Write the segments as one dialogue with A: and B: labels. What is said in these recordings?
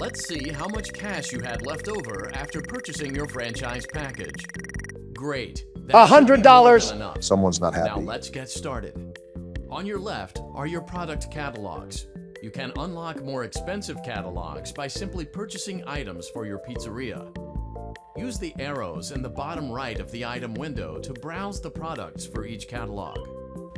A: Let's see how much cash you had left over after purchasing your franchise package. Great. That should be more
B: $100.
A: than enough.
C: Someone's not
A: Now
C: happy.
A: let's get started. On your left are your product catalogs. You can unlock more expensive catalogs by simply purchasing items for your pizzeria. Use the arrows in the bottom right of the item window to browse the products for each catalog.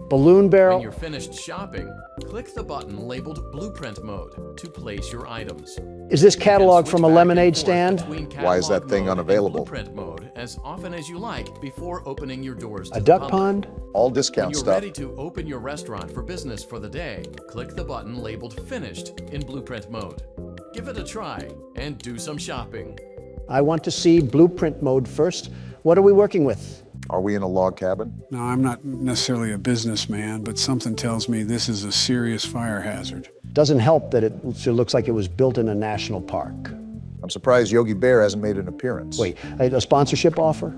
B: Balloon
A: When
B: barrel.
A: you're finished shopping, click the button labeled Blueprint Mode to place your items.
B: Is this catalog
A: Switch
B: from a
A: back
B: lemonade
A: and forth
B: stand?
A: between
C: Why is that
A: catalog
C: thing
A: mode and
C: unavailable?
A: Blueprint mode as often as you like before opening your doors to
B: A
A: the
B: duck
A: public.
B: pond?
C: All
A: When
C: discount
A: you're
C: stuff.
A: ready to open your restaurant for business for the day, click the button labeled Finished in Blueprint Mode. Give it a try and do some shopping.
B: I want to see blueprint mode first. What are we working with?
C: Are we in a log cabin?
D: No, I'm not necessarily a businessman, but something tells me this is a serious fire hazard.
B: Doesn't help that it looks like it was built in a national park.
C: I'm surprised Yogi Bear hasn't made an appearance.
B: Wait, a sponsorship offer?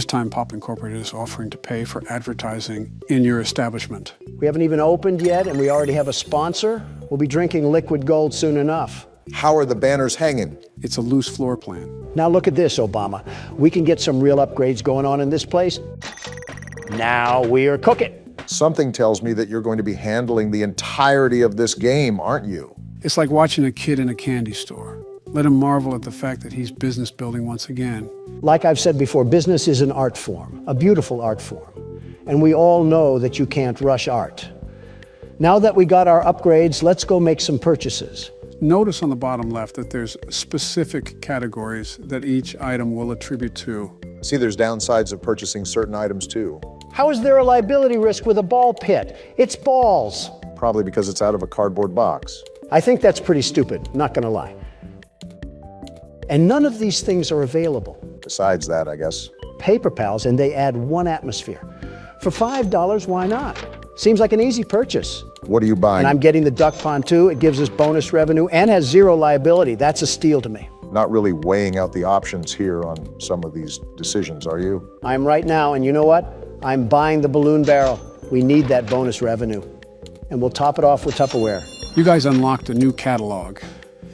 D: Time Pop Incorporated is offering to pay for advertising in your establishment.
B: We haven't even opened yet and we already have a sponsor? We'll be drinking liquid gold soon enough.
C: How are the banners hanging?
D: It's a loose floor plan.
B: Now look at this, Obama. We can get some real upgrades going on in this place. Now we are cooking.
C: Something tells me that you're going to be handling the entirety of this game, aren't you?
D: It's like watching a kid in a candy store. Let him marvel at the fact that he's business building once again.
B: Like I've said before, business is an art form, a beautiful art form. And we all know that you can't rush art. Now that we got our upgrades, let's go make some purchases.
D: Notice on the bottom left that there's specific categories that each item will attribute to.
C: See, there's downsides of purchasing certain items too.
B: How is there a liability risk with a ball pit? It's balls.
C: Probably because it's out of a cardboard box.
B: I think that's pretty stupid, not gonna lie. And none of these things are available.
C: Besides that, I guess.
B: Paper Pals, and they add one atmosphere. For $5, why not? Seems like an easy purchase.
C: What are you buying?
B: And I'm getting the duck pond too. It gives us bonus revenue and has zero liability. That's a steal to me.
C: Not really weighing out the options here on some of these decisions, are you?
B: I'm right now, and you know what? I'm buying the balloon barrel. We need that bonus revenue. And we'll top it off with Tupperware.
D: You guys unlocked a new catalog.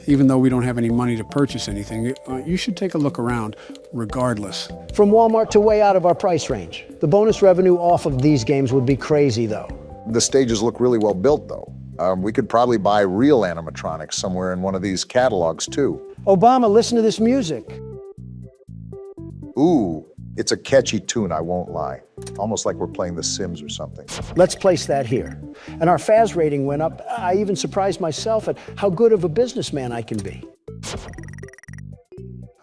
D: Even though we don't have any money to purchase anything, you should take a look around regardless.
B: From Walmart to way out of our price range. The bonus revenue off of these games would be crazy, though.
C: The stages look really well built, though. We could probably buy real animatronics somewhere in one of these catalogs, too.
B: Obama, listen to this music.
C: Ooh, it's a catchy tune, I won't lie. Almost like we're playing The Sims or something.
B: Let's place that here. And our FAS rating went up. I even surprised myself at how good of a businessman I can be.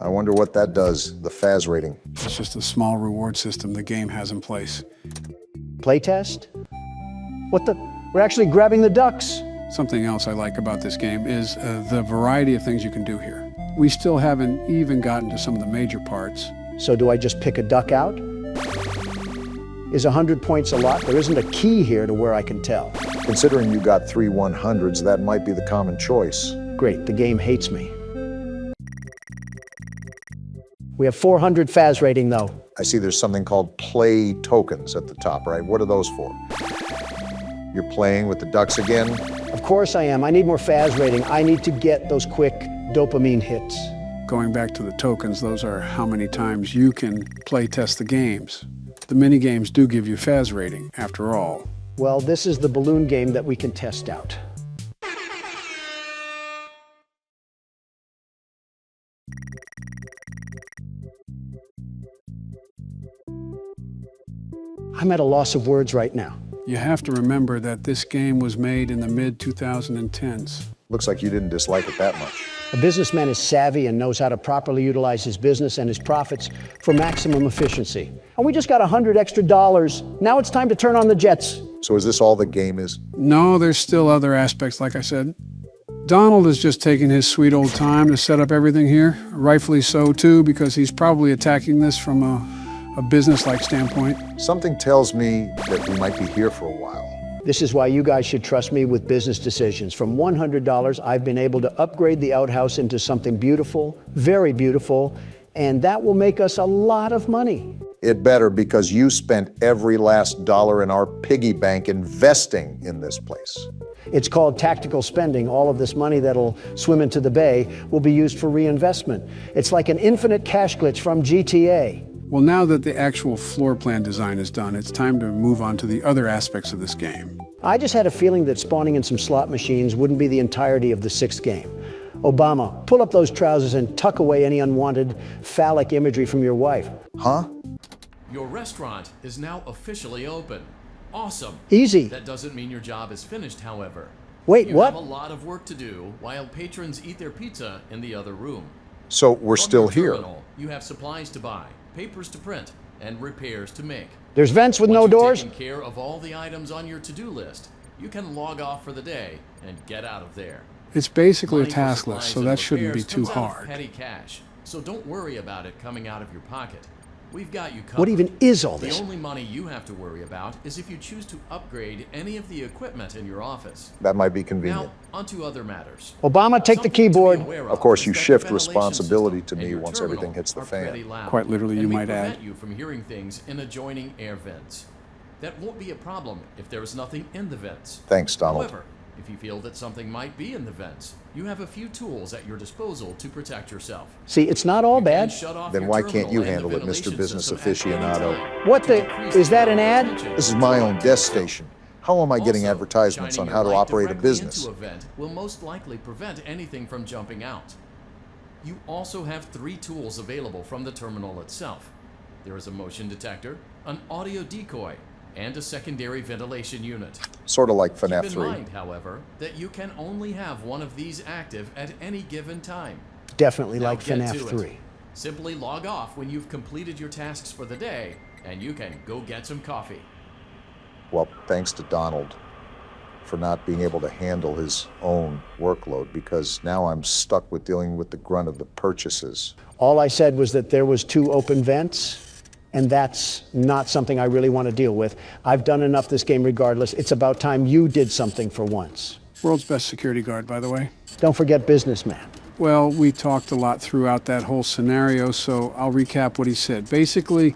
C: I wonder what that does, the FAS rating.
D: It's just a small reward system the game has in place.
B: Playtest? What the? We're actually grabbing the ducks.
D: Something else I like about this game is the variety of things you can do here. We still haven't even gotten to some of the major parts.
B: So do I just pick a duck out? Is 100 points a lot? There isn't a key here to where I can tell.
C: Considering you got 3 100s, that might be the common choice.
B: Great, the game hates me. We have 400 FAS rating though.
C: I see there's something called play tokens at the top, right? What are those for? You're playing with the ducks again?
B: Of course I am. I need more FAS rating. I need to get those quick dopamine hits.
D: Going back to the tokens, those are how many times you can play test the games. The mini games do give you FAS rating, after all.
B: Well, this is the balloon game that we can test out. I'm at a loss of words right now.
D: You have to remember that this game was made in the mid-2010s.
C: Looks like you didn't dislike it that much.
B: A businessman is savvy and knows how to properly utilize his business and his profits for maximum efficiency. And we just got $100 extra. Now it's time to turn on the jets.
C: So is this all the game is?
D: No, there's still other aspects, like I said. Donald is just taking his sweet old time to set up everything here. Rightfully so, too, because he's probably attacking this from a business-like standpoint.
C: Something tells me that we might be here for a while.
B: This is why you guys should trust me with business decisions. From $100, I've been able to upgrade the outhouse into something beautiful, very beautiful, and that will make us a lot of money.
C: It better, because you spent every last dollar in our piggy bank investing in this place.
B: It's called tactical spending. All of this money that'll swim into the bay will be used for reinvestment. It's like an infinite cash glitch from GTA.
D: Well, now that the actual floor plan design is done, it's time to move on to the other aspects of this game.
B: I just had a feeling that spawning in some slot machines wouldn't be the entirety of the sixth game. Obama, pull up those trousers and tuck away any unwanted phallic imagery from your wife.
C: Huh?
A: Your restaurant is now officially open. Awesome.
B: Easy.
A: That doesn't mean your job is finished, however.
B: Wait,
A: You
B: what?
A: have a lot of work to do while patrons eat their pizza in the other room.
C: So we're
A: From
C: still
A: your
C: here.
A: terminal, you have supplies to buy, papers to print, and repairs to make.
B: There's vents with
A: Once
B: no
A: you've
B: doors?
A: taken care of all the items on your to-do list, you can log off for the day and get out of there.
D: It's basically a
A: Money for
D: task
A: supplies
D: list, so
A: and
D: that shouldn't be
A: repairs
D: too
A: comes out of
D: hard.
A: petty cash, so don't worry about it coming out of your pocket. We've got you covered.
B: What even is all
A: The
B: this?
A: only money you have to worry about is if you choose to upgrade any of the equipment in your office.
C: That might be convenient.
A: Now, onto other matters.
B: Obama, take the
A: Something to be
B: keyboard.
A: aware
C: Of course,
A: is
C: you
A: that
C: shift
A: the ventilation
C: responsibility
A: system
C: to
A: and
C: me
A: your
C: once
A: terminal
C: everything hits the
A: are
C: fan.
A: pretty loud.
D: Quite literally,
A: And
D: you
A: we
D: might
A: prevent
D: add.
A: you from hearing things in adjoining air vents. That won't be a problem if there is nothing in the vents.
C: Thanks, Donald.
A: However, if you feel that something might be in the vents, you have a few tools at your disposal to protect yourself.
B: See, it's not all
A: You can
B: bad.
A: shut off
C: Then
A: your
C: why can't
A: terminal
C: you
A: and the
C: handle it, Mr.
A: ventilation
C: Business
A: system at any
C: Aficionado?
A: time
B: What
A: to
B: the-
A: decrease
B: is that
A: the
B: an ad?
A: tension.
C: This is my own desk station. How am I getting
A: Also,
C: advertisements on
A: shining
C: how to
A: your light
C: operate a
A: directly
C: business?
A: into a vent will most likely prevent anything from jumping out. You also have 3 tools available from the terminal itself. There is a motion detector, an audio decoy, and a secondary ventilation unit.
C: Sort of like FNAF
A: Keep in
C: 3.
A: mind, however, that you can only have one of these active at any given time.
B: Definitely
A: Now
B: like
A: get
B: FNAF
A: to it.
B: 3.
A: Simply log off when you've completed your tasks for the day, and you can go get some coffee.
C: Well, thanks to Donald for not being able to handle his own workload, because now I'm stuck with dealing with the grunt of the purchases.
B: All I said was that there was 2 open vents, and that's not something I really want to deal with. I've done enough this game regardless. It's about time you did something for once.
D: World's best security guard, by the way.
B: Don't forget businessman.
D: Well, we talked a lot throughout that whole scenario, so I'll recap what he said. Basically,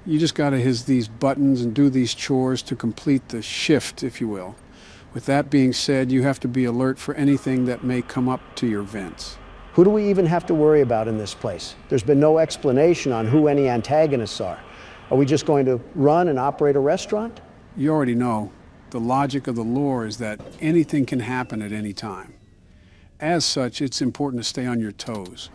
D: you just got to hit these buttons and do these chores to complete the shift, if you will. With that being said, you have to be alert for anything that may come up to your vents.
B: Who do we even have to worry about in this place? There's been no explanation on who any antagonists are. Are we just going to run and operate a restaurant?
D: You already know, the logic of the lore is that anything can happen at any time. As such, it's important to stay on your toes,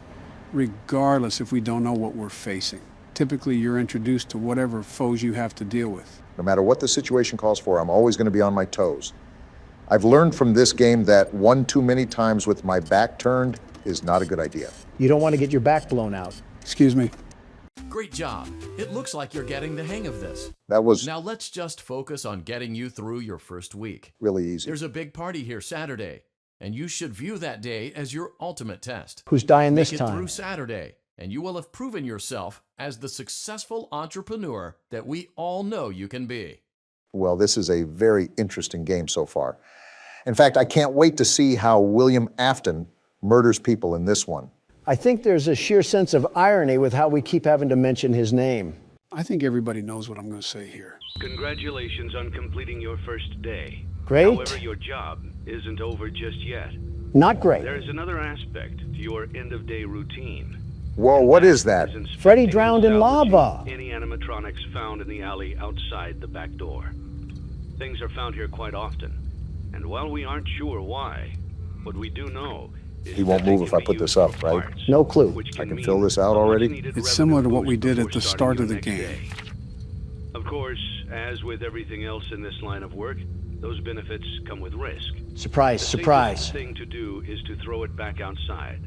D: regardless if we don't know what we're facing. Typically, you're introduced to whatever foes you have to deal with.
C: No matter what the situation calls for, I'm always going to be on my toes. I've learned from this game that one too many times with my back turned is not a good idea.
B: You don't want to get your back blown out.
D: Excuse me.
A: Great job. It looks like you're getting the hang of this.
C: That was
A: Now let's just focus on getting you through your first week.
C: really easy.
A: There's a big party here Saturday, and you should view that day as your ultimate test.
B: Who's dying
A: Make
B: this
A: it
B: time?
A: through Saturday, and you will have proven yourself as the successful entrepreneur that we all know you can be.
C: Well, this is a very interesting game so far. In fact, I can't wait to see how William Afton murders people in this one.
B: I think there's a sheer sense of irony with how we keep having to mention his name.
D: I think everybody knows what I'm going to say here.
E: Congratulations on completing your first day.
B: Great.
E: However, your job isn't over just yet.
B: Not great.
E: There is another aspect to your end-of-day routine.
C: Whoa, what is that?
E: Is inspecting
B: Freddy
E: and
B: drowned in
E: salvaging
B: lava.
E: Any animatronics found in the alley outside the back door. Things are found here quite often. And while we aren't sure why, what we do know is
C: He won't
E: that they
C: move
E: can
C: if I
E: be
C: put
E: used
C: this
E: for
C: up, right?
E: parts,
B: No clue.
E: which
C: I can
E: mean
C: fill this out
E: a
C: already?
E: much-needed
D: It's similar to
E: revenue
D: what we
E: boost
D: did at
E: before
D: the start of
E: starting
D: the
E: your
D: game.
E: next day. Of course, as with everything else in this line of work, those benefits come with risk.
B: Surprise,
E: The
B: surprise.
E: safest thing to do is to throw it back outside.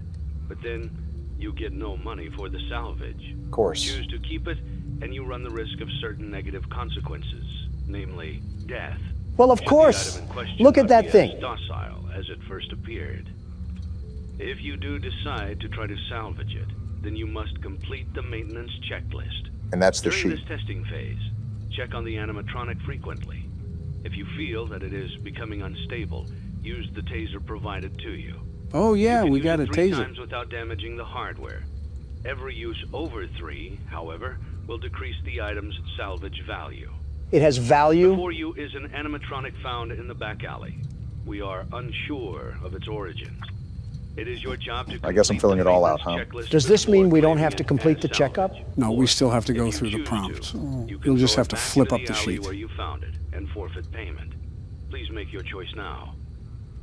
E: But then you get no money for the salvage.
C: Of course.
E: Choose to keep it, and you run the risk of certain negative consequences, namely death.
B: Well, of
E: Should the
B: course.
E: item in question
B: Look at
E: not
B: that
E: be
B: thing.
E: as docile as it first appeared. If you do decide to try to salvage it, then you must complete the maintenance checklist.
C: And that's the
E: During
C: sheet.
E: this testing phase, check on the animatronic frequently. If you feel that it is becoming unstable, use the taser provided to you.
D: Oh, yeah,
E: You can
D: we
E: use
D: got
E: it
D: a
E: 3
D: taser.
E: times without damaging the hardware. Every use over 3, however, will decrease the item's salvage value.
B: It has value?
E: Before you is an animatronic found in the back alley. We are unsure of its origins. It is your job to
C: I guess I'm filling it all out, huh?
B: Does this mean we don't have to complete the checkup?
D: No, we still have to go through the prompts. You'll just have to flip up the sheet.
E: Where you found it and forfeit payment. Please make your choice now.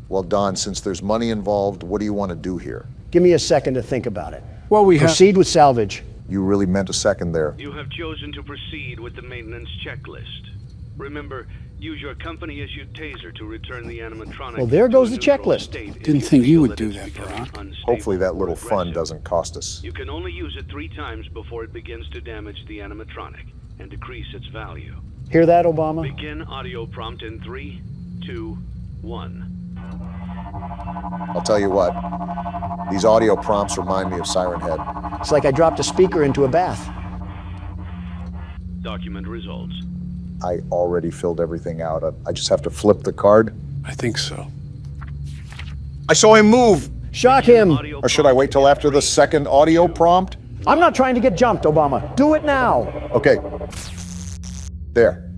C: Well, Don, since there's money involved, what do you want to do here?
B: Give me a second to think about it.
D: Well, we have...
B: Proceed with salvage.
C: You really meant a second there.
E: You have chosen to proceed with the maintenance checklist. Remember, use your company-issued taser to return the animatronic.
B: Well, there goes the checklist.
D: Didn't think you would do that, Barat.
C: Hopefully that little fun doesn't cost us.
E: You can only use it 3 times before it begins to damage the animatronic and decrease its value.
B: Hear that, Obama?
E: Begin audio prompt in 3, 2, 1.
C: I'll tell you what, these audio prompts remind me of Siren Head.
B: It's like I dropped a speaker into a bath.
E: Document results.
C: I already filled everything out. I just have to flip the card.
D: I think so.
C: I saw him move!
B: Shock him!
C: Or should I wait till after the second audio prompt?
B: I'm not trying to get jumped, Obama. Do it now.
C: Okay. There.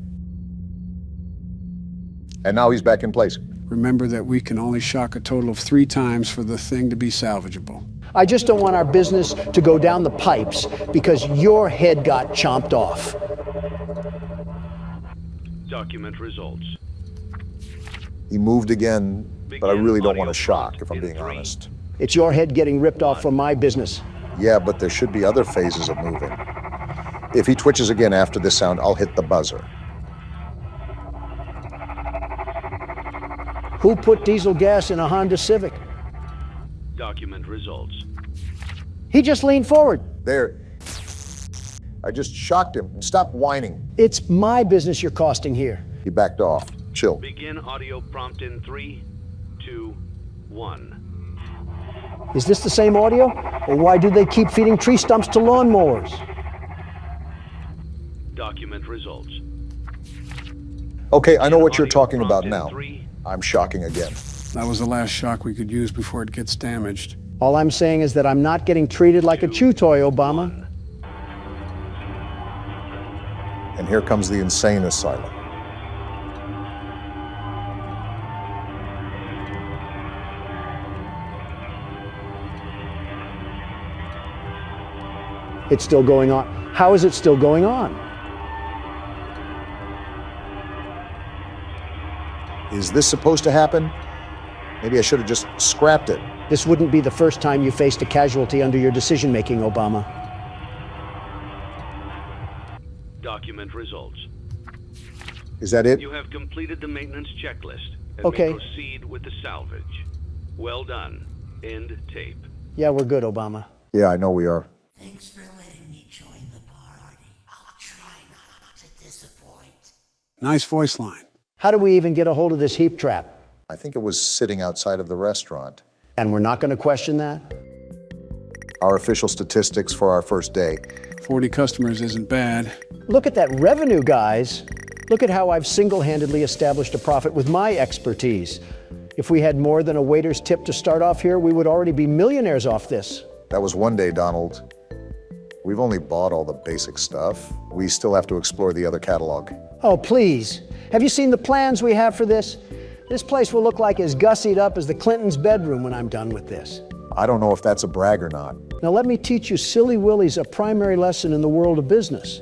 C: And now he's back in place.
D: Remember that we can only shock a total of 3 times for the thing to be salvageable.
B: I just don't want our business to go down the pipes because your head got chomped off.
E: Document results.
C: He moved again, but I really don't want to shock, if I'm being honest.
B: It's your head getting ripped off from my business.
C: Yeah, but there should be other phases of moving. If he twitches again after this sound, I'll hit the buzzer.
B: Who put diesel gas in a Honda Civic?
E: Document results.
B: He just leaned forward.
C: There. I just shocked him. Stop whining.
B: It's my business you're costing here.
C: He backed off. Chill.
E: Begin audio prompt in 3, 2, 1.
B: Is this the same audio? Or why do they keep feeding tree stumps to lawnmowers?
E: Document results.
C: Okay, I know what you're talking about
E: Prompt in
C: now.
E: 3,
C: I'm shocking again.
D: That was the last shock we could use before it gets damaged.
B: All I'm saying is that I'm not getting treated like a chew toy, Obama.
C: And here comes the insane asylum.
B: It's still going on. How is it still going on?
C: Is this supposed to happen? Maybe I should have just scrapped it.
B: This wouldn't be the first time you faced a casualty under your decision-making, Obama.
E: Document results.
C: Is that it?
E: You have completed the maintenance checklist and
B: Okay.
E: may proceed with the salvage. Well done. End tape.
B: Yeah, we're good, Obama.
C: Yeah, I know we are.
F: Thanks for letting me join the party. I'll try not to disappoint.
D: Nice voice line.
B: How do we even get a hold of this heap trap?
C: I think it was sitting outside of the restaurant.
B: And we're not going to question that?
C: Our official statistics for our first day.
D: 40 customers isn't bad.
B: Look at that revenue, guys. Look at how I've single-handedly established a profit with my expertise. If we had more than a waiter's tip to start off here, we would already be millionaires off this.
C: That was one day, Donald. We've only bought all the basic stuff. We still have to explore the other catalog.
B: Oh, please. Have you seen the plans we have for this? This place will look like as gussied up as the Clintons' bedroom when I'm done with this.
C: I don't know if that's a brag or not.
B: Now let me teach you silly willies a primary lesson in the world of business.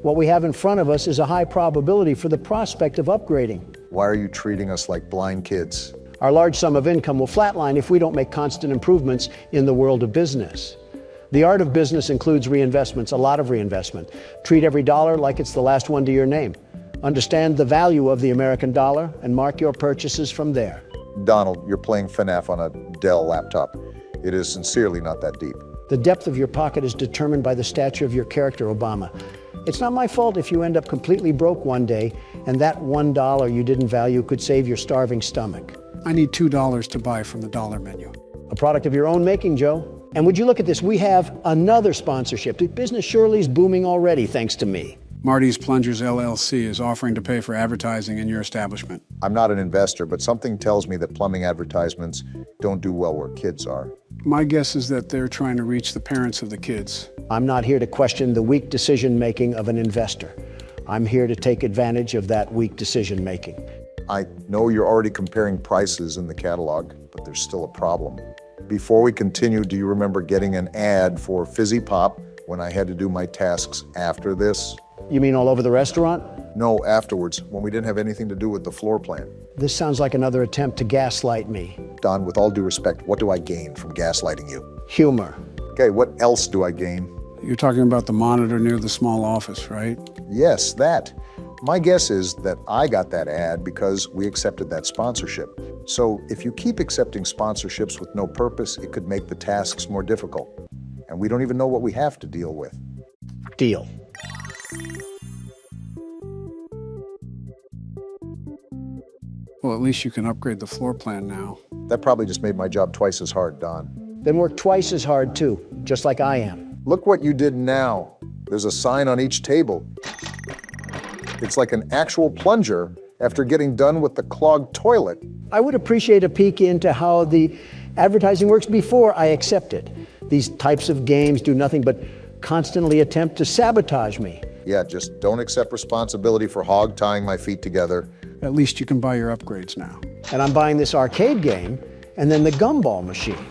B: What we have in front of us is a high probability for the prospect of upgrading.
C: Why are you treating us like blind kids?
B: Our large sum of income will flatline if we don't make constant improvements in the world of business. The art of business includes reinvestments, a lot of reinvestment. Treat every dollar like it's the last one to your name. Understand the value of the American dollar and mark your purchases from there.
C: Donald, you're playing FNAF on a Dell laptop. It is sincerely not that deep.
B: The depth of your pocket is determined by the stature of your character, Obama. It's not my fault if you end up completely broke one day and that $1 you didn't value could save your starving stomach.
D: I need $2 to buy from the dollar menu.
B: A product of your own making, Joe. And would you look at this, we have another sponsorship. The business surely is booming already, thanks to me.
D: Marty's Plungers LLC is offering to pay for advertising in your establishment.
C: I'm not an investor, but something tells me that plumbing advertisements don't do well where kids are.
D: My guess is that they're trying to reach the parents of the kids.
B: I'm not here to question the weak decision-making of an investor. I'm here to take advantage of that weak decision-making.
C: I know you're already comparing prices in the catalog, but there's still a problem. Before we continue, do you remember getting an ad for Fizzy Pop when I had to do my tasks after this?
B: You mean all over the restaurant?
C: No, afterwards, when we didn't have anything to do with the floor plan.
B: This sounds like another attempt to gaslight me.
C: Don, with all due respect, what do I gain from gaslighting you?
B: Humor.
C: Okay, what else do I gain?
D: You're talking about the monitor near the small office, right?
C: Yes, that. My guess is that I got that ad because we accepted that sponsorship. So if you keep accepting sponsorships with no purpose, it could make the tasks more difficult. And we don't even know what we have to deal with.
B: Deal.
D: Well, at least you can upgrade the floor plan now.
C: That probably just made my job twice as hard, Don.
B: Then work twice as hard too, just like I am.
C: Look what you did now. There's a sign on each table. It's like an actual plunger after getting done with the clogged toilet.
B: I would appreciate a peek into how the advertising works before I accept it. These types of games do nothing but constantly attempt to sabotage me.
C: Yeah, just don't accept responsibility for hog tying my feet together.
D: At least you can buy your upgrades now.
B: And I'm buying this arcade game and then the gumball machine.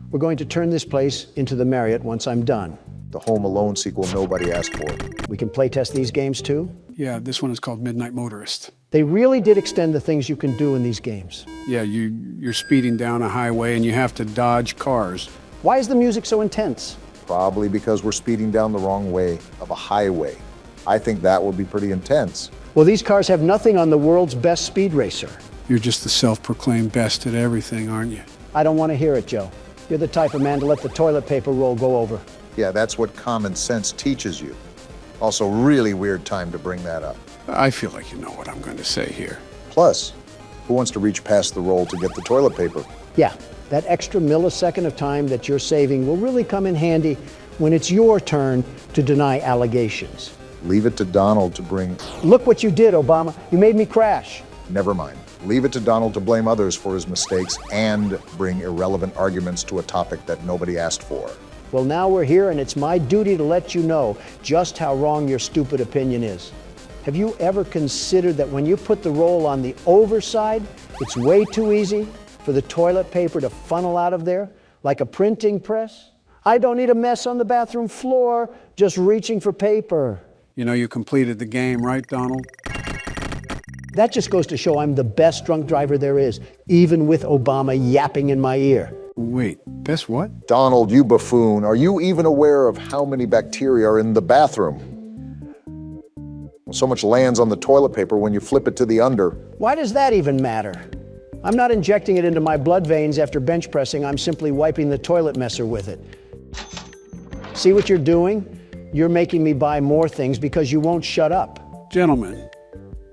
B: We're going to turn this place into the Marriott once I'm done.
C: The Home Alone sequel nobody asked for.
B: We can play test these games too?
D: Yeah, this one is called Midnight Motorist.
B: They really did extend the things you can do in these games.
D: Yeah, you're speeding down a highway and you have to dodge cars.
B: Why is the music so intense?
C: Probably because we're speeding down the wrong way of a highway. I think that will be pretty intense.
B: Well, these cars have nothing on the world's best speed racer.
D: You're just the self-proclaimed best at everything, aren't you?
B: I don't want to hear it, Joe. You're the type of man to let the toilet paper roll go over.
C: Yeah, that's what common sense teaches you. Also, really weird time to bring that up.
D: I feel like you know what I'm going to say here.
C: Plus, who wants to reach past the roll to get the toilet paper?
B: Yeah, that extra millisecond of time that you're saving will really come in handy when it's your turn to deny allegations.
C: Leave it to Donald to bring...
B: Look what you did, Obama. You made me crash.
C: Never mind. Leave it to Donald to blame others for his mistakes and bring irrelevant arguments to a topic that nobody asked for.
B: Well, now we're here, and it's my duty to let you know just how wrong your stupid opinion is. Have you ever considered that when you put the roll on the overside, it's way too easy for the toilet paper to funnel out of there like a printing press? I don't need a mess on the bathroom floor just reaching for paper.
D: You know you completed the game, right, Donald?
B: That just goes to show I'm the best drunk driver there is, even with Obama yapping in my ear.
D: Wait, best what?
C: Donald, you buffoon, are you even aware of how many bacteria are in the bathroom? Well, so much lands on the toilet paper when you flip it to the under.
B: Why does that even matter? I'm not injecting it into my blood veins after bench pressing. I'm simply wiping the toilet messer with it. See what you're doing? You're making me buy more things because you won't shut up.
D: Gentlemen,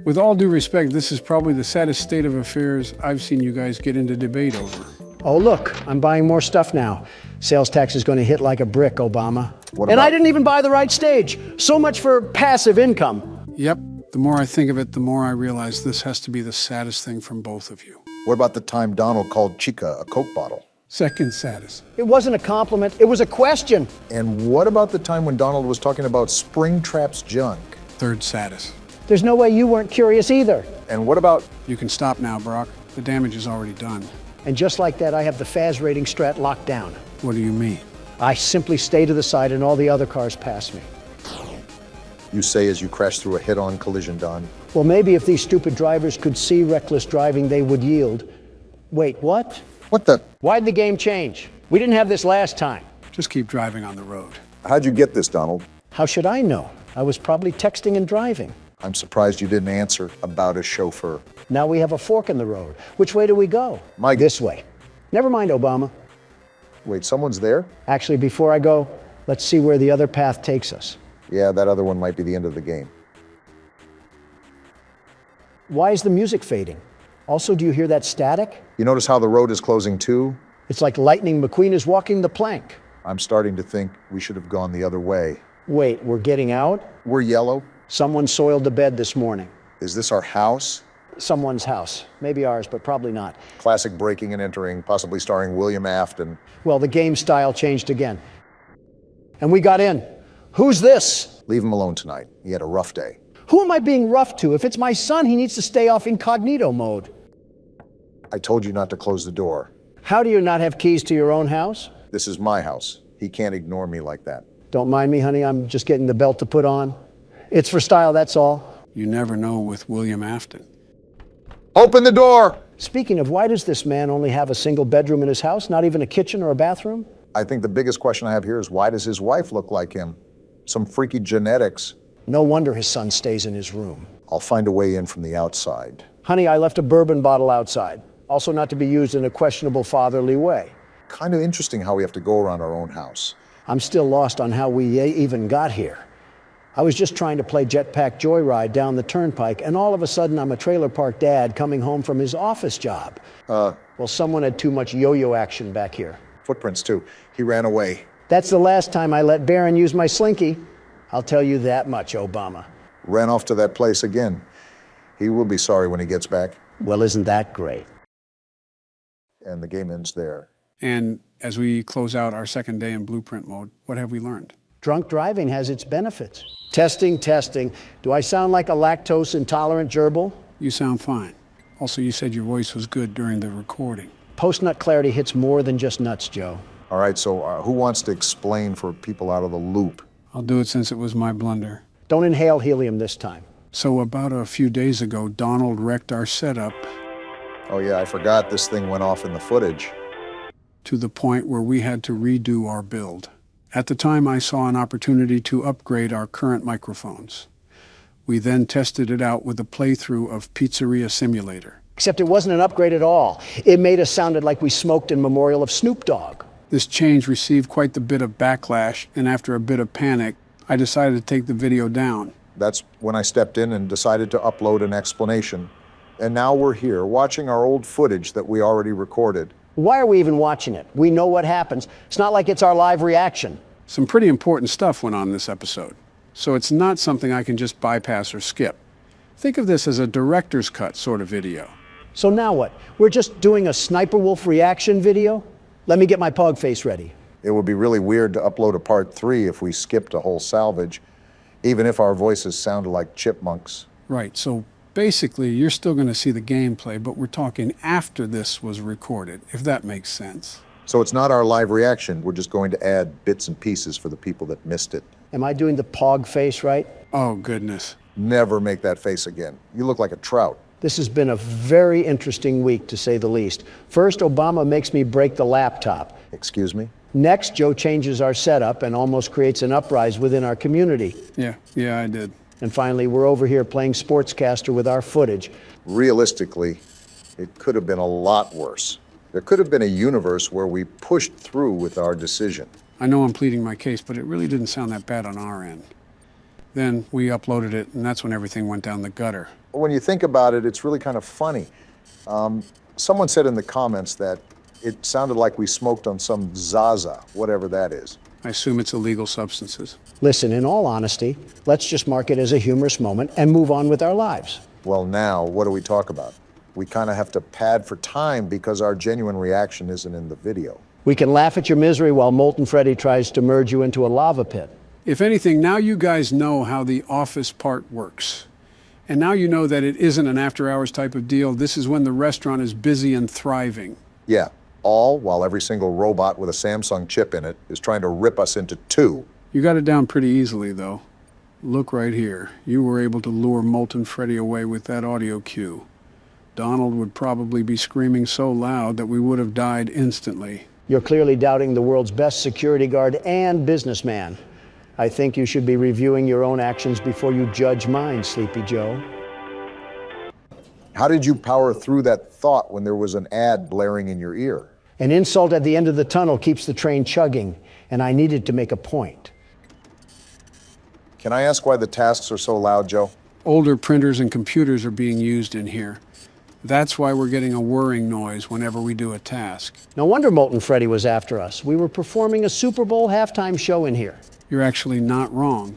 D: with all due respect, this is probably the saddest state of affairs I've seen you guys get into debate over.
B: Oh, look, I'm buying more stuff now. Sales tax is going to hit like a brick, Obama. And I didn't even buy the right stage. So much for passive income.
D: Yep, the more I think of it, the more I realize this has to be the saddest thing from both of you.
C: What about the time Donald called Chica a Coke bottle?
D: Second saddest.
B: It wasn't a compliment, it was a question.
C: And what about the time when Donald was talking about Springtrap's junk?
D: Third saddest.
B: There's no way you weren't curious either.
C: And what about...
D: You can stop now, Brock. The damage is already done.
B: And just like that, I have the FAS rating strat locked down.
D: What do you mean?
B: I simply stay to the side and all the other cars pass me.
C: You say as you crash through a head-on collision, Don.
B: Well, maybe if these stupid drivers could see reckless driving, they would yield. Wait, what?
C: What the...
B: Why'd the game change? We didn't have this last time.
D: Just keep driving on the road.
C: How'd you get this, Donald?
B: How should I know? I was probably texting and driving.
C: I'm surprised you didn't answer about a chauffeur.
B: Now we have a fork in the road. Which way do we go? This way. Never mind, Obama.
C: Wait, someone's there?
B: Actually, before I go, let's see where the other path takes us.
C: Yeah, that other one might be the end of the game.
B: Why is the music fading? Also, do you hear that static?
C: You notice how the road is closing too?
B: It's like Lightning McQueen is walking the plank.
C: I'm starting to think we should have gone the other way.
B: Wait, we're getting out?
C: We're yellow?
B: Someone soiled the bed this morning.
C: Is this our house?
B: Someone's house. Maybe ours, but probably not.
C: Classic breaking and entering, possibly starring William Afton.
B: Well, the game style changed again. And we got in. Who's this?
C: Leave him alone tonight. He had a rough day.
B: Who am I being rough to? If it's my son, he needs to stay off incognito mode.
C: I told you not to close the door.
B: How do you not have keys to your own house?
C: This is my house. He can't ignore me like that.
B: Don't mind me, honey. I'm just getting the belt to put on. It's for style, that's all.
D: You never know with William Afton.
C: Open the door!
B: Speaking of, why does this man only have a single bedroom in his house? Not even a kitchen or a bathroom?
C: I think the biggest question I have here is why does his wife look like him? Some freaky genetics.
B: No wonder his son stays in his room.
C: I'll find a way in from the outside.
B: Honey, I left a bourbon bottle outside. Also not to be used in a questionable fatherly way.
C: Kind of interesting how we have to go around our own house.
B: I'm still lost on how we even got here. I was just trying to play jetpack joyride down the turnpike, and all of a sudden I'm a trailer park dad coming home from his office job. Well, someone had too much yo-yo action back here.
C: Footprints too. He ran away.
B: That's the last time I let Barron use my slinky. I'll tell you that much, Obama.
C: Ran off to that place again. He will be sorry when he gets back.
B: Well, isn't that great?
C: And the game ends there.
D: And as we close out our second day in blueprint mode, what have we learned?
B: Drunk driving has its benefits. Testing, testing. Do I sound like a lactose intolerant gerbil?
D: You sound fine. Also, you said your voice was good during the recording.
B: Post-nut clarity hits more than just nuts, Joe.
C: All right, so who wants to explain for people out of the loop?
D: I'll do it since it was my blunder.
B: Don't inhale helium this time.
D: So about a few days ago, Donald wrecked our setup
C: Oh yeah, I forgot this thing went off in the footage.
D: to the point where we had to redo our build. At the time, I saw an opportunity to upgrade our current microphones. We then tested it out with a playthrough of Pizzeria Simulator.
B: Except it wasn't an upgrade at all. It made us sounded like we smoked in memorial of Snoop Dogg.
D: This change received quite the bit of backlash, and after a bit of panic, I decided to take the video down.
C: That's when I stepped in and decided to upload an explanation. And now we're here, watching our old footage that we already recorded.
B: Why are we even watching it? We know what happens. It's not like it's our live reaction.
D: Some pretty important stuff went on in this episode, so it's not something I can just bypass or skip. Think of this as a director's cut sort of video.
B: So now what? We're just doing a Sniper Wolf reaction video? Let me get my pog face ready.
C: It would be really weird to upload a part 3 if we skipped a whole salvage, even if our voices sounded like chipmunks.
D: Right, so basically you're still going to see the gameplay, but we're talking after this was recorded, if that makes sense.
C: So it's not our live reaction, we're just going to add bits and pieces for the people that missed it.
B: Am I doing the pog face right?
D: Oh, goodness.
C: Never make that face again. You look like a trout.
B: This has been a very interesting week, to say the least. First, Obama makes me break the laptop.
C: Excuse me?
B: Next, Joe changes our setup and almost creates an uprising within our community.
D: Yeah, I did.
B: And finally, we're over here playing sportscaster with our footage.
C: Realistically, it could have been a lot worse. There could have been a universe where we pushed through with our decision.
D: I know I'm pleading my case, but it really didn't sound that bad on our end. Then we uploaded it, and that's when everything went down the gutter.
C: When you think about it, it's really kind of funny. Someone said in the comments that it sounded like we smoked on some Zaza, whatever that is.
D: I assume it's illegal substances.
B: Listen, in all honesty, let's just mark it as a humorous moment and move on with our lives.
C: Well, now, what do we talk about? We kind of have to pad for time because our genuine reaction isn't in the video.
B: We can laugh at your misery while Molten Freddy tries to merge you into a lava pit.
D: If anything, now you guys know how the office part works. And now you know that it isn't an after-hours type of deal. This is when the restaurant is busy and thriving.
C: Yeah, all while every single robot with a Samsung chip in it is trying to rip us into two.
D: You got it down pretty easily, though. Look right here. You were able to lure Molten Freddy away with that audio cue. Donald would probably be screaming so loud that we would have died instantly.
B: You're clearly doubting the world's best security guard and businessman. I think you should be reviewing your own actions before you judge mine, Sleepy Joe.
C: How did you power through that thought when there was an ad blaring in your ear?
B: An insult at the end of the tunnel keeps the train chugging, and I needed to make a point.
C: Can I ask why the tasks are so loud, Joe?
D: Older printers and computers are being used in here. That's why we're getting a whirring noise whenever we do a task.
B: No wonder Molten Freddy was after us. We were performing a Super Bowl halftime show in here.
D: You're actually not wrong.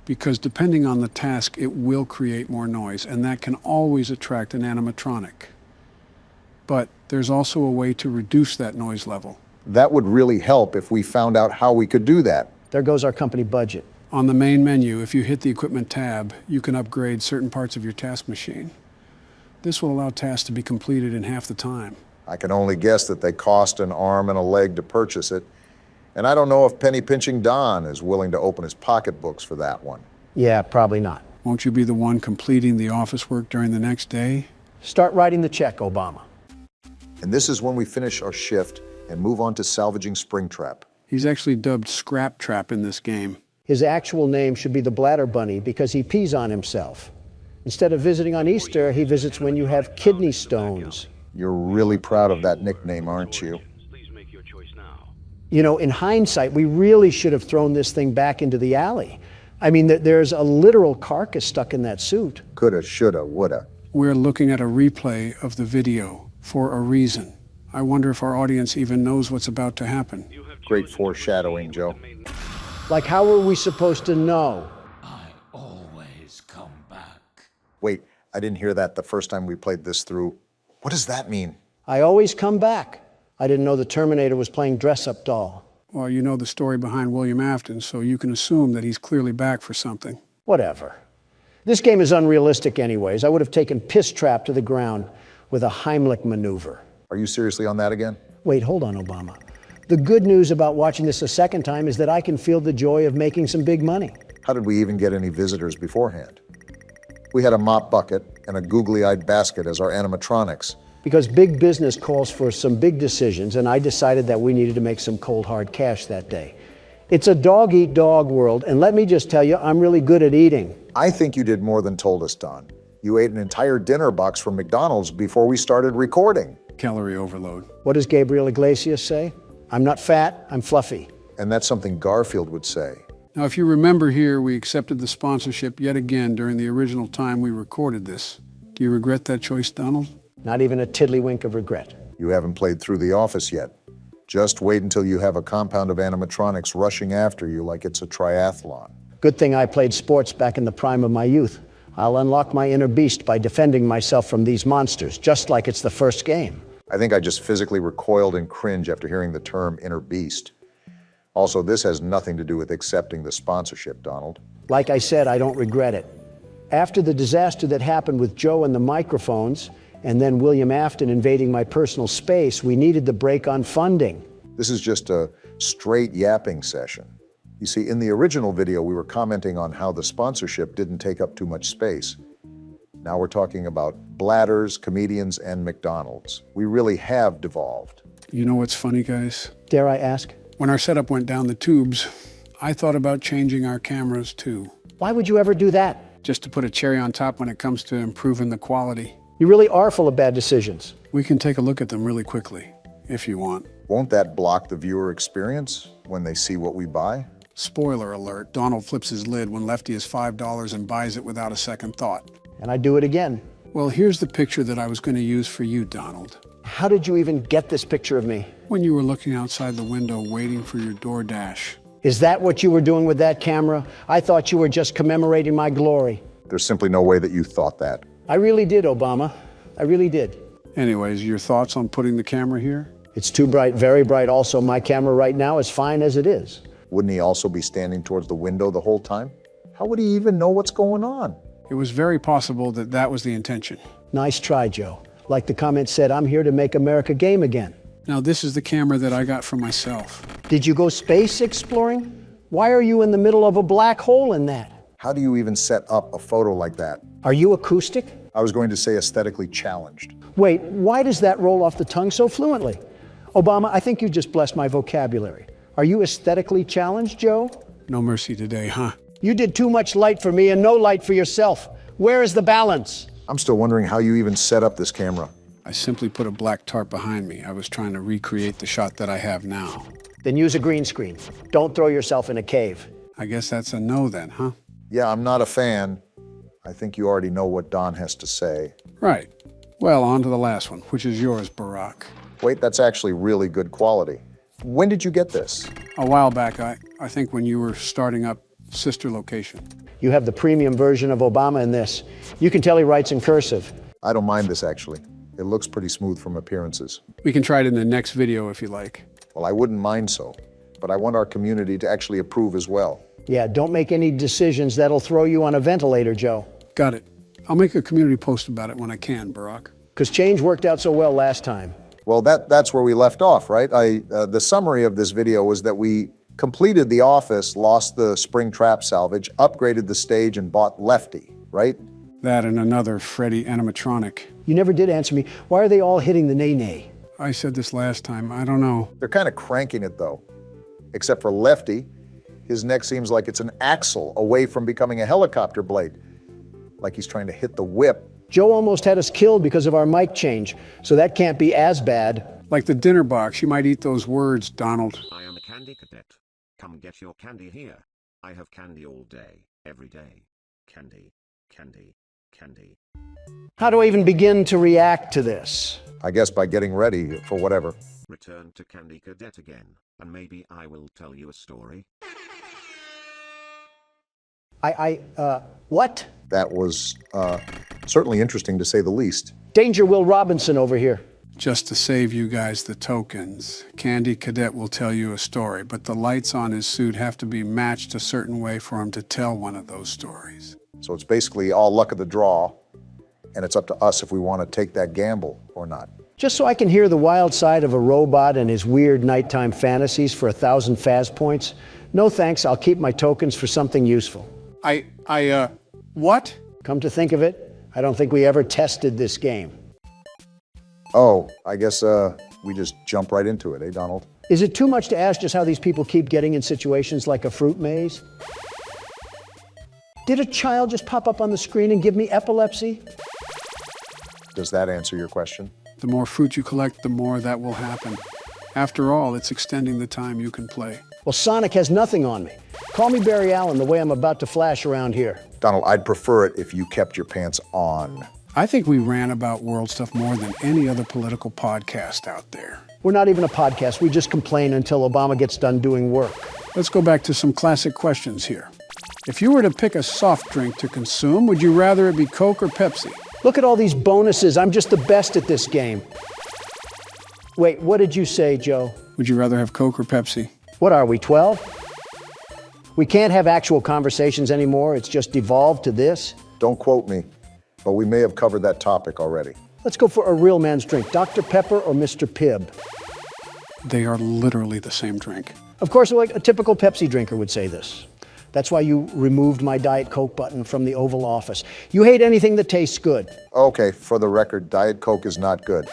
D: because depending on the task, it will create more noise, and that can always attract an animatronic. But there's also a way to reduce that noise level.
C: That would really help if we found out how we could do that.
B: There goes our company budget.
D: On the main menu, if you hit the Equipment tab, you can upgrade certain parts of your task machine. This will allow tasks to be completed in half the time.
C: I can only guess that they cost an arm and a leg to purchase it, and I don't know if penny pinching Don is willing to open his pocketbooks for that one.
B: Yeah, probably not.
D: Won't you be the one completing the office work during the next day?
B: Start writing the check, Obama.
C: And this is when we finish our shift and move on to salvaging Springtrap.
D: He's actually dubbed Scrap Trap in this game.
B: His actual name should be the Bladder Bunny because he pees on himself. Instead of visiting on Easter, he visits when you have kidney stones.
C: You're really proud of that nickname, aren't you?
E: Please make your choice now.
B: You know, in hindsight, we really should have thrown this thing back into the alley. I mean, there's a literal carcass stuck in that suit.
C: Coulda, shoulda, woulda.
D: We're looking at a replay of the video for a reason. I wonder if our audience even knows what's about to happen.
C: Great foreshadowing, Joe.
B: Like, how are we supposed to know?
F: I always come back.
C: Wait, I didn't hear that the first time we played this through. What does that mean?
B: I always come back. I didn't know the Terminator was playing dress-up doll.
D: Well, you know the story behind William Afton, so you can assume that he's clearly back for something.
B: Whatever. This game is unrealistic anyways. I would have taken Piss Trap to the ground with a Heimlich maneuver.
C: Are you seriously on that again?
B: Wait, hold on, Obama. The good news about watching this a second time is that I can feel the joy of making some big money.
C: How did we even get any visitors beforehand? We had a mop bucket and a googly-eyed basket as our animatronics.
B: Because big business calls for some big decisions, and I decided that we needed to make some cold, hard cash that day. It's a dog-eat-dog world, and let me just tell you, I'm really good at eating.
C: I think you did more than told us, Don. You ate an entire dinner box from McDonald's before we started recording.
D: Calorie overload.
B: What does Gabriel Iglesias say? I'm not fat, I'm fluffy.
C: And that's something Garfield would say.
D: Now, if you remember here, we accepted the sponsorship yet again during the original time we recorded this. Do you regret that choice, Donald?
B: Not even a tiddlywink of regret.
C: You haven't played through The Office yet. Just wait until you have a compound of animatronics rushing after you like it's a triathlon.
B: Good thing I played sports back in the prime of my youth. I'll unlock my inner beast by defending myself from these monsters, just like it's the first game.
C: I think I just physically recoiled in cringe after hearing the term inner beast. Also, this has nothing to do with accepting the sponsorship, Donald.
B: Like I said, I don't regret it. After the disaster that happened with Joe and the microphones, and then William Afton invading my personal space, we needed the break on funding.
C: This is just a straight yapping session. You see, in the original video, we were commenting on how the sponsorship didn't take up too much space. Now we're talking about bladders, comedians, and McDonald's. We really have devolved.
D: You know what's funny, guys?
B: Dare I ask?
D: When our setup went down the tubes, I thought about changing our cameras too.
B: Why would you ever do that?
D: Just to put a cherry on top when it comes to improving the quality.
B: You really are full of bad decisions.
D: We can take a look at them really quickly, if you want.
C: Won't that block the viewer experience when they see what we buy?
D: Spoiler alert, Donald flips his lid when Lefty is $5 and buys it without a second thought.
B: And I do it again.
D: Well, here's the picture that I was going to use for you, Donald.
B: How did you even get this picture of me?
D: When you were looking outside the window waiting for your DoorDash.
B: Is that what you were doing with that camera? I thought you were just commemorating my glory.
C: There's simply no way that you thought that.
B: I really did, Obama. I really did.
D: Anyways, your thoughts on putting the camera here?
B: It's too bright, very bright. Also, my camera right now is fine as it is.
C: Wouldn't he also be standing towards the window the whole time? How would he even know what's going on?
D: It was very possible that that was the intention.
B: Nice try, Joe. Like the comment said, I'm here to make America game again.
D: Now, this is the camera that I got for myself.
B: Did you go space exploring? Why are you in the middle of a black hole in that?
C: How do you even set up a photo like that?
B: Are you acoustic?
C: I was going to say aesthetically challenged.
B: Wait, why does that roll off the tongue so fluently? Obama, I think you just blessed my vocabulary. Are you aesthetically challenged, Joe?
D: No mercy today, huh?
B: You did too much light for me and no light for yourself. Where is the balance?
C: I'm still wondering how you even set up this camera.
D: I simply put a black tarp behind me. I was trying to recreate the shot that I have now.
B: Then use a green screen. Don't throw yourself in a cave.
D: I guess that's a no then, huh?
C: Yeah, I'm not a fan. I think you already know what Don has to say.
D: Right. Well, on to the last one, which is yours, Barack.
C: Wait, that's actually really good quality. When did you get this?
D: A while back, I think when you were starting up Sister Location.
B: You have the premium version of Obama in this. You can tell he writes in cursive.
C: I don't mind this, actually. It looks pretty smooth from appearances.
D: We can try it in the next video if you like.
C: Well, I wouldn't mind so, but I want our community to actually approve as well.
B: Yeah, don't make any decisions that'll throw you on a ventilator, Joe.
D: Got it. I'll make a community post about it when I can, Barack.
B: Because change worked out so well last time.
C: Well, that's where we left off, right? The summary of this video was that we completed the office, lost the spring trap salvage, upgraded the stage, and bought Lefty, right?
D: That and another Freddy animatronic.
B: You never did answer me. Why are they all hitting the nay-nay?
D: I said this last time. I don't know.
C: They're kind of cranking it, though. Except for Lefty, his neck seems like it's an axle away from becoming a helicopter blade. Like he's trying to hit the whip.
B: Joe almost had us killed because of our mic change, so that can't be as bad.
D: Like the dinner box, you might eat those words, Donald.
G: I am a candy cadet. Come get your candy here. I have candy all day, every day. Candy, candy, candy.
B: How do I even begin to react to this?
C: I guess by getting ready for whatever.
G: Return to Candy Cadet again, and maybe I will tell you a story.
B: What?
C: That was certainly interesting to say the least.
B: Danger Will Robinson over here.
D: Just to save you guys the tokens, Candy Cadet will tell you a story, but the lights on his suit have to be matched a certain way for him to tell one of those stories.
C: So it's basically all luck of the draw, and it's up to us if we want to take that gamble or not.
B: Just so I can hear the wild side of a robot and his weird nighttime fantasies for 1,000 Faz points? No thanks, I'll keep my tokens for something useful.
D: What?
B: Come to think of it, I don't think we ever tested this game.
C: Oh, I guess we just jump right into it, eh, Donald?
B: Is it too much to ask just how these people keep getting in situations like a fruit maze? Did a child just pop up on the screen and give me epilepsy?
C: Does that answer your question?
D: The more fruit you collect, the more that will happen. After all, it's extending the time you can play.
B: Well, Sonic has nothing on me. Call me Barry Allen the way I'm about to flash around here.
C: Donald, I'd prefer it if you kept your pants on.
D: I think we ran about world stuff more than any other political podcast out there.
B: We're not even a podcast. We just complain until Obama gets done doing work.
D: Let's go back to some classic questions here. If you were to pick a soft drink to consume, would you rather it be Coke or Pepsi?
B: Look at all these bonuses. I'm just the best at this game. Wait, what did you say, Joe?
D: Would you rather have Coke or Pepsi?
B: What are we, 12? We can't have actual conversations anymore. It's just devolved to this.
C: Don't quote me, but we may have covered that topic already.
B: Let's go for a real man's drink. Dr. Pepper or Mr. Pibb?
D: They are literally the same drink.
B: Of course, like a typical Pepsi drinker would say this. That's why you removed my Diet Coke button from the Oval Office. You hate anything that tastes good.
C: Okay, for the record, Diet Coke is not good.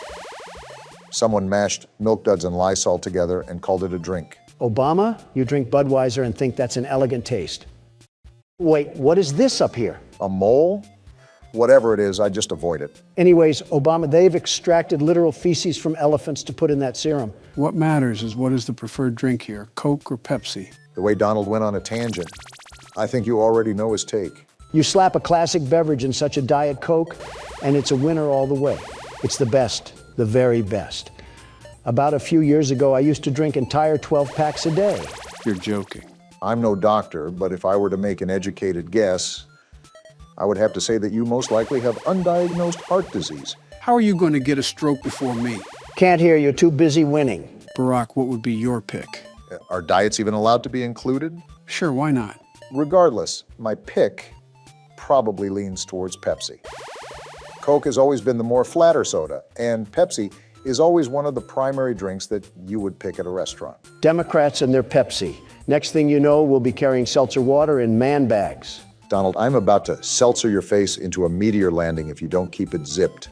C: Someone mashed Milk Duds and Lysol together and called it a drink.
B: Obama, you drink Budweiser and think that's an elegant taste. Wait, what is this up here?
C: A mole? Whatever it is, I just avoid it.
B: Anyways, Obama, they've extracted literal feces from elephants to put in that serum.
D: What matters is what is the preferred drink here, Coke or Pepsi?
C: The way Donald went on a tangent, I think you already know his take.
B: You slap a classic beverage in such a Diet Coke, and it's a winner all the way. It's the best, the very best. About a few years ago, I used to drink entire 12 packs a day.
D: You're joking.
C: I'm no doctor, but if I were to make an educated guess, I would have to say that you most likely have undiagnosed heart disease.
D: How are you going to get a stroke before me?
B: Can't hear you, too busy winning.
D: Barack, what would be your pick?
C: Are diets even allowed to be included?
D: Sure, why not?
C: Regardless, my pick probably leans towards Pepsi. Coke has always been the more flatter soda, and Pepsi is always one of the primary drinks that you would pick at a restaurant.
B: Democrats and their Pepsi. Next thing you know, we'll be carrying seltzer water in man bags.
C: Donald, I'm about to seltzer your face into a meteor landing if you don't keep it zipped.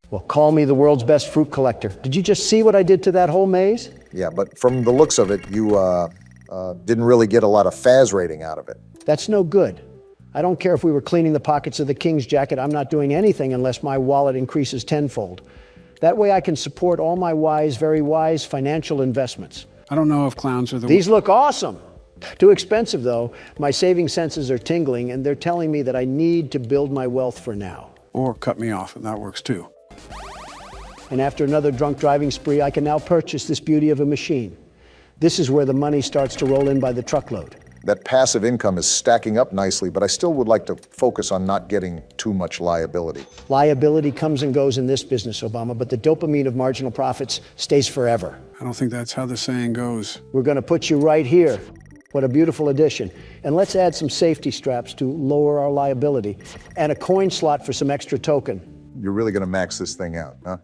B: Well, call me the world's best fruit collector. Did you just see what I did to that whole maze?
C: Yeah, but from the looks of it, you didn't really get a lot of Faz rating out of it.
B: That's no good. I don't care if we were cleaning the pockets of the king's jacket. I'm not doing anything unless my wallet increases tenfold. That way I can support all my wise, very wise financial investments.
D: I don't know if clowns are the...
B: These look awesome. Too expensive, though. My saving senses are tingling, and they're telling me that I need to build my wealth for now.
D: Or cut me off, and that works too.
B: And after another drunk driving spree, I can now purchase this beauty of a machine. This is where the money starts to roll in by the truckload.
C: That passive income is stacking up nicely, but I still would like to focus on not getting too much liability.
B: Liability comes and goes in this business, Obama, but the dopamine of marginal profits stays forever.
D: I don't think that's how the saying goes.
B: We're going to put you right here. What a beautiful addition. And let's add some safety straps to lower our liability and a coin slot for some extra token.
C: You're really going to max this thing out, huh?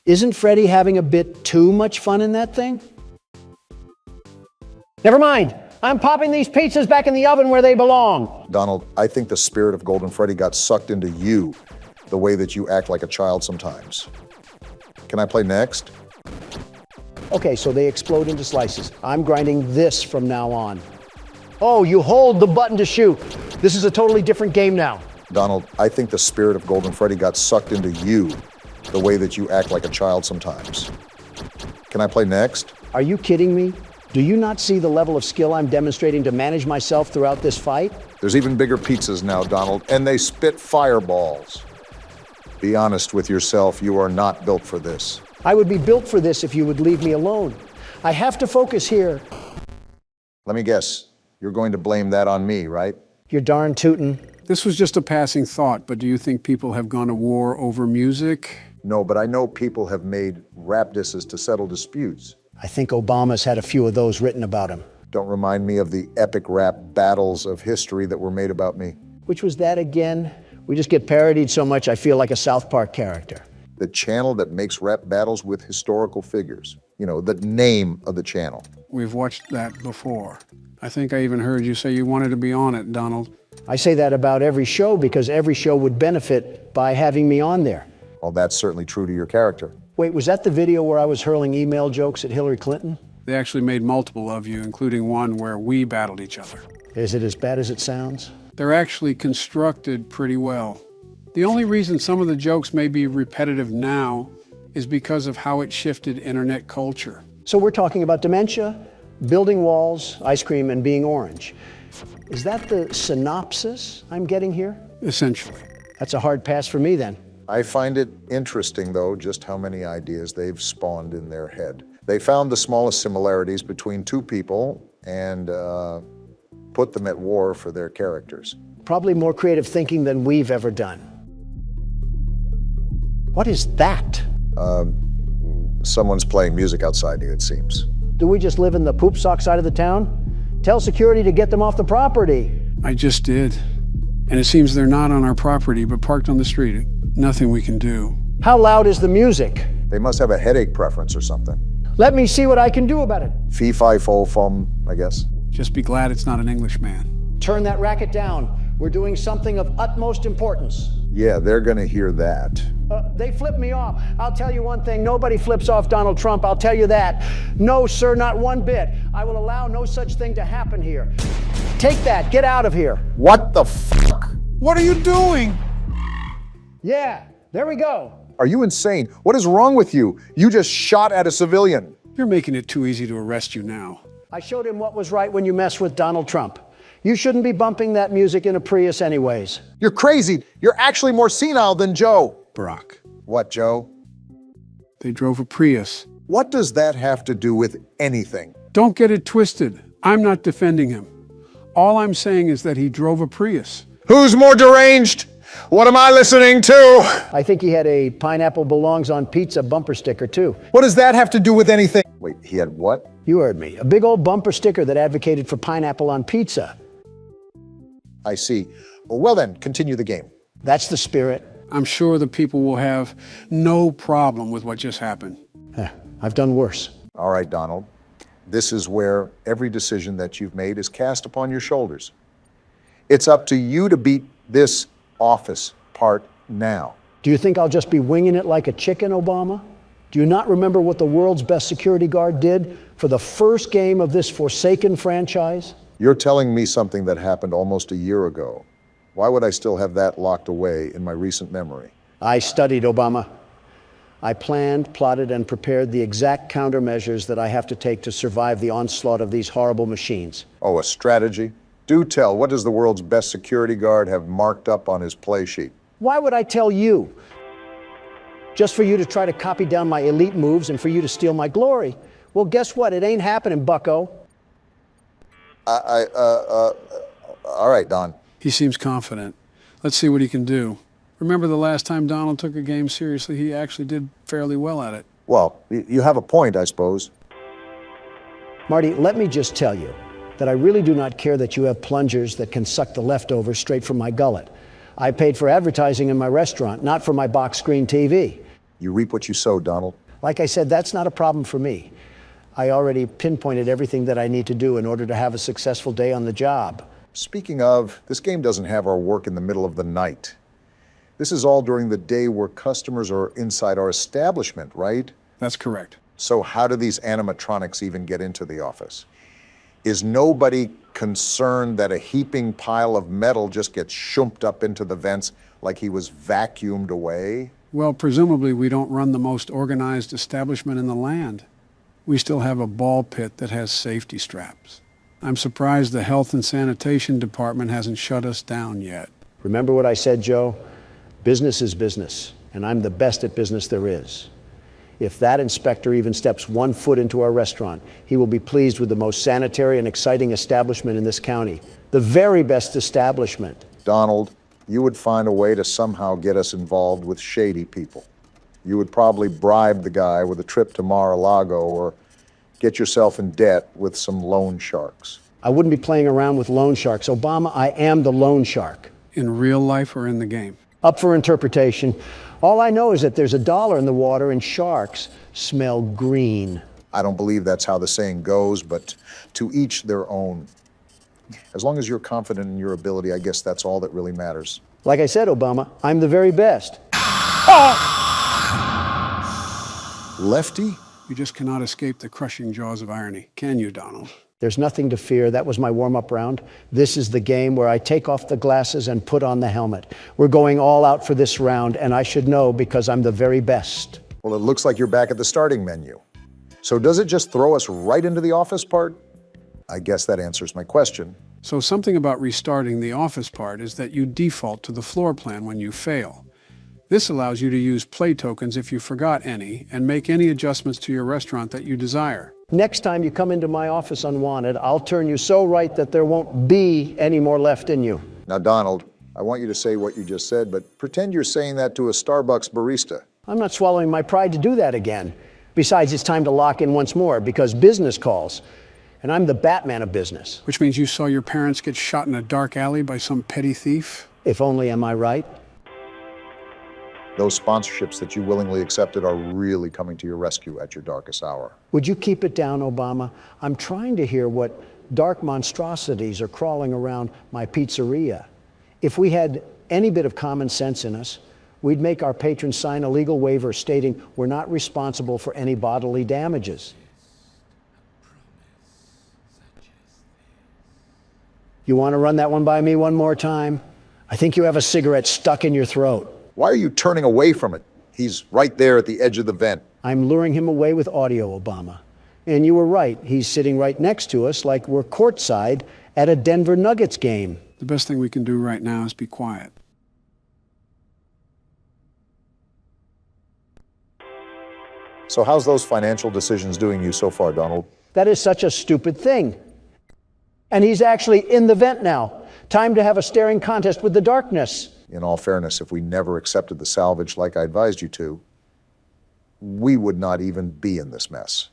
B: Isn't Freddie having a bit too much fun in that thing? Never mind. I'm popping these pizzas back in the oven where they belong.
C: Donald, I think the spirit of Golden Freddy got sucked into you, the way that you act like a child sometimes. Can I play next?
B: Okay, so they explode into slices. I'm grinding this from now on. Oh, you hold the button to shoot. This is a totally different game now.
C: Donald, I think the spirit of Golden Freddy got sucked into you, the way that you act like a child sometimes. Can I play next?
B: Are you kidding me? Do you not see the level of skill I'm demonstrating to manage myself throughout this fight?
C: There's even bigger pizzas now, Donald, and they spit fireballs. Be honest with yourself, you are not built for this.
B: I would be built for this if you would leave me alone. I have to focus here.
C: Let me guess, you're going to blame that on me, right?
B: You're darn tootin'.
D: This was just a passing thought, but do you think people have gone to war over music?
C: No, but I know people have made rap disses to settle disputes.
B: I think Obama's had a few of those written about him.
C: Don't remind me of the epic rap battles of history that were made about me.
B: Which was that again? We just get parodied so much I feel like a South Park character.
C: The channel that makes rap battles with historical figures. You know, the name of the channel.
D: We've watched that before. I think I even heard you say you wanted to be on it, Donald.
B: I say that about every show because every show would benefit by having me on there.
C: Well, that's certainly true to your character.
B: Wait, was that the video where I was hurling email jokes at Hillary Clinton?
D: They actually made multiple of you, including one where we battled each other.
B: Is it as bad as it sounds?
D: They're actually constructed pretty well. The only reason some of the jokes may be repetitive now is because of how it shifted internet culture.
B: So we're talking about dementia, building walls, ice cream, and being orange. Is that the synopsis I'm getting here?
D: Essentially.
B: That's a hard pass for me then.
C: I find it interesting, though, just how many ideas they've spawned in their head. They found the smallest similarities between two people and put them at war for their characters.
B: Probably more creative thinking than we've ever done. What is that?
C: Someone's playing music outside here, it seems.
B: Do we just live in the poop sock side of the town? Tell security to get them off the property.
D: I just did. And it seems they're not on our property, but parked on the street. Nothing we can do.
B: How loud is the music?
C: They must have a headache preference or something.
B: Let me see what I can do about it.
C: Fee, fi, fo, fum, I guess.
D: Just be glad it's not an Englishman.
B: Turn that racket down. We're doing something of utmost importance.
C: Yeah, they're gonna hear that.
B: They flip me off. I'll tell you one thing, nobody flips off Donald Trump, I'll tell you that. No, sir, not one bit. I will allow no such thing to happen here. Take that, get out of here.
C: What the fuck?
D: What are you doing?
B: Yeah, there we go.
C: Are you insane? What is wrong with you? You just shot at a civilian.
D: You're making it too easy to arrest you now.
B: I showed him what was right when you mess with Donald Trump. You shouldn't be bumping that music in a Prius anyways.
C: You're crazy. You're actually more senile than Joe.
D: Barack.
C: What, Joe?
D: They drove a Prius.
C: What does that have to do with anything?
D: Don't get it twisted. I'm not defending him. All I'm saying is that he drove a Prius.
C: Who's more deranged? What am I listening to?
B: I think he had a pineapple belongs on pizza bumper sticker too.
C: What does that have to do with anything? Wait, he had what?
B: You heard me. A big old bumper sticker that advocated for pineapple on pizza.
C: I see. Well then, continue the game.
B: That's the spirit.
D: I'm sure the people will have no problem with what just happened.
B: I've done worse.
C: All right, Donald. This is where every decision that you've made is cast upon your shoulders. It's up to you to beat this office part now.
B: Do you think I'll just be winging it like a chicken, Obama? Do you not remember what the world's best security guard did for the first game of this forsaken franchise?
C: You're telling me something that happened almost a year ago. Why would I still have that locked away in my recent memory?
B: I studied, Obama. I planned, plotted, and prepared the exact countermeasures that I have to take to survive the onslaught of these horrible machines.
C: Oh, a strategy? Do tell, what does the world's best security guard have marked up on his play sheet?
B: Why would I tell you? Just for you to try to copy down my elite moves and for you to steal my glory. Well, guess what? It ain't happening, bucko.
C: All right, Don.
D: He seems confident. Let's see what he can do. Remember the last time Donald took a game seriously, he actually did fairly well at it.
C: Well, you have a point, I suppose.
B: Marty, let me just tell you that I really do not care that you have plungers that can suck the leftovers straight from my gullet. I paid for advertising in my restaurant, not for my box screen TV.
C: You reap what you sow, Donald.
B: Like I said, that's not a problem for me. I already pinpointed everything that I need to do in order to have a successful day on the job.
C: Speaking of, this game doesn't have our work in the middle of the night. This is all during the day where customers are inside our establishment, right?
D: That's correct.
C: So how do these animatronics even get into the office? Is nobody concerned that a heaping pile of metal just gets shumped up into the vents like he was vacuumed away?
D: Well, presumably we don't run the most organized establishment in the land. We still have a ball pit that has safety straps. I'm surprised the health and sanitation department hasn't shut us down yet.
B: Remember what I said, Joe? Business is business, and I'm the best at business there is. If that inspector even steps 1 foot into our restaurant, he will be pleased with the most sanitary and exciting establishment in this county. The very best establishment.
C: Donald, you would find a way to somehow get us involved with shady people. You would probably bribe the guy with a trip to Mar-a-Lago or get yourself in debt with some loan sharks.
B: I wouldn't be playing around with loan sharks. Obama, I am the loan shark.
D: In real life or in the game?
B: Up for interpretation. All I know is that there's $1 in the water and sharks smell green.
C: I don't believe that's how the saying goes, but to each their own. As long as you're confident in your ability, I guess that's all that really matters.
B: Like I said, Obama, I'm the very best.
C: Lefty?
D: You just cannot escape the crushing jaws of irony, can you, Donald?
B: There's nothing to fear. That was my warm-up round. This is the game where I take off the glasses and put on the helmet. We're going all out for this round, and I should know because I'm the very best.
C: Well, it looks like you're back at the starting menu. So does it just throw us right into the office part? I guess that answers my question.
D: So something about restarting the office part is that you default to the floor plan when you fail. This allows you to use play tokens if you forgot any and make any adjustments to your restaurant that you desire.
B: Next time you come into my office unwanted, I'll turn you so right that there won't be any more left in you.
C: Now, Donald, I want you to say what you just said, but pretend you're saying that to a Starbucks barista.
B: I'm not swallowing my pride to do that again. Besides, it's time to lock in once more because business calls. And I'm the Batman of business.
D: Which means you saw your parents get shot in a dark alley by some petty thief?
B: If only, am I right?
C: Those sponsorships that you willingly accepted are really coming to your rescue at your darkest hour.
B: Would you keep it down, Obama? I'm trying to hear what dark monstrosities are crawling around my pizzeria. If we had any bit of common sense in us, we'd make our patrons sign a legal waiver stating we're not responsible for any bodily damages. You want to run that one by me one more time? I think you have a cigarette stuck in your throat.
C: Why are you turning away from it? He's right there at the edge of the vent.
B: I'm luring him away with audio, Obama. And you were right. He's sitting right next to us like we're courtside at a Denver Nuggets game.
D: The best thing we can do right now is be quiet.
C: So how's those financial decisions doing you so far, Donald?
B: That is such a stupid thing. And he's actually in the vent now. Time to have a staring contest with the darkness.
C: In all fairness, if we never accepted the salvage like I advised you to, we would not even be in this mess.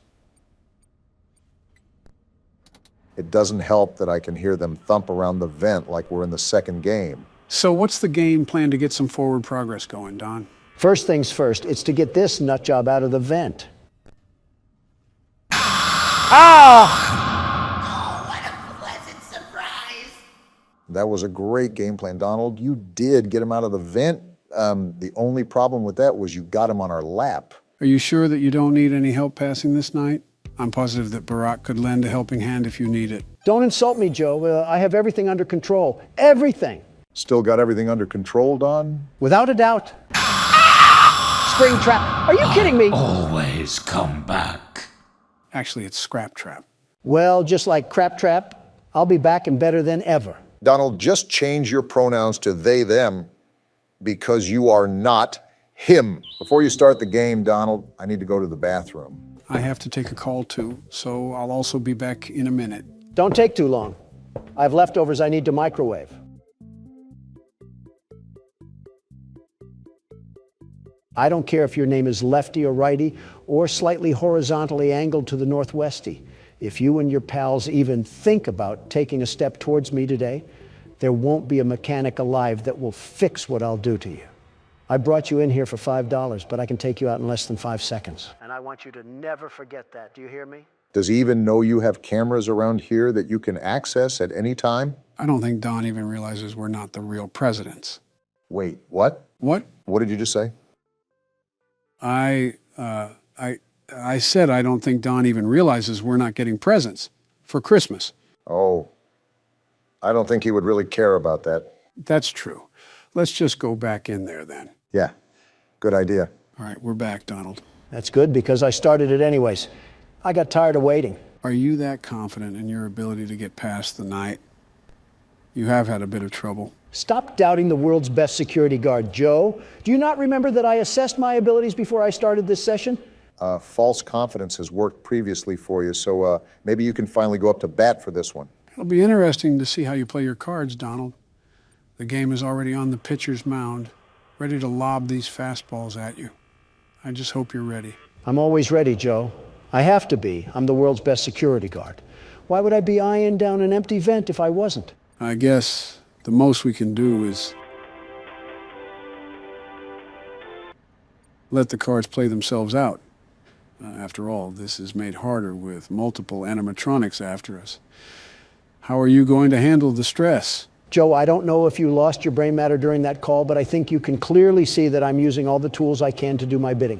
C: It doesn't help that I can hear them thump around the vent like we're in the second game.
D: So what's the game plan to get some forward progress going, Don?
B: First things first, it's to get this nut job out of the vent.
F: Oh, what a pleasant surprise!
C: That was a great game plan, Donald. You did get him out of the vent. The only problem with that was you got him on our lap.
D: Are you sure that you don't need any help passing this night? I'm positive that Barack could lend a helping hand if you need it.
B: Don't insult me, Joe. I have everything under control. Everything.
C: Still got everything under control, Don?
B: Without a doubt. Spring trap. Are you kidding me?
F: Always come back.
D: Actually, it's Scrap Trap.
B: Well, just like Crap Trap, I'll be back and better than ever.
C: Donald, just change your pronouns to they, them, because you are not him. Before you start the game, Donald, I need to go to the bathroom.
D: I have to take a call too, so I'll also be back in a minute.
B: Don't take too long. I have leftovers I need to microwave. I don't care if your name is lefty or righty or slightly horizontally angled to the northwesty. If you and your pals even think about taking a step towards me today, there won't be a mechanic alive that will fix what I'll do to you. I brought you in here for $5, but I can take you out in less than 5 seconds. And I want you to never forget that. Do you hear me?
C: Does he even know you have cameras around here that you can access at any time?
D: I don't think Don even realizes we're not the real presidents.
C: Wait, what?
D: What?
C: What did you just say?
D: I said I don't think Don even realizes we're not getting presents for Christmas.
C: Oh, I don't think he would really care about that.
D: That's true. Let's just go back in there then.
C: Yeah, good idea.
D: All right, we're back, Donald.
B: That's good because I started it anyways. I got tired of waiting.
D: Are you that confident in your ability to get past the night? You have had a bit of trouble.
B: Stop doubting the world's best security guard, Joe. Do you not remember that I assessed my abilities before I started this session?
C: False confidence has worked previously for you, so maybe you can finally go up to bat for this one.
D: It'll be interesting to see how you play your cards, Donald. The game is already on the pitcher's mound, ready to lob these fastballs at you. I just hope you're ready.
B: I'm always ready, Joe. I have to be. I'm the world's best security guard. Why would I be eyeing down an empty vent if I wasn't?
D: I guess the most we can do is let the cards play themselves out. After all, this is made harder with multiple animatronics after us. How are you going to handle the stress?
B: Joe, I don't know if you lost your brain matter during that call, but I think you can clearly see that I'm using all the tools I can to do my bidding.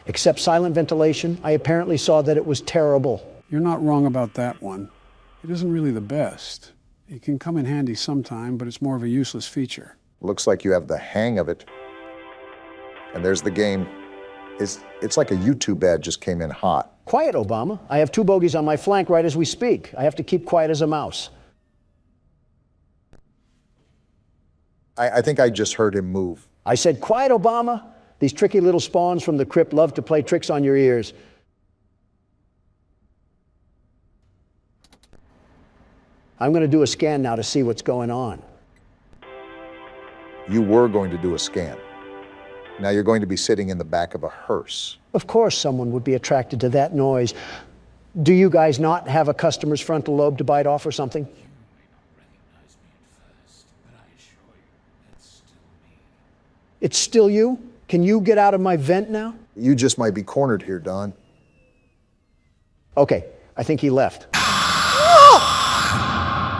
B: Except silent ventilation, I apparently saw that it was terrible.
D: You're not wrong about that one. It isn't really the best. It can come in handy sometime, but it's more of a useless feature.
C: Looks like you have the hang of it. And there's the game. It's like a YouTube ad just came in hot.
B: Quiet, Obama. I have 2 bogeys on my flank right as we speak. I have to keep quiet as a mouse.
C: I think I just heard him move.
B: I said, quiet, Obama. These tricky little spawns from the crypt love to play tricks on your ears. I'm going to do a scan now to see what's going on.
C: You were going to do a scan. Now you're going to be sitting in the back of a hearse.
B: Of course someone would be attracted to that noise. Do you guys not have a customer's frontal lobe to bite off or something? It's still you? Can you get out of my vent now?
C: You just might be cornered here, Don.
B: Okay, I think he left.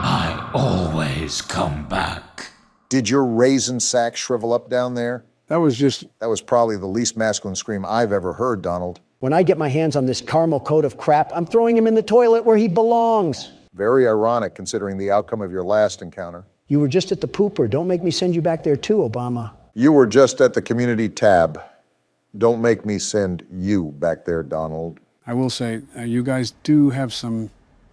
F: I always come back.
C: Did your raisin sack shrivel up down there?
D: That was
C: probably the least masculine scream I've ever heard, Donald.
B: When I get my hands on this caramel coat of crap, I'm throwing him in the toilet where he belongs.
C: Very ironic considering the outcome of your last encounter.
B: You were just at the pooper. Don't make me send you back there too, Obama.
C: You were just at the community tab. Don't make me send you back there, Donald.
D: I will say, you guys do have some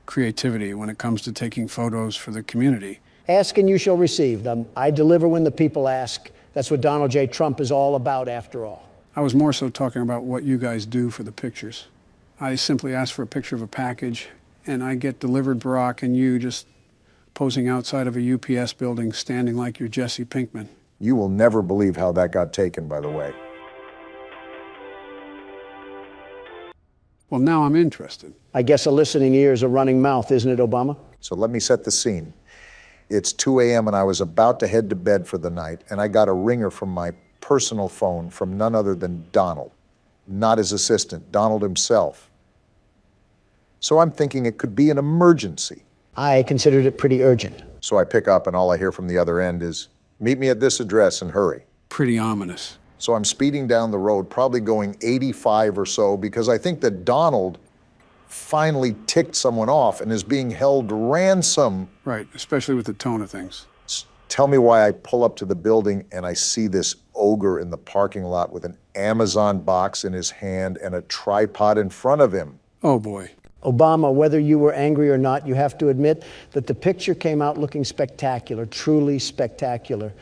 D: creativity when it comes to taking photos for the community.
B: Ask and you shall receive. I deliver when the people ask. That's what Donald J. Trump is all about, after all.
D: I was more so talking about what you guys do for the pictures. I simply ask for a picture of a package, and I get delivered Barack and you just posing outside of a UPS building, standing like you're Jesse Pinkman.
C: You will never believe how that got taken, by the way.
D: Well, now I'm interested.
B: I guess a listening ear is a running mouth, isn't it, Obama?
C: So let me set the scene. It's 2 a.m. and I was about to head to bed for the night, and I got a ringer from my personal phone from none other than Donald. Not his assistant, Donald himself. So I'm thinking it could be an emergency.
B: I considered it pretty urgent.
C: So I pick up and all I hear from the other end is, meet me at this address and hurry.
D: Pretty ominous.
C: So I'm speeding down the road, probably going 85 or so, because I think that Donald finally ticked someone off and is being held ransom.
D: Right, especially with the tone of things.
C: Tell me why I pull up to the building and I see this ogre in the parking lot with an Amazon box in his hand and a tripod in front of him.
D: Oh boy.
B: Obama, whether you were angry or not, you have to admit that the picture came out looking spectacular, truly spectacular,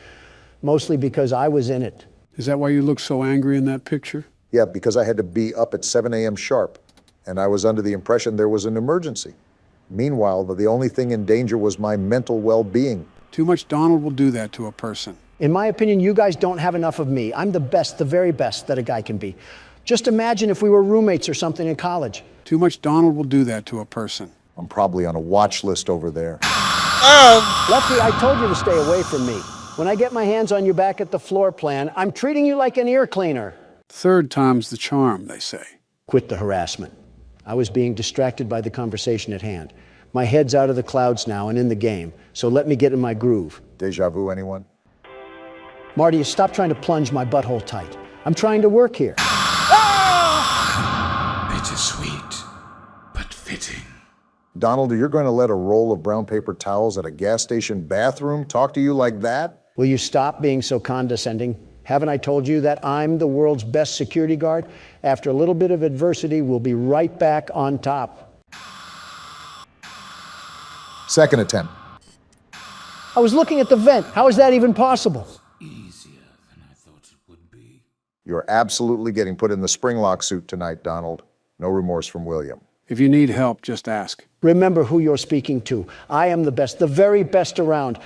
B: mostly because I was in it.
D: Is that why you look so angry in that picture?
C: Yeah, because I had to be up at 7 a.m. sharp, and I was under the impression there was an emergency. Meanwhile, the only thing in danger was my mental well-being.
D: Too much Donald will do that to a person.
B: In my opinion, you guys don't have enough of me. I'm the best, the very best that a guy can be. Just imagine if we were roommates or something in college.
D: Too much Donald will do that to a person.
C: I'm probably on a watch list over there.
B: Lefty, I told you to stay away from me. When I get my hands on you back at the floor plan, I'm treating you like an ear cleaner.
D: Third time's the charm, they say.
B: Quit the harassment. I was being distracted by the conversation at hand. My head's out of the clouds now and in the game, so let me get in my groove.
C: Deja vu, anyone?
B: Marty, stop trying to plunge my butthole tight. I'm trying to work here.
F: Bittersweet, but fitting.
C: Donald, you're going to let a roll of brown paper towels at a gas station bathroom talk to you like that?
B: Will you stop being so condescending? Haven't I told you that I'm the world's best security guard? After a little bit of adversity, we'll be right back on top.
C: Second attempt.
B: I was looking at the vent. How is that even possible?
F: Easier than I thought it would be.
C: You're absolutely getting put in the springlock suit tonight, Donald. No remorse from William.
D: If you need help, just ask.
B: Remember who you're speaking to. I am the best, the very best around.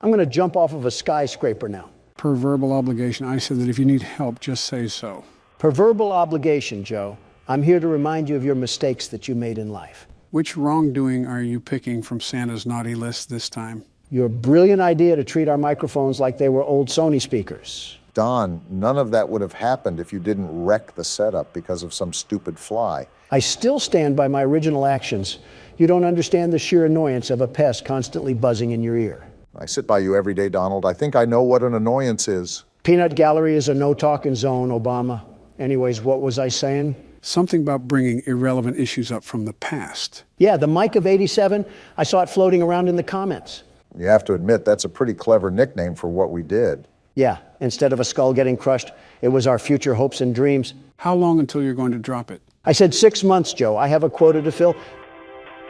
B: I'm going to jump off of a skyscraper now.
D: Per verbal obligation, I said that if you need help, just say so.
B: Per verbal obligation, Joe. I'm here to remind you of your mistakes that you made in life.
D: Which wrongdoing are you picking from Santa's naughty list this time?
B: Your brilliant idea to treat our microphones like they were old Sony speakers.
C: Don, none of that would have happened if you didn't wreck the setup because of some stupid fly.
B: I still stand by my original actions. You don't understand the sheer annoyance of a pest constantly buzzing in your ear.
C: I sit by you every day, Donald. I think I know what an annoyance is.
B: Peanut Gallery is a no-talking zone, Obama. Anyways, what was I saying?
D: Something about bringing irrelevant issues up from the past.
B: Yeah, the mic of '87, I saw it floating around in the comments.
C: You have to admit, that's a pretty clever nickname for what we did.
B: Yeah, instead of a skull getting crushed, it was our future hopes and dreams.
D: How long until you're going to drop it?
B: I said 6 months, Joe. I have a quota to fill.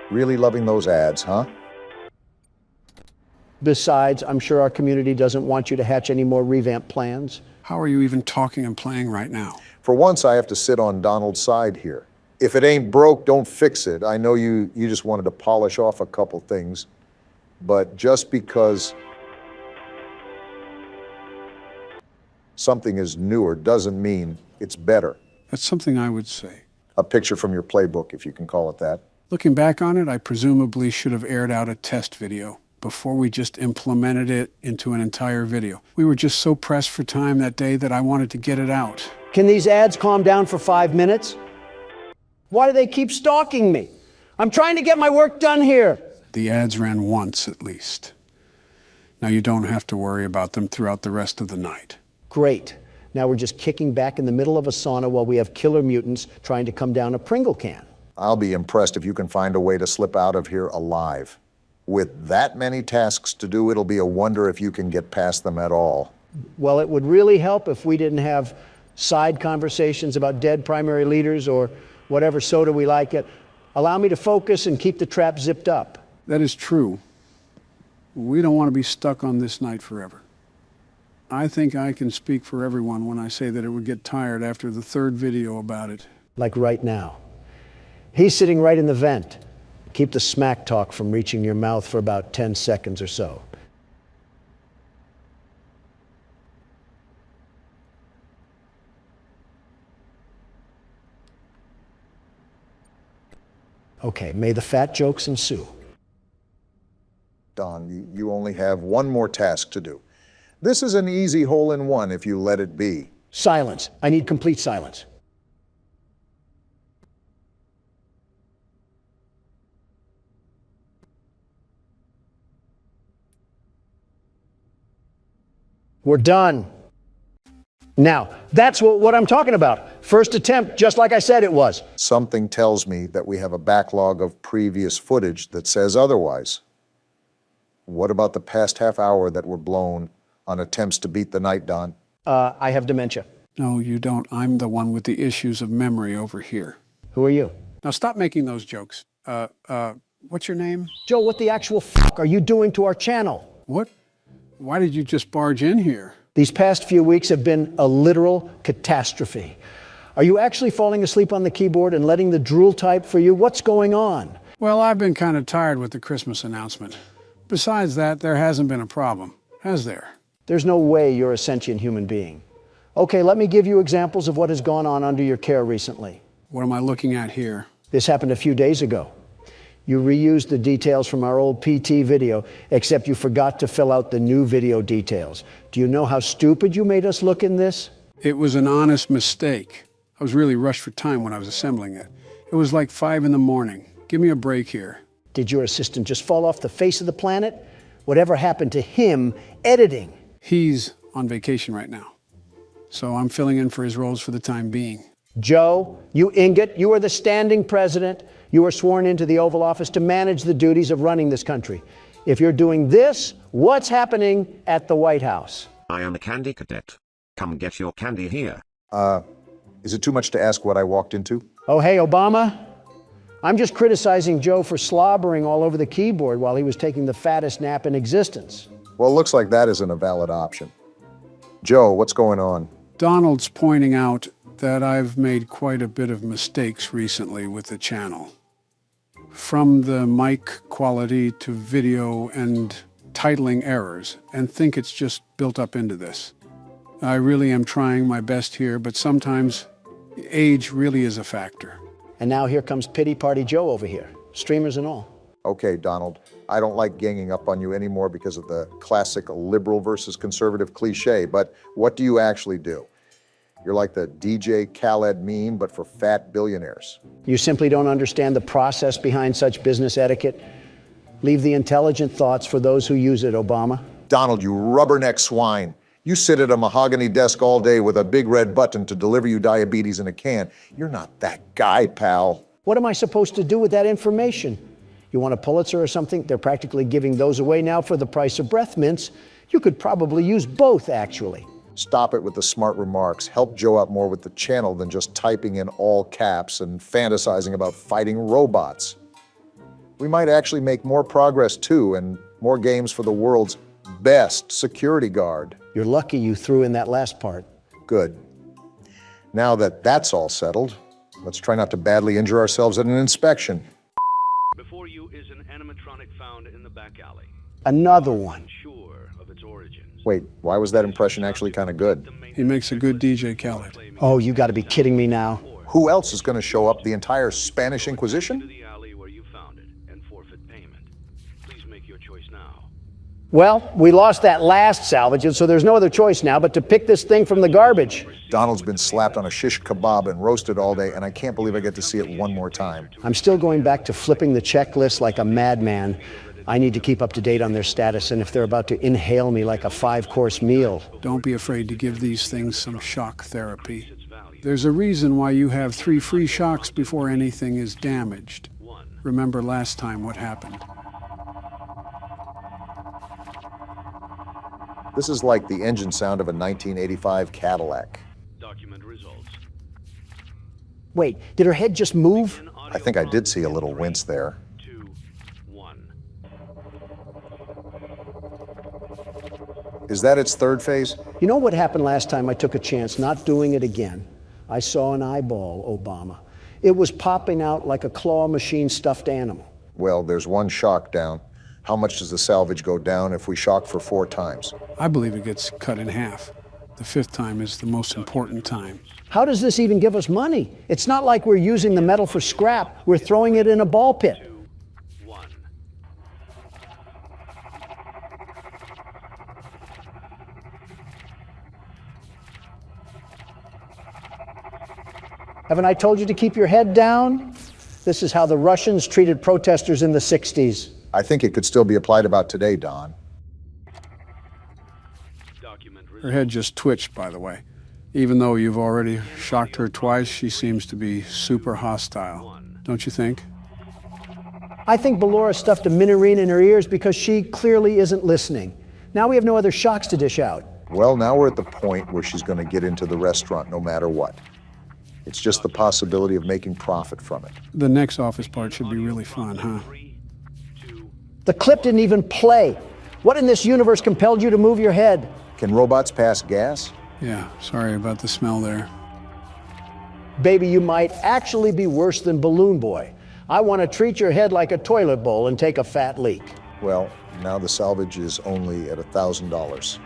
C: Really loving those ads, huh?
B: Besides, I'm sure our community doesn't want you to hatch any more revamp plans.
D: How are you even talking and playing right now?
C: For once, I have to sit on Donald's side here. If it ain't broke, don't fix it. I know you just wanted to polish off a couple things, but just because something is newer doesn't mean it's better.
D: That's something I would say.
C: A picture from your playbook, if you can call it that.
D: Looking back on it, I presumably should have aired out a test video before we just implemented it into an entire video. We were just so pressed for time that day that I wanted to get it out.
B: Can these ads calm down for 5 minutes? Why do they keep stalking me? I'm trying to get my work done here.
D: The ads ran once at least. Now you don't have to worry about them throughout the rest of the night.
B: Great. Now we're just kicking back in the middle of a sauna while we have killer mutants trying to come down a Pringle can.
C: I'll be impressed if you can find a way to slip out of here alive. With that many tasks to do, it'll be a wonder if you can get past them at all.
B: Well, it would really help if we didn't have side conversations about dead primary leaders or whatever soda we like it. Allow me to focus and keep the trap zipped up.
D: That is true. We don't want to be stuck on this night forever. I think I can speak for everyone when I say that it would get tired after the third video about it.
B: Like right now. He's sitting right in the vent. Keep the smack talk from reaching your mouth for about 10 seconds or so. Okay, may the fat jokes ensue.
C: Don, you only have one more task to do. This is an easy hole-in-one if you let it be.
B: Silence. I need complete silence. We're done. Now, that's what I'm talking about. First attempt, just like I said it was.
C: Something tells me that we have a backlog of previous footage that says otherwise. What about the past half hour that were blown on attempts to beat the night, Don?
B: I have dementia.
D: No, you don't. I'm the one with the issues of memory over here.
B: Who are you?
D: Now stop making those jokes. What's your name?
B: Joe, what the actual fuck are you doing to our channel?
D: What? Why did you just barge in here?
B: These past few weeks have been a literal catastrophe. Are you actually falling asleep on the keyboard and letting the drool type for you? What's going on?
D: Well, I've been kind of tired with the Christmas announcement. Besides that, there hasn't been a problem, has there?
B: There's no way you're a sentient human being. Okay, let me give you examples of what has gone on under your care recently.
D: What am I looking at here?
B: This happened a few days ago. You reused the details from our old PT video, except you forgot to fill out the new video details. Do you know how stupid you made us look in this?
D: It was an honest mistake. I was really rushed for time when I was assembling it. It was like 5 in the morning. Give me a break here.
B: Did your assistant just fall off the face of the planet? Whatever happened to him editing?
D: He's on vacation right now, so I'm filling in for his roles for the time being.
B: Joe, you ingot, you are the standing president. You were sworn into the Oval Office to manage the duties of running this country. If you're doing this, what's happening at the White House?
G: I am a candy cadet. Come get your candy here.
C: Is it too much to ask what I walked into?
B: Oh, hey, Obama. I'm just criticizing Joe for slobbering all over the keyboard while he was taking the fattest nap in existence.
C: Well, it looks like that isn't a valid option. Joe, what's going on?
D: Donald's pointing out that I've made quite a bit of mistakes recently with the channel. From the mic quality to video and titling errors, and think it's just built up into this. I really am trying my best here, but sometimes age really is a factor.
B: And now here comes Pity Party Joe over here, streamers and all.
C: Okay, Donald, I don't like ganging up on you anymore because of the classic liberal versus conservative cliche, but what do you actually do? You're like the DJ Khaled meme, but for fat billionaires.
B: You simply don't understand the process behind such business etiquette. Leave the intelligent thoughts for those who use it, Obama.
C: Donald, you rubberneck swine. You sit at a mahogany desk all day with a big red button to deliver you diabetes in a can. You're not that guy, pal.
B: What am I supposed to do with that information? You want a Pulitzer or something? They're practically giving those away now for the price of breath mints. You could probably use both, actually.
C: Stop it with the smart remarks. Help Joe out more with the channel than just typing in all caps and fantasizing about fighting robots. We might actually make more progress too, and more games for the world's best security guard.
B: You're lucky you threw in that last part.
C: Good. Now that that's all settled, let's try not to badly injure ourselves at an inspection.
E: Before you is an animatronic found in the back alley.
B: Another one.
E: Unsure of its origins.
C: Wait, why was that impression actually kind of good?
D: He makes a good DJ Khaled.
B: Oh, you got to be kidding me now.
C: Who else is going to show up? The entire Spanish
E: To
C: Inquisition?
E: the alley where you found it and forfeit payment. Please make your choice now.
B: Well, we lost that last salvage, and so there's no other choice now but to pick this thing from the garbage.
C: Donald's been slapped on a shish kebab and roasted all day, and I can't believe I get to see it one more time.
B: I'm still going back to flipping the checklist like a madman. I need to keep up to date on their status, and if they're about to inhale me like a 5-course meal.
D: Don't be afraid to give these things some shock therapy. There's a reason why you have 3 free shocks before anything is damaged. Remember last time what happened.
C: This is like the engine sound of a 1985 Cadillac.
E: Document results.
B: Wait, did her head just move?
C: I think I did see a little wince there.
E: 2, 1.
C: Is that its third phase?
B: You know what happened last time I took a chance not doing it again? I saw an eyeball, Obama. It was popping out like a claw machine stuffed animal.
C: Well, there's one shock down. How much does the salvage go down if we shock for 4 times?
D: I believe it gets cut in half. The 5th time is the most important time.
B: How does this even give us money? It's not like we're using the metal for scrap. We're throwing it in a ball pit.
E: 2, 1.
B: Haven't I told you to keep your head down? This is how the Russians treated protesters in the 60s.
C: I think it could still be applied about today, Don.
E: Document
D: Her
E: results.
D: head just twitched, by the way. Even though you've already shocked her twice, she seems to be super hostile. Don't you think?
B: I think Ballora stuffed a minarine in her ears because she clearly isn't listening. Now we have no other shocks to dish out.
C: Well, now we're at the point where she's going to get into the restaurant no matter what. It's just the possibility of making profit from it.
D: The next office part should be really fun, huh?
E: 3, 2.
B: The clip didn't even play. What in this universe compelled you to move your head?
C: Can robots pass gas?
D: Yeah, sorry about the smell there.
B: Baby, you might actually be worse than Balloon Boy. I want to treat your head like a toilet bowl and take a fat leak.
C: Well, now the salvage is only at $1,000.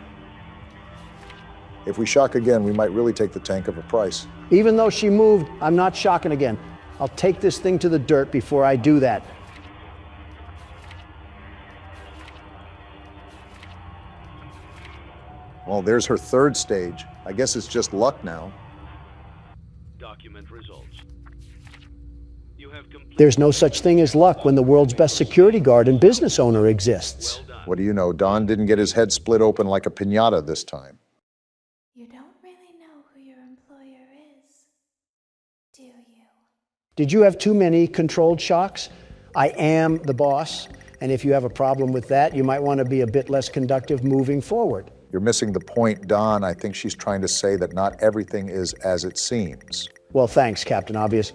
C: If we shock again, we might really take the tank of a price.
B: Even though she moved, I'm not shocking again. I'll take this thing to the dirt before I do that.
C: Well, there's her third stage. I guess it's just luck now.
E: Document results. You have complete.
B: There's no such thing as luck when the world's best security guard and business owner exists.
E: Well done.
C: What do you know? Don didn't get his head split open like a piñata this time.
H: You don't really know who your employer is, do you?
B: Did you have too many controlled shocks? I am the boss, and if you have a problem with that, you might want to be a bit less conductive moving forward.
C: You're missing the point, Don. I think she's trying to say that not everything is as it seems.
B: Well, thanks, Captain Obvious.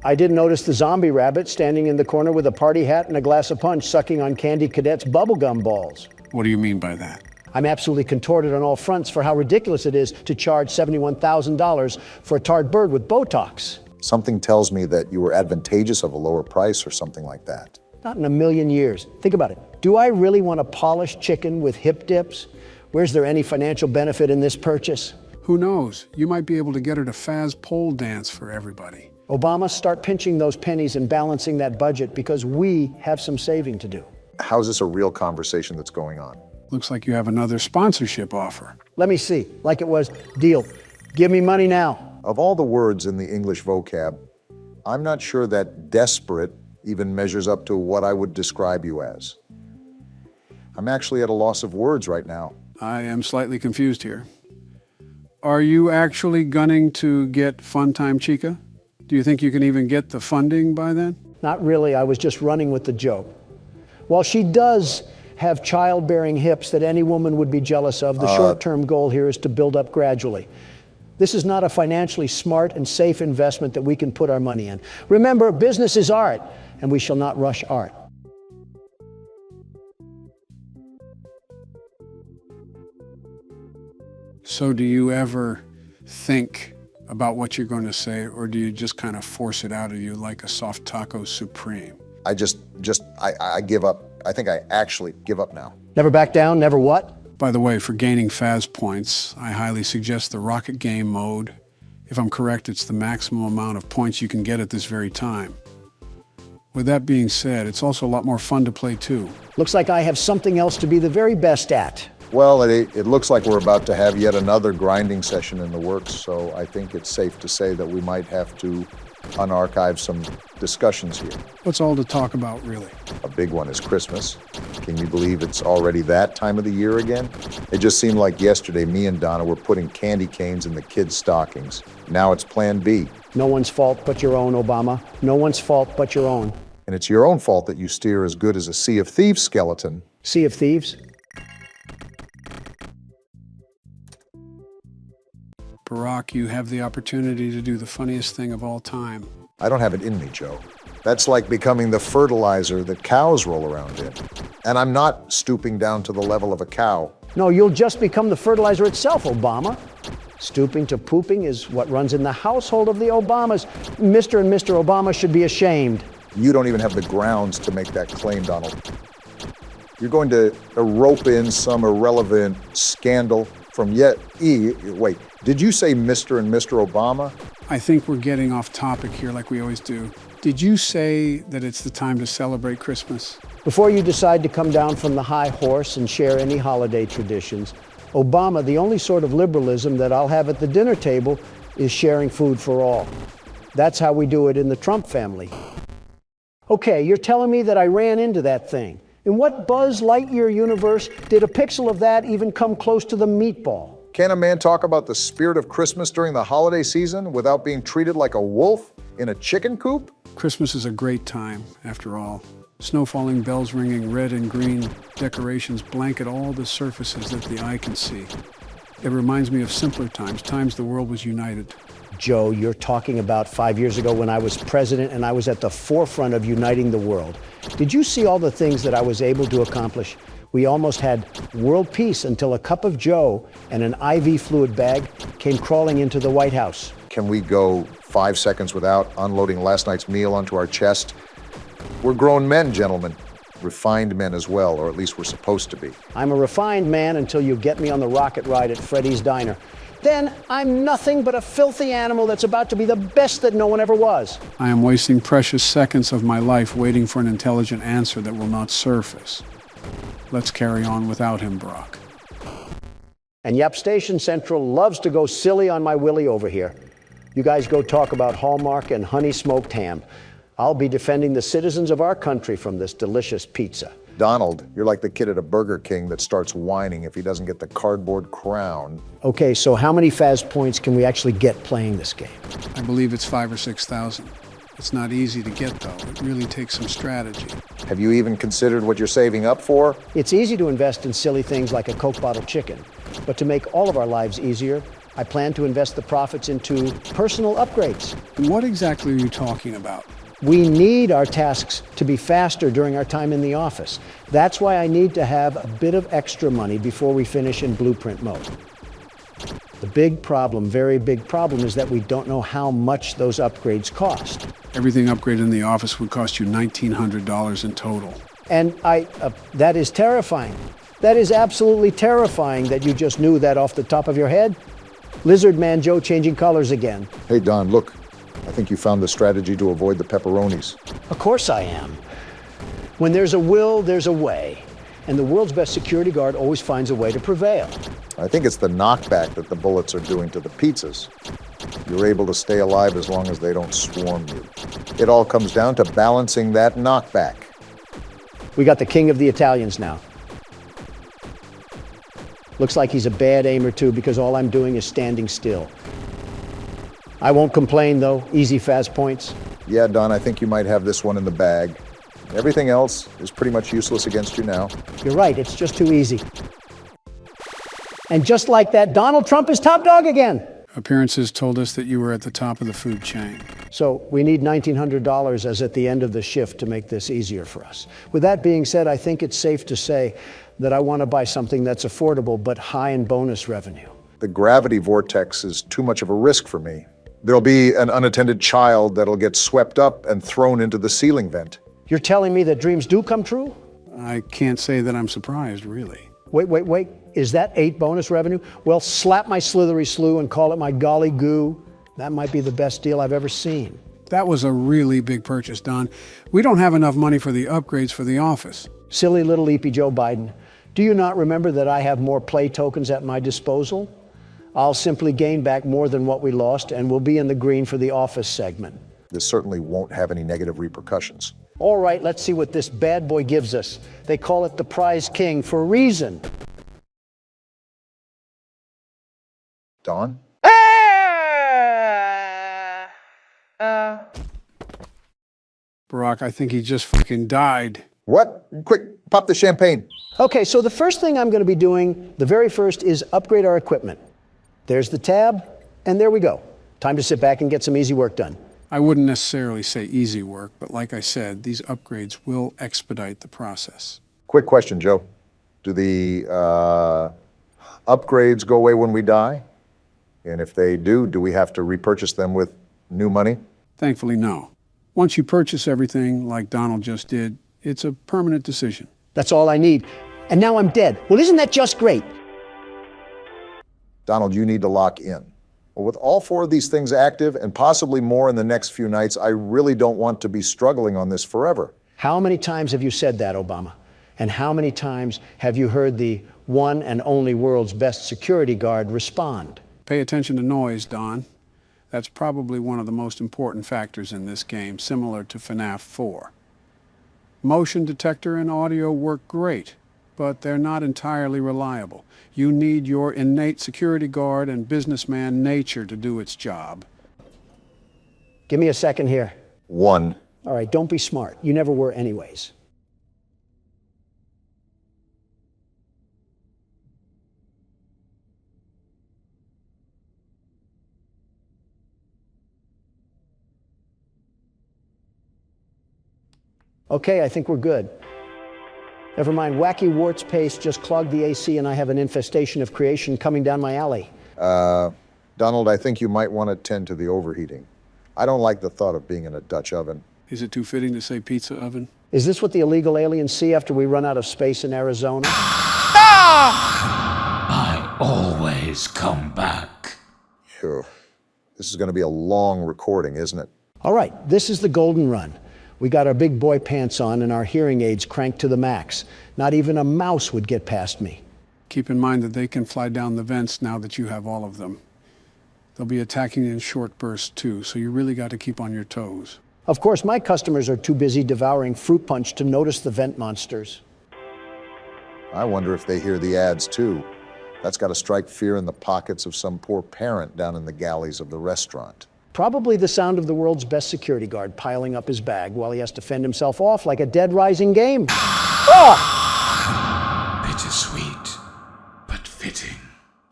B: I did notice the zombie rabbit standing in the corner with a party hat and a glass of punch, sucking on Candy Cadet's bubblegum balls.
D: What do you mean by that?
B: I'm absolutely contorted on all fronts for how ridiculous it is to charge $71,000 for a tarred bird with Botox.
C: Something tells me that you were advantageous of a lower price or something like that.
B: Not in a million years. Think about it. Do I really want a polished chicken with hip dips? Where's there any financial benefit in this purchase?
D: Who knows? You might be able to get her to Faz pole dance for everybody.
B: Obama, start pinching those pennies and balancing that budget because we have some saving to do.
C: How's this a real conversation that's going on?
D: Looks like you have another sponsorship offer.
B: Let me see. Like it was, deal. Give me money now.
C: Of all the words in the English vocab, I'm not sure that desperate even measures up to what I would describe you as. I'm actually at a loss of words right now.
D: I am slightly confused here. Are you actually gunning to get Funtime Chica? Do you think you can even get the funding by then?
B: Not really. I was just running with the joke. While she does have childbearing hips that any woman would be jealous of, the short-term goal here is to build up gradually. This is not a financially smart and safe investment that we can put our money in. Remember, business is art, and we shall not rush art.
D: So do you ever think about what you're going to say, or do you just kind of force it out of you like a soft taco supreme?
C: I give up. I think I actually give up now.
B: Never back down, never what?
D: By the way, for gaining Faz points, I highly suggest the Rocket Game mode. If I'm correct, it's the maximum amount of points you can get at this very time. With that being said, it's also a lot more fun to play too.
B: Looks like I have something else to be the very best at.
C: Well, it looks like we're about to have yet another grinding session in the works, so I think it's safe to say that we might have to unarchive some discussions here.
D: What's all to talk about, really?
C: A big one is Christmas. Can you believe it's already that time of the year again? It just seemed like yesterday me and Donna were putting candy canes in the kids' stockings. Now it's Plan B.
B: No one's fault but your own, Obama. No one's fault but your own.
C: And it's your own fault that you steer as good as a Sea of Thieves skeleton.
B: Sea of Thieves?
D: Barack, you have the opportunity to do the funniest thing of all time.
C: I don't have it in me, Joe. That's like becoming the fertilizer that cows roll around in. And I'm not stooping down to the level of a cow.
B: No, you'll just become the fertilizer itself, Obama. Stooping to pooping is what runs in the household of the Obamas. Mr. and Mr. Obama should be ashamed.
C: You don't even have the grounds to make that claim, Donald. You're going to rope in some irrelevant scandal from wait, did you say Mr. and Mr. Obama?
D: I think we're getting off topic here like we always do. Did you say that it's the time to celebrate Christmas?
B: Before you decide to come down from the high horse and share any holiday traditions, Obama, the only sort of liberalism that I'll have at the dinner table is sharing food for all. That's how we do it in the Trump family. Okay, you're telling me that I ran into that thing. In what Buzz Lightyear universe did a pixel of that even come close to the meatball?
C: Can a man talk about the spirit of Christmas during the holiday season without being treated like a wolf in a chicken coop?
D: Christmas is a great time, after all. Snow falling, bells ringing, red and green decorations blanket all the surfaces that the eye can see. It reminds me of simpler times, times the world was united.
B: Joe, you're talking about 5 years ago when I was president and I was at the forefront of uniting the world. Did you see all the things that I was able to accomplish? We almost had world peace until a cup of joe and an IV fluid bag came crawling into the White House.
C: Can we go 5 seconds without unloading last night's meal onto our chest? We're grown men, gentlemen. Refined men as well, or at least we're supposed to be.
B: I'm a refined man until you get me on the rocket ride at Freddy's Diner. Then I'm nothing but a filthy animal that's about to be the best that no one ever was.
D: I am wasting precious seconds of my life waiting for an intelligent answer that will not surface. Let's carry on without him, Brock.
B: And yep, Station Central loves to go silly on my Willie over here. You guys go talk about Hallmark and honey smoked ham. I'll be defending the citizens of our country from this delicious pizza.
C: Donald, you're like the kid at a Burger King that starts whining if he doesn't get the cardboard crown.
B: Okay, so how many Faz points can we actually get playing this game?
D: I believe it's 5,000 or 6,000. It's not easy to get, though. It really takes some strategy.
C: Have you even considered what you're saving up for?
B: It's easy to invest in silly things like a Coke bottle chicken. But to make all of our lives easier, I plan to invest the profits into personal upgrades.
D: What exactly are you talking about?
B: We need our tasks to be faster during our time in the office. That's why I need to have a bit of extra money before we finish in blueprint mode. The big problem, very big problem, is that we don't know how much those upgrades cost.
D: Everything upgraded in the office would cost you $1,900 in total.
B: And that is terrifying. That is absolutely terrifying that you just knew that off the top of your head. Lizard Man Joe changing colors again.
C: Hey, Don, look. I think you found the strategy to avoid the pepperonis.
B: Of course I am. When there's a will, there's a way. And the world's best security guard always finds a way to prevail.
C: I think it's the knockback that the bullets are doing to the pizzas. You're able to stay alive as long as they don't swarm you. It all comes down to balancing that knockback.
B: We got the king of the Italians now. Looks like he's a bad aimer too, because all I'm doing is standing still. I won't complain though. Easy Faz points.
C: Yeah, Don, I think you might have this one in the bag. Everything else is pretty much useless against you now.
B: You're right, it's just too easy. And just like that, Donald Trump is top dog again.
D: Appearances told us that you were at the top of the food chain.
B: So we need $1,900 as at the end of the shift to make this easier for us. With that being said, I think it's safe to say that I want to buy something that's affordable but high in bonus revenue.
C: The gravity vortex is too much of a risk for me. There'll be an unattended child that'll get swept up and thrown into the ceiling vent.
B: You're telling me that dreams do come true?
D: I can't say that I'm surprised, really.
B: Wait. Is that 8 bonus revenue? Well, slap my slithery slew and call it my golly goo. That might be the best deal I've ever seen.
D: That was a really big purchase, Don. We don't have enough money for the upgrades for the office.
B: Silly little eepy Joe Biden. Do you not remember that I have more play tokens at my disposal? I'll simply gain back more than what we lost, and we'll be in the green for the office segment.
C: This certainly won't have any negative repercussions.
B: All right, let's see what this bad boy gives us. They call it the prize king for a reason.
C: Don?
D: Barack, I think he just fucking died.
C: What? Quick, pop the champagne.
B: Okay, so the first thing I'm going to be doing, the very first, is upgrade our equipment. There's the tab, and there we go. Time to sit back and get some easy work done.
D: I wouldn't necessarily say easy work, but like I said, these upgrades will expedite the process.
C: Quick question, Joe. Do the upgrades go away when we die? And if they do we have to repurchase them with new money?
D: Thankfully, no. Once you purchase everything, like Donald just did, it's a permanent decision.
B: That's all I need. And now I'm dead. Well, isn't that just great?
C: Donald, you need to lock in. Well, with all 4 of these things active, and possibly more in the next few nights, I really don't want to be struggling on this forever.
B: How many times have you said that, Obama? And how many times have you heard the one and only world's best security guard respond?
D: Pay attention to noise, Don. That's probably one of the most important factors in this game, similar to FNAF 4. Motion detector and audio work great, but they're not entirely reliable. You need your innate security guard and businessman nature to do its job.
B: Give me a second here.
C: 1.
B: All right, don't be smart. You never were anyways. Okay, I think we're good. Never mind, wacky warts paste just clogged the AC and I have an infestation of creation coming down my alley.
C: Donald, I think you might want to tend to the overheating. I don't like the thought of being in a Dutch oven.
D: Is it too fitting to say pizza oven?
B: Is this what the illegal aliens see after we run out of space in Arizona?
F: I always come back.
C: Phew. This is going to be a long recording, isn't it?
B: All right, this is the golden run. We got our big boy pants on and our hearing aids cranked to the max. Not even a mouse would get past me.
D: Keep in mind that they can fly down the vents now that you have all of them. They'll be attacking in short bursts too, so you really got to keep on your toes.
B: Of course, my customers are too busy devouring fruit punch to notice the vent monsters.
C: I wonder if they hear the ads too. That's got to strike fear in the pockets of some poor parent down in the galleys of the restaurant.
B: Probably the sound of the world's best security guard piling up his bag while he has to fend himself off like a dead rising game.
F: Bittersweet, but fitting.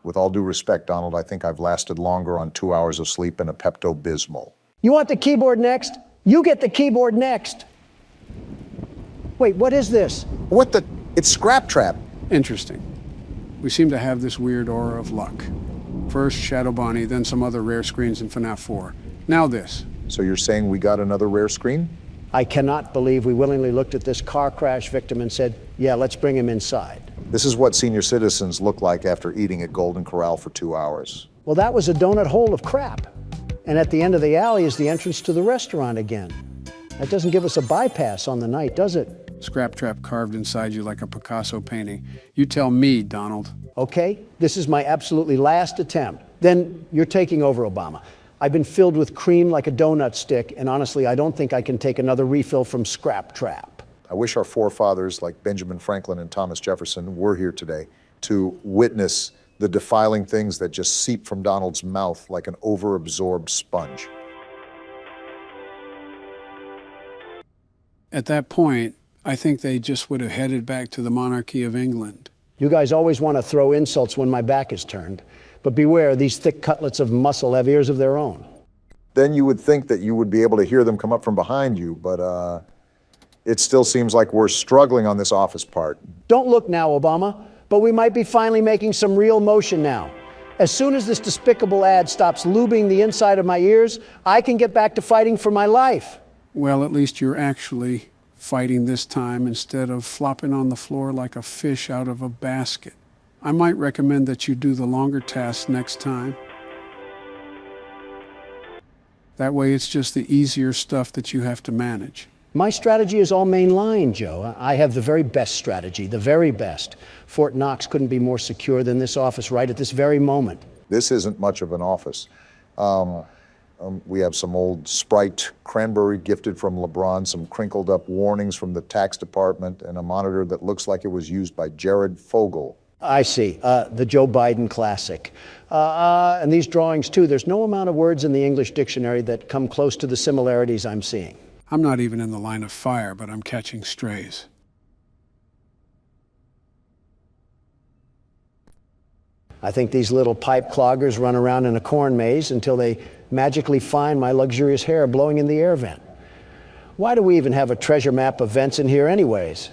C: With all due respect, Donald, I think I've lasted longer on 2 hours of sleep and a Pepto-Bismol.
B: You want the keyboard next? You get the keyboard next. Wait, what is this?
C: What the? It's Scrap Trap.
D: Interesting. We seem to have this weird aura of luck. First Shadow Bonnie, then some other rare screens in FNAF 4. Now this.
C: So you're saying we got another rare screen?
B: I cannot believe we willingly looked at this car crash victim and said, yeah, let's bring him inside.
C: This is what senior citizens look like after eating at Golden Corral for 2 hours.
B: Well, that was a donut hole of crap. And at the end of the alley is the entrance to the restaurant again. That doesn't give us a bypass on the night, does it?
D: Scrap trap carved inside you like a Picasso painting. You tell me, Donald.
B: Okay, this is my absolutely last attempt. Then you're taking over, Obama. I've been filled with cream like a donut stick, and honestly, I don't think I can take another refill from Scrap Trap.
C: I wish our forefathers like Benjamin Franklin and Thomas Jefferson were here today to witness the defiling things that just seep from Donald's mouth like an overabsorbed sponge.
D: At that point, I think they just would have headed back to the monarchy of England.
B: You guys always want to throw insults when my back is turned. But beware, these thick cutlets of muscle have ears of their own.
C: Then you would think that you would be able to hear them come up from behind you, but it still seems like we're struggling on this office part.
B: Don't look now, Obama, but we might be finally making some real motion now. As soon as this despicable ad stops lubing the inside of my ears, I can get back to fighting for my life.
D: Well, at least you're actually fighting this time instead of flopping on the floor like a fish out of a basket. I might recommend that you do the longer tasks next time. That way it's just the easier stuff that you have to manage.
B: My strategy is all mainline, Joe. I have the very best strategy, the very best. Fort Knox couldn't be more secure than this office right at this very moment.
C: This isn't much of an office. We have some old Sprite cranberry gifted from LeBron, some crinkled up warnings from the tax department, and a monitor that looks like it was used by Jared Fogle.
B: I see, the Joe Biden classic. And these drawings too, there's no amount of words in the English dictionary that come close to the similarities I'm seeing.
D: I'm not even in the line of fire, but I'm catching strays.
B: I think these little pipe cloggers run around in a corn maze until they magically find my luxurious hair blowing in the air vent. Why do we even have a treasure map of vents in here anyways?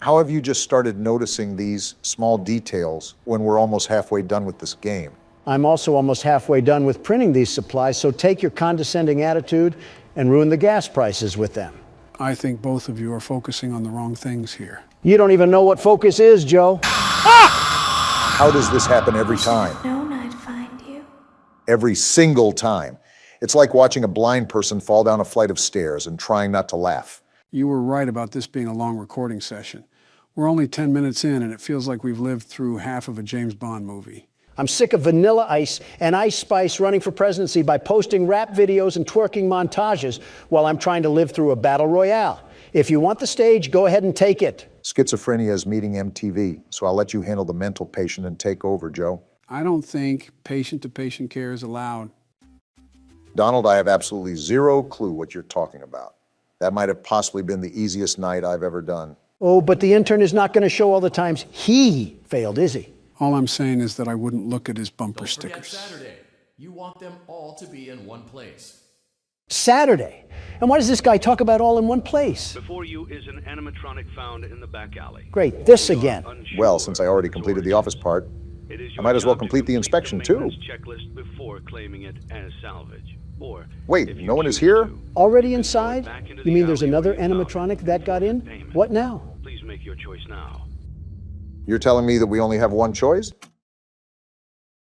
C: How have you just started noticing these small details when we're almost halfway done with this game?
B: I'm also almost halfway done with printing these supplies, so take your condescending attitude and ruin the gas prices with them.
D: I think both of you are focusing on the wrong things here.
B: You don't even know what focus is, Joe.
C: How does this happen every time?
H: Known I'd find you.
C: Every single time. It's like watching a blind person fall down a flight of stairs and trying not to laugh.
D: You were right about this being a long recording session. We're only 10 minutes in, and it feels like we've lived through half of a James Bond movie.
B: I'm sick of Vanilla Ice and Ice Spice running for presidency by posting rap videos and twerking montages while I'm trying to live through a battle royale. If you want the stage, go ahead and take it.
C: Schizophrenia is meeting MTV, so I'll let you handle the mental patient and take over, Joe.
D: I don't think patient-to-patient care is allowed.
C: Donald, I have absolutely zero clue what you're talking about. That might have possibly been the easiest night I've ever done.
B: Oh, but the intern is not going to show all the times he failed, is he?
D: All I'm saying is that I wouldn't look at his bumper
A: Don't forget
D: stickers.
A: Saturday. You want them all to be in one place.
B: Saturday. And why does this guy talk about all in one place?
E: Before you is an animatronic found in the back alley.
B: Great, this again.
C: Well, since I already completed the office part, I might as well complete the inspection too.
E: Checklist before claiming it as salvage. Or
C: Wait, no one is here?
B: Already inside? You mean there's another animatronic that got in? What now?
E: Please make your choice now.
C: You're telling me that we only have one choice?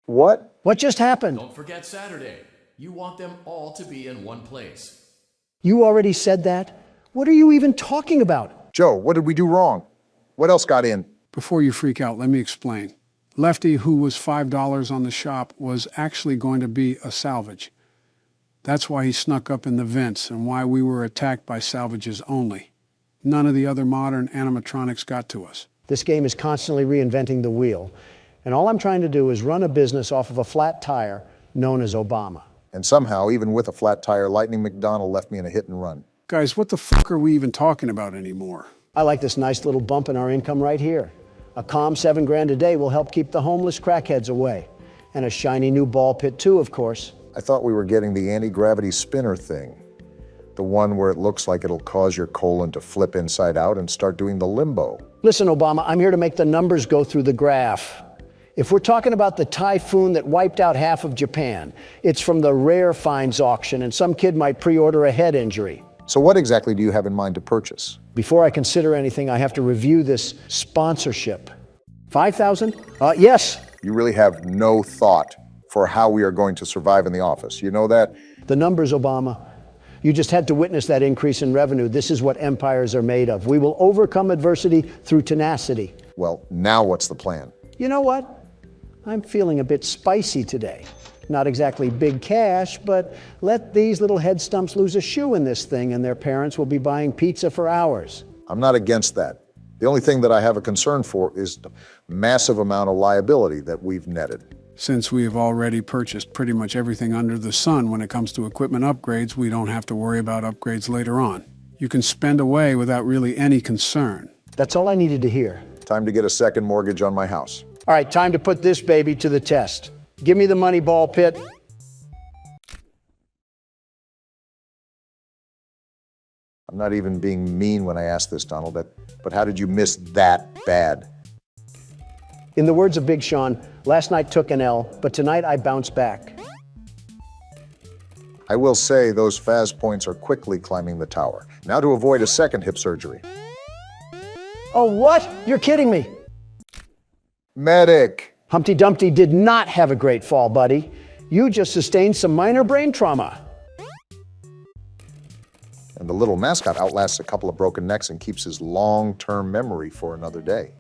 C: What?
B: What just happened?
A: Don't forget Saturday. You want them all to be in one place.
B: You already said that? What are you even talking about?
C: Joe, what did we do wrong? What else got in?
D: Before you freak out, let me explain. Lefty, who was $5 on the shop, was actually going to be a salvage. That's why he snuck up in the vents and why we were attacked by salvages only. None of the other modern animatronics got to us.
B: This game is constantly reinventing the wheel, and all I'm trying to do is run a business off of a flat tire known as Obama.
C: And somehow, even with a flat tire, Lightning McDonald left me in a hit and run.
D: Guys, what the fuck are we even talking about anymore?
B: I like this nice little bump in our income right here. A calm $7,000 a day will help keep the homeless crackheads away. And a shiny new ball pit too, of course.
C: I thought we were getting the anti-gravity spinner thing. The one where it looks like it'll cause your colon to flip inside out and start doing the limbo.
B: Listen, Obama, I'm here to make the numbers go through the graph. If we're talking about the typhoon that wiped out half of Japan, it's from the rare finds auction, and some kid might pre-order a head injury.
C: So what exactly do you have in mind to purchase?
B: Before I consider anything, I have to review this sponsorship. 5,000? Yes.
C: You really have no thought for how we are going to survive in the office. You know that?
B: The numbers, Obama. You just had to witness that increase in revenue. This is what empires are made of. We will overcome adversity through tenacity.
C: Well, now what's the plan?
B: You know what? I'm feeling a bit spicy today. Not exactly big cash, but let these little head stumps lose a shoe in this thing and their parents will be buying pizza for hours.
C: I'm not against that. The only thing that I have a concern for is the massive amount of liability that we've netted.
D: Since we have already purchased pretty much everything under the sun when it comes to equipment upgrades, we don't have to worry about upgrades later on. You can spend away without really any concern.
B: That's all I needed to hear.
C: Time to get a second mortgage on my house.
B: All right, time to put this baby to the test. Give me the money, ball pit.
C: I'm not even being mean when I ask this, Donald, but how did you miss that bad?
B: In the words of Big Sean, last night took an L, but tonight I bounced back.
C: I will say those Faz points are quickly climbing the tower. Now to avoid a second hip surgery.
B: Oh, what? You're kidding me.
C: Medic!
B: Humpty Dumpty did not have a great fall, buddy. You just sustained some minor brain trauma.
C: And the little mascot outlasts a couple of broken necks and keeps his long-term memory for another day.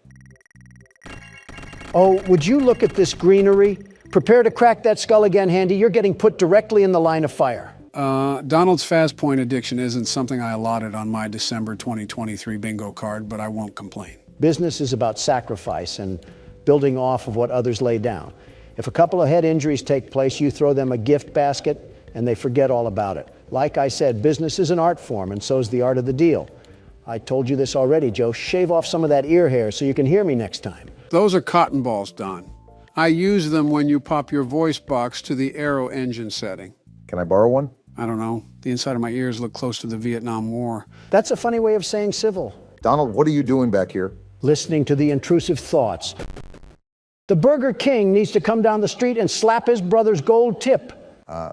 B: Oh, would you look at this greenery? Prepare to crack that skull again, Handy. You're getting put directly in the line of fire.
D: Donald's Faz Point addiction isn't something I allotted on my December 2023 bingo card, but I won't complain.
B: Business is about sacrifice and building off of what others lay down. If a couple of head injuries take place, you throw them a gift basket and they forget all about it. Like I said, business is an art form, and so is the art of the deal. I told you this already, Joe. Shave off some of that ear hair so you can hear me next time.
D: Those are cotton balls, Don. I use them when you pop your voice box to the aero engine setting.
C: Can I borrow one?
D: I don't know. The inside of my ears look close to the Vietnam War.
B: That's a funny way of saying civil.
C: Donald, what are you doing back here?
B: Listening to the intrusive thoughts. The Burger King needs to come down the street and slap his brother's gold tip.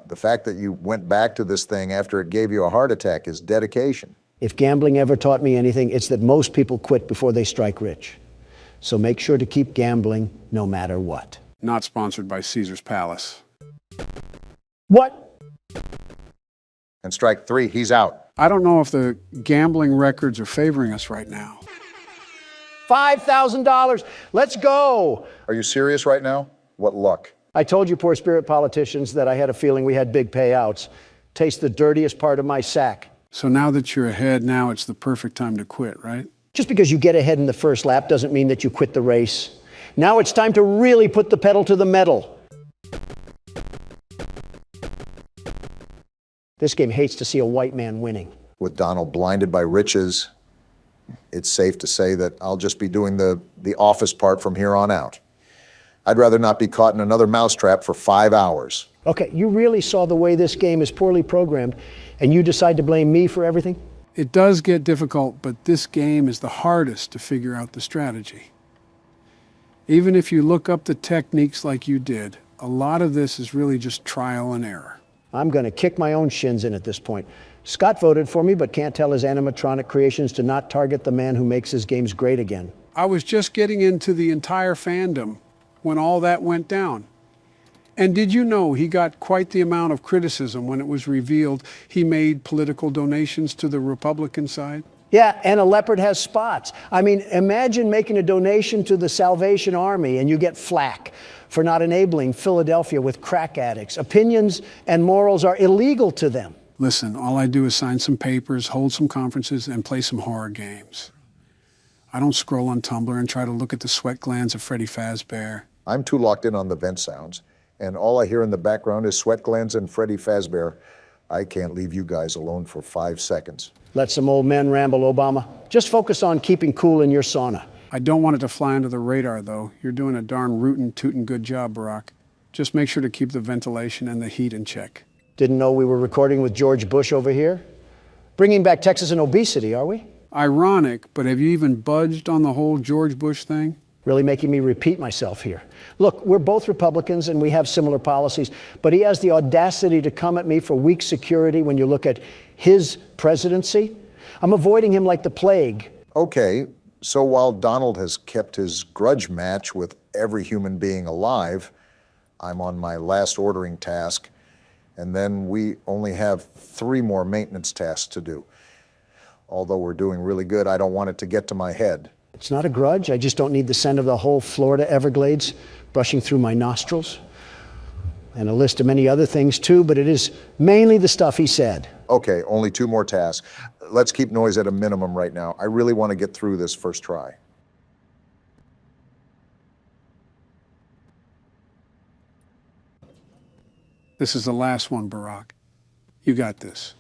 C: The fact that you went back to this thing after it gave you a heart attack is dedication.
B: If gambling ever taught me anything, it's that most people quit before they strike rich. So make sure to keep gambling no matter what.
D: Not sponsored by Caesar's Palace.
B: What?
C: And strike three, he's out.
D: I don't know if the gambling records are favoring us right now.
B: $5,000. Let's go.
C: Are you serious right now? What luck.
B: I told you poor spirit politicians that I had a feeling we had big payouts. Taste the dirtiest part of my sack.
D: So now that you're ahead, now it's the perfect time to quit, right?
B: Just because you get ahead in the first lap doesn't mean that you quit the race. Now it's time to really put the pedal to the metal. This game hates to see a white man winning.
C: With Donald blinded by riches, it's safe to say that I'll just be doing the office part from here on out. I'd rather not be caught in another mousetrap for 5 hours.
B: Okay, you really saw the way this game is poorly programmed, and you decide to blame me for everything?
D: It does get difficult, but this game is the hardest to figure out the strategy. Even if you look up the techniques like you did, a lot of this is really just trial and error.
B: I'm going to kick my own shins in at this point. Scott voted for me, but can't tell his animatronic creations to not target the man who makes his games great again.
D: I was just getting into the entire fandom when all that went down. And did you know he got quite the amount of criticism when it was revealed he made political donations to the Republican side?
B: Yeah, and a leopard has spots. I mean, imagine making a donation to the Salvation Army and you get flack for not enabling Philadelphia with crack addicts. Opinions and morals are illegal to them.
D: Listen, all I do is sign some papers, hold some conferences, and play some horror games. I don't scroll on Tumblr and try to look at the sweat glands of Freddy Fazbear.
C: I'm too locked in on the vent sounds, and all I hear in the background is sweat glands and Freddy Fazbear. I can't leave you guys alone for 5 seconds.
B: Let some old men ramble, Obama. Just focus on keeping cool in your sauna.
D: I don't want it to fly under the radar, though. You're doing a darn rootin' tootin' good job, Barack. Just make sure to keep the ventilation and the heat in check.
B: Didn't know we were recording with George Bush over here? Bringing back Texas and obesity, are we?
D: Ironic, but have you even budged on the whole George Bush thing?
B: Really making me repeat myself here. Look, we're both Republicans and we have similar policies, but he has the audacity to come at me for weak security when you look at his presidency. I'm avoiding him like the plague.
C: Okay, so while Donald has kept his grudge match with every human being alive, I'm on my last ordering task, and then we only have 3 more maintenance tasks to do. Although we're doing really good, I don't want it to get to my head.
B: It's not a grudge. I just don't need the scent of the whole Florida Everglades brushing through my nostrils. And a list of many other things too, but it is mainly the stuff he said.
C: Okay, only 2 more tasks. Let's keep noise at a minimum right now. I really want to get through this first try.
D: This is the last one, Barack. You got this.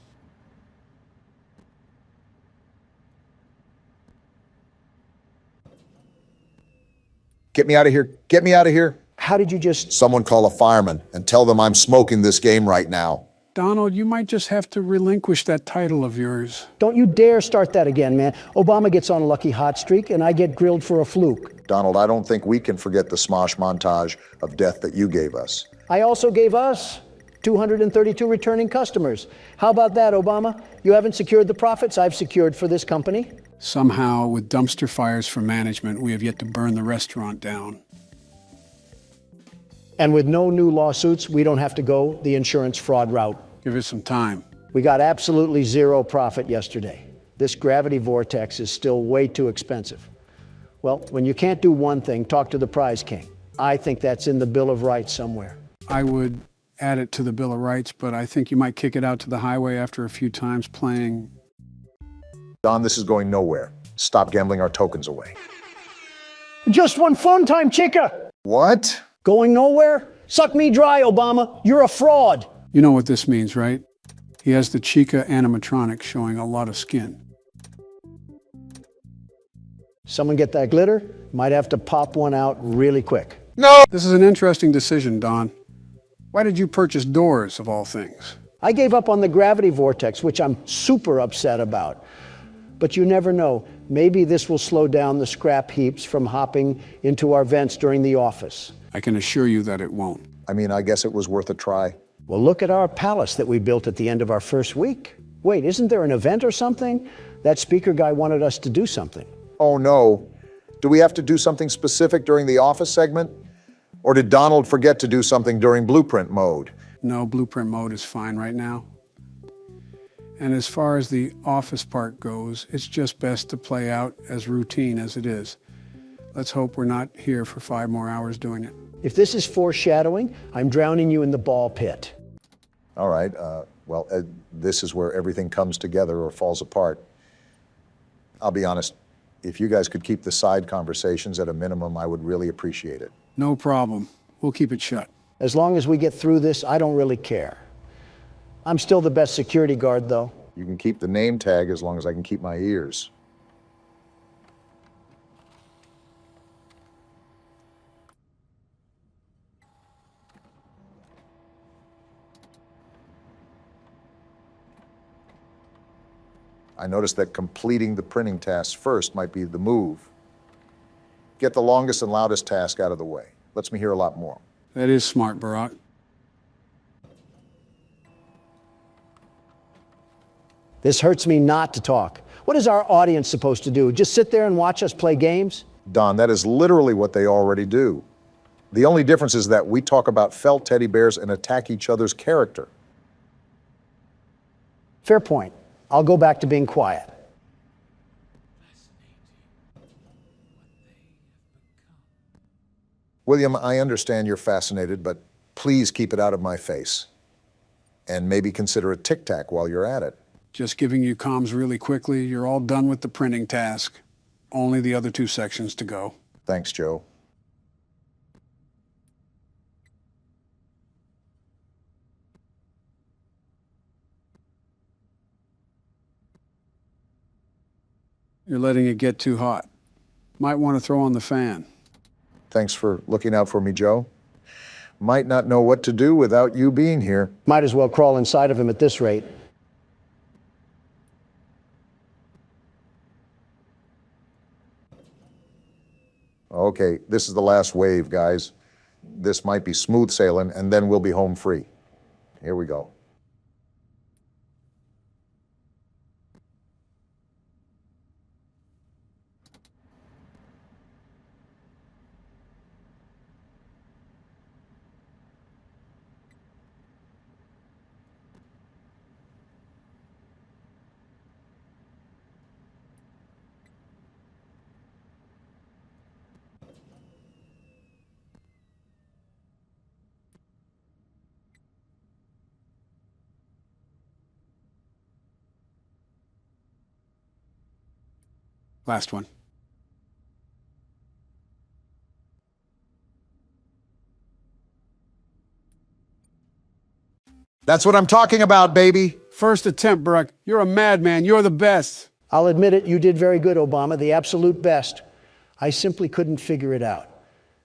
C: Get me out of here. Get me out of here.
B: How did you just...
C: Someone call a fireman and tell them I'm smoking this game right now.
D: Donald, you might just have to relinquish that title of yours.
B: Don't you dare start that again, man. Obama gets on a lucky hot streak and I get grilled for a fluke.
C: Donald, I don't think we can forget the smosh montage of death that you gave us.
B: I also gave us 232 returning customers. How about that, Obama? You haven't secured the profits I've secured for this company?
D: Somehow, with dumpster fires for management, we have yet to burn the restaurant down.
B: And with no new lawsuits, we don't have to go the insurance fraud route.
D: Give it some time.
B: We got absolutely 0 profit yesterday. This gravity vortex is still way too expensive. Well, when you can't do one thing, talk to the prize king. I think that's in the Bill of Rights somewhere.
D: I would add it to the Bill of Rights, but I think you might kick it out to the highway after a few times playing.
C: Don, this is going nowhere. Stop gambling our tokens away.
B: Just one fun time, chica!
C: What?
B: Going nowhere? Suck me dry, Obama. You're a fraud.
D: You know what this means, right? He has the Chica animatronic showing a lot of skin.
B: Someone get that glitter? Might have to pop one out really quick.
C: No!
D: This is an interesting decision, Don. Why did you purchase doors, of all things?
B: I gave up on the gravity vortex, which I'm super upset about. But you never know. Maybe this will slow down the scrap heaps from hopping into our vents during the office.
D: I can assure you that it won't.
C: I mean, I guess it was worth a try.
B: Well, look at our palace that we built at the end of our first week. Wait, isn't there an event or something? That speaker guy wanted us to do something.
C: Oh no. Do we have to do something specific during the office segment? Or did Donald forget to do something during blueprint mode?
D: No, blueprint mode is fine right now. And as far as the office part goes, it's just best to play out as routine as it is. Let's hope we're not here for 5 more hours doing it.
B: If this is foreshadowing, I'm drowning you in the ball pit.
C: All right, this is where everything comes together or falls apart. I'll be honest, if you guys could keep the side conversations at a minimum, I would really appreciate it.
D: No problem. We'll keep it shut.
B: As long as we get through this, I don't really care. I'm still the best security guard, though.
C: You can keep the name tag as long as I can keep my ears. I noticed that completing the printing tasks first might be the move. Get the longest and loudest task out of the way. Lets me hear a lot more.
D: That is smart, Barack.
B: This hurts me not to talk. What is our audience supposed to do? Just sit there and watch us play games?
C: Don, that is literally what they already do. The only difference is that we talk about felt teddy bears and attack each other's character.
B: Fair point. I'll go back to being quiet.
C: William, I understand you're fascinated, but please keep it out of my face. And maybe consider a tic-tac while you're at it.
D: Just giving you comms really quickly. You're all done with the printing task. Only the other 2 sections to go.
C: Thanks, Joe.
D: You're letting it get too hot. Might want to throw on the fan.
C: Thanks for looking out for me, Joe. Might not know what to do without you being here.
B: Might as well crawl inside of him at this rate.
C: Okay, this is the last wave, guys. This might be smooth sailing, and then we'll be home free. Here we go.
D: Last one.
C: That's what I'm talking about, baby.
D: First attempt, Barack. You're a madman. You're the best.
B: I'll admit it, you did very good, Obama, the absolute best. I simply couldn't figure it out.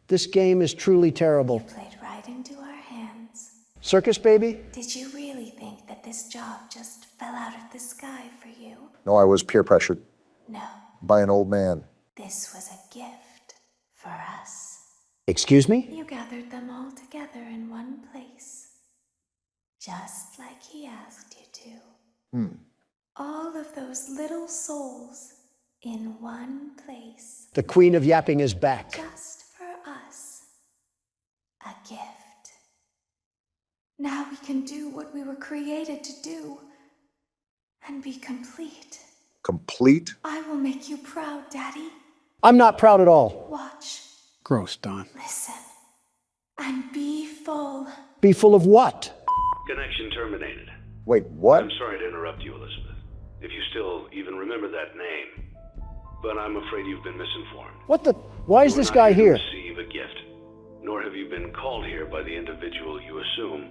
B: This game is truly terrible.
H: You played right into our hands.
B: Circus, baby?
H: Did you really think that this job just fell out of the sky for you?
C: No, I was peer pressured
H: No,
C: by an old man.
H: this was a gift for us.
B: Excuse me?
H: You gathered them all together in one place, just like he asked you to. All of those little souls in one place,
B: The Queen of Yapping is back.
H: just for us. A gift. Now we can do what we were created to do and be complete.
C: Complete?
H: I will make you proud, Daddy.
B: I'm not proud at all.
H: Watch,
D: Gross, Don.
H: listen, and be full.
B: Be full of what?
E: Connection terminated.
C: Wait, what?
E: I'm sorry to interrupt you, Elizabeth, if you still even remember that name. But I'm afraid you've been misinformed.
B: What the? Why is
E: You were
B: this
E: not
B: guy
E: here
B: here?
E: to receive a gift, nor have you been called here by the individual you assume,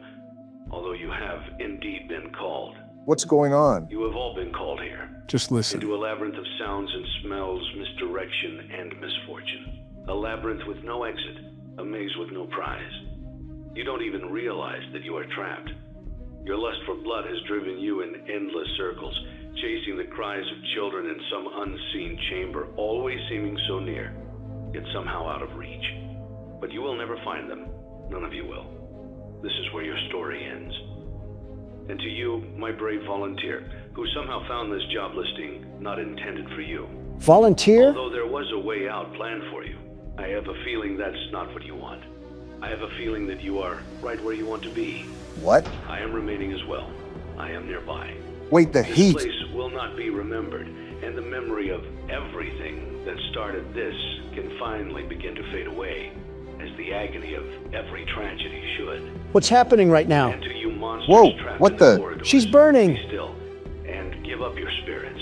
E: although you have indeed been called.
C: What's going on?
E: You have all been called here.
D: Just listen.
E: Into a labyrinth of sounds and smells, misdirection, and misfortune. A labyrinth with no exit, a maze with no prize. You don't even realize that you are trapped. Your lust for blood has driven you in endless circles, chasing the cries of children in some unseen chamber, always seeming so near, yet somehow out of reach. But you will never find them. None of you will. This is where your story ends. And to you, my brave volunteer, who somehow found this job listing not intended for you.
B: Volunteer?
E: Although there was a way out planned for you, I have a feeling that's not what you want. I have a feeling that you are right where you want to be.
C: What?
E: I am remaining as well. I am nearby.
C: Wait, the
E: This
C: heat.
E: place will not be remembered, and the memory of everything that started this can finally begin to fade away, as the agony of every tragedy should.
B: What's happening right now?
E: And to you monsters
C: Whoa,
E: trapped
C: what
E: in
C: the-
E: corridors,
B: She's burning.
E: Be still, and give up your spirits.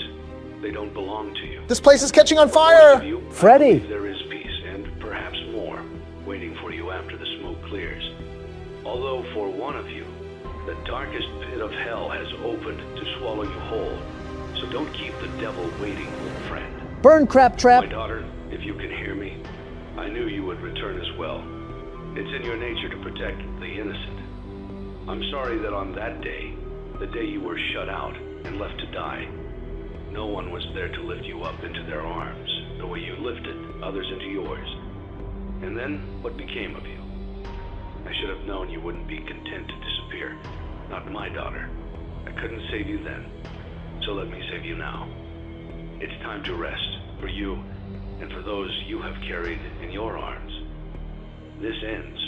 E: They don't belong to you.
C: This place is catching on
E: For most
C: fire!
E: of you, I
B: Freddy.
E: believe there is peace, and perhaps more, waiting for you after the smoke clears. Although for one of you, the darkest pit of hell has opened to swallow you whole. So don't keep the devil waiting, friend.
B: Burn, crap
E: My
B: trap.
E: daughter, if you can hear me, I knew you would return as well. It's in your nature to protect the innocent. I'm sorry that on that day, the day you were shut out and left to die, No one was there to lift you up into their arms, the way you lifted others into yours. And then, what became of you? I should have known you wouldn't be content to disappear. Not my daughter. I couldn't save you then, so let me save you now. It's time to rest, for you, and for those you have carried in your arms. This ends,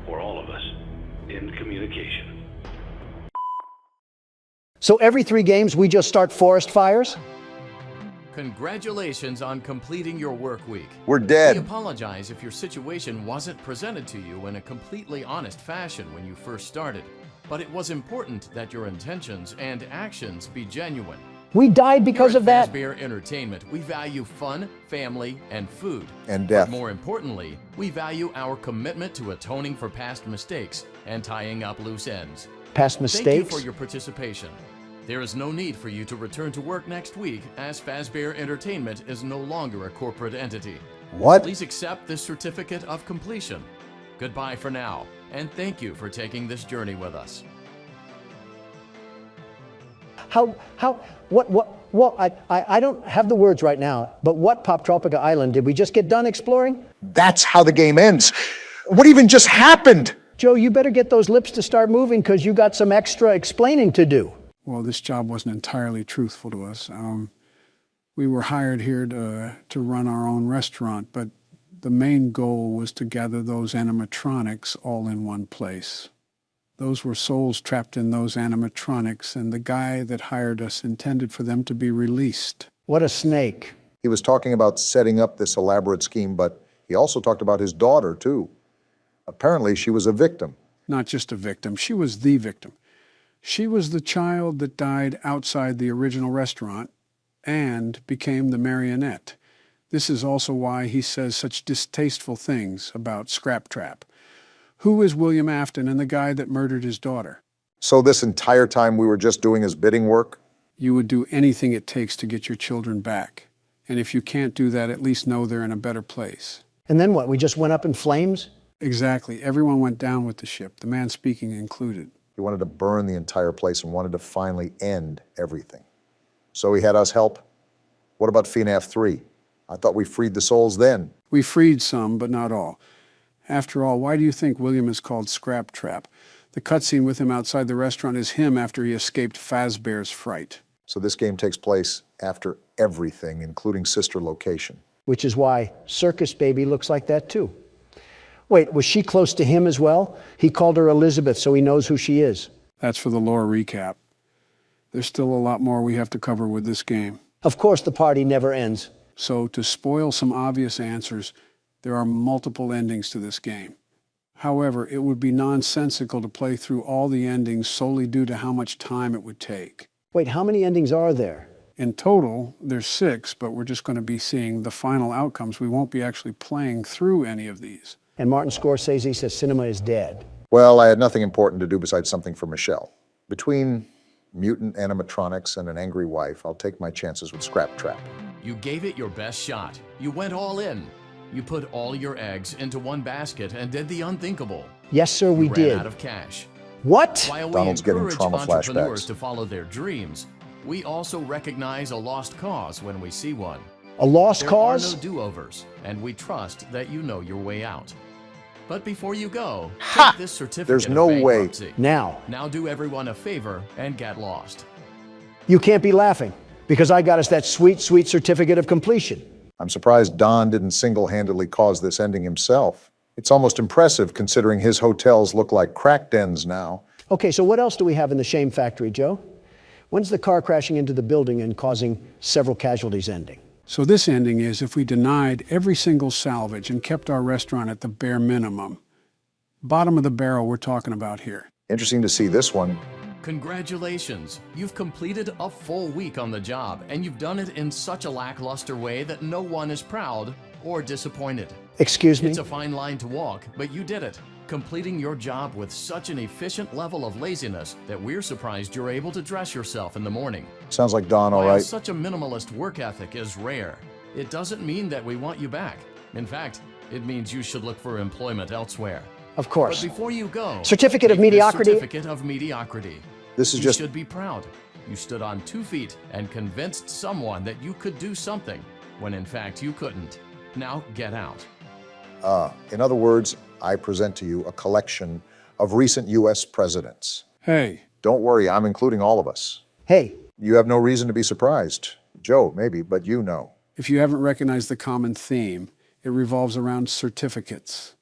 E: for all of us, in communication.
B: So every 3 games we just start forest fires?
A: Congratulations on completing your work week.
C: We're
A: We
C: dead.
A: apologize if your situation wasn't presented to you in a completely honest fashion when you first started, but it was important that your intentions and actions be genuine.
B: We died because
A: Here
B: of
A: at
B: that?
A: Fazbear Entertainment, we value fun, family, and food.
C: And death.
A: But more importantly, we value our commitment to atoning for past mistakes and tying up loose ends.
B: Past
A: Thank you
B: mistakes?
A: for your participation. There is no need for you to return to work next week, as Fazbear Entertainment is no longer a corporate entity.
C: What?
A: Please accept this certificate of completion. Goodbye for now, and thank you for taking this journey with us.
B: I don't have the words right now, but what Poptropica Island did we just get done exploring?
C: That's how the game ends. What even just happened?
B: Joe, you better get those lips to start moving because you got some extra explaining to do.
D: Well, this job wasn't entirely truthful to us. We were hired here to run our own restaurant, but the main goal was to gather those animatronics all in one place. Those were souls trapped in those animatronics, and the guy that hired us intended for them to be released.
B: What a snake.
C: He was talking about setting up this elaborate scheme, but he also talked about his daughter, too. Apparently, she was a victim.
D: Not just a victim, she was the victim. She was the child that died outside the original restaurant and became the marionette. This is also why he says such distasteful things about Scrap Trap. Who is William Afton and the guy that murdered his daughter?
C: So this entire time we were just doing his bidding work?
D: You would do anything it takes to get your children back. And if you can't do that, at least know they're in a better place.
B: And then what? We just went up in flames?
D: Exactly. Everyone went down with the ship, the man speaking included.
C: He wanted to burn the entire place and wanted to finally end everything. So he had us help? What about FNAF 3? I thought we freed the souls then.
D: We freed some, but not all. After all, why do you think William is called Scrap Trap? The cutscene with him outside the restaurant is him after he escaped Fazbear's fright.
C: So this game takes place after everything, including sister location.
B: Which is why Circus Baby looks like that too. Wait, was she close to him as well? He called her Elizabeth, so he knows who she is.
D: That's for the lore recap. There's still a lot more we have to cover with this game.
B: Of course, the party never ends.
D: So to spoil some obvious answers, there are multiple endings to this game. However, it would be nonsensical to play through all the endings solely due to how much time it would take.
B: Wait, how many endings are there?
D: In total, there's 6, but we're just going to be seeing the final outcomes. We won't be actually playing through any of these.
B: And Martin Scorsese says cinema is dead.
C: Well, I had nothing important to do besides something for Michelle. Between mutant animatronics and an angry wife, I'll take my chances with Scrap Trap.
A: You gave it your best shot. You went all in. You put all your eggs into one basket and did the unthinkable.
B: Yes, sir, we
A: You
B: did.
A: ran out of cash.
B: What?
A: While we
C: Donald's getting
A: encourage
C: trauma
A: entrepreneurs
C: flashbacks.
A: to follow their dreams, we also recognize a lost cause when we see one.
B: A lost
A: There
B: cause?
A: are no do-overs, and we trust that you know your way out. But before you go,
C: Ha!
A: take this certificate
C: There's
A: of
C: no way.
A: bankruptcy.
B: Now,
A: Now do everyone a favor and get lost.
B: you can't be laughing because I got us that sweet, sweet certificate of completion.
C: I'm surprised Don didn't single-handedly cause this ending himself. It's almost impressive considering his hotels look like crack dens now.
B: Okay, so what else do we have in the shame factory, Joe? When's the car crashing into the building and causing several casualties ending?
D: So this ending is if we denied every single salvage and kept our restaurant at the bare minimum. Bottom of the barrel we're talking about here.
C: Interesting to see this one.
A: Congratulations! You've completed a full week on the job, and you've done it in such a lackluster way that no one is proud or disappointed.
B: Excuse me?
A: It's a fine line to walk, but you did it, completing your job with such an efficient level of laziness that we're surprised you're able to dress yourself in the morning.
C: Sounds like Don, all
A: While
C: right.
A: such a minimalist work ethic is rare, it doesn't mean that we want you back. In fact, it means you should look for employment elsewhere.
B: Of
A: But
B: course.
A: before you go,
B: Certificate of
A: take this
B: mediocrity.
A: Certificate of mediocrity.
C: This is
A: You
C: just
A: should be proud. You stood on 2 feet and convinced someone that you could do something, when in fact you couldn't. Now get out.
C: In other words, I present to you a collection of recent U.S. presidents.
D: Hey,
C: Don't worry, I'm including all of us.
B: Hey,
C: You have no reason to be surprised. Joe, maybe, but you know.
D: if you haven't recognized the common theme, it revolves around certificates.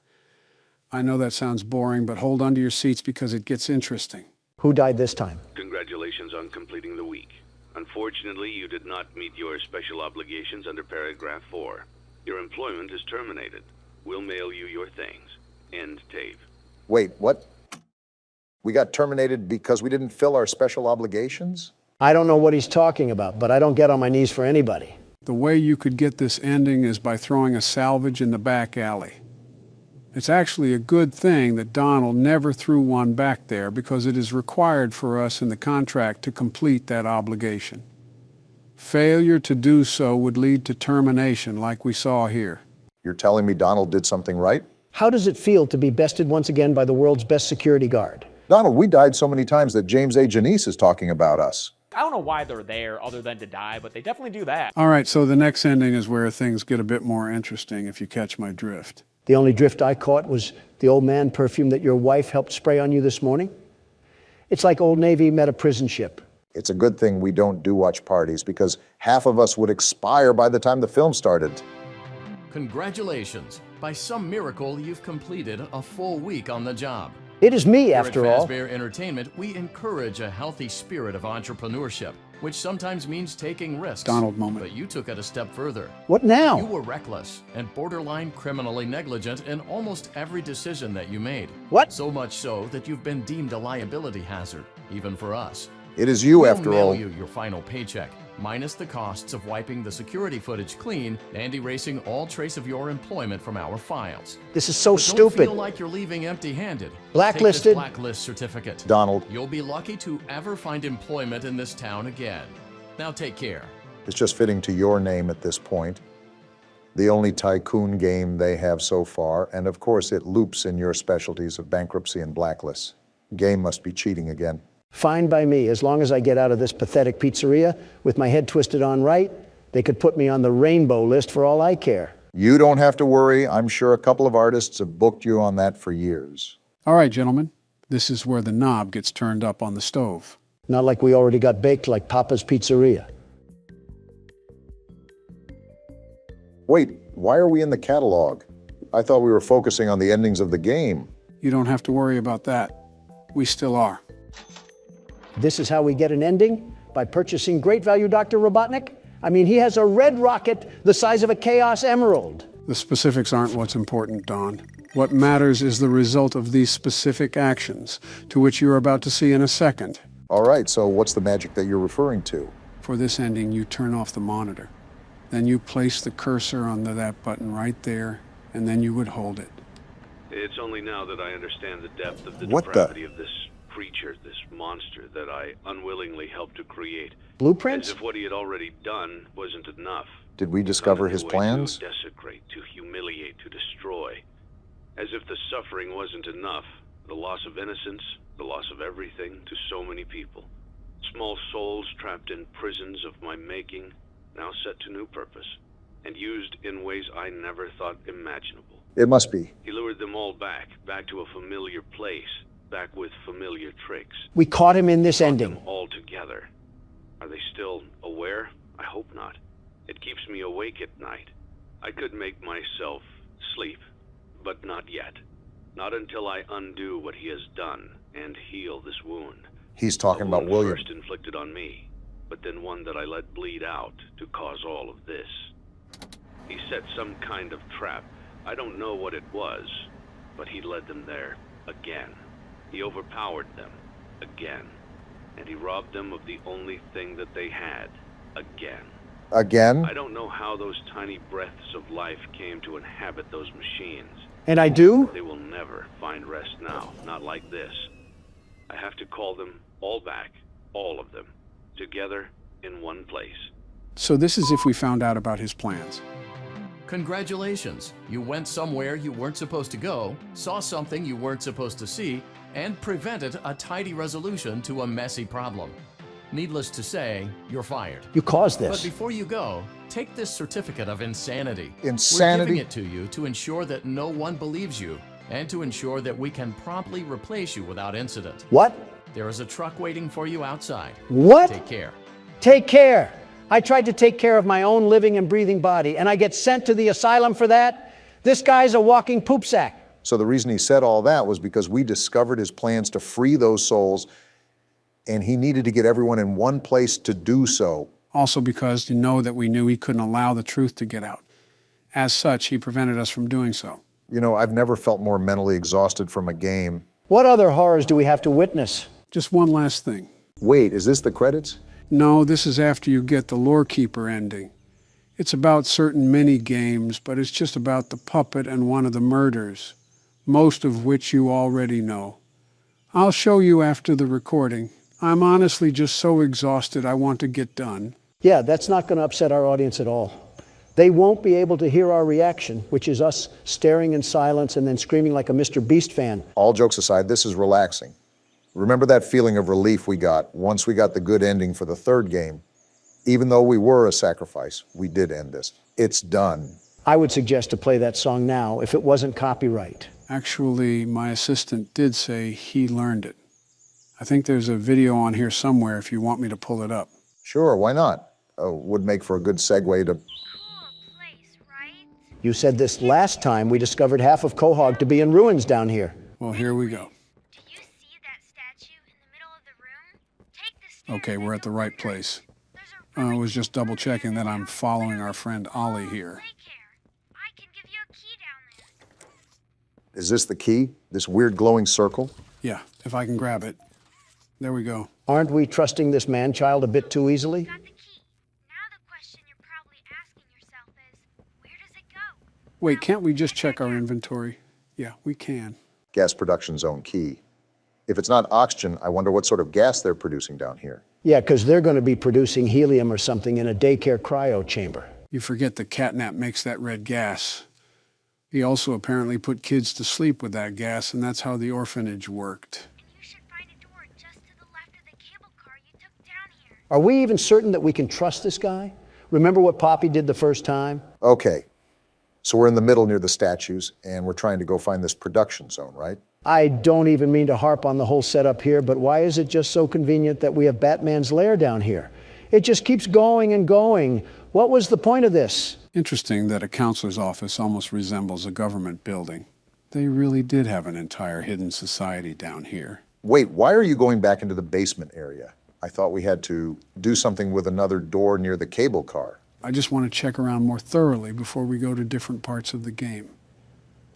D: I know that sounds boring, but hold on to your seats because it gets interesting.
B: who died this time?
E: Congratulations on completing the week. Unfortunately, you did not meet your special obligations under paragraph 4. Your employment is terminated. We'll mail you your things. End tape.
C: Wait, what? We got terminated because we didn't fill our special obligations?
B: I don't know what he's talking about, but I don't get on my knees for anybody.
D: The way you could get this ending is by throwing a salvage in the back alley. It's actually a good thing that Donald never threw one back there because it is required for us in the contract to complete that obligation. Failure to do so would lead to termination like we saw here.
C: You're telling me Donald did something right?
B: How does it feel to be bested once again by the world's best security guard?
C: Donald, we died so many times that James A. Janice is talking about us.
I: I don't know why they're there other than to die, but they definitely do that.
D: All right, so the next ending is where things get a bit more interesting, if you catch my drift.
B: The only drift I caught was the Old Man perfume that your wife helped spray on you this morning. It's like Old Navy met a prison ship.
C: It's a good thing we don't do watch parties because half of us would expire by the time the film started.
A: Congratulations. By some miracle, you've completed a full week on the job.
B: It is me,
A: Here
B: after
A: at
B: all.
A: Fazbear Entertainment, we encourage a healthy spirit of entrepreneurship, which sometimes means taking risks.
D: Donald moment.
A: But you took it a step further.
B: What
A: You
B: now?
A: were reckless and borderline criminally negligent in almost every decision that you made.
B: What?
A: So much so that you've been deemed a liability hazard, even for us.
C: It is you,
A: We'll
C: after
A: mail
C: all.
A: you your final paycheck, minus the costs of wiping the security footage clean and erasing all trace of your employment from our files.
B: This is so
A: But don't
B: stupid.
A: feel like you're leaving empty-handed.
B: Blacklisted?
A: Take this blacklist certificate.
C: Donald,
A: You'll be lucky to ever find employment in this town again. Now take care.
C: it's just fitting to your name at this point. The only tycoon game they have so far, and of course it loops in your specialties of bankruptcy and blacklists. Game must be cheating again.
B: Fine by me, as long as I get out of this pathetic pizzeria with my head twisted on right. They could put me on the rainbow list for all I care.
C: You don't have to worry. I'm sure a couple of artists have booked you on that for years.
D: All right, gentlemen, this is where the knob gets turned up on the stove.
B: Not like we already got baked like Papa's Pizzeria.
C: Wait, why are we in the catalog? I thought we were focusing on the endings of the game.
D: You don't have to worry about that. We still are.
B: This is how we get an ending? By purchasing great value Dr. Robotnik? I mean, he has a red rocket the size of a Chaos Emerald.
D: The specifics aren't what's important, Don. What matters is the result of these specific actions, to which you're about to see in a second.
C: All right, so what's the magic that you're referring to?
D: For this ending, you turn off the monitor. Then you place the cursor onto that button right there, and then you would hold it.
E: It's only now that I understand the depth of the
C: What the-
E: depravity of this creature, this monster that I unwillingly helped to create.
B: Blueprints?
E: As if what he had already done wasn't enough.
C: Did we discover
E: Gone
C: his
E: a way
C: plans?
E: To desecrate, to humiliate, to destroy. As if the suffering wasn't enough. The loss of innocence, the loss of everything to so many people. Small souls trapped in prisons of my making, now set to new purpose, and used in ways I never thought imaginable.
C: It must be.
E: He lured them all back to a familiar place, back with familiar tricks.
B: We caught him in this
E: Brought
B: ending.
E: them all together. Are they still aware? I hope not. It keeps me awake at night. I could make myself sleep, but not yet. Not until I undo what he has done and heal this wound.
C: He's talking
E: A
C: about
E: wound
C: William.
E: first inflicted on me, but then one that I let bleed out to cause all of this. He set some kind of trap. I don't know what it was, but he led them there again. He overpowered them again, and he robbed them of the only thing that they had again.
C: Again?
E: I don't know how those tiny breaths of life came to inhabit those machines.
B: And I do?
E: They will never find rest now, not like this. I have to call them all back, all of them, together in one place.
D: So this is if we found out about his plans.
A: Congratulations. You went somewhere you weren't supposed to go, saw something you weren't supposed to see, and prevented a tidy resolution to a messy problem. Needless to say, you're fired.
B: You caused
A: But
B: this.
A: before you go, take this certificate of insanity.
C: Insanity?
A: We're giving it to you to ensure that no one believes you and to ensure that we can promptly replace you without incident.
B: What?
A: There is a truck waiting for you outside.
B: What?
A: Take care.
B: Take care. I tried to take care of my own living and breathing body, and I get sent to the asylum for that? This guy's a walking poop sack.
C: So the reason he said all that was because we discovered his plans to free those souls, and he needed to get everyone in one place to do so.
D: Also because you know that we knew he couldn't allow the truth to get out. As such, he prevented us from doing so.
C: You know, I've never felt more mentally exhausted from a game.
B: What other horrors do we have to witness?
D: Just one last thing.
C: Wait, is this the credits?
D: No, this is after you get the Lore Keeper ending. It's about certain mini-games, but it's just about the puppet and one of the murders, most of which you already know. I'll show you after the recording. I'm honestly just so exhausted I want to get done.
B: Yeah, that's not going to upset our audience at all. They won't be able to hear our reaction, which is us staring in silence and then screaming like a Mr. Beast fan.
C: All jokes aside, this is relaxing. Remember that feeling of relief we got once we got the good ending for the third game? Even though we were a sacrifice, we did end this. It's done.
B: I would suggest to play that song now if it wasn't copyright.
D: Actually, my assistant did say he learned it. I think there's a video on here somewhere if you want me to pull it up.
C: Sure, why not? Would make for a good segue to...
B: You said this last time we discovered half of Quahog to be in ruins down here.
D: Well, here we go. Okay, we're at the right place. I was just double checking that I'm following our friend Ollie here.
C: Is this the key? This weird glowing circle?
D: Yeah, if I can grab it. There we go.
B: Aren't we trusting this man-child a bit too easily?
D: Wait, can't we just check our inventory? Yeah, we can.
C: Gas production zone key. If it's not oxygen, I wonder what sort of gas they're producing down here.
B: Yeah, because they're going to be producing helium or something in a daycare cryo chamber.
D: You forget the catnap makes that red gas. He also apparently put kids to sleep with that gas, and that's how the orphanage worked.
B: Are we even certain that we can trust this guy? Remember what Poppy did the first time?
C: Okay, so we're in the middle near the statues, and we're trying to go find this production zone, right?
B: I don't even mean to harp on the whole setup here, but why is it just so convenient that we have Batman's lair down here? It just keeps going and going. What was the point of this?
D: Interesting that a counselor's office almost resembles a government building. They really did have an entire hidden society down here.
C: Wait, why are you going back into the basement area? I thought we had to do something with another door near the cable car.
D: I just want to check around more thoroughly before we go to different parts of the game.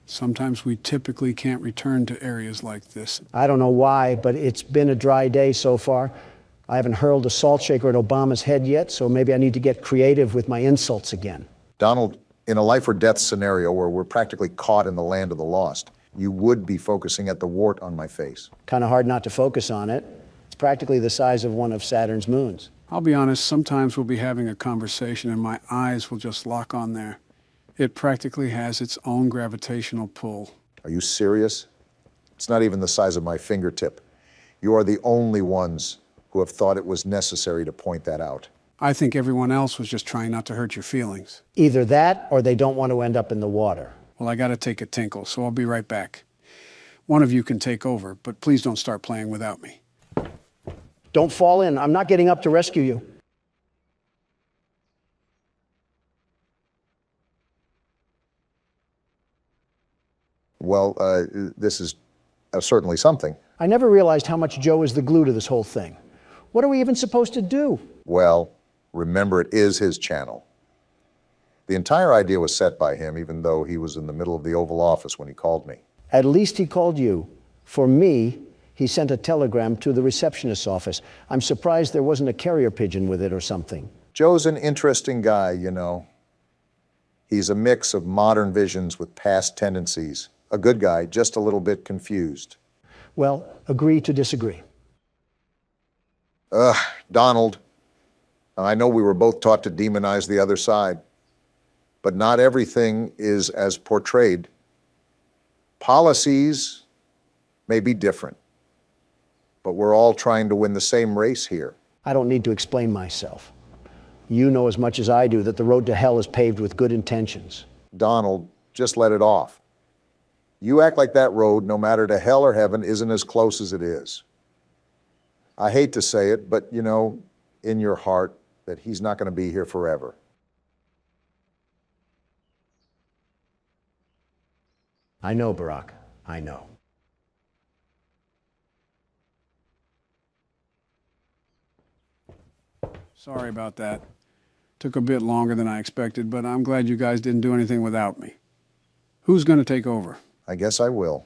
D: Sometimes we typically can't return to areas like this.
B: I don't know why, but it's been a dry day so far. I haven't hurled a salt shaker at Obama's head yet, so maybe I need to get creative with my insults again.
C: Donald, in a life or death scenario where we're practically caught in the land of the lost, you would be focusing at the wart on my face.
B: Kind of hard not to focus on it. It's practically the size of one of Saturn's moons.
D: I'll be honest, sometimes we'll be having a conversation and my eyes will just lock on there. It practically has its own gravitational pull.
C: Are you serious? It's not even the size of my fingertip. You are the only ones who have thought it was necessary to point that out.
D: I think everyone else was just trying not to hurt your feelings.
B: Either that or they don't want to end up in the water.
D: Well, I gotta take a tinkle, so I'll be right back. One of you can take over, but please don't start playing without me.
B: Don't fall in. I'm not getting up to rescue you.
C: Well, this is certainly something.
B: I never realized how much Joe is the glue to this whole thing. What are we even supposed to do?
C: Well, remember, it is his channel. The entire idea was set by him, even though he was in the middle of the Oval Office when he called me.
B: At least he called you. For me, he sent a telegram to the receptionist's office. I'm surprised there wasn't a carrier pigeon with it or something.
C: Joe's an interesting guy, you know. He's a mix of modern visions with past tendencies. A good guy, just a little bit confused.
B: Well, agree to disagree.
C: Donald, I know we were both taught to demonize the other side, but not everything is as portrayed. Policies may be different, but we're all trying to win the same race here.
B: I don't need to explain myself. You know as much as I do that the road to hell is paved with good intentions.
C: Donald, just let it off. You act like that road, no matter to hell or heaven, isn't as close as it is. I hate to say it, but you know, in your heart, that he's not going to be here forever.
B: I know, Barack. I know.
D: Sorry about that. Took a bit longer than I expected, but I'm glad you guys didn't do anything without me. Who's going to take over?
C: I guess I will.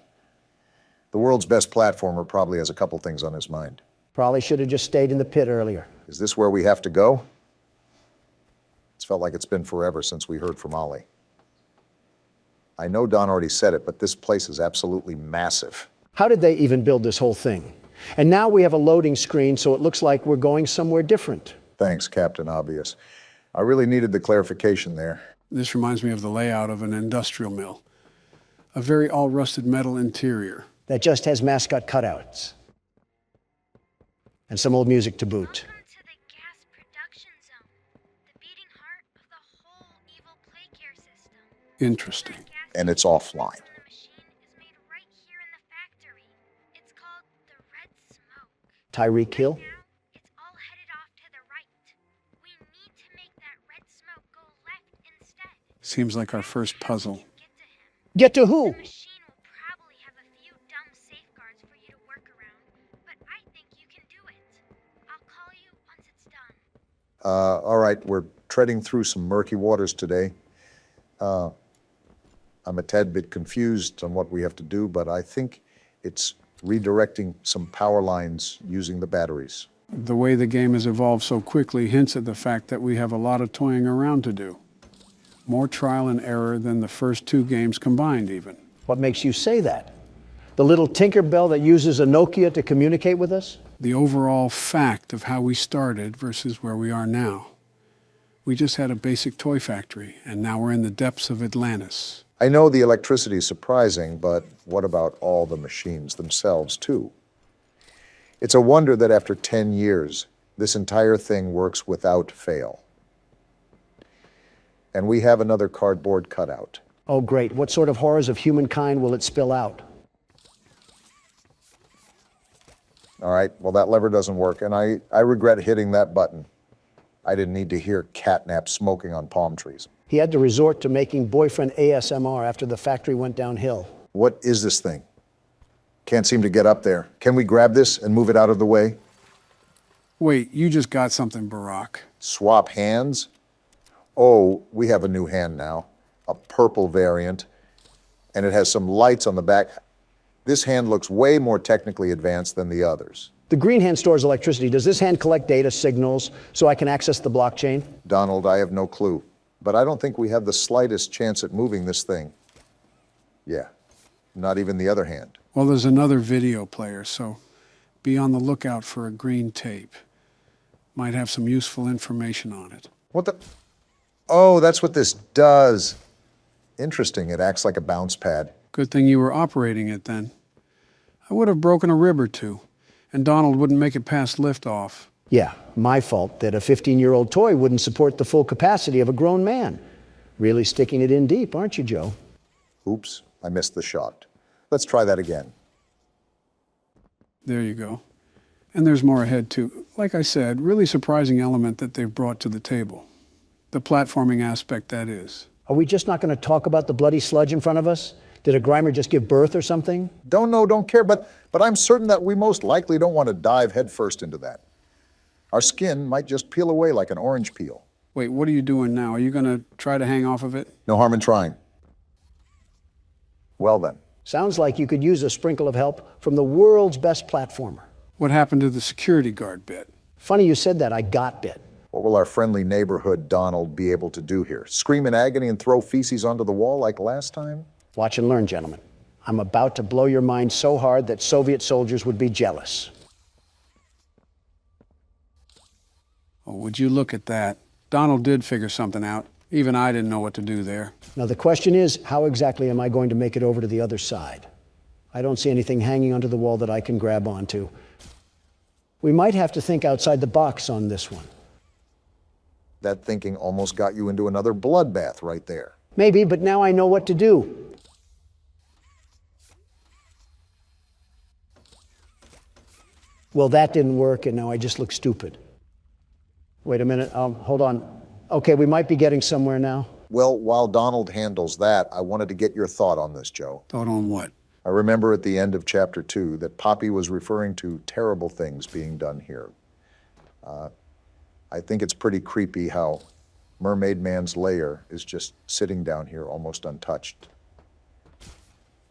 C: The world's best platformer probably has a couple things on his mind.
B: Probably should have just stayed in the pit earlier.
C: Is this where we have to go? It's felt like it's been forever since we heard from Ollie. I know Don already said it, but this place is absolutely massive.
B: How did they even build this whole thing? And now we have a loading screen, so it looks like we're going somewhere different.
C: Thanks, Captain Obvious. I really needed the clarification there.
D: This reminds me of the layout of an industrial mill. A very all-rusted metal interior.
B: That just has mascot cutouts. And some old music to boot.
J: Welcome to the gas production zone, the beating heart of the whole evil play care system.
D: Interesting.
C: And it's offline.
J: The machine is made right here in the factory. It's called the Red Smoke.
B: Tyreek Hill?
J: Now, it's all headed off to the right. We need to make that red smoke go left instead.
D: Seems like our first puzzle.
B: Get to who?
J: The machine will probably have a few dumb safeguards for you to work around, but I think you can do it. I'll call you once it's done.
C: All right, we're treading through some murky waters today. I'm a tad bit confused on what we have to do, but I think it's redirecting some power lines using the batteries.
D: The way the game has evolved so quickly hints at the fact that we have a lot of toying around to do. More trial and error than the first two games combined, even.
B: What makes you say that? The little Tinkerbell that uses a Nokia to communicate with us?
D: The overall fact of how we started versus where we are now. We just had a basic toy factory, and now we're in the depths of Atlantis.
C: I know the electricity is surprising, but what about all the machines themselves, too? It's a wonder that after 10 years, this entire thing works without fail. And we have another cardboard cutout.
B: Oh, great. What sort of horrors of humankind will it spill out?
C: All right, well, that lever doesn't work, and I regret hitting that button. I didn't need to hear catnap smoking on palm trees.
B: He had to resort to making boyfriend ASMR after the factory went downhill.
C: What is this thing? Can't seem to get up there. Can we grab this and move it out of the way?
D: Wait, you just got something, Barack.
C: Swap hands? Oh, we have a new hand now, a purple variant, and it has some lights on the back. This hand looks way more technically advanced than the others.
B: The green hand stores electricity. Does this hand collect data signals so I can access the blockchain?
C: Donald, I have no clue, but I don't think we have the slightest chance at moving this thing. Yeah, not even the other hand.
D: Well, there's another video player, so be on the lookout for a green tape. Might have some useful information on it.
C: What the? Oh, that's what this does. Interesting, it acts like a bounce pad.
D: Good thing you were operating it then. I would have broken a rib or two, and Donald wouldn't make it past liftoff.
B: Yeah, my fault that a 15-year-old toy wouldn't support the full capacity of a grown man. Really sticking it in deep, aren't you, Joe?
C: Oops, I missed the shot. Let's try that again.
D: There you go. And there's more ahead, too. Like I said, really surprising element that they've brought to the table. The platforming aspect, that is.
B: Are we just not going to talk about the bloody sludge in front of us? Did a Grimer just give birth or something?
C: Don't know, don't care, but I'm certain that we most likely don't want to dive headfirst into that. Our skin might just peel away like an orange peel.
D: Wait, what are you doing now? Are you going to try to hang off of it?
C: No harm in trying. Well then.
B: Sounds like you could use a sprinkle of help from the world's best platformer.
D: What happened to the security guard bit?
B: Funny you said that. I got bit.
C: What will our friendly neighborhood Donald be able to do here? Scream in agony and throw feces onto the wall like last time?
B: Watch and learn, gentlemen. I'm about to blow your mind so hard that Soviet soldiers would be jealous.
D: Oh, would you look at that? Donald did figure something out. Even I didn't know what to do there.
B: Now the question is, how exactly am I going to make it over to the other side? I don't see anything hanging onto the wall that I can grab onto. We might have to think outside the box on this one.
C: That thinking almost got you into another bloodbath right there.
B: Maybe, but now I know what to do. Well, that didn't work, and now I just look stupid. Wait a minute, hold on. Okay, we might be getting somewhere now.
C: Well, while Donald handles that, I wanted to get your thought on this, Joe.
D: Thought on what?
C: I remember at the end of chapter 2 that Poppy was referring to terrible things being done here. I think it's pretty creepy how Mermaid Man's lair is just sitting down here almost untouched.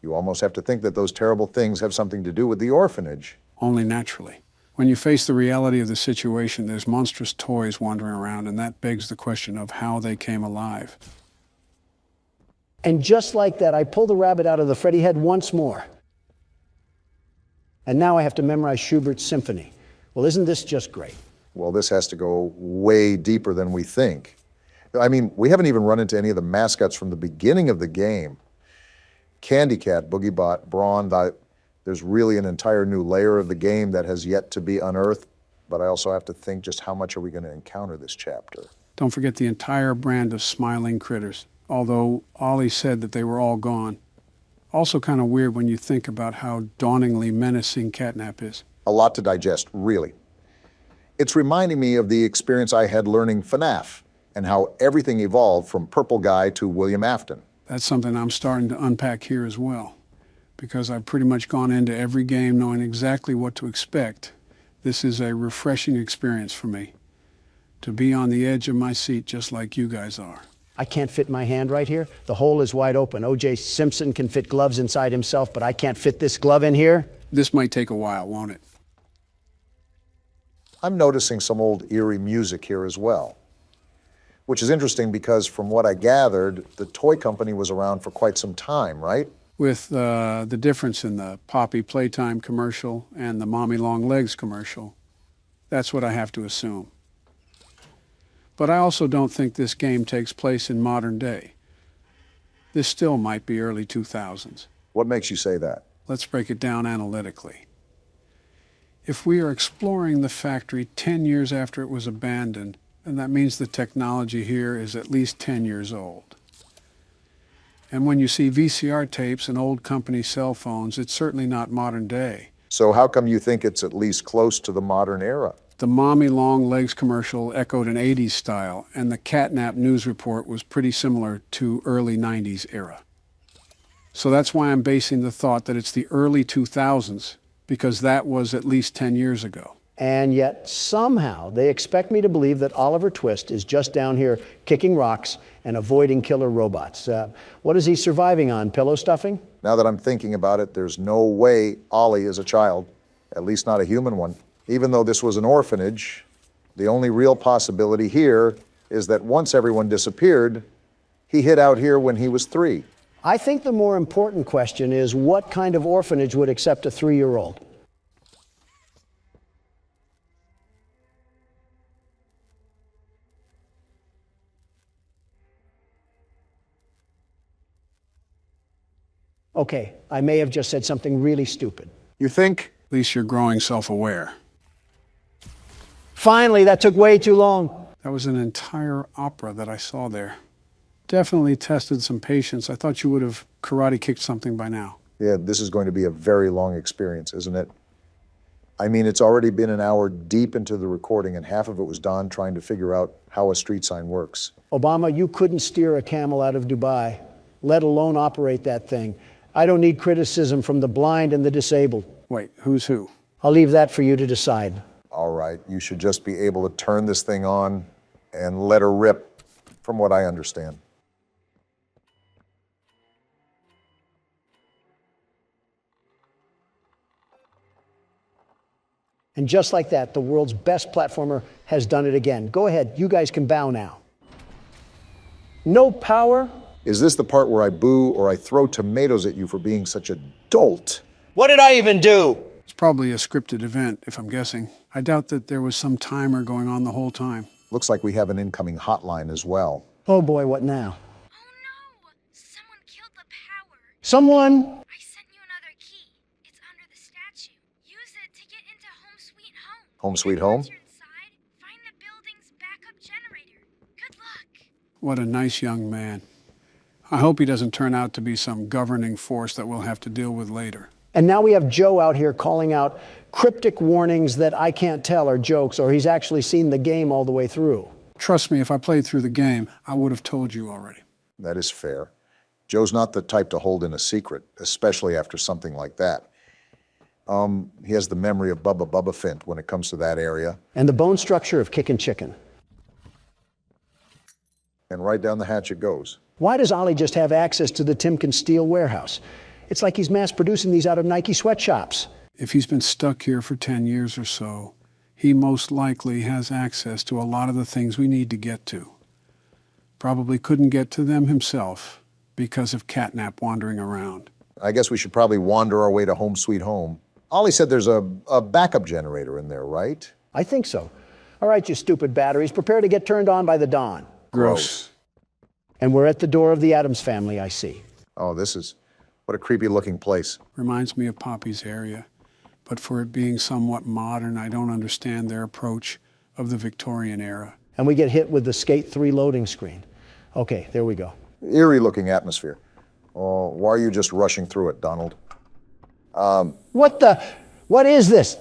C: You almost have to think that those terrible things have something to do with the orphanage.
D: Only naturally. When you face the reality of the situation, there's monstrous toys wandering around, and that begs the question of how they came alive.
B: And just like that, I pulled the rabbit out of the Freddy head once more. And now I have to memorize Schubert's symphony. Well, isn't this just great?
C: Well, this has to go way deeper than we think. I mean, we haven't even run into any of the mascots from the beginning of the game. Candy Cat, Boogie Bot, Brawn, there's really an entire new layer of the game that has yet to be unearthed, but I also have to think just how much are we going to encounter this chapter.
D: Don't forget the entire brand of smiling critters, although Ollie said that they were all gone. Also kind of weird when you think about how dauntingly menacing Catnap is.
C: A lot to digest, really. It's reminding me of the experience I had learning FNAF and how everything evolved from Purple Guy to William Afton.
D: That's something I'm starting to unpack here as well, because I've pretty much gone into every game knowing exactly what to expect. This is a refreshing experience for me, to be on the edge of my seat just like you guys are.
B: I can't fit my hand right here. The hole is wide open. O.J. Simpson can fit gloves inside himself, but I can't fit this glove in here.
D: This might take a while, won't it?
C: I'm noticing some old eerie music here as well, which is interesting because from what I gathered, the toy company was around for quite some time, right?
D: With the difference in the Poppy Playtime commercial and the Mommy Long Legs commercial, that's what I have to assume. But I also don't think this game takes place in modern day. This still might be early 2000s.
C: What makes you say that?
D: Let's break it down analytically. If we are exploring the factory 10 years after it was abandoned, then that means the technology here is at least 10 years old. And when you see VCR tapes and old company cell phones, it's certainly not modern day.
C: So how come you think it's at least close to the modern era?
D: The Mommy Long Legs commercial echoed an 80s style, and the Catnap news report was pretty similar to early 90s era. So that's why I'm basing the thought that it's the early 2000s, because that was at least 10 years ago.
B: And yet, somehow, they expect me to believe that Oliver Twist is just down here kicking rocks and avoiding killer robots. What is he surviving on, pillow stuffing?
C: Now that I'm thinking about it, there's no way Ollie is a child, at least not a human one. Even though this was an orphanage, the only real possibility here is that once everyone disappeared, he hid out here when he was 3.
B: I think the more important question is what kind of orphanage would accept a 3-year-old? Okay, I may have just said something really stupid.
C: You think?
D: At least you're growing self-aware.
B: Finally, that took way too long.
D: That was an entire opera that I saw there. Definitely tested some patience. I thought you would have karate kicked something by now.
C: Yeah, this is going to be a very long experience, isn't it? I mean, it's already been an hour deep into the recording, and half of it was Don trying to figure out how a street sign works.
B: Obama, you couldn't steer a camel out of Dubai, let alone operate that thing. I don't need criticism from the blind and the disabled.
D: Wait, who's who?
B: I'll leave that for you to decide.
C: All right, you should just be able to turn this thing on and let her rip, from what I understand.
B: And just like that, the world's best platformer has done it again. Go ahead, you guys can bow now. No power.
C: Is this the part where I boo or I throw tomatoes at you for being such a dolt?
B: What did I even do?
D: It's probably a scripted event, if I'm guessing. I doubt that there was some timer going on the whole time.
C: Looks like we have an incoming hotline as well.
B: Oh boy, what now?
J: Oh no! Someone killed the power.
B: Someone?
J: I sent you another key. It's under the statue. Use it to get into Home Sweet Home.
C: Home sweet home?
J: Once you're inside, find the building's backup generator. Good luck.
D: What a nice young man. I hope he doesn't turn out to be some governing force that we'll have to deal with later.
B: And now we have Joe out here calling out cryptic warnings that I can't tell are jokes, or he's actually seen the game all the way through.
D: Trust me, if I played through the game, I would have told you already.
C: That is fair. Joe's not the type to hold in a secret, especially after something like that. He has the memory of Bubba Bubba Fint when it comes to that area.
B: And the bone structure of kickin' chicken.
C: And right down the hatch it goes.
B: Why does Ollie just have access to the Timken Steel warehouse? It's like he's mass producing these out of Nike sweatshops.
D: If he's been stuck here for 10 years or so, he most likely has access to a lot of the things we need to get to. Probably couldn't get to them himself because of Catnap wandering around.
C: I guess we should probably wander our way to home sweet home. Ollie said there's a backup generator in there, right?
B: I think so. All right, you stupid batteries, prepare to get turned on by the dawn.
D: Gross.
B: And we're at the door of the Addams family, I see.
C: Oh, what a creepy looking place.
D: Reminds me of Poppy's area. But for it being somewhat modern, I don't understand their approach of the Victorian era.
B: And we get hit with the Skate 3 loading screen. Okay, there we go.
C: Eerie looking atmosphere. Oh, why are you just rushing through it, Donald?
B: What is this?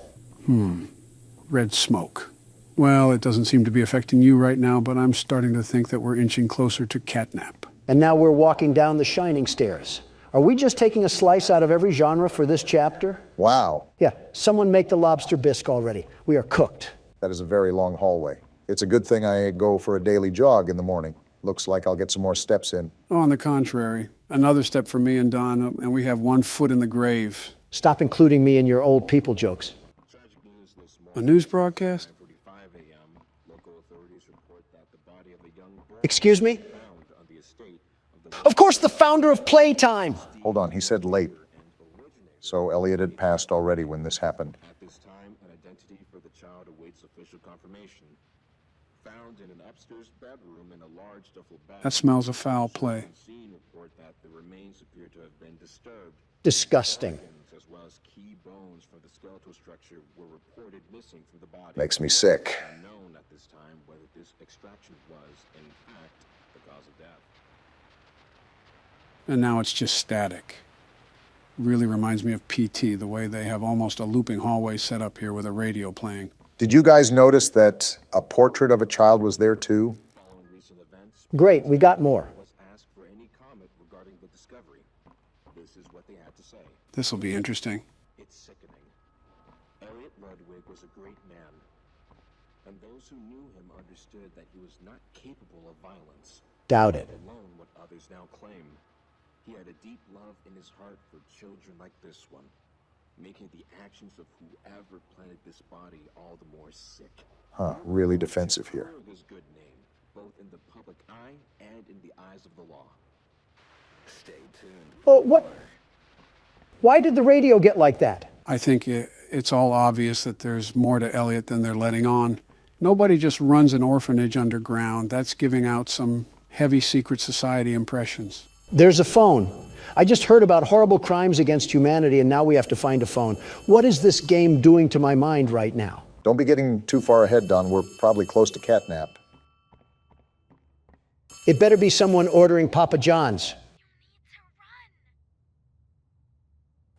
D: Red smoke. Well, it doesn't seem to be affecting you right now, but I'm starting to think that we're inching closer to Catnap.
B: And now we're walking down the shining stairs. Are we just taking a slice out of every genre for this chapter?
C: Wow.
B: Yeah, someone make the lobster bisque already. We are cooked.
C: That is a very long hallway. It's a good thing I go for a daily jog in the morning. Looks like I'll get some more steps in.
D: Oh, on the contrary. Another step for me and Don, and we have 1 foot in the grave.
B: Stop including me in your old people jokes.
D: A news broadcast?
B: Excuse me? Of course, the founder of Playtime.
C: Hold on, he said late. So Elliot had passed already when this happened.
G: At this time, an identity for the child awaits official confirmation. Found in an upstairs bedroom in a large duffel bag.
D: That smells of foul play.
G: Scene report that the remains appear to have been disturbed.
B: Disgusting.
G: As well as key bones from the skeletal structure were reported missing from the body.
C: Makes me sick.
G: Unknown at this time whether this extraction was, in fact, the cause of death.
D: And now it's just static. Really reminds me of PT, the way they have almost a looping hallway set up here with a radio playing.
C: Did you guys notice that a portrait of a child was there too?
G: Following recent events,
B: Great, we got more.
G: was asked for any comment regarding the discovery. This is what they had to say.
D: This will be interesting.
G: It's sickening. Elliot Ludwig was a great man, and those who knew him understood that he was not capable of violence,
B: Doubt it.
G: alone what others now claim. He had a deep love in his heart for children like this one, making the actions of whoever planted this body all the more sick.
C: Huh, really defensive here.
G: Earned his good name, both in the public eye and in the eyes of the law. Stay tuned.
B: Oh, what? Why did the radio get like that?
D: I think it's all obvious that there's more to Elliot than they're letting on. Nobody just runs an orphanage underground. That's giving out some heavy secret society impressions.
B: There's a phone. I just heard about horrible crimes against humanity, and now we have to find a phone. What is this game doing to my mind right now?
C: Don't be getting too far ahead, Don. We're probably close to Catnap.
B: It better be someone ordering Papa John's.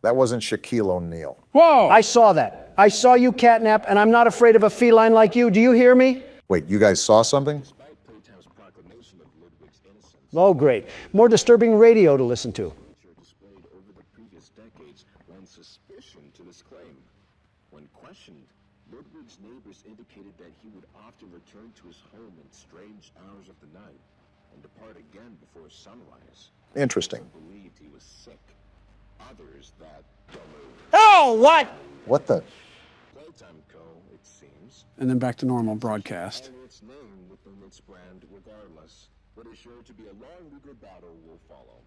C: That wasn't Shaquille O'Neal.
D: Whoa!
B: I saw that. I saw you, Catnap, and I'm not afraid of a feline like you. Do you hear me?
C: Wait, you guys saw something?
G: Despite Playtime's proclamation of Ludwig's innocence,
B: Oh, great. More disturbing radio to listen to.
G: displayed over the previous decades lend suspicion to this claim. When questioned, Ludwig's neighbors indicated that he would often return to his home in strange hours of the night and depart again before sunrise.
C: Interesting.
G: Some believed he was sick. Others that
B: Oh, what?
C: What the?
G: Playtime Co., it seems,
D: And then back to normal broadcast.
G: and its name within its brand regardless. What is sure to be a long legal battle will follow.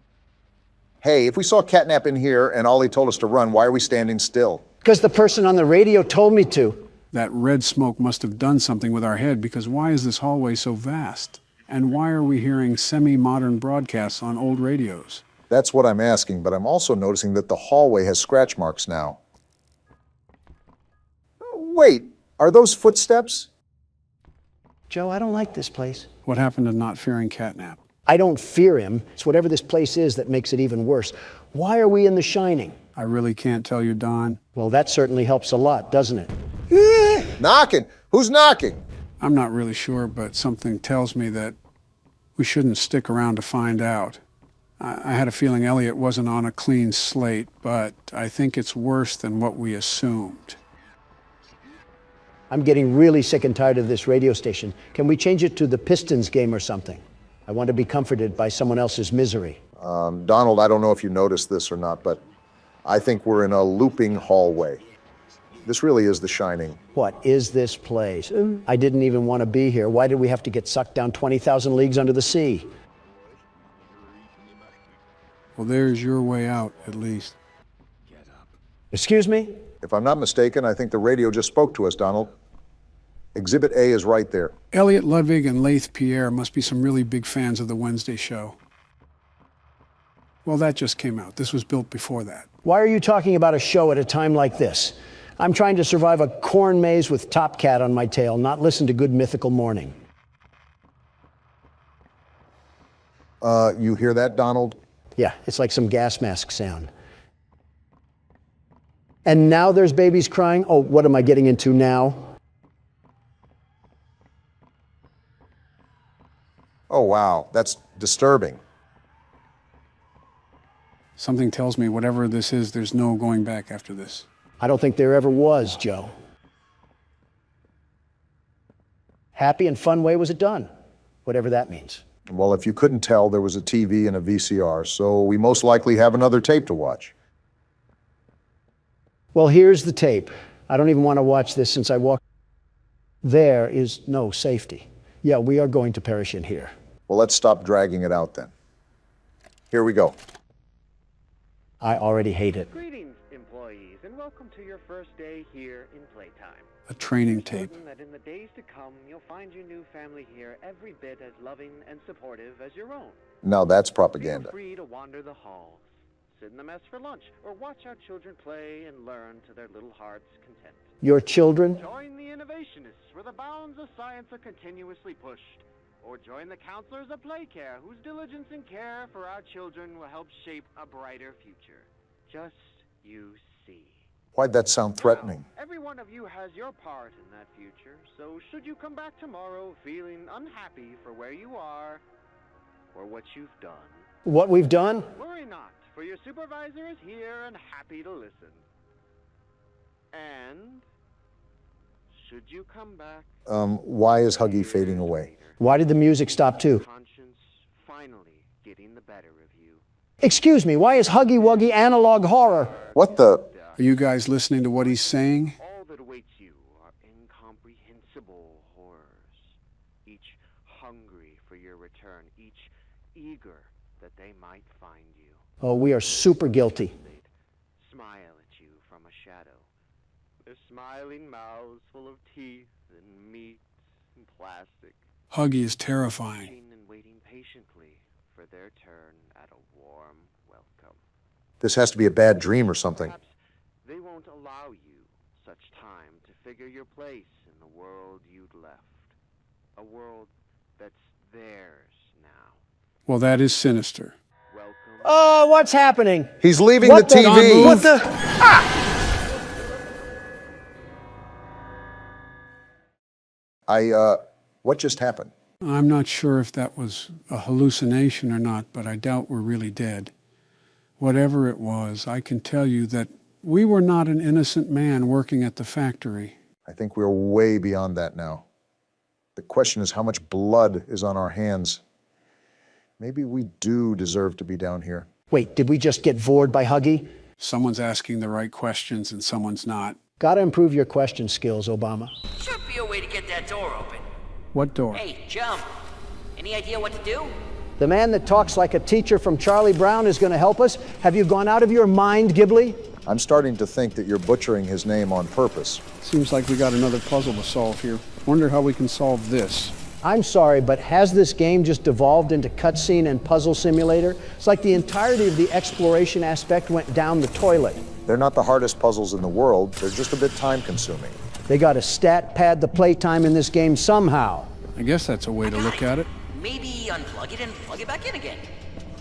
C: Hey, if we saw Catnap in here and Ollie told us to run, why are we standing still?
B: Because the person on the radio told me to.
D: That red smoke must have done something with our head, because why is this hallway so vast? And why are we hearing semi-modern broadcasts on old radios?
C: That's what I'm asking, but I'm also noticing that the hallway has scratch marks now. Wait, Are those footsteps?
B: Joe, I don't like this place.
D: What happened to not fearing catnap?
B: I don't fear him. It's whatever this place is that makes it even worse. Why are we in The Shining?
D: I really can't tell you, Don.
B: Well, that certainly helps a lot, doesn't it?
C: Knocking. Who's knocking?
D: I'm not really sure, but something tells me that we shouldn't stick around to find out. I had a feeling Elliot wasn't on a clean slate, but I think it's worse than what we assumed.
B: I'm getting really sick and tired of this radio station. Can we change it to the Pistons game or something? I want to be comforted by someone else's misery.
C: Donald, I don't know if you noticed this or not, but I think we're in a looping hallway. This really is The Shining.
B: What is this place? I didn't even want to be here. Why did we have to get sucked down 20,000 leagues under the sea?
D: Well, there's your way out, at least.
B: Excuse me?
C: If I'm not mistaken, I think the radio just spoke to us, Donald. Exhibit A is right there.
D: Elliot Ludwig and Laith Pierre must be some really big fans of the Wednesday show. Well, that just came out. This was built before that.
B: Why are you talking about a show at a time like this? I'm trying to survive a corn maze with Top Cat on my tail, not listen to Good Mythical Morning.
C: You hear that, Donald?
B: Yeah, it's like some gas mask sound. And now there's babies crying? Oh, what am I getting into now?
C: Oh, wow, that's disturbing.
D: Something tells me whatever this is, there's no going back after this.
B: I don't think there ever was, Joe. Happy and fun way was it done? Whatever that means.
C: Well, if you couldn't tell, there was a TV and a VCR, so we most likely have another tape to watch.
B: Well, here's the tape. I don't even want to watch this since I walked. There is no safety. Yeah, we are going to perish in here.
C: Well, let's stop dragging it out then. Here we go.
B: I already hate it.
K: Greetings, employees, and welcome to your first day here in Playtime.
D: A training tape.
K: Certain that in the days to come, you'll find your new family here every bit as loving and supportive as your own.
C: Now that's propaganda.
K: Feel free to wander the halls, sit in the mess for lunch, or watch our children play and learn to their little hearts' content.
B: Your children?
K: Join the innovationists where the bounds of science are continuously pushed. Or join the counselors of Playcare whose diligence and care for our children will help shape a brighter future. Just you see.
C: Why'd that sound threatening?
K: Now, every one of you has your part in that future, so should you come back tomorrow feeling unhappy for where you are or what you've done.
B: What we've done?
K: Worry not, for your supervisor is here and happy to listen. And should you come back...
C: Why is Huggy fading away?
B: Why did the music stop too?
K: Conscience finally getting the better of you.
B: Excuse me, why is Huggy Wuggy analog horror?
C: What the...
D: Are you guys listening to what he's saying?
K: All that awaits you are incomprehensible horrors, each hungry for your return, each eager that they might find you.
B: Oh, we are super guilty.
K: They'd smile at you from a shadow, their smiling mouths full of teeth and meat and plastic.
D: Huggy is terrifying.
K: And waiting patiently for their turn at a warm welcome.
C: This has to be a bad dream or something.
K: Perhaps they won't allow you such time to figure your place in the world you'd left. A world that's theirs now.
D: Well, that is sinister.
K: Welcome.
B: Oh, what's happening?
C: He's leaving
B: What
C: the TV.
B: What the?
C: What just happened?
D: I'm not sure if that was a hallucination or not, but I doubt we're really dead. Whatever it was, I can tell you that we were not an innocent man working at the factory.
C: I think we're way beyond that now. The question is how much blood is on our hands. Maybe we do deserve to be down here.
B: Wait, did we just get vored by Huggy?
D: Someone's asking the right questions and someone's not.
B: Gotta improve your question skills, Obama.
F: Should be a way to get that door open.
D: What door?
F: Hey, jump. Any idea what to do?
B: The man that talks like a teacher from Charlie Brown is gonna help us? Have you gone out of your mind, Ghibli?
C: I'm starting to think that you're butchering his name on purpose.
D: Seems like we got another puzzle to solve here. Wonder how we can solve this.
B: I'm sorry, but has this game just devolved into cutscene and puzzle simulator? It's like the entirety of the exploration aspect went down the toilet.
C: They're not the hardest puzzles in the world. They're just a bit time-consuming.
B: They got to stat pad the playtime in this game somehow.
D: I guess that's a way to look at it.
F: Maybe unplug it and plug it back in again.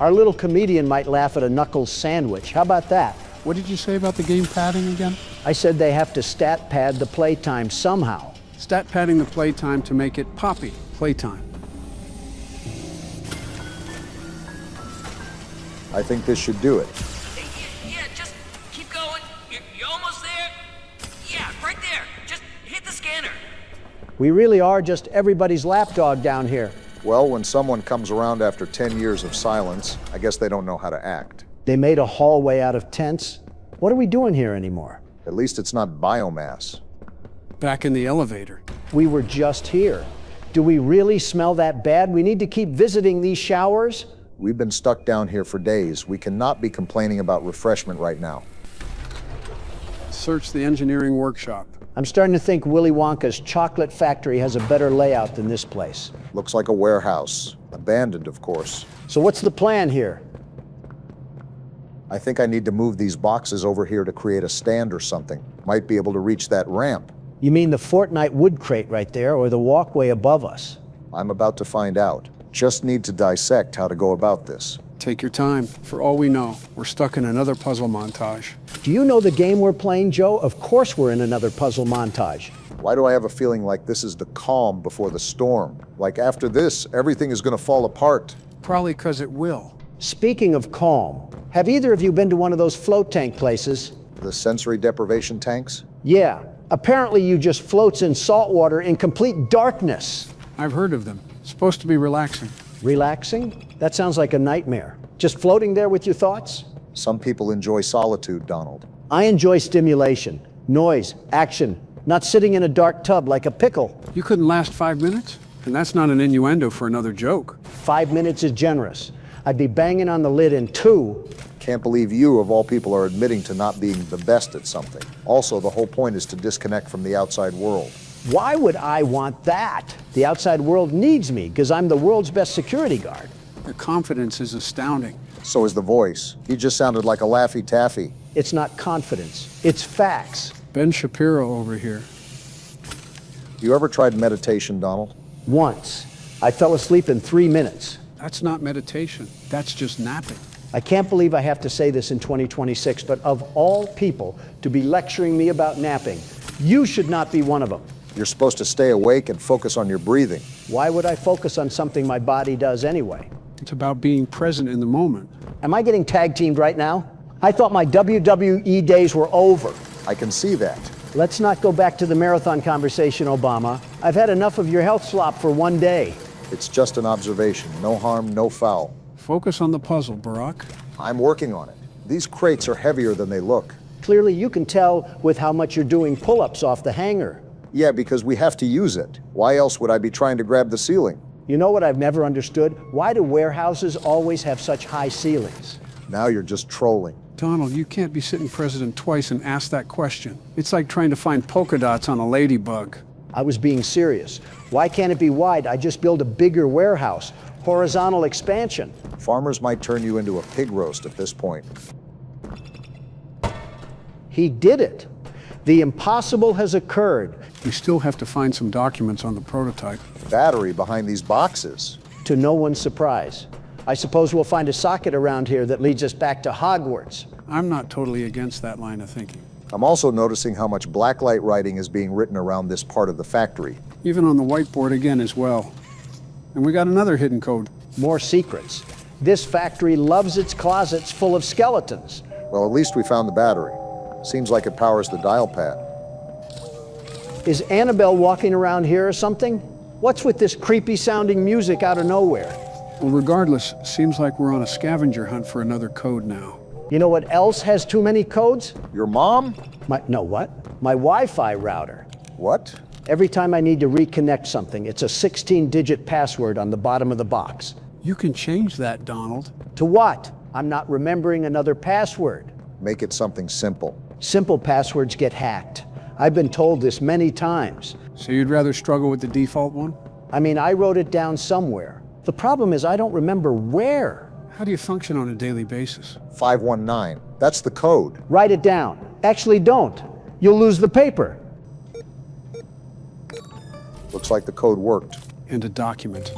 B: Our little comedian might laugh at a Knuckles sandwich. How about that?
D: What did you say about the game padding again?
B: I said they have to stat pad the playtime somehow.
D: Stat padding the playtime to make it poppy playtime.
C: I think this should do it.
F: Yeah, just keep going. You're almost there. Yeah, right there. Just hit the scanner.
B: We really are just everybody's lapdog down here.
C: Well, when someone comes around after 10 years of silence, I guess they don't know how to act.
B: They made a hallway out of tents. What are we doing here anymore?
C: At least it's not biomass.
D: Back in the elevator.
B: We were just here. Do we really smell that bad? We need to keep visiting these showers?
C: We've been stuck down here for days. We cannot be complaining about refreshment right now.
D: Search the engineering workshop.
B: I'm starting to think Willy Wonka's chocolate factory has a better layout than this place.
C: Looks like a warehouse. Abandoned, of course.
B: So what's the plan here?
C: I think I need to move these boxes over here to create a stand or something. Might be able to reach that ramp.
B: You mean the Fortnite wood crate right there, or the walkway above us?
C: I'm about to find out. Just need to dissect how to go about this.
D: Take your time. For all we know, we're stuck in another puzzle montage.
B: Do you know the game we're playing, Joe? Of course we're in another puzzle montage.
C: Why do I have a feeling like this is the calm before the storm? Like after this, everything is going to fall apart.
D: Probably because it will.
B: Speaking of calm, have either of you been to one of those float tank places?
C: The sensory deprivation tanks?
B: Yeah. Apparently you just floats in salt water in complete darkness.
D: I've heard of them. Supposed to be relaxing.
B: Relaxing? That sounds like a nightmare. Just floating there with your thoughts?
C: Some people enjoy solitude, Donald.
B: I enjoy stimulation, noise, action, not sitting in a dark tub like a pickle.
D: You couldn't last 5 minutes? And that's not an innuendo for another joke.
B: 5 minutes is generous. I'd be banging on the lid in 2.
C: Can't believe you, of all people, are admitting to not being the best at something. Also, the whole point is to disconnect from the outside world.
B: Why would I want that? The outside world needs me because I'm the world's best security guard.
D: Your confidence is astounding.
C: So is the voice. He just sounded like a Laffy Taffy.
B: It's not confidence, it's facts.
D: Ben Shapiro over here.
C: You ever tried meditation, Donald?
B: Once. I fell asleep in 3 minutes.
D: That's not meditation. That's just napping.
B: I can't believe I have to say this in 2026, but of all people to be lecturing me about napping, you should not be one of them.
C: You're supposed to stay awake and focus on your breathing.
B: Why would I focus on something my body does anyway?
D: It's about being present in the moment.
B: Am I getting tag teamed right now? I thought my WWE days were over.
C: I can see that.
B: Let's not go back to the marathon conversation, Obama. I've had enough of your health slop for one day.
C: It's just an observation. No harm, no foul.
D: Focus on the puzzle, Barack.
C: I'm working on it. These crates are heavier than they look.
B: Clearly, you can tell with how much you're doing pull-ups off the hanger.
C: Yeah, because we have to use it. Why else would I be trying to grab the ceiling?
B: You know what I've never understood? Why do warehouses always have such high ceilings?
C: Now you're just trolling.
D: Donald, you can't be sitting president twice and ask that question. It's like trying to find polka dots on a ladybug.
B: I was being serious. Why can't it be wide? I just build a bigger warehouse. Horizontal expansion.
C: Farmers might turn you into a pig roast at this point.
B: He did it. The impossible has occurred.
D: We still have to find some documents on the prototype.
C: Battery behind these boxes.
B: To no one's surprise. I suppose we'll find a socket around here that leads us back to Hogwarts.
D: I'm not totally against that line of thinking.
C: I'm also noticing how much blacklight writing is being written around this part of the factory.
D: Even on the whiteboard again as well. And we got another hidden code.
B: More secrets. This factory loves its closets full of skeletons.
C: Well, at least we found the battery. Seems like it powers the dial pad.
B: Is Annabelle walking around here or something? What's with this creepy sounding music out of nowhere?
D: Well, regardless, seems like we're on a scavenger hunt for another code now.
B: You know what else has too many codes?
C: Your mom?
B: My Wi-Fi router.
C: What?
B: Every time I need to reconnect something, it's a 16-digit password on the bottom of the box.
D: You can change that, Donald.
B: To what? I'm not remembering another password.
C: Make it something simple.
B: Simple passwords get hacked. I've been told this many times.
D: So you'd rather struggle with the default one?
B: I mean, I wrote it down somewhere. The problem is I don't remember where.
D: How do you function on a daily basis?
C: 519. That's the code.
B: Write it down. Actually, don't. You'll lose the paper.
C: Looks like the code worked.
D: And a document.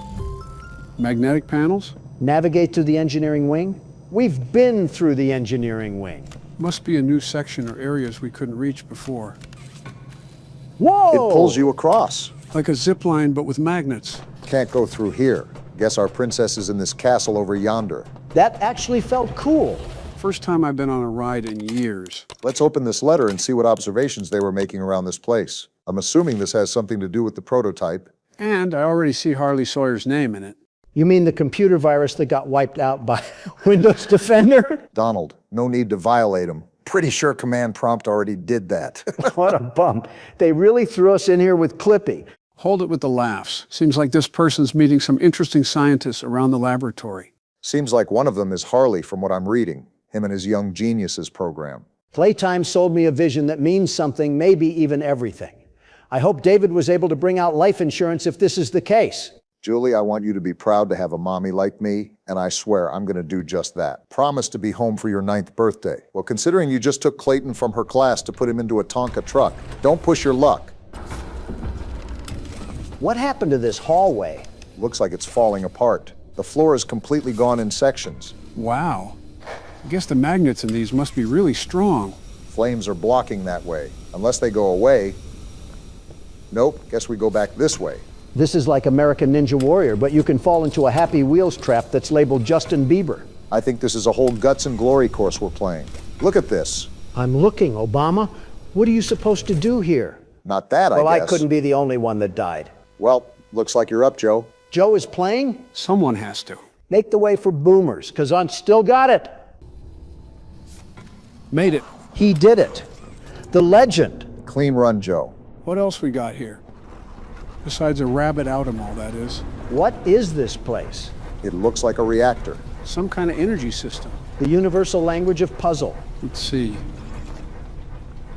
D: Magnetic panels?
B: Navigate to the engineering wing? We've been through the engineering wing.
D: Must be a new section or areas we couldn't reach before.
B: Whoa!
C: It pulls you across.
D: Like a zip line, but with magnets.
C: Can't go through here. Guess our princess is in this castle over yonder.
B: That actually felt cool.
D: First time I've been on a ride in years.
C: Let's open this letter and see what observations they were making around this place. I'm assuming this has something to do with the prototype.
D: And I already see Harley Sawyer's name in it.
B: You mean the computer virus that got wiped out by Windows Defender?
C: Donald, no need to violate him. Pretty sure command prompt already did that.
B: What a bum. They really threw us in here with Clippy.
D: Hold it with the laughs. Seems like this person's meeting some interesting scientists around the laboratory.
C: Seems like one of them is Harley from what I'm reading. Him and his Young Geniuses program.
B: Playtime sold me a vision that means something, maybe even everything. I hope David was able to bring out life insurance if this is the case.
C: Julie, I want you to be proud to have a mommy like me, and I swear I'm going to do just that. Promise to be home for your 9th birthday. Well, considering you just took Clayton from her class to put him into a Tonka truck, don't push your luck.
B: What happened to this hallway?
C: Looks like it's falling apart. The floor is completely gone in sections.
D: Wow. I guess the magnets in these must be really strong.
C: Flames are blocking that way. Unless they go away. Nope, guess we go back this way.
B: This is like American Ninja Warrior, but you can fall into a Happy Wheels trap that's labeled Justin Bieber.
C: I think this is a whole guts and glory course we're playing. Look at this.
B: I'm looking, Obama. What are you supposed to do here?
C: Not that, I guess.
B: Well, I couldn't be the only one that died.
C: Well, looks like you're up, Joe.
B: Joe is playing?
D: Someone has to.
B: Make the way for boomers, because I still got it.
D: Made it.
B: He did it. The legend.
C: Clean run, Joe.
D: What else we got here? Besides a rabbit out-em-all, that is.
B: What is this place?
C: It looks like a reactor.
D: Some kind of energy system.
B: The universal language of puzzle.
D: Let's see.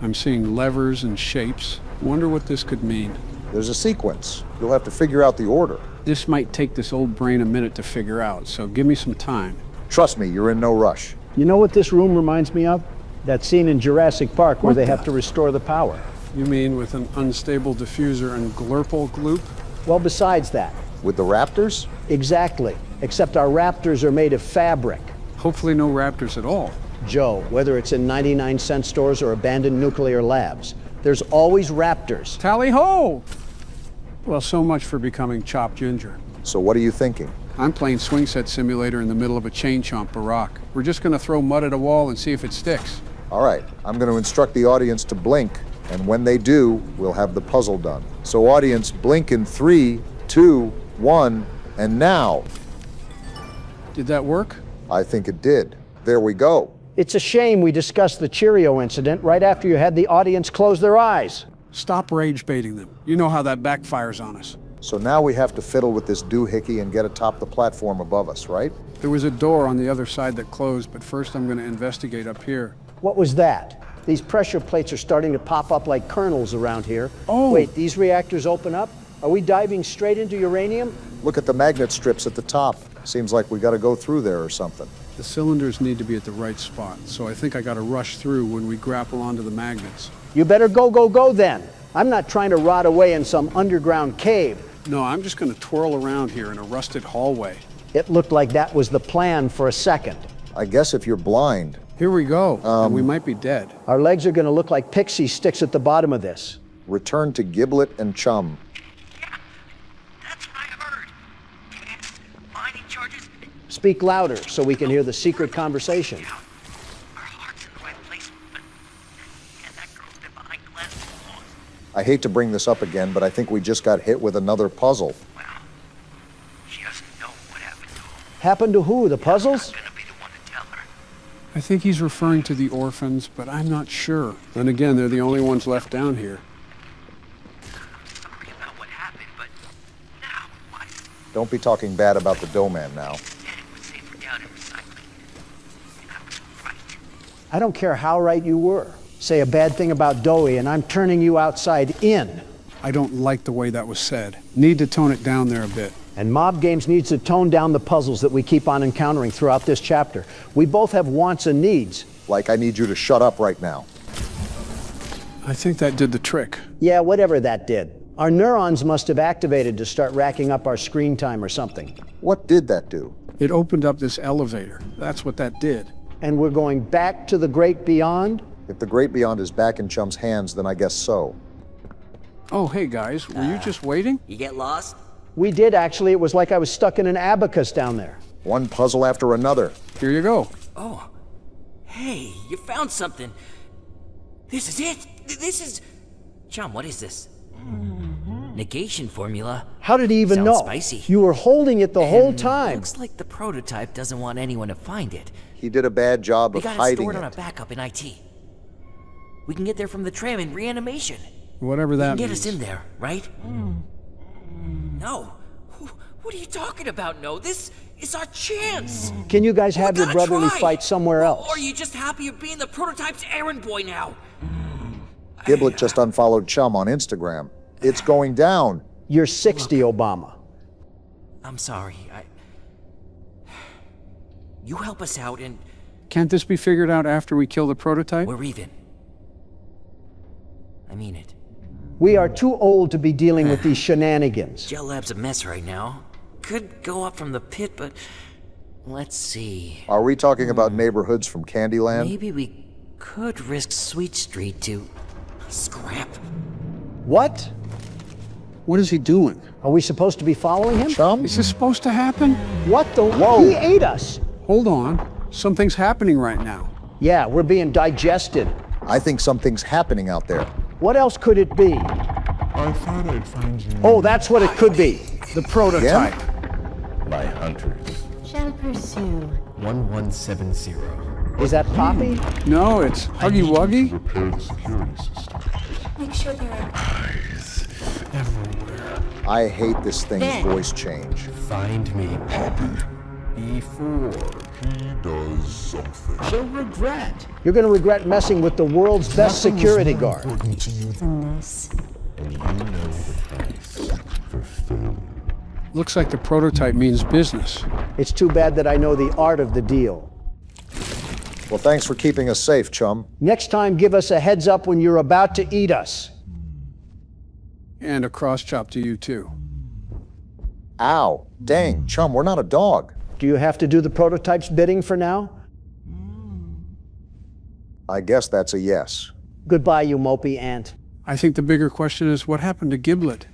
D: I'm seeing levers and shapes. Wonder what this could mean.
C: There's a sequence. You'll have to figure out the order.
D: This might take this old brain a minute to figure out, so give me some time.
C: Trust me, you're in no rush.
B: You know what this room reminds me of? That scene in Jurassic Park where they have to restore the power.
D: You mean with an unstable diffuser and glurple gloop?
B: Well, besides that.
C: With the raptors?
B: Exactly. Except our raptors are made of fabric.
D: Hopefully no raptors at all.
B: Joe, whether it's in 99-cent stores or abandoned nuclear labs, there's always raptors.
D: Tally-ho! Well, so much for becoming chopped ginger.
C: So what are you thinking?
D: I'm playing Swing Set Simulator in the middle of a chain chomp barack. We're just gonna throw mud at a wall and see if it sticks.
C: All right, I'm going to instruct the audience to blink, and when they do, we'll have the puzzle done. So audience, blink in 3, 2, 1, and now.
D: Did that work?
C: I think it did. There we go.
B: It's a shame we discussed the Cheerio incident right after you had the audience close their eyes.
D: Stop rage baiting them. You know how that backfires on us.
C: So now we have to fiddle with this doohickey and get atop the platform above us, right?
D: There was a door on the other side that closed, but first I'm going to investigate up here.
B: What was that? These pressure plates are starting to pop up like kernels around here.
D: Oh!
B: Wait, these reactors open up? Are we diving straight into uranium?
C: Look at the magnet strips at the top. Seems like we got to go through there or something.
D: The cylinders need to be at the right spot, so I think I got to rush through when we grapple onto the magnets.
B: You better go then. I'm not trying to rot away in some underground cave.
D: No, I'm just going to twirl around here in a rusted hallway.
B: It looked like that was the plan for a second.
C: I guess if you're blind.
D: Here we go, and we might be dead.
B: Our legs are going to look like pixie sticks at the bottom of this.
C: Return to Giblet and Chum.
F: Yeah, that's what I heard. Advanced mining charges.
B: Speak louder so we can hear the secret conversation.
F: Our heart's in the right place, but that girl's been behind glass too long.
C: I hate to bring this up again, but I think we just got hit with another puzzle.
F: Well, she doesn't know what happened to him.
B: Happened to who? The puzzles?
F: I'm gonna be the one to tell her.
D: I think he's referring to the orphans, but I'm not sure. Then again, they're the only ones left down here.
F: I'm sorry about what happened, but now what?
C: Don't be talking bad about the dough man now.
F: And it was safer down in recycling. And I was right.
B: I don't care how right you were. Say a bad thing about Doey and I'm turning you outside in.
D: I don't like the way that was said. Need to tone it down there a bit.
B: And Mob Games needs to tone down the puzzles that we keep on encountering throughout this chapter. We both have wants and needs.
C: Like I need you to shut up right now.
D: I think that did the trick.
B: Yeah, whatever that did. Our neurons must have activated to start racking up our screen time or something.
C: What did that do?
D: It opened up this elevator. That's what that did.
B: And we're going back to the great beyond?
C: If the great beyond is back in Chum's hands, then I guess so.
D: Oh, hey guys, were you just waiting?
F: You get lost?
B: We did, actually. It was like I was stuck in an abacus down there.
C: One puzzle after another.
D: Here you go.
F: Oh. Hey, you found something. This is it. This is... Chum, what is this? Negation formula.
B: How did he even
F: Sounds
B: know?
F: spicy.
B: You were holding it the whole time.
F: Looks like the prototype doesn't want anyone to find it.
C: He did a bad job
F: We
C: of
F: got it
C: hiding
F: stored
C: it.
F: on a backup in IT. We can get there from the tram in reanimation.
D: Whatever that
F: Get
D: means.
F: us in there, right? No. What are you talking about? No, this is our chance.
B: Can you guys have your
F: gotta
B: brotherly
F: try.
B: fight somewhere else?
F: Or are you just happy of being the prototype's errand boy now?
C: Giblet just unfollowed Chum on Instagram. It's going down.
B: You're 60, Obama.
F: I'm sorry. You help us out and
D: Can't this be figured out after we kill the prototype?
F: we're even. I mean it.
B: We are too old to be dealing with these shenanigans.
F: Gel Lab's a mess right now. Could go up from the pit, but let's see.
C: Are we talking about neighborhoods from Candyland?
F: Maybe we could risk Sweet Street to scrap.
B: What?
D: What is he doing?
B: Are we supposed to be following him?
C: Chum?
D: Is this supposed to happen?
B: What the?
C: Whoa.
B: He ate us.
D: Hold on. Something's happening right now.
B: Yeah, we're being digested.
C: I think something's happening out there.
B: What else could it be?
G: I thought I'd find you.
B: Oh, that's what it could be.
D: The prototype.
G: My hunters.
H: Shall pursue.
G: 1170.
B: Is that Poppy?
D: No, it's Huggy Wuggy.
G: Repair the security system.
H: Make sure there are
G: Eyes everywhere.
C: I hate this thing's voice change.
G: Find me, Poppy, before he does something. She'll regret.
B: You're going to regret messing with the world's best security guard.
G: Important to you than
H: this.
G: and you know the price for failure.
D: Looks like the prototype means business.
B: It's too bad that I know the art of the deal.
C: Well, thanks for keeping us safe, Chum.
B: Next time, give us a heads up when you're about to eat us.
D: And a cross chop to you too.
C: Ow. Dang, Chum, we're not a dog.
B: Do you have to do the prototype's bidding for now?
C: I guess that's a yes.
B: Goodbye, you mopey ant.
D: I think the bigger question is what happened to Giblet?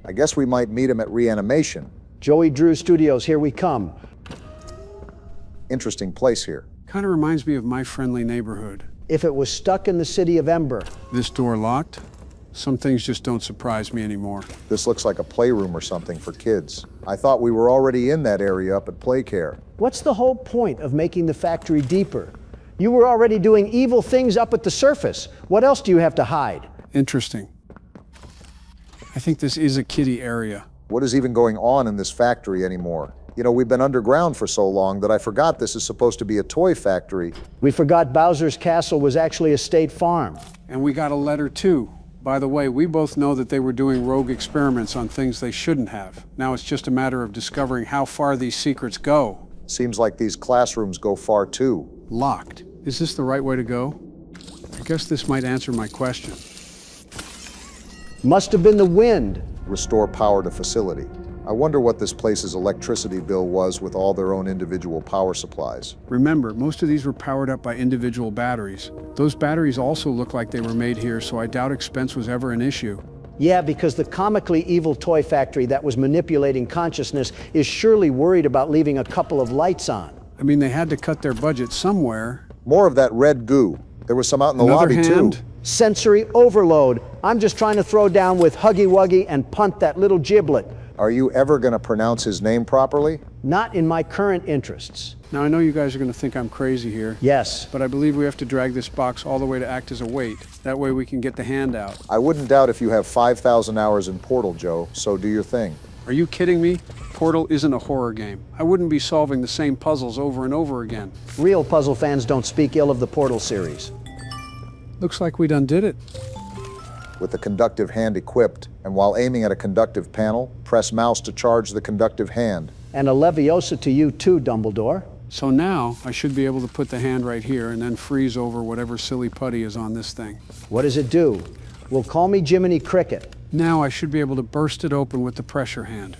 C: I guess we might meet him at reanimation.
B: Joey Drew Studios, here we come.
C: Interesting place here.
D: Kind of reminds me of My Friendly Neighborhood.
B: If it was stuck in the city of Ember,
D: This door locked? Some things just don't surprise me anymore.
C: This looks like a playroom or something for kids. I thought we were already in that area up at Playcare.
B: what's the whole point of making the factory deeper? You were already doing evil things up at the surface. What else do you have to hide?
D: Interesting. I think this is a kiddie area.
C: What is even going on in this factory anymore? You know, we've been underground for so long that I forgot this is supposed to be a toy factory.
B: We forgot Bowser's Castle was actually a state farm.
D: And we got a letter too. By the way, we both know that they were doing rogue experiments on things they shouldn't have. Now it's just a matter of discovering how far these secrets go.
C: Seems like these classrooms go far too.
D: Locked. Is this the right way to go? I guess this might answer my question.
B: Must have been the wind.
C: Restore power to facility. I wonder what this place's electricity bill was with all their own individual power supplies.
D: Remember, most of these were powered up by individual batteries. Those batteries also look like they were made here, so I doubt expense was ever an issue.
B: Yeah, because the comically evil toy factory that was manipulating consciousness is surely worried about leaving a couple of lights on.
D: I mean, they had to cut their budget somewhere.
C: More of that red goo. There was some out in the
D: Another
C: lobby
D: hand?
C: too.
B: Sensory overload. I'm just trying to throw down with Huggy Wuggy and punt that little giblet.
C: Are you ever going to pronounce his name properly?
B: Not in my current interests.
D: Now, I know you guys are going to think I'm crazy here,
B: Yes.
D: but I believe we have to drag this box all the way to act as a weight. That way we can get the hand out.
C: I wouldn't doubt if you have 5,000 hours in Portal, Joe, so do your thing.
D: Are you kidding me? Portal isn't a horror game. I wouldn't be solving the same puzzles over and over again.
B: Real puzzle fans don't speak ill of the Portal series.
D: Looks like we done did it.
C: With the conductive hand equipped, and while aiming at a conductive panel, press mouse to charge the conductive hand.
B: And a Leviosa to you too, Dumbledore.
D: So now I should be able to put the hand right here and then freeze over whatever silly putty is on this thing.
B: What does it do? Well, call me Jiminy Cricket.
D: Now I should be able to burst it open with the pressure hand.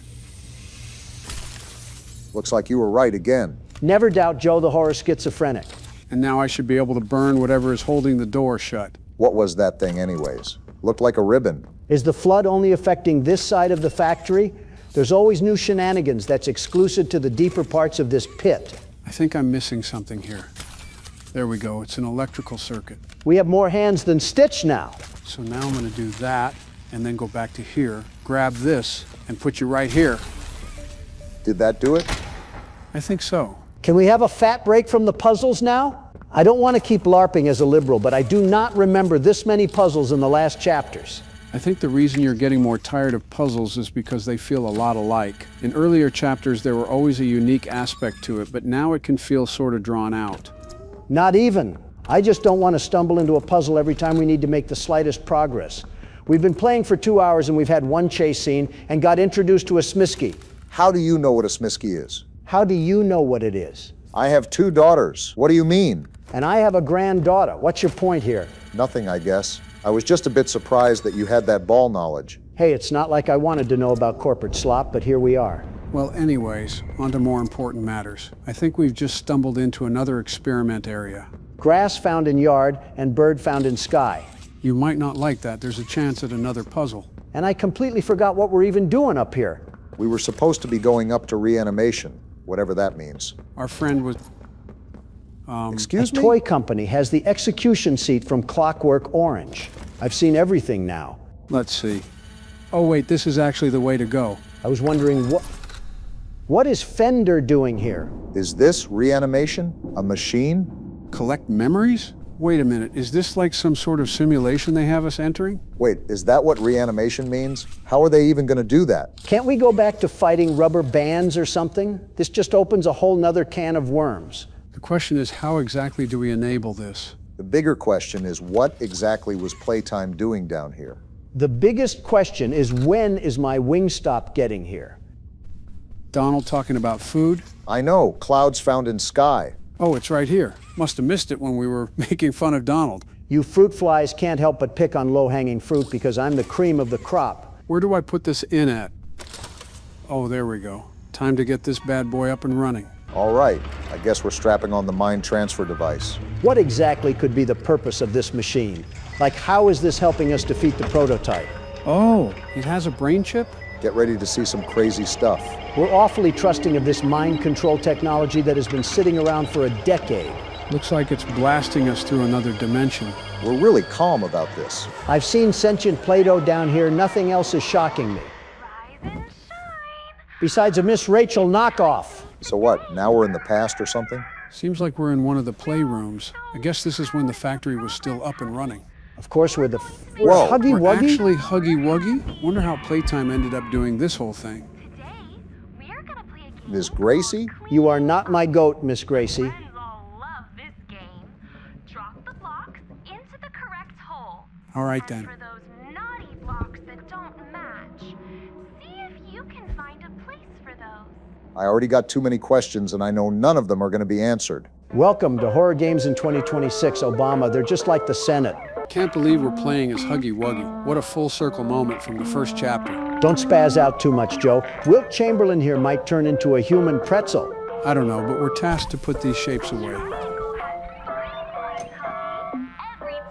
C: Looks like you were right again.
B: Never doubt Joe the horror schizophrenic.
D: And now I should be able to burn whatever is holding the door shut.
C: What was that thing anyways? Looked like a ribbon.
B: Is the flood only affecting this side of the factory? There's always new shenanigans that's exclusive to the deeper parts of this pit.
D: I think I'm missing something here. There we go, it's an electrical circuit.
B: We have more hands than Stitch now.
D: So now I'm gonna do that, and then go back to here, grab this, and put you right here.
C: Did that do it?
D: I think so.
B: Can we have a fat break from the puzzles now? I don't want to keep LARPing as a liberal, but I do not remember this many puzzles in the last chapters.
D: I think the reason you're getting more tired of puzzles is because they feel a lot alike. In earlier chapters, there were always a unique aspect to it, but now it can feel sort of drawn out.
B: Not even. I just don't want to stumble into a puzzle every time we need to make the slightest progress. We've been playing for 2 hours and we've had one chase scene and got introduced to a Smisky.
C: How do you know what a Smisky is?
B: How do you know what it is?
C: I have 2 daughters. What do you mean?
B: And I have a granddaughter. What's your point here?
C: Nothing, I guess. I was just a bit surprised that you had that ball knowledge.
B: Hey, it's not like I wanted to know about corporate slop, but here we are.
D: Well, anyways, on to more important matters. I think we've just stumbled into another experiment area.
B: Grass found in yard and bird found in sky.
D: You might not like that. There's a chance at another puzzle.
B: And I completely forgot what we're even doing up here.
C: We were supposed to be going up to reanimation, whatever that means.
D: Our friend was...
C: Excuse
B: A
C: me?
B: toy company has the execution seat from Clockwork Orange. I've seen everything now.
D: Let's see. Oh wait, this is actually the way to go.
B: I was wondering what is Fender doing here?
C: Is this reanimation? A machine?
D: Collect memories? Wait a minute, is this like some sort of simulation they have us entering?
C: Wait, is that what reanimation means? How are they even going to do that?
B: Can't we go back to fighting rubber bands or something? This just opens a whole nother can of worms.
D: The question is, how exactly do we enable this?
C: The bigger question is, what exactly was Playtime doing down here?
B: The biggest question is, when is my Wingstop getting here?
D: Donald talking about food?
C: I know, clouds found in sky.
D: Oh, it's right here. Must have missed it when we were making fun of Donald.
B: You fruit flies can't help but pick on low-hanging fruit because I'm the cream of the crop.
D: Where do I put this in at? Oh, there we go. Time to get this bad boy up and running.
C: All right, I guess we're strapping on the mind transfer device.
B: What exactly could be the purpose of this machine? Like, how is this helping us defeat the prototype?
D: Oh, it has a brain chip?
C: Get ready to see some crazy stuff.
B: We're awfully trusting of this mind control technology that has been sitting around for a decade.
D: Looks like it's blasting us through another dimension.
C: We're really calm about this.
B: I've seen sentient Play-Doh down here. Nothing else is shocking me.
J: Rise and shine.
B: Besides a Miss Rachel knockoff.
C: So what, now we're in the past or something?
D: Seems like we're in one of the playrooms. I guess this is when the factory was still up and running.
B: Of course, we're
C: Whoa.
B: Huggy
D: We're
B: Wuggy?
D: actually Huggy Wuggy? Wonder how Playtime ended up doing this whole thing.
J: Today, we are gonna play a game.
C: Miss Gracie?
B: You are not my goat, Miss Gracie.
J: Friends all love this game. Drop the blocks into the correct hole.
D: All right
J: As
D: then.
J: for those naughty blocks that don't match, see if you can find a place for those.
C: I already got too many questions and I know none of them are going to be answered.
B: Welcome to Horror Games in 2026, Obama. They're just like the Senate.
D: Can't believe we're playing as Huggy Wuggy. What a full circle moment from the first chapter.
B: Don't spaz out too much, Joe. Wilt Chamberlain here might turn into a human pretzel.
D: I don't know, but we're tasked to put these shapes away.
J: Every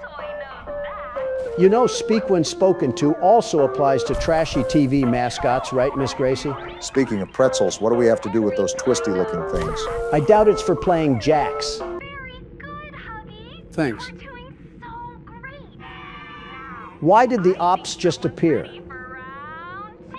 J: toy knows that.
B: You know, speak when spoken to also applies to trashy TV mascots, right, Miss Gracie?
C: Speaking of pretzels, what do we have to do with those twisty-looking things?
B: I doubt it's for playing jacks.
J: Very good, Huggy.
D: Thanks.
J: You're doing so great. Now,
B: Why did the ops just appear?
J: ready for round two.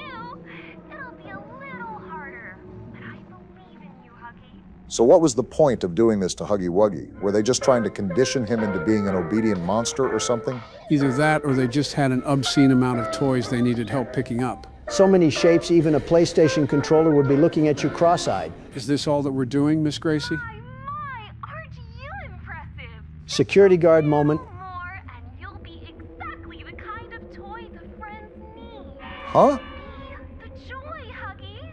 J: It'll be a little harder, but I believe in you, Huggy.
C: So what was the point of doing this to Huggy Wuggy? Were they just trying to condition him into being an obedient monster or something?
D: Either that or they just had an obscene amount of toys they needed help picking up.
B: So many shapes, even a PlayStation controller would be looking at you cross-eyed.
D: Is this all that we're doing, Miss Gracie?
J: My, aren't you impressive?
B: Security guard moment.
J: More, and you'll be exactly the kind of toy the friends need.
C: Huh?
J: Be the joy, Huggy.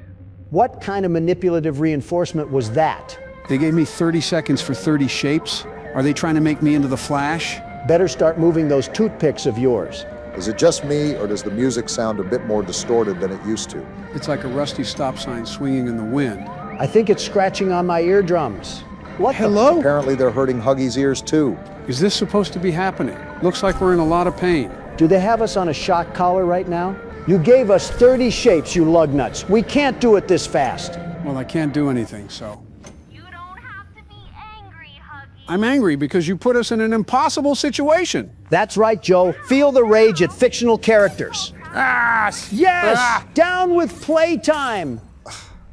B: What kind of manipulative reinforcement was that?
D: They gave me 30 seconds for 30 shapes? Are they trying to make me into the Flash?
B: Better start moving those toothpicks of yours.
C: Is it just me, or does the music sound a bit more distorted than it used to?
D: It's like a rusty stop sign swinging in the wind.
B: I think it's scratching on my eardrums. What
D: Hello?
C: Apparently they're hurting Huggy's ears too.
D: Is this supposed to be happening? Looks like we're in a lot of pain.
B: Do they have us on a shock collar right now? You gave us 30 shapes, you lug nuts. We can't do it this fast.
D: Well, I can't do anything, so.
J: You don't have to be angry, Huggy.
D: I'm angry because you put us in an impossible situation.
B: That's right, Joe. Feel the rage at fictional characters. Yes! Down with Playtime!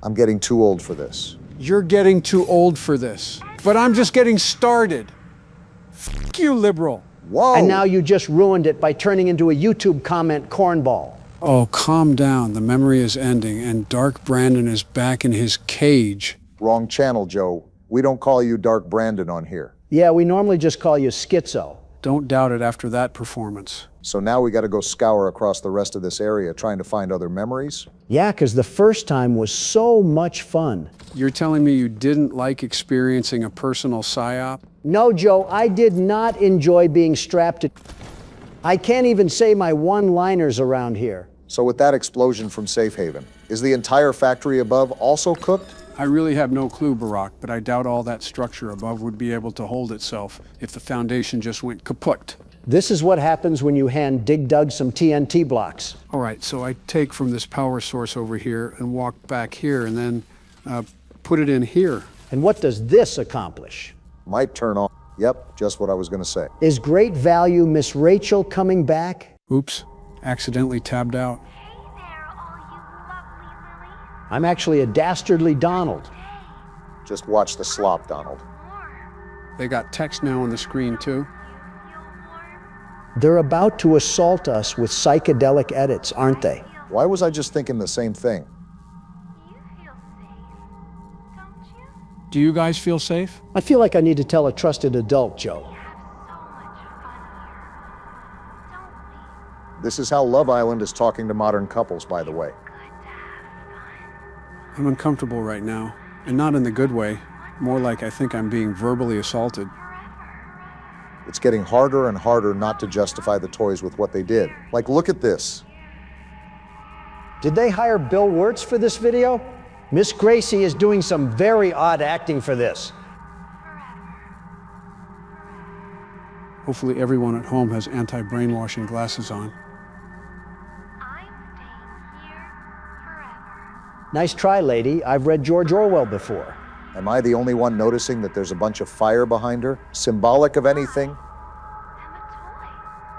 C: I'm getting too old for this.
D: You're getting too old for this. But I'm just getting started. F*** you, liberal.
C: Whoa!
B: And now you just ruined it by turning into a YouTube comment cornball.
D: Oh, calm down. The memory is ending, and Dark Brandon is back in his cage.
C: Wrong channel, Joe. We don't call you Dark Brandon on here.
B: Yeah, we normally just call you Schizo.
D: Don't doubt it after that performance.
C: So now we got to go scour across the rest of this area trying to find other memories?
B: Yeah, because the first time was so much fun.
D: You're telling me you didn't like experiencing a personal psyop?
B: No, Joe, I did not enjoy being strapped to... I can't even say my one-liners around here.
C: So with that explosion from Safe Haven, is the entire factory above also cooked?
D: I really have no clue, Barack, but I doubt all that structure above would be able to hold itself if the foundation just went kaput.
B: This is what happens when you hand Dig Dug some TNT blocks.
D: All right, so I take from this power source over here and walk back here and then put it in here.
B: And what does this accomplish?
C: Might turn on. Yep, just what I was going to say.
B: Is great value Miss Rachel coming back?
D: Oops, accidentally tabbed out.
J: Hey there, all you lovely lilies.
B: I'm actually a dastardly Donald.
C: Just watch the slop, Donald.
D: They got text now on the screen, too.
B: They're about to assault us with psychedelic edits, aren't they?
C: Why was I just thinking the same thing?
J: You feel safe, don't you?
D: Do you guys feel safe?
B: I feel like I need to tell a trusted adult, Joe.
J: We have so much fun here, don't we?
C: This is how Love Island is talking to modern couples, by the way.
J: Good to have fun.
D: I'm uncomfortable right now, and not in the good way. More like I think I'm being verbally assaulted.
C: It's getting harder and harder not to justify the toys with what they did. Like, look at this.
B: Did they hire Bill Wirtz for this video? Miss Gracie is doing some very odd acting for this.
D: Hopefully everyone at home has anti-brainwashing glasses on.
J: I'm staying here forever.
B: Nice try, lady. I've read George Orwell before.
C: Am I the only one noticing that there's a bunch of fire behind her? Symbolic of anything?
J: I'm a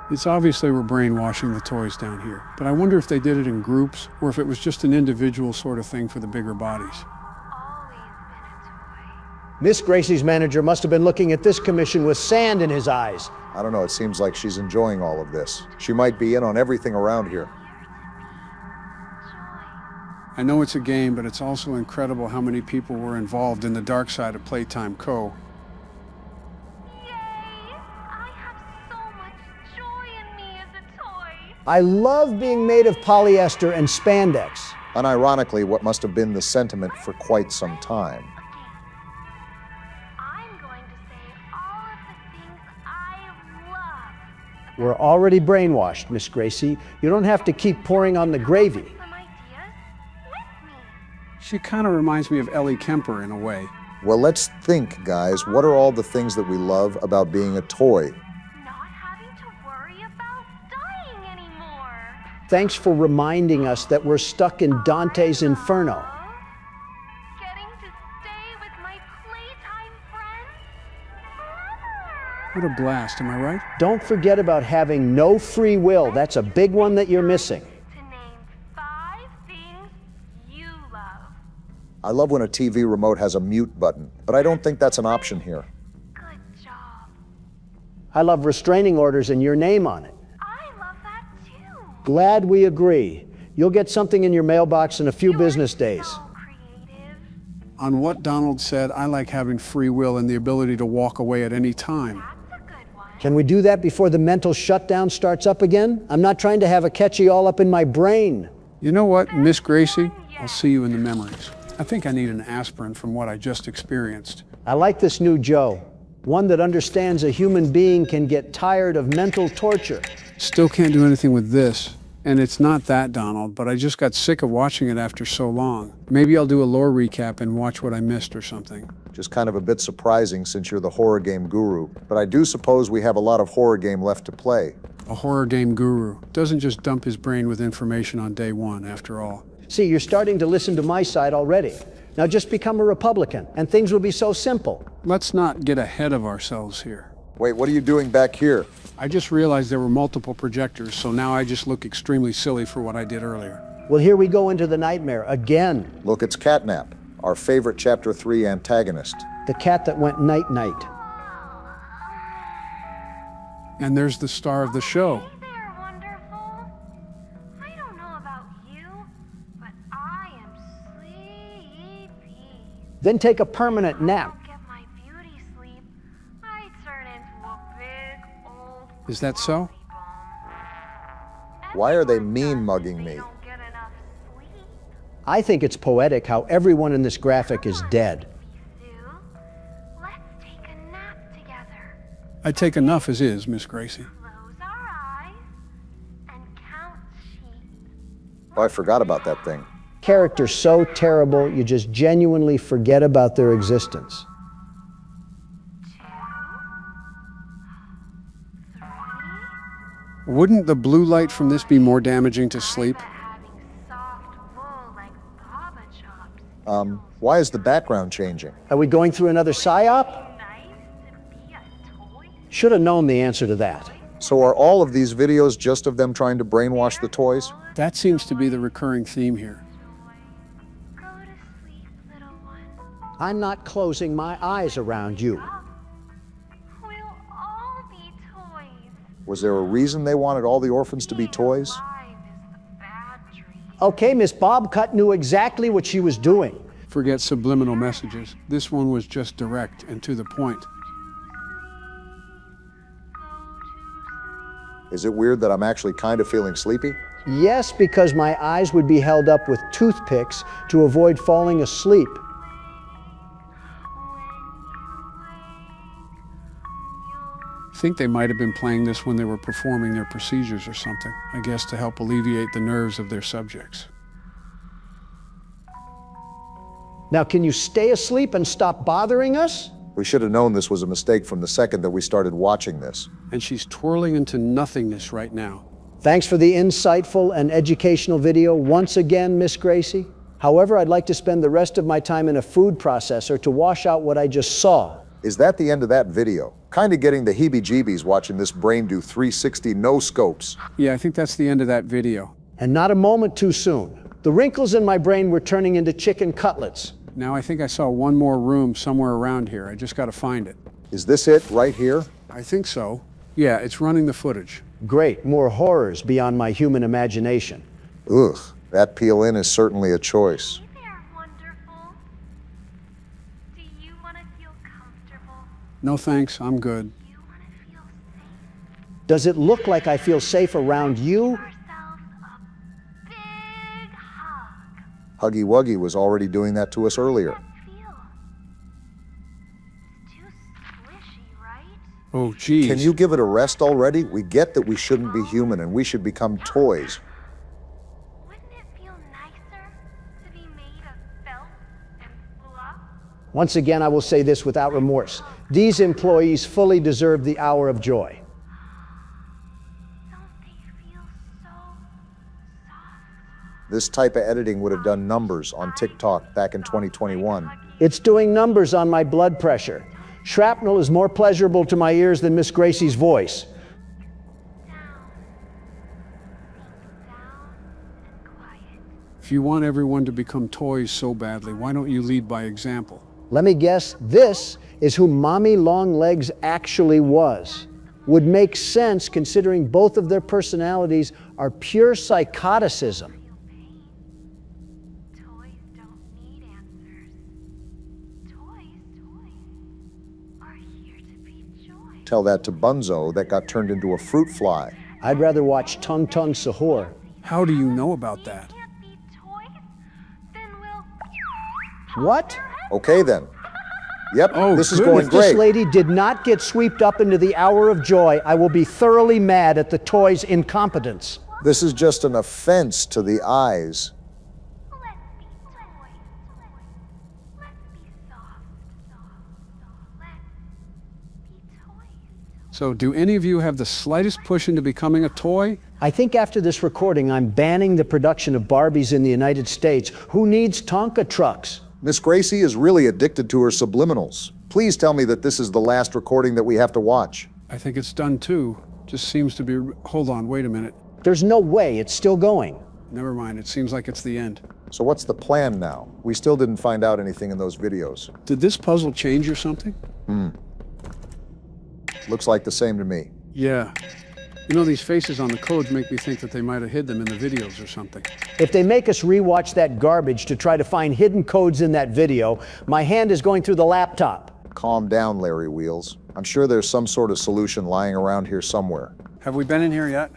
J: toy.
D: It's obvious they were brainwashing the toys down here, but I wonder if they did it in groups or if it was just an individual sort of thing for the bigger bodies.
J: Always been a toy.
B: Miss Gracie's manager must have been looking at this commission with sand in his eyes.
C: I don't know, it seems like she's enjoying all of this. She might be in on everything around here.
D: I know it's a game, but it's also incredible how many people were involved in the dark side of Playtime Co.
J: Yay! I have so much joy in me as a toy.
B: I love being made of polyester and spandex.
C: Unironically, what must have been the sentiment for quite some time.
J: I'm going to say all of the things I love.
B: We're already brainwashed, Miss Gracie. You don't have to keep pouring on the gravy.
J: Some ideas with me.
D: She kind of reminds me of Ellie Kemper in a way.
C: Well, let's think, guys. What are all the things that we love about being a toy?
J: Not having to worry about dying anymore.
B: Thanks for reminding us that we're stuck in Dante's Inferno.
J: Getting to stay with my Playtime friends forever.
D: What a blast, am I right?
B: Don't forget about having no free will. That's a big one that you're missing.
J: To name 5 things you love.
C: I love when a TV remote has a mute button, but I don't think that's an option here.
J: Good job.
B: I love restraining orders and your name on it.
J: I love that too.
B: Glad we agree. You'll get something in your mailbox in a few business days.
J: So creative.
D: On what Donald said, I like having free will and the ability to walk away at any time.
J: That's a good one.
B: Can we do that before the mental shutdown starts up again? I'm not trying to have a catchy all up in my brain.
D: You know what, Miss Gracie? I'll see you in the memories. I think I need an aspirin from what I just experienced.
B: I like this new Joe. One that understands a human being can get tired of mental torture.
D: Still can't do anything with this. And it's not that, Donald, but I just got sick of watching it after so long. Maybe I'll do a lore recap and watch what I missed or something.
C: Just kind of a bit surprising since you're the horror game guru, but I do suppose we have a lot of horror game left to play.
D: A horror game guru doesn't just dump his brain with information on day one, after all.
B: See, you're starting to listen to my side already. Now just become a Republican, and things will be so simple.
D: Let's not get ahead of ourselves here.
C: Wait, what are you doing back here?
D: I just realized there were multiple projectors, so now I just look extremely silly for what I did earlier.
B: Well, here we go into the nightmare again.
C: Look, it's Catnap, our favorite Chapter 3 antagonist.
B: The cat that went night-night.
D: And there's the star of the show.
J: Hey there, wonderful. I don't know about you, but I am sleepy.
B: Then take a permanent nap.
J: Don't get my beauty sleep. I turn into a big old
D: Is that so?
C: Why are they mean-mugging me?
J: don't get enough sleep.
B: I think it's poetic how everyone in this graphic is dead.
J: Sue, let's take a nap together.
D: I take enough as is, Miss Gracie.
J: Close our eyes and count sheep.
C: Oh, I forgot about that thing.
B: Characters so terrible, you just genuinely forget about their existence.
J: 2, 3.
D: Wouldn't the blue light from this be more damaging to sleep?
J: Having soft wool like baba chops.
C: Why is the background changing?
B: Are we going through another psyop?
J: Nice to be a toy.
B: Should have known the answer to that.
C: So are all of these videos just of them trying to brainwash the toys?
D: That seems to be the recurring theme here.
J: Go to sleep, little one.
B: I'm not closing my eyes around you.
J: We'll all be toys.
C: Was there a reason they wanted all the orphans to be toys?
J: Alive is the bad dream.
B: Okay, Miss Bobcut knew exactly what she was doing.
D: Forget subliminal messages. This one was just direct and to the point.
C: Is it weird that I'm actually kind of feeling sleepy?
B: Yes, because my eyes would be held up with toothpicks to avoid falling asleep.
D: I think they might have been playing this when they were performing their procedures or something. I guess to help alleviate the nerves of their subjects.
B: Now, can you stay asleep and stop bothering us?
C: We should have known this was a mistake from the second that we started watching this.
D: And she's twirling into nothingness right now.
B: Thanks for the insightful and educational video once again, Miss Gracie. However, I'd like to spend the rest of my time in a food processor to wash out what I just saw.
C: Is that the end of that video? Kind of getting the heebie-jeebies watching this brain do 360 no-scopes.
D: Yeah, I think that's the end of that video.
B: And not a moment too soon. The wrinkles in my brain were turning into chicken cutlets.
D: Now I think I saw one more room somewhere around here. I just got to find it.
C: Is this it right here?
D: I think so. Yeah, it's running the footage.
B: Great, more horrors beyond my human imagination.
C: Ugh, that peel-in is certainly a choice.
J: Hey there, wonderful. Do you want to feel comfortable?
D: No thanks, I'm good.
J: Do you want to feel safe?
B: Does it look like I feel safe around you?
J: Yourselves a big hug.
C: Huggy Wuggy was already doing that to us earlier.
J: How does that feel? It's too squishy, right?
D: Oh, geez.
C: Can you give it a rest already? We get that we shouldn't be human and we should become toys.
J: Wouldn't it feel nicer to be made of felt and fluff?
B: Once again, I will say this without remorse. These employees fully deserve the hour of joy.
J: Don't they feel so soft?
C: This type of editing would have done numbers on TikTok back in 2021.
B: It's doing numbers on my blood pressure. Shrapnel is more pleasurable to my ears than Miss Gracie's voice.
D: If you want everyone to become toys so badly, why don't you lead by example?
B: Let me guess, this is who Mommy Longlegs actually was. Would make sense considering both of their personalities are pure psychoticism.
J: Toys don't need answers. Toys are here to be joy.
C: Tell that to Bunzo that got turned into a fruit fly.
B: I'd rather watch Tung Tung Sahur.
D: How do you know about that?
J: Can't be toys? Then we'll
B: What?
C: Okay then. Yep,
D: Oh,
C: this is
D: good.
C: going
B: If this
C: great.
B: lady did not get swept up into the hour of joy, I will be thoroughly mad at the toy's incompetence.
C: This is just an offense to the eyes.
J: Let's be toys. Let's be soft. Let's be toys.
D: So, do any of you have the slightest push into becoming a toy?
B: I think after this recording, I'm banning the production of Barbies in the United States. Who needs Tonka trucks?
C: Miss Gracie is really addicted to her subliminals. Please tell me that this is the last recording that we have to watch.
D: I think it's done too. Just seems to be. Hold on, wait a minute.
B: There's no way it's still going.
D: Never mind, it seems like it's the end.
C: So what's the plan now? We still didn't find out anything in those videos.
D: Did this puzzle change or something?
C: Looks like the same to me.
D: Yeah. You know, these faces on the codes make me think that they might have hid them in the videos or something.
B: If they make us rewatch that garbage to try to find hidden codes in that video, my hand is going through the laptop.
C: Calm down, Larry Wheels. I'm sure there's some sort of solution lying around here somewhere.
D: Have we been in here yet?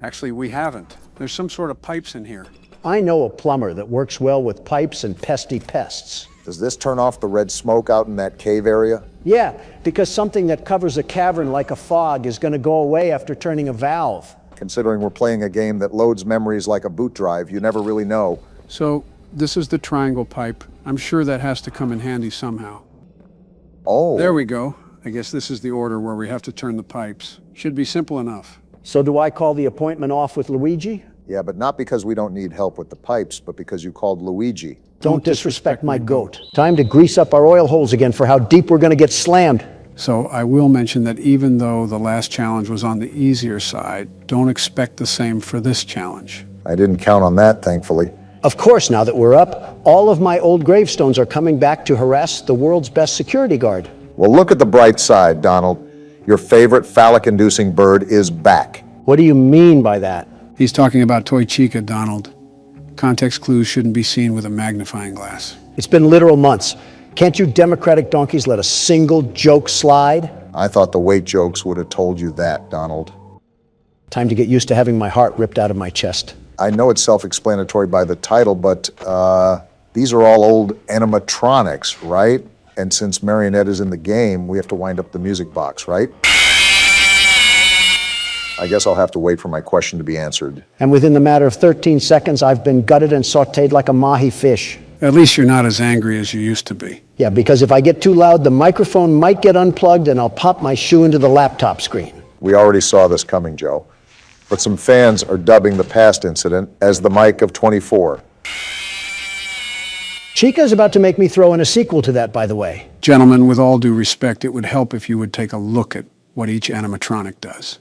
D: Actually, we haven't. There's some sort of pipes in here.
B: I know a plumber that works well with pipes and pesty pests.
C: Does this turn off the red smoke out in that cave area?
B: Yeah, because something that covers a cavern like a fog is going to go away after turning a valve.
C: Considering we're playing a game that loads memories like a boot drive, you never really know.
D: So, this is the triangle pipe. I'm sure that has to come in handy somehow.
C: Oh.
D: There we go. I guess this is the order where we have to turn the pipes. Should be simple enough.
B: So do I call the appointment off with Luigi?
C: Yeah, but not because we don't need help with the pipes, but because you called Luigi.
B: Don't disrespect my goat. Time to grease up our oil holes again for how deep we're going to get slammed.
D: So I will mention that even though the last challenge was on the easier side, don't expect the same for this challenge.
C: I didn't count on that, thankfully.
B: Of course, now that we're up, all of my old gravestones are coming back to harass the world's best security guard.
C: Well, look at the bright side, Donald. Your favorite phallic-inducing bird is back.
B: What do you mean by that?
D: He's talking about Toy Chica, Donald. Context clues shouldn't be seen with a magnifying glass.
B: It's been literal months. Can't you Democratic donkeys let a single joke slide?
C: I thought the weight jokes would have told you that, Donald.
B: Time to get used to having my heart ripped out of my chest.
C: I know it's self-explanatory by the title, but these are all old animatronics, right? And since Marionette is in the game, we have to wind up the music box, right? I guess I'll have to wait for my question to be answered.
B: And within the matter of 13 seconds, I've been gutted and sautéed like a mahi fish.
D: At least you're not as angry as you used to be.
B: Yeah, because if I get too loud, the microphone might get unplugged and I'll pop my shoe into the laptop screen.
C: We already saw this coming, Joe. But some fans are dubbing the past incident as the Mike of 24.
B: Chica's about to make me throw in a sequel to that, by the way.
D: Gentlemen, with all due respect, it would help if you would take a look at what each animatronic does.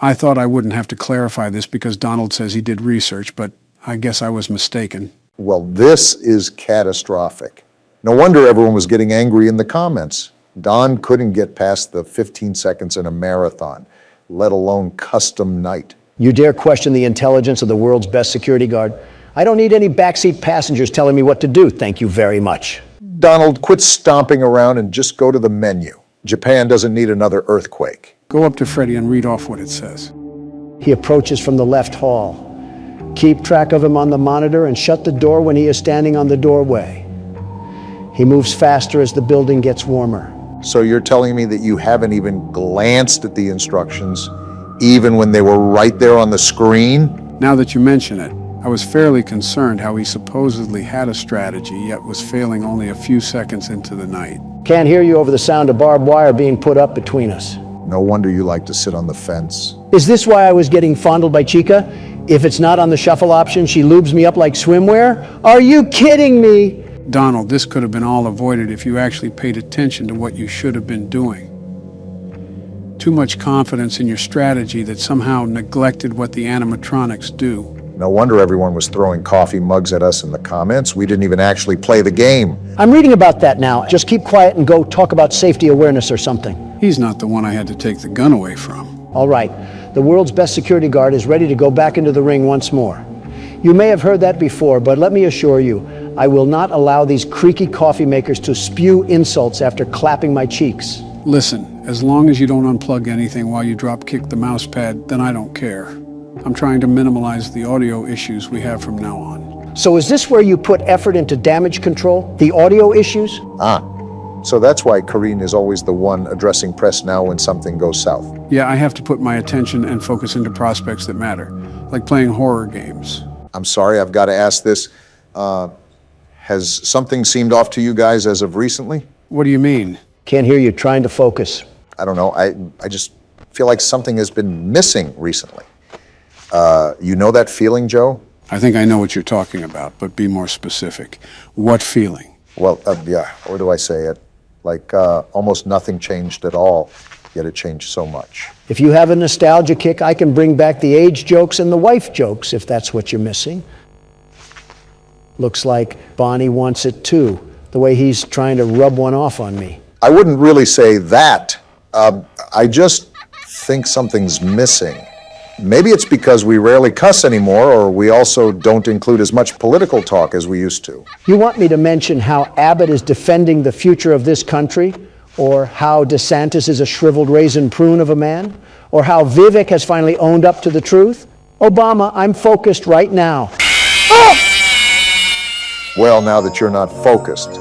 D: I thought I wouldn't have to clarify this because Donald says he did research, but I guess I was mistaken.
C: Well, this is catastrophic. No wonder everyone was getting angry in the comments. Don couldn't get past the 15 seconds in a marathon, let alone custom night.
B: You dare question the intelligence of the world's best security guard? I don't need any backseat passengers telling me what to do, thank you very much.
C: Donald, quit stomping around and just go to the menu. Japan doesn't need another earthquake.
D: Go up to Freddy and read off what it says.
B: He approaches from the left hall. Keep track of him on the monitor and shut the door when he is standing on the doorway. He moves faster as the building gets warmer.
C: So you're telling me that you haven't even glanced at the instructions, even when they were right there on the screen?
D: Now that you mention it, I was fairly concerned how he supposedly had a strategy, yet was failing only a few seconds into the night.
B: Can't hear you over the sound of barbed wire being put up between us.
C: No wonder you like to sit on the fence.
B: Is this why I was getting fondled by Chica? If it's not on the shuffle option, she lubes me up like swimwear? Are you kidding me?
D: Donald, this could have been all avoided if you actually paid attention to what you should have been doing. Too much confidence in your strategy that somehow neglected what the animatronics do.
C: No wonder everyone was throwing coffee mugs at us in the comments. We didn't even actually play the game.
B: I'm reading about that now. Just keep quiet and go talk about safety awareness or something.
D: He's not the one I had to take the gun away from.
B: All right. The world's best security guard is ready to go back into the ring once more. You may have heard that before, but let me assure you, I will not allow these creaky coffee makers to spew insults after clapping my cheeks.
D: Listen, as long as you don't unplug anything while you drop kick the mouse pad, then I don't care. I'm trying to minimize the audio issues we have from now on.
B: So is this where you put effort into damage control? The audio issues?
C: So that's why Karine is always the one addressing press now when something goes south.
D: Yeah, I have to put my attention and focus into prospects that matter, like playing horror games.
C: I'm sorry, I've got to ask this. Has something seemed off to you guys as of recently?
D: What do you mean?
B: Can't hear you trying to focus.
C: I don't know. I just feel like something has been missing recently. You know that feeling, Joe?
D: I think I know what you're talking about, but be more specific. What feeling?
C: Well, yeah, or do I say it? Like almost nothing changed at all, yet it changed so much.
B: If you have a nostalgia kick, I can bring back the age jokes and the wife jokes, if that's what you're missing. Looks like Bonnie wants it too, the way he's trying to rub one off on me.
C: I wouldn't really say that. I just think something's missing. Maybe it's because we rarely cuss anymore, or we also don't include as much political talk as we used to.
B: You want me to mention how Abbott is defending the future of this country? Or how DeSantis is a shriveled raisin prune of a man? Or how Vivek has finally owned up to the truth? Obama, I'm focused right now.
C: Well, now that you're not focused,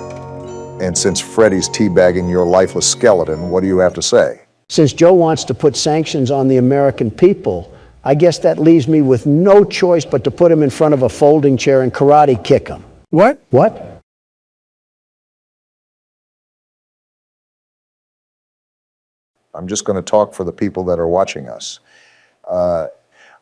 C: and since Freddie's teabagging your lifeless skeleton, what do you have to say?
B: Since Joe wants to put sanctions on the American people, I guess that leaves me with no choice but to put him in front of a folding chair and karate kick him.
D: What?
B: What?
C: I'm just going to talk for the people that are watching us. Our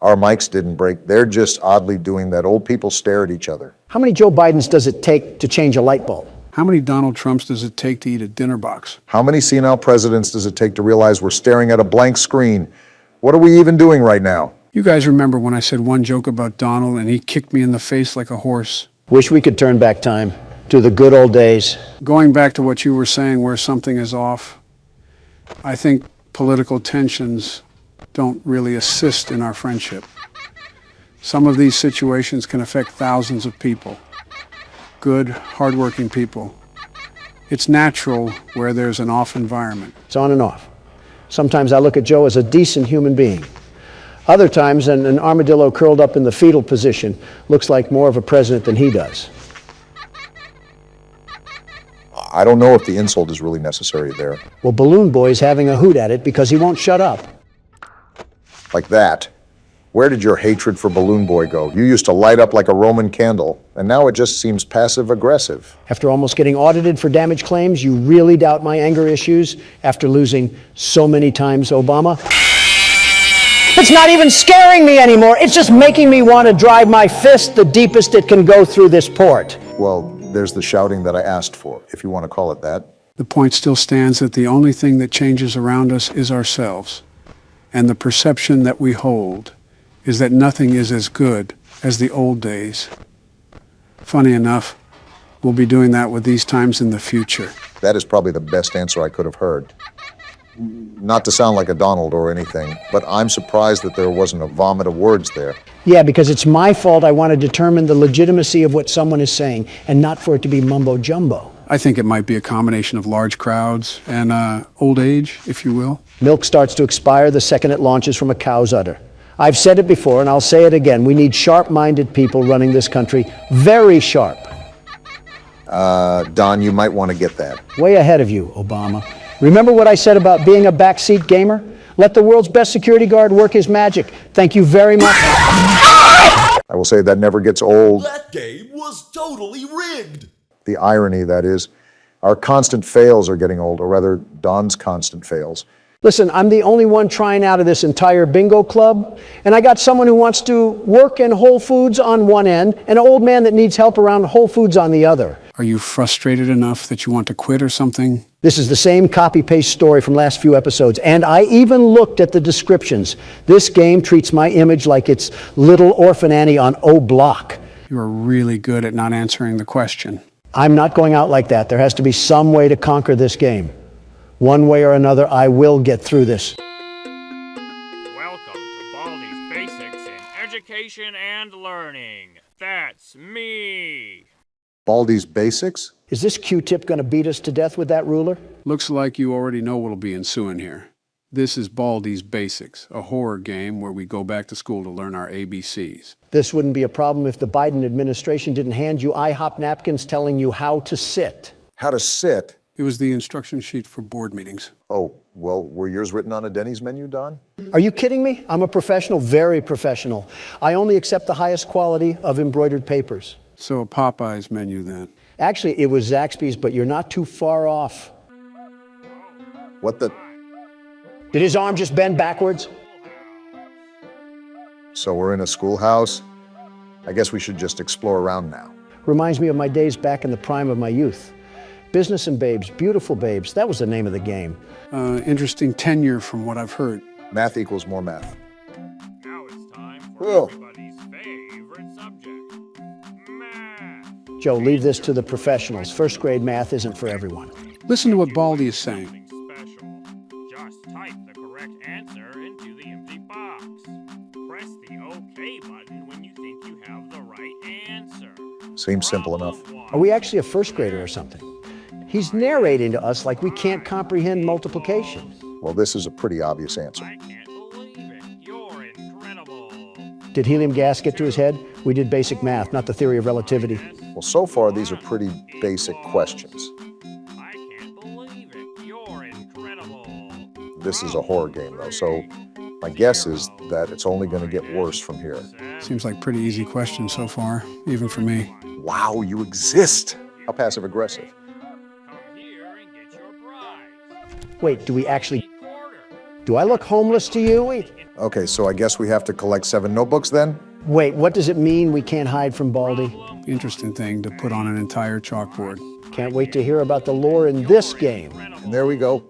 C: mics didn't break. They're just oddly doing that old people stare at each other.
B: How many Joe Bidens does it take to change a light bulb?
D: How many Donald Trumps does it take to eat a dinner box?
C: How many senile presidents does it take to realize we're staring at a blank screen? What are we even doing right now?
D: You guys remember when I said one joke about Donald and he kicked me in the face like a horse?
B: Wish we could turn back time to the good old days.
D: Going back to what you were saying where something is off, I think political tensions don't really assist in our friendship. Some of these situations can affect thousands of people. Good, hardworking people. It's natural where there's an off environment.
B: It's on and off. Sometimes I look at Joe as a decent human being. Other times, an armadillo curled up in the fetal position looks like more of a president than he does.
C: I don't know if the insult is really necessary there.
B: Well, Balloon Boy's having a hoot at it because he won't shut up.
C: Like that. Where did your hatred for Balloon Boy go? You used to light up like a Roman candle, and now it just seems passive-aggressive.
B: After almost getting audited for damage claims, you really doubt my anger issues after losing so many times, Obama? It's not even scaring me anymore. It's just making me want to drive my fist the deepest it can go through this port.
C: Well, there's the shouting that I asked for, if you want to call it that.
D: The point still stands that the only thing that changes around us is ourselves. And the perception that we hold is that nothing is as good as the old days. Funny enough, we'll be doing that with these times in the future.
C: That is probably the best answer I could have heard. Not to sound like a Donald or anything, but I'm surprised that there wasn't a vomit of words there.
B: Yeah, because it's my fault I want to determine the legitimacy of what someone is saying, and not for it to be mumbo-jumbo.
D: I think it might be a combination of large crowds and old age, if you will.
B: Milk starts to expire the second it launches from a cow's udder. I've said it before, and I'll say it again. We need sharp-minded people running this country. Very sharp.
C: Don, you might want to get that.
B: Way ahead of you, Obama. Remember what I said about being a backseat gamer? Let the world's best security guard work his magic. Thank you very much.
C: I will say that never gets old.
L: That game was totally rigged.
C: The irony, that is, our constant fails are getting old, or rather, Don's constant fails.
B: Listen, I'm the only one trying out of this entire bingo club, and I got someone who wants to work in Whole Foods on one end, and an old man that needs help around Whole Foods on the other.
D: Are you frustrated enough that you want to quit or something?
B: This is the same copy-paste story from last few episodes, and I even looked at the descriptions. This game treats my image like it's Little Orphan Annie on O Block.
D: You are really good at not answering the question.
B: I'm not going out like that. There has to be some way to conquer this game. One way or another, I will get through this.
M: Welcome to Baldi's Basics in Education and Learning. That's me.
C: Baldi's Basics?
B: Is this Q-tip going to beat us to death with that ruler?
D: Looks like you already know what'll be ensuing here. This is Baldi's Basics, a horror game where we go back to school to learn our ABCs.
B: This wouldn't be a problem if the Biden administration didn't hand you IHOP napkins telling you how to sit.
C: How to sit?
D: It was the instruction sheet for board meetings.
C: Oh, well, were yours written on a Denny's menu, Don?
B: Are you kidding me? I'm a professional, very professional. I only accept the highest quality of embroidered papers.
D: So a Popeye's menu then.
B: Actually, it was Zaxby's, but you're not too far off.
C: What the?
B: Did his arm just bend backwards?
C: So we're in a schoolhouse? I guess we should just explore around now.
B: Reminds me of my days back in the prime of my youth. Business and babes, beautiful babes, that was the name of the game.
D: Interesting tenure from what I've heard.
C: Math equals more math.
M: Now it's time for everybody's favorite subject, math.
B: Joe, leave this to the professionals. First grade math isn't for everyone.
D: Listen to what Baldy is saying.
M: Special. Just type the correct answer into the empty box. Press the OK button when you think you have the right answer.
C: Seems simple enough.
B: Are we actually a first grader or something? He's narrating to us like we can't comprehend multiplication.
C: Well, this is a pretty obvious answer.
M: I can't believe it. You're incredible.
B: Did helium gas get to his head? We did basic math, not the theory of relativity.
C: Well, so far, these are pretty basic questions.
M: I can't believe it. You're incredible.
C: This is a horror game, though, so my guess is that it's only going to get worse from here.
D: Seems like pretty easy questions so far, even for me.
C: Wow, you exist! How passive-aggressive.
B: Wait, do we actually... Do I look homeless to you?
C: Okay, so I guess we have to collect 7 notebooks then?
B: Wait, what does it mean we can't hide from Baldy?
D: Interesting thing to put on an entire chalkboard.
B: Can't wait to hear about the lore in this game.
C: And there we go.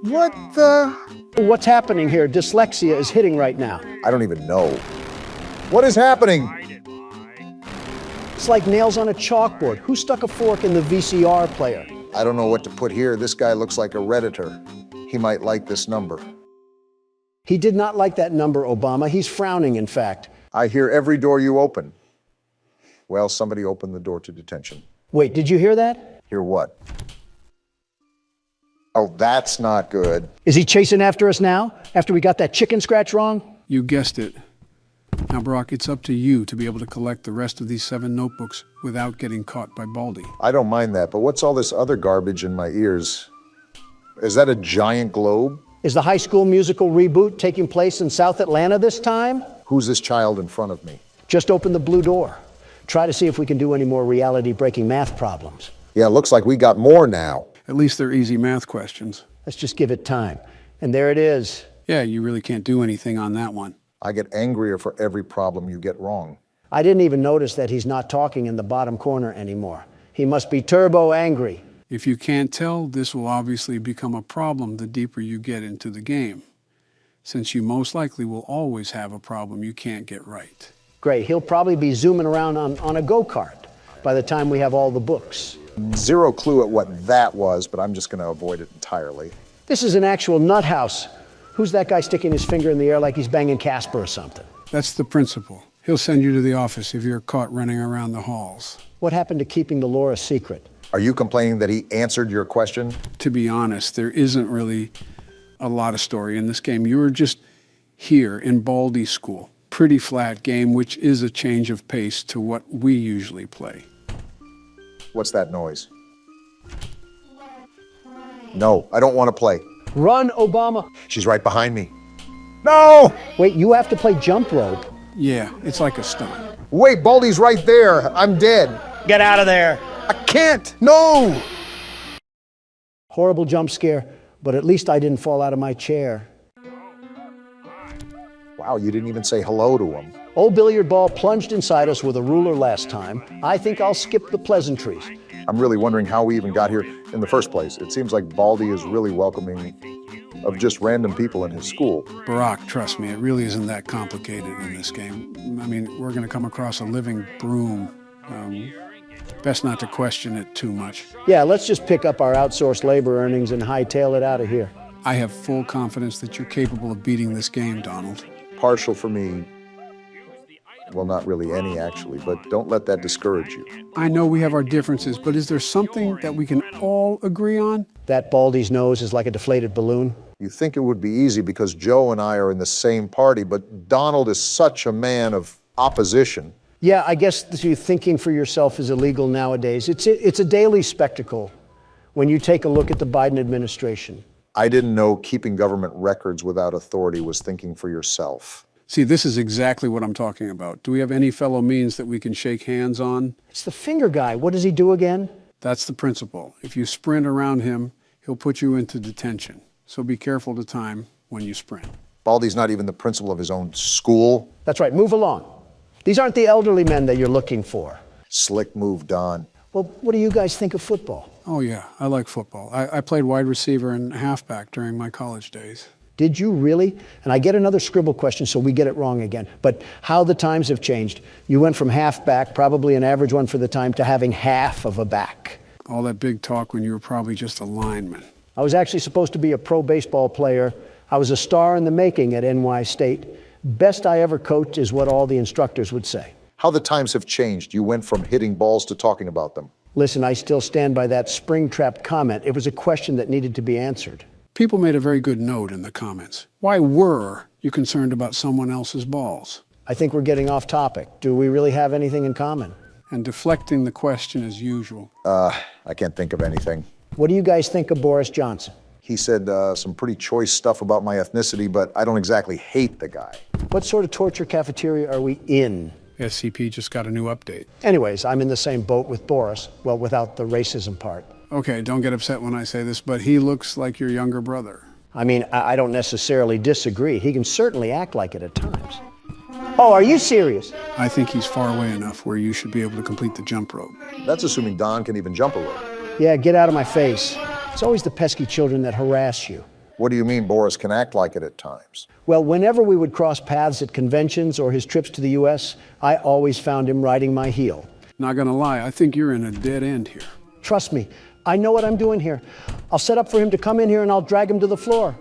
B: What the... What's happening here? Dyslexia is hitting right now.
C: I don't even know. What is happening?
B: It's like nails on a chalkboard. Who stuck a fork in the VCR player?
C: I don't know what to put here. This guy looks like a Redditor. He might like this number.
B: He did not like that number, Obama. He's frowning, in fact.
C: I hear every door you open. Well, somebody opened the door to detention.
B: Wait, did you hear that?
C: Hear what? Oh, that's not good.
B: Is he chasing after us now, after we got that chicken scratch wrong?
D: You guessed it. Now, Brock, it's up to you to be able to collect the rest of these 7 notebooks without getting caught by Baldy.
C: I don't mind that, but what's all this other garbage in my ears? Is that a giant globe?
B: Is the High School Musical reboot taking place in South Atlanta this time?
C: Who's this child in front of me?
B: Just open the blue door. Try to see if we can do any more reality-breaking math problems.
C: Yeah, looks like we got more now.
D: At least they're easy math questions.
B: Let's just give it time. And there it is.
D: Yeah, you really can't do anything on that one.
C: I get angrier for every problem you get wrong.
B: I didn't even notice that he's not talking in the bottom corner anymore. He must be turbo angry.
D: If you can't tell, this will obviously become a problem the deeper you get into the game, since you most likely will always have a problem you can't get right.
B: Great, he'll probably be zooming around on a go-kart by the time we have all the books.
C: Zero clue at what that was, but I'm just going to avoid it entirely.
B: This is an actual nut house. Who's that guy sticking his finger in the air like he's banging Casper or something?
D: That's the principal. He'll send you to the office if you're caught running around the halls.
B: What happened to keeping the lore a secret?
C: Are you complaining that he answered your question?
D: To be honest, there isn't really a lot of story in this game. You were just here in Baldy School. Pretty flat game, which is a change of pace to what we usually play.
C: What's that noise? No, I don't want to play.
B: Run, Obama.
C: She's right behind me. No!
B: Wait, you have to play jump rope.
D: Yeah, it's like a stunt.
C: Wait, Baldy's right there. I'm dead.
B: Get out of there.
C: I can't. No!
B: Horrible jump scare, but at least I didn't fall out of my chair.
C: Wow, you didn't even say hello to him.
B: Old billiard ball plunged inside us with a ruler last time. I think I'll skip the pleasantries.
C: I'm really wondering how we even got here in the first place. It seems like Baldy is really welcoming of just random people in his school.
D: Barack, trust me, it really isn't that complicated in this game. I mean, we're going to come across a living broom. Best not to question it too much.
B: Yeah, let's just pick up our outsourced labor earnings and hightail it out of here.
D: I have full confidence that you're capable of beating this game, Donald.
C: Partial for me. Well, not really any, actually, but don't let that discourage you.
D: I know we have our differences, but is there something that we can all agree on?
B: That Baldy's nose is like a deflated balloon.
C: You think it would be easy because Joe and I are in the same party, but Donald is such a man of opposition.
B: Yeah, I guess thinking for yourself is illegal nowadays. It's a daily spectacle. when you take a look at the Biden administration.
C: I didn't know keeping government records without authority was thinking for yourself.
D: See, this is exactly what I'm talking about. Do we have any fellow means that we can shake hands on?
B: It's the finger guy. What does he do again?
D: That's the principle. If you sprint around him, he'll put you into detention. So be careful to time when you sprint.
C: Baldy's not even the principal of his own school.
B: That's right. Move along. These aren't the elderly men that you're looking for.
C: Slick move, Don.
B: Well, what do you guys think of football?
D: Oh, yeah, I like football. I played wide receiver and halfback during my college days.
B: Did you really? And I get another scribble question, so we get it wrong again. But how the times have changed. You went from halfback, probably an average one for the time, to having half of a back.
D: All that big talk when you were probably just a lineman.
B: I was actually supposed to be a pro baseball player. I was a star in the making at NY State. Best I ever coached is what all the instructors would say.
C: How the times have changed. You went from hitting balls to talking about them.
B: Listen, I still stand by that spring-trap comment. It was a question that needed to be answered.
D: People made a very good note in the comments. Why were you concerned about someone else's balls?
B: I think we're getting off topic. Do we really have anything in common?
D: And deflecting the question as usual.
C: I can't think of anything.
B: What do you guys think of Boris Johnson?
C: He said some pretty choice stuff about my ethnicity, but I don't exactly hate the guy.
B: What sort of torture cafeteria are we in?
D: SCP just got a new update.
B: Anyways, I'm in the same boat with Boris. Well, without the racism part.
D: Okay, don't get upset when I say this, but he looks like your younger brother.
B: I mean, I don't necessarily disagree. He can certainly act like it at times. Oh, are you serious?
D: I think he's far away enough where you should be able to complete the jump rope.
C: That's assuming Don can even jump a rope.
B: Yeah, get out of my face. It's always the pesky children that harass you.
C: What do you mean Boris can act like it at times?
B: Well, whenever we would cross paths at conventions or his trips to the U.S., I always found him riding my heel.
D: Not gonna lie, I think you're in a dead end here.
B: Trust me, I know what I'm doing here. I'll set up for him to come in here and I'll drag him to the floor.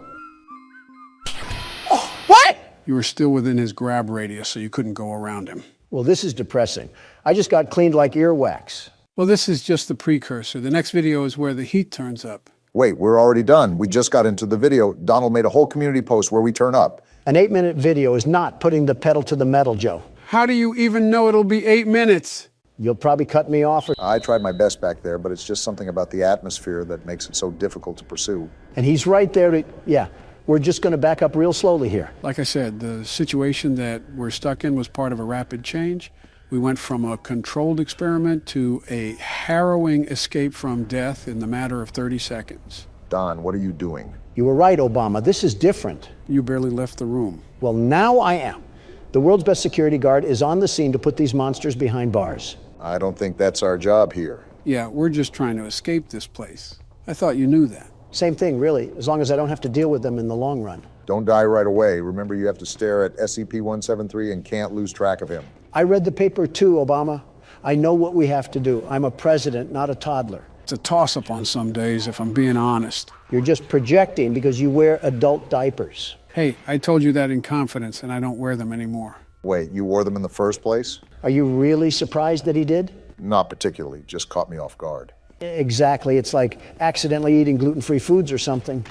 B: Oh, what?
D: You were still within his grab radius, so you couldn't go around him.
B: Well, this is depressing. I just got cleaned like earwax.
D: Well, this is just the precursor. The next video is where the heat turns up.
C: Wait, we're already done. We just got into the video. Donald made a whole community post where we turn up.
B: An 8-minute video is not putting the pedal to the metal, Joe.
D: How do you even know it'll be 8 minutes?
B: You'll probably cut me off.
C: I tried my best back there, but it's just something about the atmosphere that makes it so difficult to pursue.
B: And he's right there to, yeah, we're just going to back up real slowly here.
D: Like I said, the situation that we're stuck in was part of a rapid change. We went from a controlled experiment to a harrowing escape from death in the matter of 30 seconds.
C: Don, what are you doing?
B: You were right, Obama. This is different.
D: You barely left the room.
B: Well, now I am. The world's best security guard is on the scene to put these monsters behind bars.
C: I don't think that's our job here.
D: Yeah, we're just trying to escape this place. I thought you knew that.
B: Same thing, really, as long as I don't have to deal with them in the long run.
C: Don't die right away. Remember, you have to stare at SCP-173 and can't lose track of him.
B: I read the paper too, Obama. I know what we have to do. I'm a president, not a toddler.
D: It's a toss-up on some days, if I'm being honest.
B: You're just projecting because you wear adult diapers.
D: Hey, I told you that in confidence, and I don't wear them anymore.
C: Wait, you wore them in the first place?
B: Are you really surprised that he did?
C: Not particularly, just caught me off guard.
B: Exactly. It's like accidentally eating gluten-free foods or something.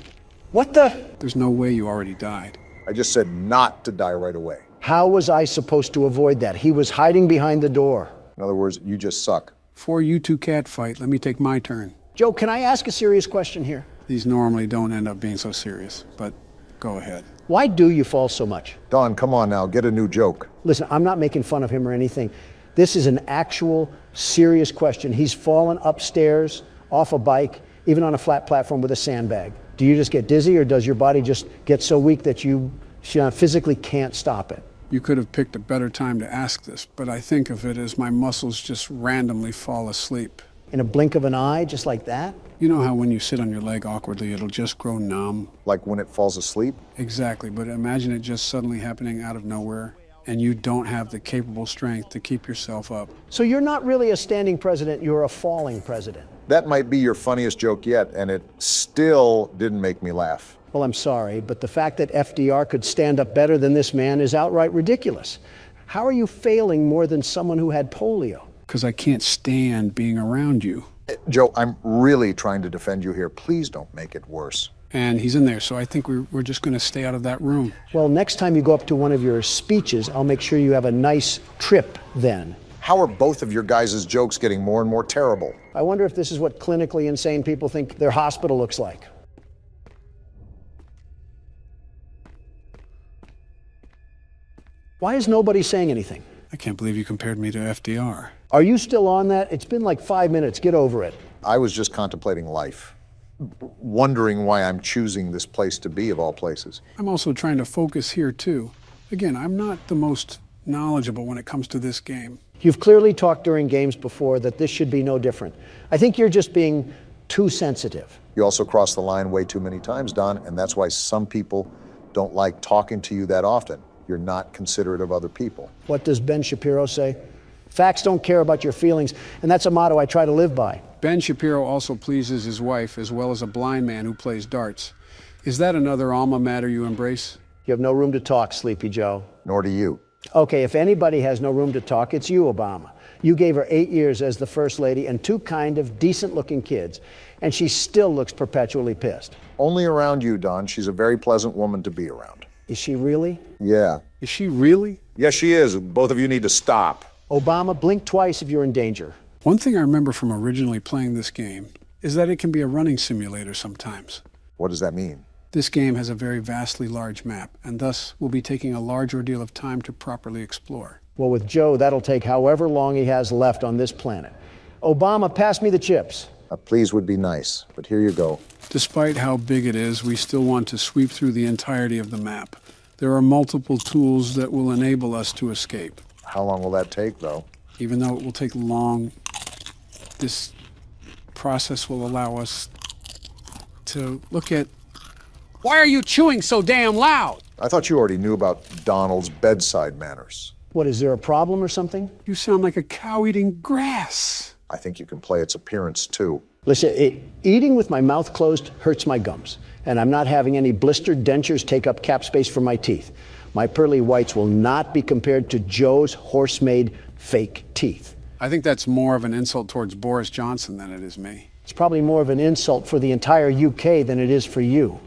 B: What the?
D: There's no way you already died.
C: I just said not to die right away.
B: How was I supposed to avoid that? He was hiding behind the door.
C: In other words, you just suck.
D: Before you two catfight, let me take my turn.
B: Joe, can I ask a serious question here?
D: These normally don't end up being so serious, but go ahead.
B: Why do you fall so much?
C: Don, come on now, get a new joke.
B: Listen, I'm not making fun of him or anything. This is an actual serious question. He's fallen upstairs, off a bike, even on a flat platform with a sandbag. Do you just get dizzy, or does your body just get so weak that you physically can't stop it?
D: You could have picked a better time to ask this, but I think of it as my muscles just randomly fall asleep.
B: In a blink of an eye, just like that?
D: You know how when you sit on your leg awkwardly, it'll just grow numb?
C: Like when it falls asleep?
D: Exactly, but imagine it just suddenly happening out of nowhere, and you don't have the capable strength to keep yourself up.
B: So you're not really a standing president, you're a falling president.
C: That might be your funniest joke yet, and it still didn't make me laugh.
B: Well, I'm sorry, but the fact that FDR could stand up better than this man is outright ridiculous. How are you failing more than someone who had polio?
D: Because I can't stand being around you.
C: Joe, I'm really trying to defend you here. Please don't make it worse.
D: And he's in there, so I think we're just going to stay out of that room.
B: Well, next time you go up to one of your speeches, I'll make sure you have a nice trip then.
C: How are both of your guys' jokes getting more and more terrible?
B: I wonder if this is what clinically insane people think their hospital looks like. Why is nobody saying anything?
D: I can't believe you compared me to FDR.
B: Are you still on that? It's been like 5 minutes. Get over it.
C: I was just contemplating life, wondering why I'm choosing this place to be of all places.
D: I'm also trying to focus here too. Again, I'm not the most knowledgeable when it comes to this game.
B: You've clearly talked during games before that this should be no different. I think you're just being too sensitive.
C: You also cross the line way too many times, Don, and that's why some people don't like talking to you that often. You're not considerate of other people.
B: What does Ben Shapiro say? Facts don't care about your feelings, and that's a motto I try to live by.
D: Ben Shapiro also pleases his wife as well as a blind man who plays darts. Is that another alma mater you embrace?
B: You have no room to talk, Sleepy Joe.
C: Nor do you.
B: Okay, if anybody has no room to talk, it's you, Obama. You gave her 8 years as the First Lady and 2 kind of decent-looking kids, and she still looks perpetually pissed.
C: Only around you, Don. She's a very pleasant woman to be around.
B: Is she really?
C: Yeah.
D: Is she really?
C: Yes, she is. Both of you need to stop.
B: Obama, blink twice if you're in danger.
D: One thing I remember from originally playing this game is that it can be a running simulator sometimes.
C: What does that mean?
D: This game has a very vastly large map, and thus will be taking a large ordeal of time to properly explore.
B: Well, with Joe, that'll take however long he has left on this planet. Obama, pass me the chips.
C: A please would be nice, but here you go.
D: Despite how big it is, we still want to sweep through the entirety of the map. There are multiple tools that will enable us to escape.
C: How long will that take, though?
D: Even though it will take long, this process will allow us to look at... Why are you chewing so damn loud?
C: I thought you already knew about Donald's bedside manners.
B: What, is there a problem or something?
D: You sound like a cow eating grass.
C: I think you can play its appearance, too.
B: Listen, eating with my mouth closed hurts my gums, and I'm not having any blistered dentures take up cap space for my teeth. My pearly whites will not be compared to Joe's horse-made fake teeth.
D: I think that's more of an insult towards Boris Johnson than it is me.
B: It's probably more of an insult for the entire UK than it is for you.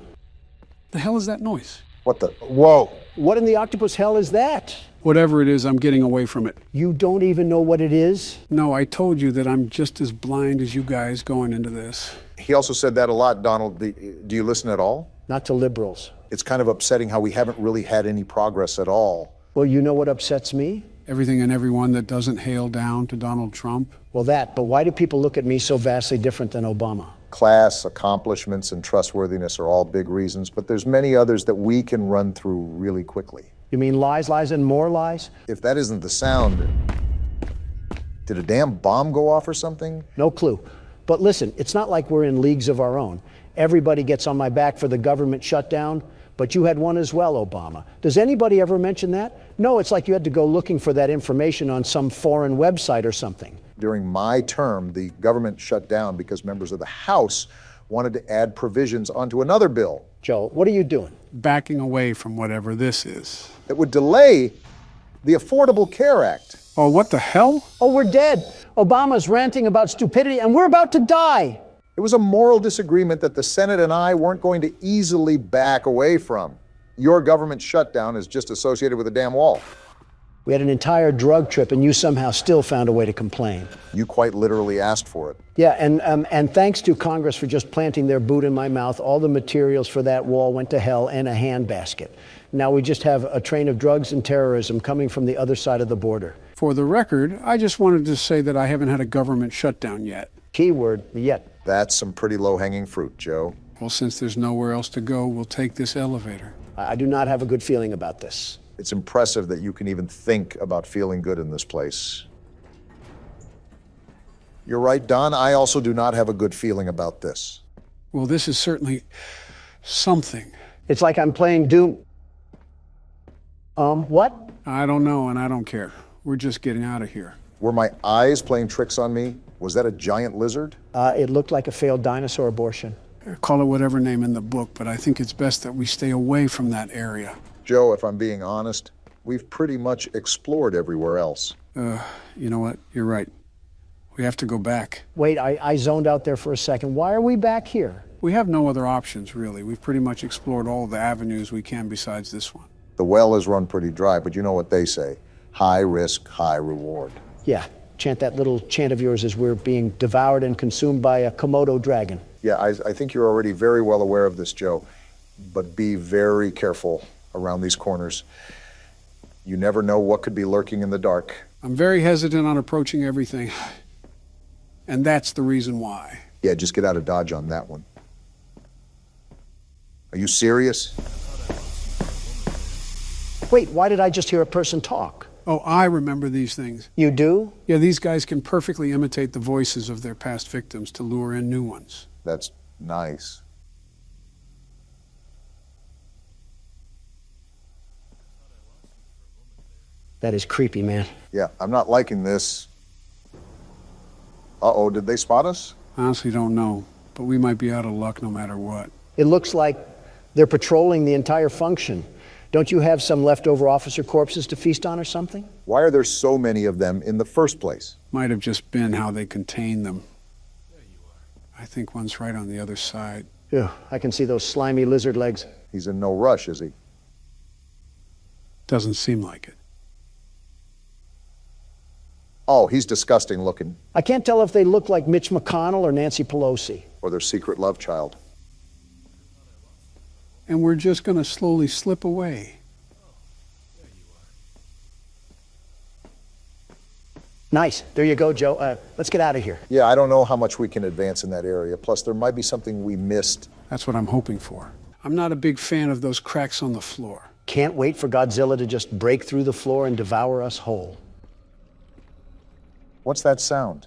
D: The hell is that noise?
C: What the? Whoa!
B: What in the octopus hell is that?
D: Whatever it is, I'm getting away from it.
B: You don't even know what it is?
D: No, I told you that I'm just as blind as you guys going into this.
C: He also said that a lot, Donald. Do you listen at all?
B: Not to liberals.
C: It's kind of upsetting how we haven't really had any progress at all.
B: Well, you know what upsets me?
D: Everything and everyone that doesn't hail down to Donald Trump.
B: Well, but why do people look at me so vastly different than Obama?
C: Class, accomplishments, and trustworthiness are all big reasons, but there's many others that we can run through really quickly.
B: You mean lies, lies, and more lies?
C: If that isn't the sound, did a damn bomb go off or something?
B: No clue. But listen, it's not like we're in leagues of our own. Everybody gets on my back for the government shutdown, but you had one as well, Obama. Does anybody ever mention that? No, it's like you had to go looking for that information on some foreign website or something.
C: During my term, the government shut down because members of the House wanted to add provisions onto another bill.
B: Joe, what are you doing?
D: Backing away from whatever this is.
C: That would delay the Affordable Care Act.
D: Oh, what the hell?
B: Oh, we're dead. Obama's ranting about stupidity, and we're about to die.
C: It was a moral disagreement that the Senate and I weren't going to easily back away from. Your government shutdown is just associated with a damn wall.
B: We had an entire drug trip, and you somehow still found a way to complain.
C: You quite literally asked for it.
B: Yeah, and thanks to Congress for just planting their boot in my mouth, all the materials for that wall went to hell in a handbasket. Now we just have a train of drugs and terrorism coming from the other side of the border.
D: For the record, I just wanted to say that I haven't had a government shutdown yet.
B: Keyword, yet.
C: That's some pretty low-hanging fruit, Joe.
D: Well, since there's nowhere else to go, we'll take this elevator.
B: I do not have a good feeling about this.
C: It's impressive that you can even think about feeling good in this place. You're right, Don. I also do not have a good feeling about this.
D: Well, this is certainly something.
B: It's like I'm playing Doom. What?
D: I don't know, and I don't care. We're just getting out of here.
C: Were my eyes playing tricks on me? Was that a giant lizard?
B: It looked like a failed dinosaur abortion.
D: Call it whatever name in the book, but I think it's best that we stay away from that area.
C: Joe, if I'm being honest, we've pretty much explored everywhere else.
D: You know what? You're right. We have to go back.
B: Wait, I zoned out there for a second. Why are we back here?
D: We have no other options, really. We've pretty much explored all the avenues we can besides this one.
C: The well is run pretty dry, but you know what they say. High risk, high reward.
B: Yeah, chant that little chant of yours as we're being devoured and consumed by a Komodo dragon.
C: Yeah, I think you're already very well aware of this, Joe. But be very careful around these corners. You never know what could be lurking in the dark.
D: I'm very hesitant on approaching everything. And that's the reason why.
C: Yeah, just get out of Dodge on that one. Are you serious?
B: Wait, why did I just hear a person talk?
D: Oh, I remember these things.
B: You do?
D: Yeah, these guys can perfectly imitate the voices of their past victims to lure in new ones.
C: That's nice.
B: That is creepy, man.
C: Yeah, I'm not liking this. Uh-oh, did they spot us?
D: Honestly, don't know, but we might be out of luck no matter what.
B: It looks like they're patrolling the entire function. Don't you have some leftover officer corpses to feast on or something?
C: Why are there so many of them in the first place?
D: Might have just been how they contain them. I think one's right on the other side.
B: Yeah, I can see those slimy lizard legs.
C: He's in no rush, is he?
D: Doesn't seem like it.
C: Oh, he's disgusting looking.
B: I can't tell if they look like Mitch McConnell or Nancy Pelosi.
C: Or their secret love child.
D: And we're just going to slowly slip away.
B: Nice. There you go, Joe. Let's get out of here.
C: Yeah, I don't know how much we can advance in that area. Plus, there might be something we missed.
D: That's what I'm hoping for. I'm not a big fan of those cracks on the floor.
B: Can't wait for Godzilla to just break through the floor and devour us whole.
C: What's that sound?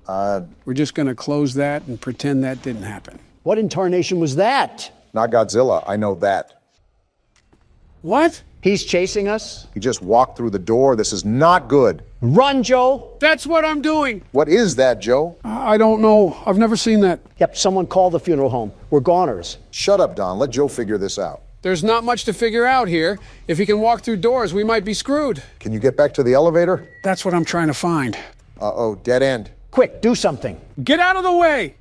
D: We're just going to close that and pretend that didn't happen.
B: What in tarnation was that?
C: Not Godzilla, I know that.
D: What?
B: He's chasing us?
C: He just walked through the door. This is not good.
B: Run, Joe!
D: That's what I'm doing!
C: What is that, Joe?
D: I don't know. I've never seen that.
B: Yep, someone call the funeral home. We're goners.
C: Shut up, Don. Let Joe figure this out.
D: There's not much to figure out here. If he can walk through doors, we might be screwed.
C: Can you get back to the elevator?
D: That's what I'm trying to find.
C: Uh-oh, dead end.
B: Quick, do something.
D: Get out of the way!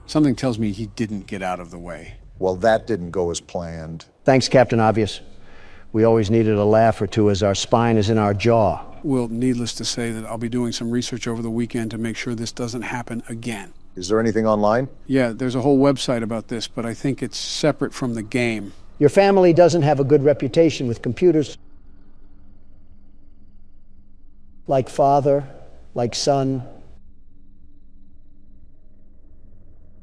D: Something tells me he didn't get out of the way.
C: Well, that didn't go as planned.
B: Thanks, Captain Obvious. We always needed a laugh or two as our spine is in our jaw.
D: Well, needless to say that I'll be doing some research over the weekend to make sure this doesn't happen again.
C: Is there anything online?
D: Yeah, there's a whole website about this, but I think it's separate from the game.
B: Your family doesn't have a good reputation with computers. Like father, like son.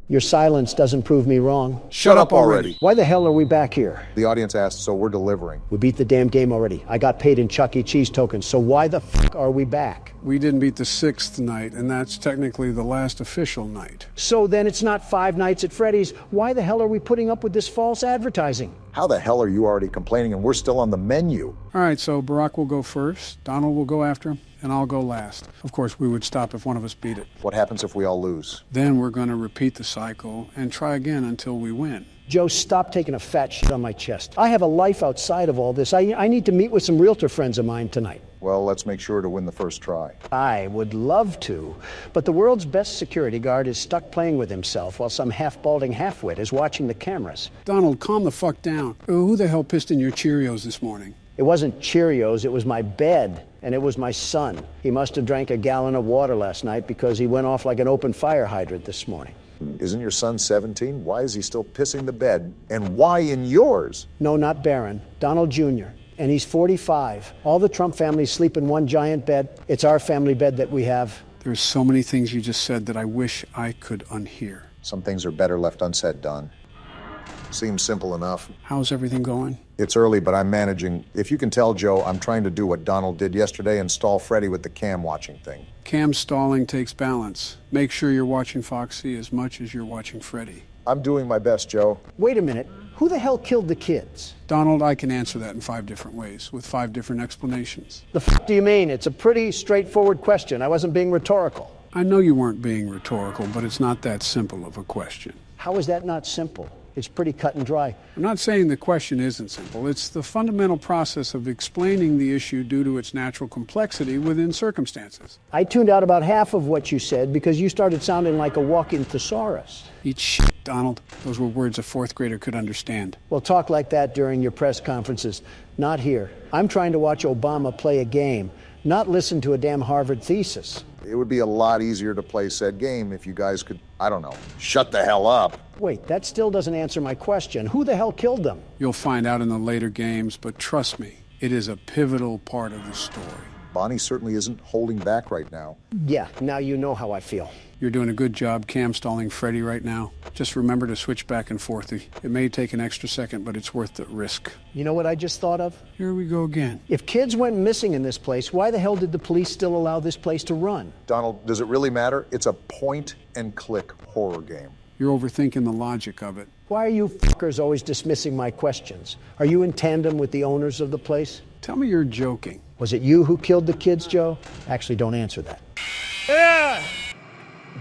B: Your silence doesn't prove me wrong.
C: Shut up already.
B: Why the hell are we back here?
C: The audience asked, so we're delivering.
B: We beat the damn game already. I got paid in Chuck E. Cheese tokens, so why the fuck are we back?
D: We didn't beat the 6th night, and that's technically the last official night.
B: So then it's not 5 nights at Freddy's. Why the hell are we putting up with this false advertising?
C: How the hell are you already complaining and we're still on the menu?
D: All right, so Barack will go first, Donald will go after him, and I'll go last. Of course, we would stop if one of us beat it.
C: What happens if we all lose?
D: Then we're going to repeat the cycle and try again until we win.
B: Joe, stop taking a fat shit on my chest. I have a life outside of all this. I need to meet with some realtor friends of mine tonight.
C: Well, let's make sure to win the first try.
B: I would love to, but the world's best security guard is stuck playing with himself while some half-balding half-wit is watching the cameras.
D: Donald, calm the fuck down. Who the hell pissed in your Cheerios this morning?
B: It wasn't Cheerios, it was my bed, and it was my son. He must have drank a gallon of water last night because he went off like an open fire hydrant this morning.
C: Isn't your son 17? Why is he still pissing the bed? And why in yours?
B: No, not Barron. Donald Jr. And he's 45. All the Trump families sleep in one giant bed. It's our family bed that we have.
D: There's so many things you just said that I wish I could unhear.
C: Some things are better left unsaid, Don. Seems simple enough.
D: How's everything going?
C: It's early, but I'm managing. If you can tell, Joe, I'm trying to do what Donald did yesterday and stall Freddy with the cam watching thing.
D: Cam stalling takes balance. Make sure you're watching Foxy as much as you're watching Freddy.
C: I'm doing my best, Joe.
B: Wait a minute. Who the hell killed the kids?
D: Donald, I can answer that in 5 different ways, with 5 different explanations.
B: The fuck do you mean? It's a pretty straightforward question. I wasn't being rhetorical.
D: I know you weren't being rhetorical, but it's not that simple of a question.
B: How is that not simple? It's pretty cut and dry.
D: I'm not saying the question isn't simple. It's the fundamental process of explaining the issue due to its natural complexity within circumstances.
B: I tuned out about half of what you said because you started sounding like a walking thesaurus.
D: Eat shit, Donald. Those were words a 4th grader could understand.
B: Well, talk like that during your press conferences. Not here. I'm trying to watch Obama play a game, not listen to a damn Harvard thesis.
C: It would be a lot easier to play said game if you guys could, I don't know, shut the hell up.
B: Wait, that still doesn't answer my question. Who the hell killed them?
D: You'll find out in the later games, but trust me, it is a pivotal part of the story.
C: Bonnie certainly isn't holding back right now.
B: Yeah, now you know how I feel.
D: You're doing a good job cam-stalling Freddy right now. Just remember to switch back and forth. It may take an extra second, but it's worth the risk.
B: You know what I just thought of?
D: Here we go again.
B: If kids went missing in this place, why the hell did the police still allow this place to run?
C: Donald, does it really matter? It's a point-and-click horror game.
D: You're overthinking the logic of it.
B: Why are you fuckers always dismissing my questions? Are you in tandem with the owners of the place?
D: Tell me you're joking.
B: Was it you who killed the kids, Joe? Actually, don't answer that.
C: Yeah!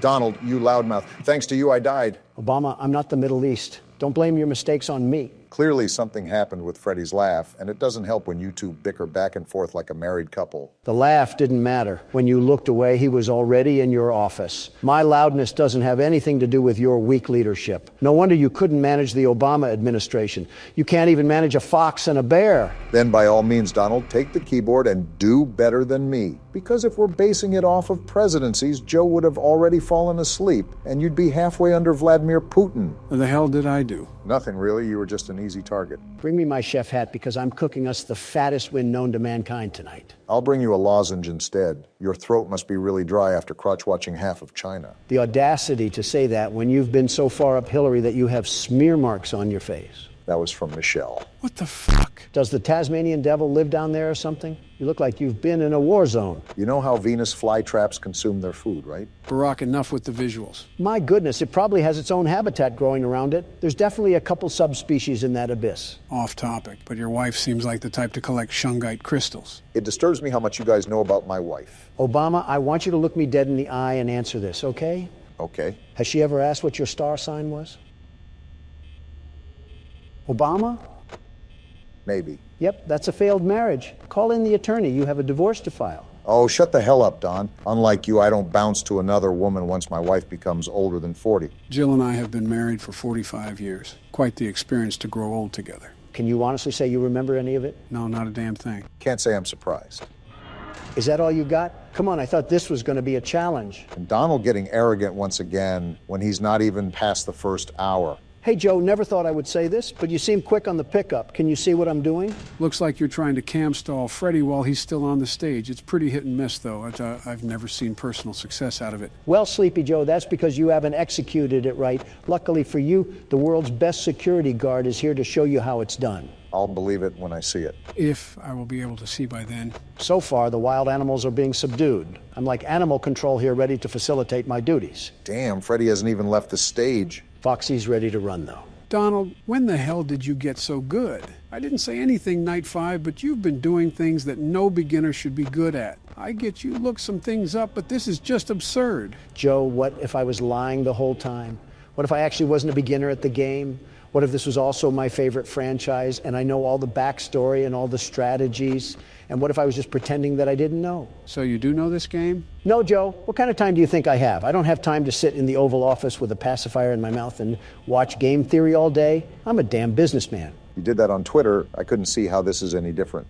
C: Donald, you loudmouth. Thanks to you, I died.
B: Obama, I'm not the Middle East. Don't blame your mistakes on me.
C: Clearly something happened with Freddy's laugh, and it doesn't help when you two bicker back and forth like a married couple.
B: The laugh didn't matter. When you looked away, he was already in your office. My loudness doesn't have anything to do with your weak leadership. No wonder you couldn't manage the Obama administration. You can't even manage a fox and a bear.
C: Then by all means, Donald, take the keyboard and do better than me. Because if we're basing it off of presidencies, Joe would have already fallen asleep, and you'd be halfway under Vladimir Putin.
D: What the hell did I do?
C: Nothing really. You were just an easy target.
B: Bring me my chef hat because I'm cooking us the fattest win known to mankind tonight.
C: I'll bring you a lozenge instead. Your throat must be really dry after crotch-watching half of China.
B: The audacity to say that when you've been so far up Hillary that you have smear marks on your face.
C: That was from Michelle.
D: What the fuck?
B: Does the Tasmanian devil live down there or something? You look like you've been in a war zone.
C: You know how Venus flytraps consume their food, right?
D: Barack, enough with the visuals.
B: My goodness, it probably has its own habitat growing around it. There's definitely a couple subspecies in that abyss.
D: Off topic, but your wife seems like the type to collect shungite crystals.
C: It disturbs me how much you guys know about my wife.
B: Obama, I want you to look me dead in the eye and answer this, okay?
C: Okay.
B: Has she ever asked what your star sign was? Obama?
C: Maybe.
B: Yep, that's a failed marriage. Call in the attorney. You have a divorce to file.
C: Oh, shut the hell up, Don. Unlike you, I don't bounce to another woman once my wife becomes older than 40.
D: Jill and I have been married for 45 years. Quite the experience to grow old together.
B: Can you honestly say you remember any of it?
D: No, not a damn thing.
C: Can't say I'm surprised.
B: Is that all you got? Come on, I thought this was going to be a challenge.
C: And Donald getting arrogant once again when he's not even past the first hour.
B: Hey, Joe, never thought I would say this, but you seem quick on the pickup. Can you see what I'm doing?
D: Looks like you're trying to cam-stall Freddy while he's still on the stage. It's pretty hit and miss, though. I've never seen personal success out of it.
B: Well, Sleepy Joe, that's because you haven't executed it right. Luckily for you, the world's best security guard is here to show you how it's done.
C: I'll believe it when I see it.
D: If I will be able to see by then.
B: So far, the wild animals are being subdued. I'm like animal control here, ready to facilitate my duties.
C: Damn, Freddy hasn't even left the stage.
B: Foxy's ready to run, though.
D: Donald, when the hell did you get so good? I didn't say anything night 5, but you've been doing things that no beginner should be good at. I get you looked some things up, but this is just absurd.
B: Joe, what if I was lying the whole time? What if I actually wasn't a beginner at the game? What if this was also my favorite franchise and I know all the backstory and all the strategies? And what if I was just pretending that I didn't know?
D: So you do know this game?
B: No, Joe. What kind of time do you think I have? I don't have time to sit in the Oval Office with a pacifier in my mouth and watch game theory all day. I'm a damn businessman.
C: You did that on Twitter. I couldn't see how this is any different.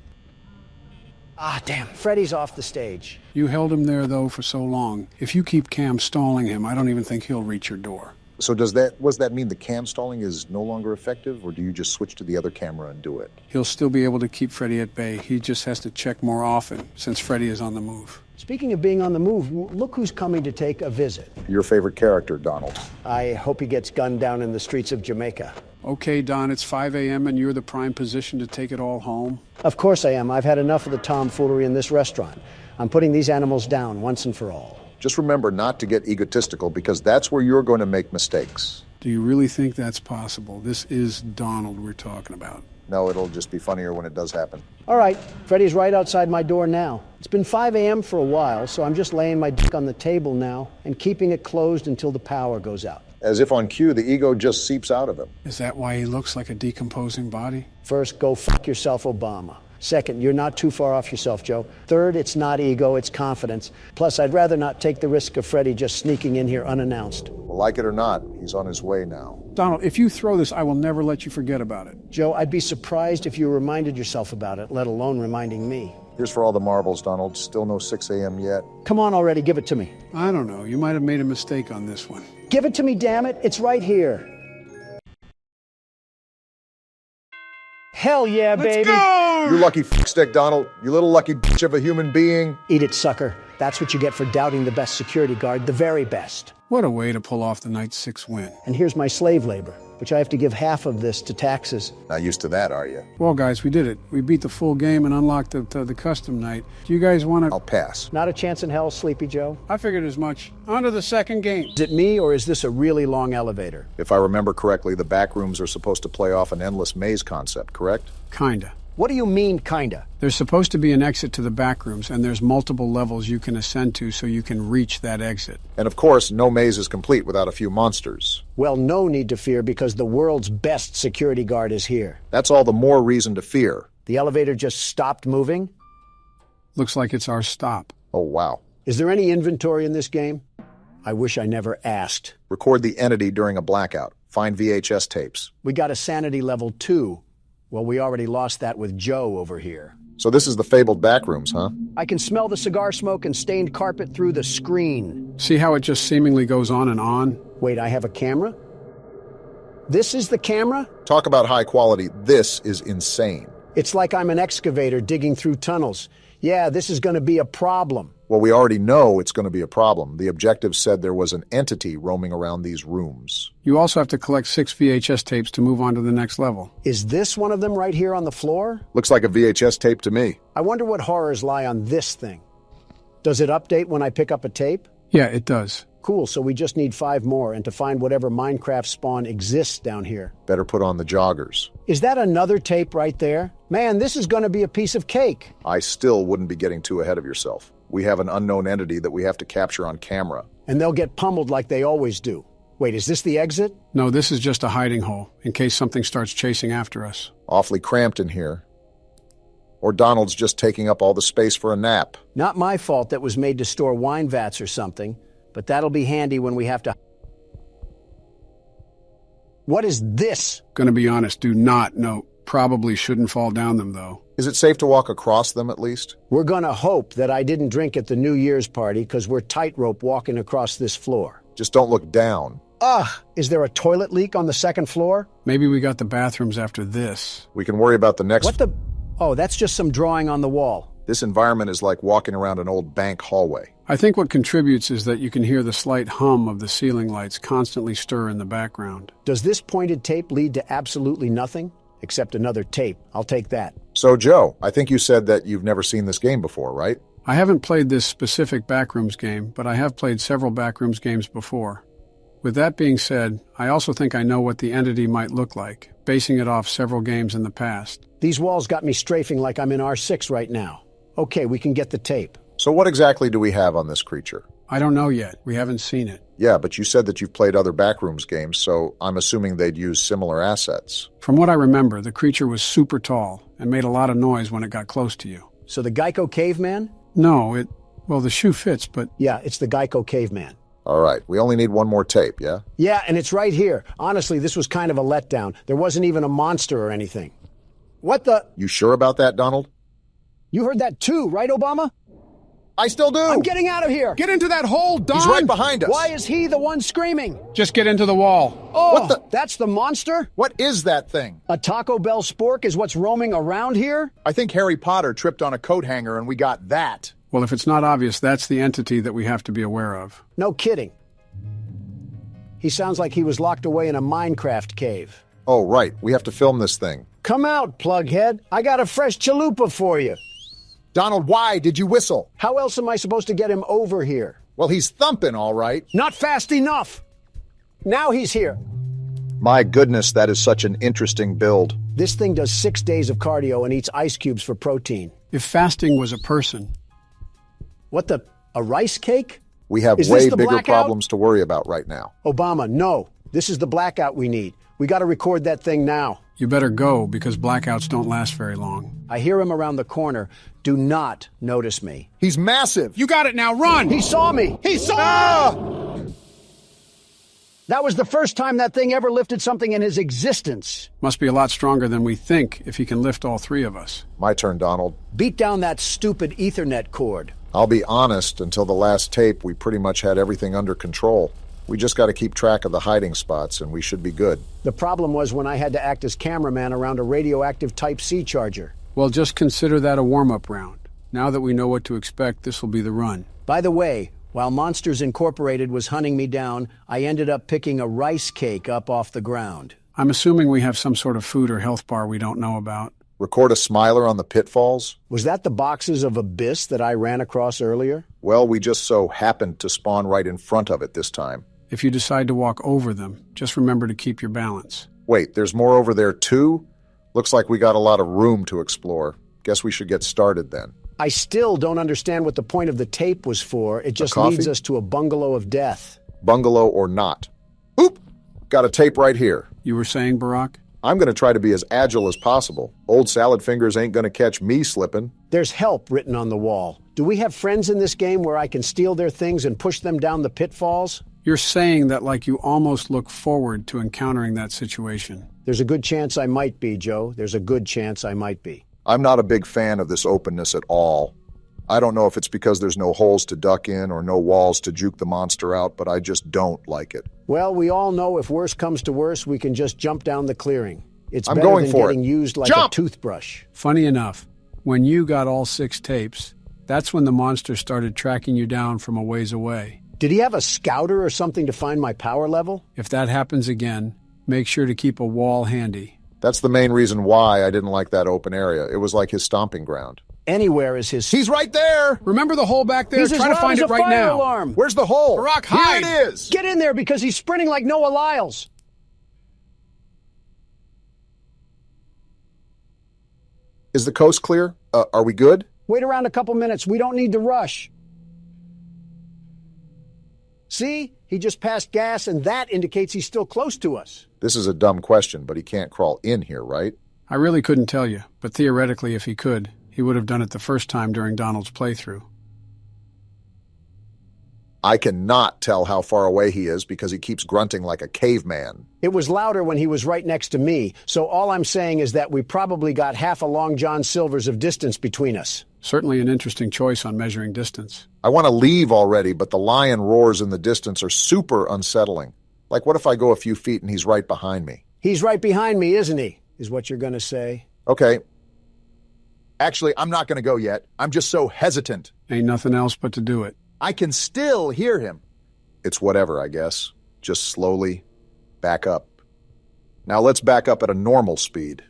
B: Ah, damn. Freddy's off the stage.
D: You held him there, though, for so long. If you keep cam stalling him, I don't even think he'll reach your door.
C: So does that mean the cam stalling is no longer effective, or do you just switch to the other camera and do it?
D: He'll still be able to keep Freddy at bay. He just has to check more often, since Freddy is on the move.
B: Speaking of being on the move, look who's coming to take a visit.
C: Your favorite character, Donald.
B: I hope he gets gunned down in the streets of Jamaica.
D: Okay, Don, it's 5 a.m. and you're the prime position to take it all home?
B: Of course I am. I've had enough of the tomfoolery in this restaurant. I'm putting these animals down once and for all.
C: Just remember not to get egotistical, because that's where you're going to make mistakes.
D: Do you really think that's possible? This is Donald we're talking about.
C: No, it'll just be funnier when it does happen.
B: All right, Freddy's right outside my door now. It's been 5 a.m. for a while, so I'm just laying my dick on the table now and keeping it closed until the power goes out.
C: As if on cue, the ego just seeps out of him.
D: Is that why he looks like a decomposing body?
B: First, go fuck yourself, Obama. Second, you're not too far off yourself, Joe. Third, it's not ego, it's confidence. Plus, I'd rather not take the risk of Freddy just sneaking in here unannounced.
C: Well, like it or not, he's on his way now.
D: Donald, if you throw this, I will never let you forget about it.
B: Joe, I'd be surprised if you reminded yourself about it, let alone reminding me.
C: Here's for all the marbles, Donald. Still no 6 a.m. yet.
B: Come on already, give it to me.
D: I don't know. You might have made a mistake on this one.
B: Give it to me, damn it. It's right here. Hell yeah, baby.
C: You lucky stick, Donald. You little lucky bitch of a human being.
B: Eat it, sucker. That's what you get for doubting the best security guard, the very best.
D: What a way to pull off the night 6 win.
B: And here's my slave labor, which I have to give half of this to taxes.
C: Not used to that, are you?
D: Well, guys, we did it. We beat the full game and unlocked the custom night. Do you guys want to...
C: I'll pass.
B: Not a chance in hell, Sleepy Joe.
D: I figured as much. On to the second game.
B: Is it me, or is this a really long elevator?
C: If I remember correctly, the back rooms are supposed to play off an endless maze concept, correct?
D: Kinda.
B: What do you mean, kinda?
D: There's supposed to be an exit to the back rooms, and there's multiple levels you can ascend to so you can reach that exit.
C: And of course, no maze is complete without a few monsters.
B: Well, no need to fear because the world's best security guard is here.
C: That's all the more reason to fear.
B: The elevator just stopped moving?
D: Looks like it's our stop.
C: Oh, wow.
B: Is there any inventory in this game? I wish I never asked.
C: Record the entity during a blackout. Find VHS tapes.
B: We got a sanity level 2. Well, we already lost that with Joe over here.
C: So this is the fabled back rooms, huh?
B: I can smell the cigar smoke and stained carpet through the screen.
D: See how it just seemingly goes on and on?
B: Wait, I have a camera? This is the camera?
C: Talk about high quality. This is insane.
B: It's like I'm an excavator digging through tunnels. Yeah, this is going to be a problem.
C: Well, we already know it's going to be a problem. The objective said there was an entity roaming around these rooms.
D: You also have to collect 6 VHS tapes to move on to the next level.
B: Is this one of them right here on the floor?
C: Looks like a VHS tape to me.
B: I wonder what horrors lie on this thing. Does it update when I pick up a tape?
D: Yeah, it does.
B: Cool, so we just need 5 more and to find whatever Minecraft spawn exists down here.
C: Better put on the joggers.
B: Is that another tape right there? Man, this is going to be a piece of cake.
C: I still wouldn't be getting too ahead of yourself. We have an unknown entity that we have to capture on camera.
B: And they'll get pummeled like they always do. Wait, is this the exit?
D: No, this is just a hiding hole, in case something starts chasing after us.
C: Awfully cramped in here. Or Donald's just taking up all the space for a nap.
B: Not my fault that was made to store wine vats or something, but that'll be handy when we have to... What is this?
D: Gonna be honest, do not know. Probably shouldn't fall down them, though.
C: Is it safe to walk across them, at least?
B: We're gonna hope that I didn't drink at the New Year's party, because we're tightrope walking across this floor.
C: Just don't look down.
B: Ugh! Is there a toilet leak on the second floor?
D: Maybe we got the bathrooms after this.
C: We can worry about the next...
B: What the... Oh, that's just some drawing on the wall.
C: This environment is like walking around an old bank hallway.
D: I think what contributes is that you can hear the slight hum of the ceiling lights constantly stir in the background.
B: Does this pointed tape lead to absolutely nothing? Except another tape. I'll take that.
C: So, Joe, I think you said that you've never seen this game before, right?
D: I haven't played this specific Backrooms game, but I have played several Backrooms games before. With that being said, I also think I know what the entity might look like, basing it off several games in the past.
B: These walls got me strafing like I'm in R6 right now. Okay, we can get the tape.
C: So what exactly do we have on this creature?
D: I don't know yet. We haven't seen it.
C: Yeah, but you said that you've played other Backrooms games, so I'm assuming they'd use similar assets.
D: From what I remember, the creature was super tall and made a lot of noise when it got close to you.
B: So the Geico Caveman?
D: No, well, the shoe fits, but...
B: Yeah, it's the Geico Caveman.
C: All right, we only need one more tape, yeah?
B: Yeah, and it's right here. Honestly, this was kind of a letdown. There wasn't even a monster or anything. What the...
C: You sure about that, Donald?
B: You heard that too, right, Obama?
C: I still do!
B: I'm getting out of here!
D: Get into that hole, Don!
C: He's right behind us!
B: Why is he the one screaming?
D: Just get into the wall.
B: Oh,
C: what the...
B: That's the monster?
C: What is that thing?
B: A Taco Bell spork is what's roaming around here?
C: I think Harry Potter tripped on a coat hanger and we got that.
D: Well, if it's not obvious, that's the entity that we have to be aware of.
B: No kidding. He sounds like he was locked away in a Minecraft cave.
C: Oh, right. We have to film this thing.
B: Come out, plughead. I got a fresh chalupa for you.
C: Donald, why did you whistle?
B: How else am I supposed to get him over here?
C: Well, he's thumping, all right.
B: Not fast enough. Now he's here.
C: My goodness, that is such an interesting build.
B: This thing does 6 days of cardio and eats ice cubes for protein.
D: If fasting was a person...
B: What the... a rice cake?
C: We have way bigger problems to worry about right now.
B: Obama, no. This is the blackout we need. We got to record that thing now.
D: You better go, because blackouts don't last very long.
B: I hear him around the corner. Do not notice me.
C: He's massive.
D: You got it now, run!
B: He saw me!
C: He saw me!
B: That was the first time that thing ever lifted something in his existence.
D: Must be a lot stronger than we think if he can lift all three of us.
C: My turn, Donald.
B: Beat down that stupid Ethernet cord.
C: I'll be honest, until the last tape, we pretty much had everything under control. We just got to keep track of the hiding spots, and we should be good.
B: The problem was when I had to act as cameraman around a radioactive Type-C charger.
D: Well, just consider that a warm-up round. Now that we know what to expect, this will be the run.
B: By the way, while Monsters Incorporated was hunting me down, I ended up picking a rice cake up off the ground.
D: I'm assuming we have some sort of food or health bar we don't know about.
C: Record a smiler on the pitfalls?
B: Was that the boxes of Abyss that I ran across earlier?
C: Well, we just so happened to spawn right in front of it this time.
D: If you decide to walk over them, just remember to keep your balance.
C: Wait, there's more over there too? Looks like we got a lot of room to explore. Guess we should get started then.
B: I still don't understand what the point of the tape was for. It just leads us to a bungalow of death.
C: Bungalow or not. Oop! Got a tape right here.
D: You were saying, Barack?
C: I'm going to try to be as agile as possible. Old salad fingers ain't going to catch me slipping.
B: There's help written on the wall. Do we have friends in this game where I can steal their things and push them down the pitfalls?
D: You're saying that like you almost look forward to encountering that situation.
B: There's a good chance I might be, Joe. There's a good chance I might be.
C: I'm not a big fan of this openness at all. I don't know if it's because there's no holes to duck in or no walls to juke the monster out, but I just don't like it.
B: Well, we all know if worse comes to worse, we can just jump down the clearing. It's
C: I'm
B: better
C: going
B: than
C: for
B: getting
C: it.
B: used like
C: Jump!
B: a toothbrush.
D: Funny enough, when you got all 6 tapes, that's when the monster started tracking you down from a ways away.
B: Did he have a scouter or something to find my power level?
D: If that happens again, make sure to keep a wall handy.
C: That's the main reason why I didn't like that open area. It was like his stomping ground.
B: Anywhere is his...
C: He's right there!
D: Remember the hole back there?
B: He's
D: Try to find it right now.
B: Alarm.
C: Where's the hole?
D: Barack, hide!
C: Here it is!
B: Get in there because he's sprinting like Noah Lyles.
C: Is the coast clear? Are we good?
B: Wait around a couple minutes. We don't need to rush. See? He just passed gas, and that indicates he's still close to us.
C: This is a dumb question, but he can't crawl in here, right?
D: I really couldn't tell you, but theoretically, if he could, he would have done it the first time during Donald's playthrough.
C: I cannot tell how far away he is because he keeps grunting like a caveman.
B: It was louder when he was right next to me, so all I'm saying is that we probably got half a Long John Silver's of distance between us.
D: Certainly an interesting choice on measuring distance.
C: I want to leave already, but the lion roars in the distance are super unsettling. Like, what if I go a few feet and he's right behind me?
B: He's right behind me, isn't he? Is what you're going to say.
C: Okay. Actually, I'm not going to go yet. I'm just so hesitant.
D: Ain't nothing else but to do it.
C: I can still hear him. It's whatever, I guess. Just slowly back up. Now let's back up at a normal speed.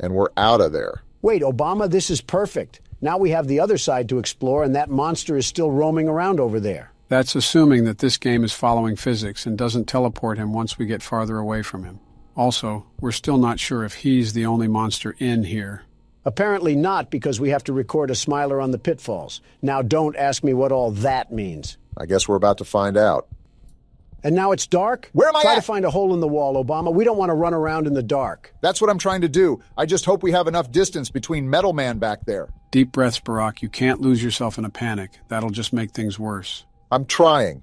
C: And we're out of there.
B: Wait, Obama, this is perfect. Now we have the other side to explore, and that monster is still roaming around over there.
D: That's assuming that this game is following physics and doesn't teleport him once we get farther away from him. Also, we're still not sure if he's the only monster in here.
B: Apparently not, because we have to record a smiler on the pitfalls. Now don't ask me what all that means.
C: I guess we're about to find out.
B: And now it's dark?
C: Where am I
B: Try
C: at?
B: to find a hole in the wall, Obama. We don't want to run around in the dark.
C: That's what I'm trying to do. I just hope we have enough distance between Metal Man back there.
D: Deep breaths, Barack. You can't lose yourself in a panic. That'll just make things worse.
C: I'm trying.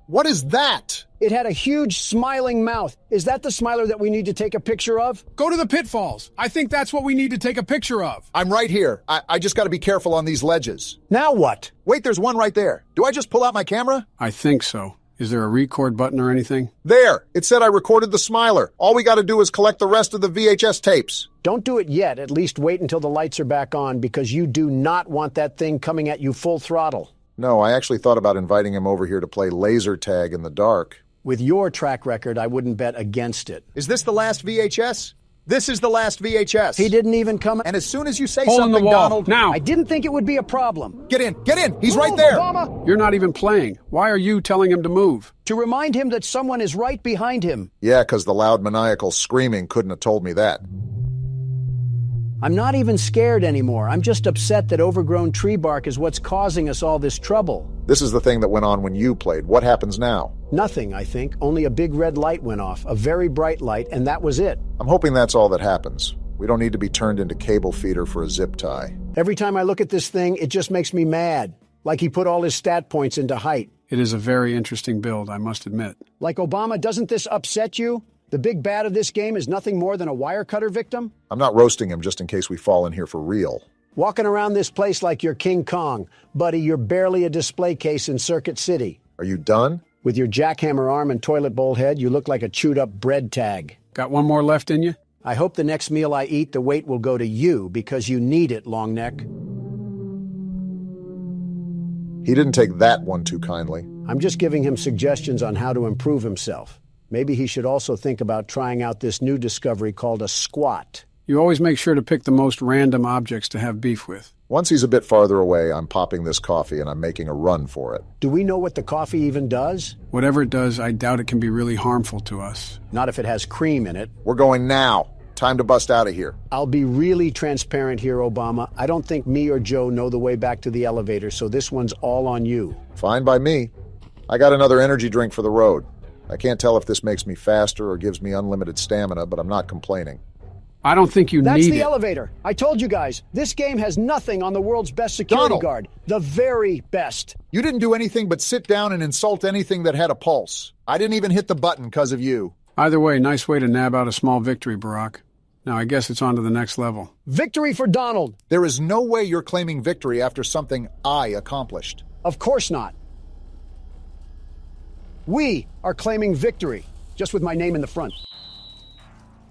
C: What is that?
B: It had a huge smiling mouth. Is that the smiler that we need to take a picture of?
D: Go to the pitfalls. I think that's what we need to take a picture of.
C: I'm right here. I just got to be careful on these ledges.
B: Now what?
C: Wait, there's one right there. Do I just pull out my camera?
D: I think so. Is there a record button or anything?
C: There! It said I recorded the smiler. All we got to do is collect the rest of the VHS tapes.
B: Don't do it yet. At least wait until the lights are back on, because you do not want that thing coming at you full throttle.
C: No, I actually thought about inviting him over here to play laser tag in the dark.
B: With your track record, I wouldn't bet against it.
C: Is this the last VHS? This is the last VHS.
B: He didn't even come.
C: And as soon as you say
D: Hole in
C: something,
D: the wall.
C: Donald...
D: Now!
B: I didn't think it would be a problem.
C: Get in! Get in! He's right
B: Move,
C: there!
B: Obama!
D: You're not even playing. Why are you telling him to move?
B: To remind him that someone is right behind him.
C: Yeah, because the loud maniacal screaming couldn't have told me that.
B: I'm not even scared anymore. I'm just upset that overgrown tree bark is what's causing us all this trouble.
C: This is the thing that went on when you played. What happens now?
B: Nothing, I think. Only a big red light went off. A very bright light, and that was it.
C: I'm hoping that's all that happens. We don't need to be turned into cable feeder for a zip tie.
B: Every time I look at this thing, it just makes me mad. Like he put all his stat points into height.
D: It is a very interesting build, I must admit.
B: Like Obama, doesn't this upset you? The big bad of this game is nothing more than a wire cutter victim?
C: I'm not roasting him just in case we fall in here for real.
B: Walking around this place like you're King Kong. Buddy, you're barely a display case in Circuit City.
C: Are you done?
B: With your jackhammer arm and toilet bowl head, you look like a chewed-up bread tag.
D: Got one more left in you?
B: I hope the next meal I eat, the weight will go to you because you need it, long neck.
C: He didn't take that one too kindly.
B: I'm just giving him suggestions on how to improve himself. Maybe he should also think about trying out this new discovery called a squat.
D: You always make sure to pick the most random objects to have beef with.
C: Once he's a bit farther away, I'm popping this coffee and I'm making a run for it.
B: Do we know what the coffee even does?
D: Whatever it does, I doubt it can be really harmful to us.
B: Not if it has cream in it.
C: We're going now. Time to bust out of here.
B: I'll be really transparent here, Obama. I don't think me or Joe know the way back to the elevator, so this one's all on you.
C: Fine by me. I got another energy drink for the road. I can't tell if this makes me faster or gives me unlimited stamina, but I'm not complaining.
D: I don't think you need it.
B: That's the elevator. I told you guys, this game has nothing on the world's best security guard. The very best.
C: You didn't do anything but sit down and insult anything that had a pulse. I didn't even hit the button because of you.
D: Either way, nice way to nab out a small victory, Barack. Now, I guess it's on to the next level.
B: Victory for Donald.
C: There is no way you're claiming victory after something I accomplished.
B: Of course not. We are claiming victory, just with my name in the front.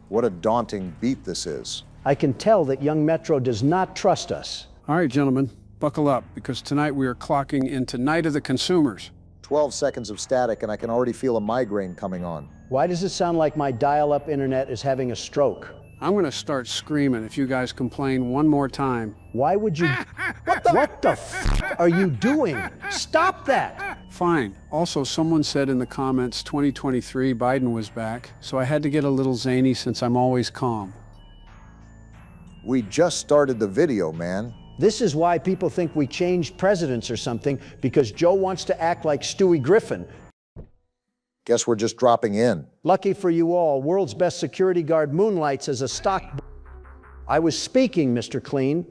C: What a daunting beat this is.
B: I can tell that young Metro does not trust us.
D: All right, gentlemen, buckle up, because tonight we are clocking into Night of the Consumers.
C: 12 seconds of static and I can already feel a migraine coming on.
B: Why does it sound like my dial-up internet is having a stroke?
D: I'm going to start screaming if you guys complain one more time.
B: Why would you... What the f*** are you doing? Stop that!
D: Fine. Also, someone said in the comments 2023 Biden was back, so I had to get a little zany since I'm always calm.
C: We just started the video, man.
B: This is why people think we changed presidents or something, because Joe wants to act like Stewie Griffin.
C: Guess we're just dropping in.
B: Lucky for you all, world's best security guard moonlights as a stock... I was speaking, Mr. Clean.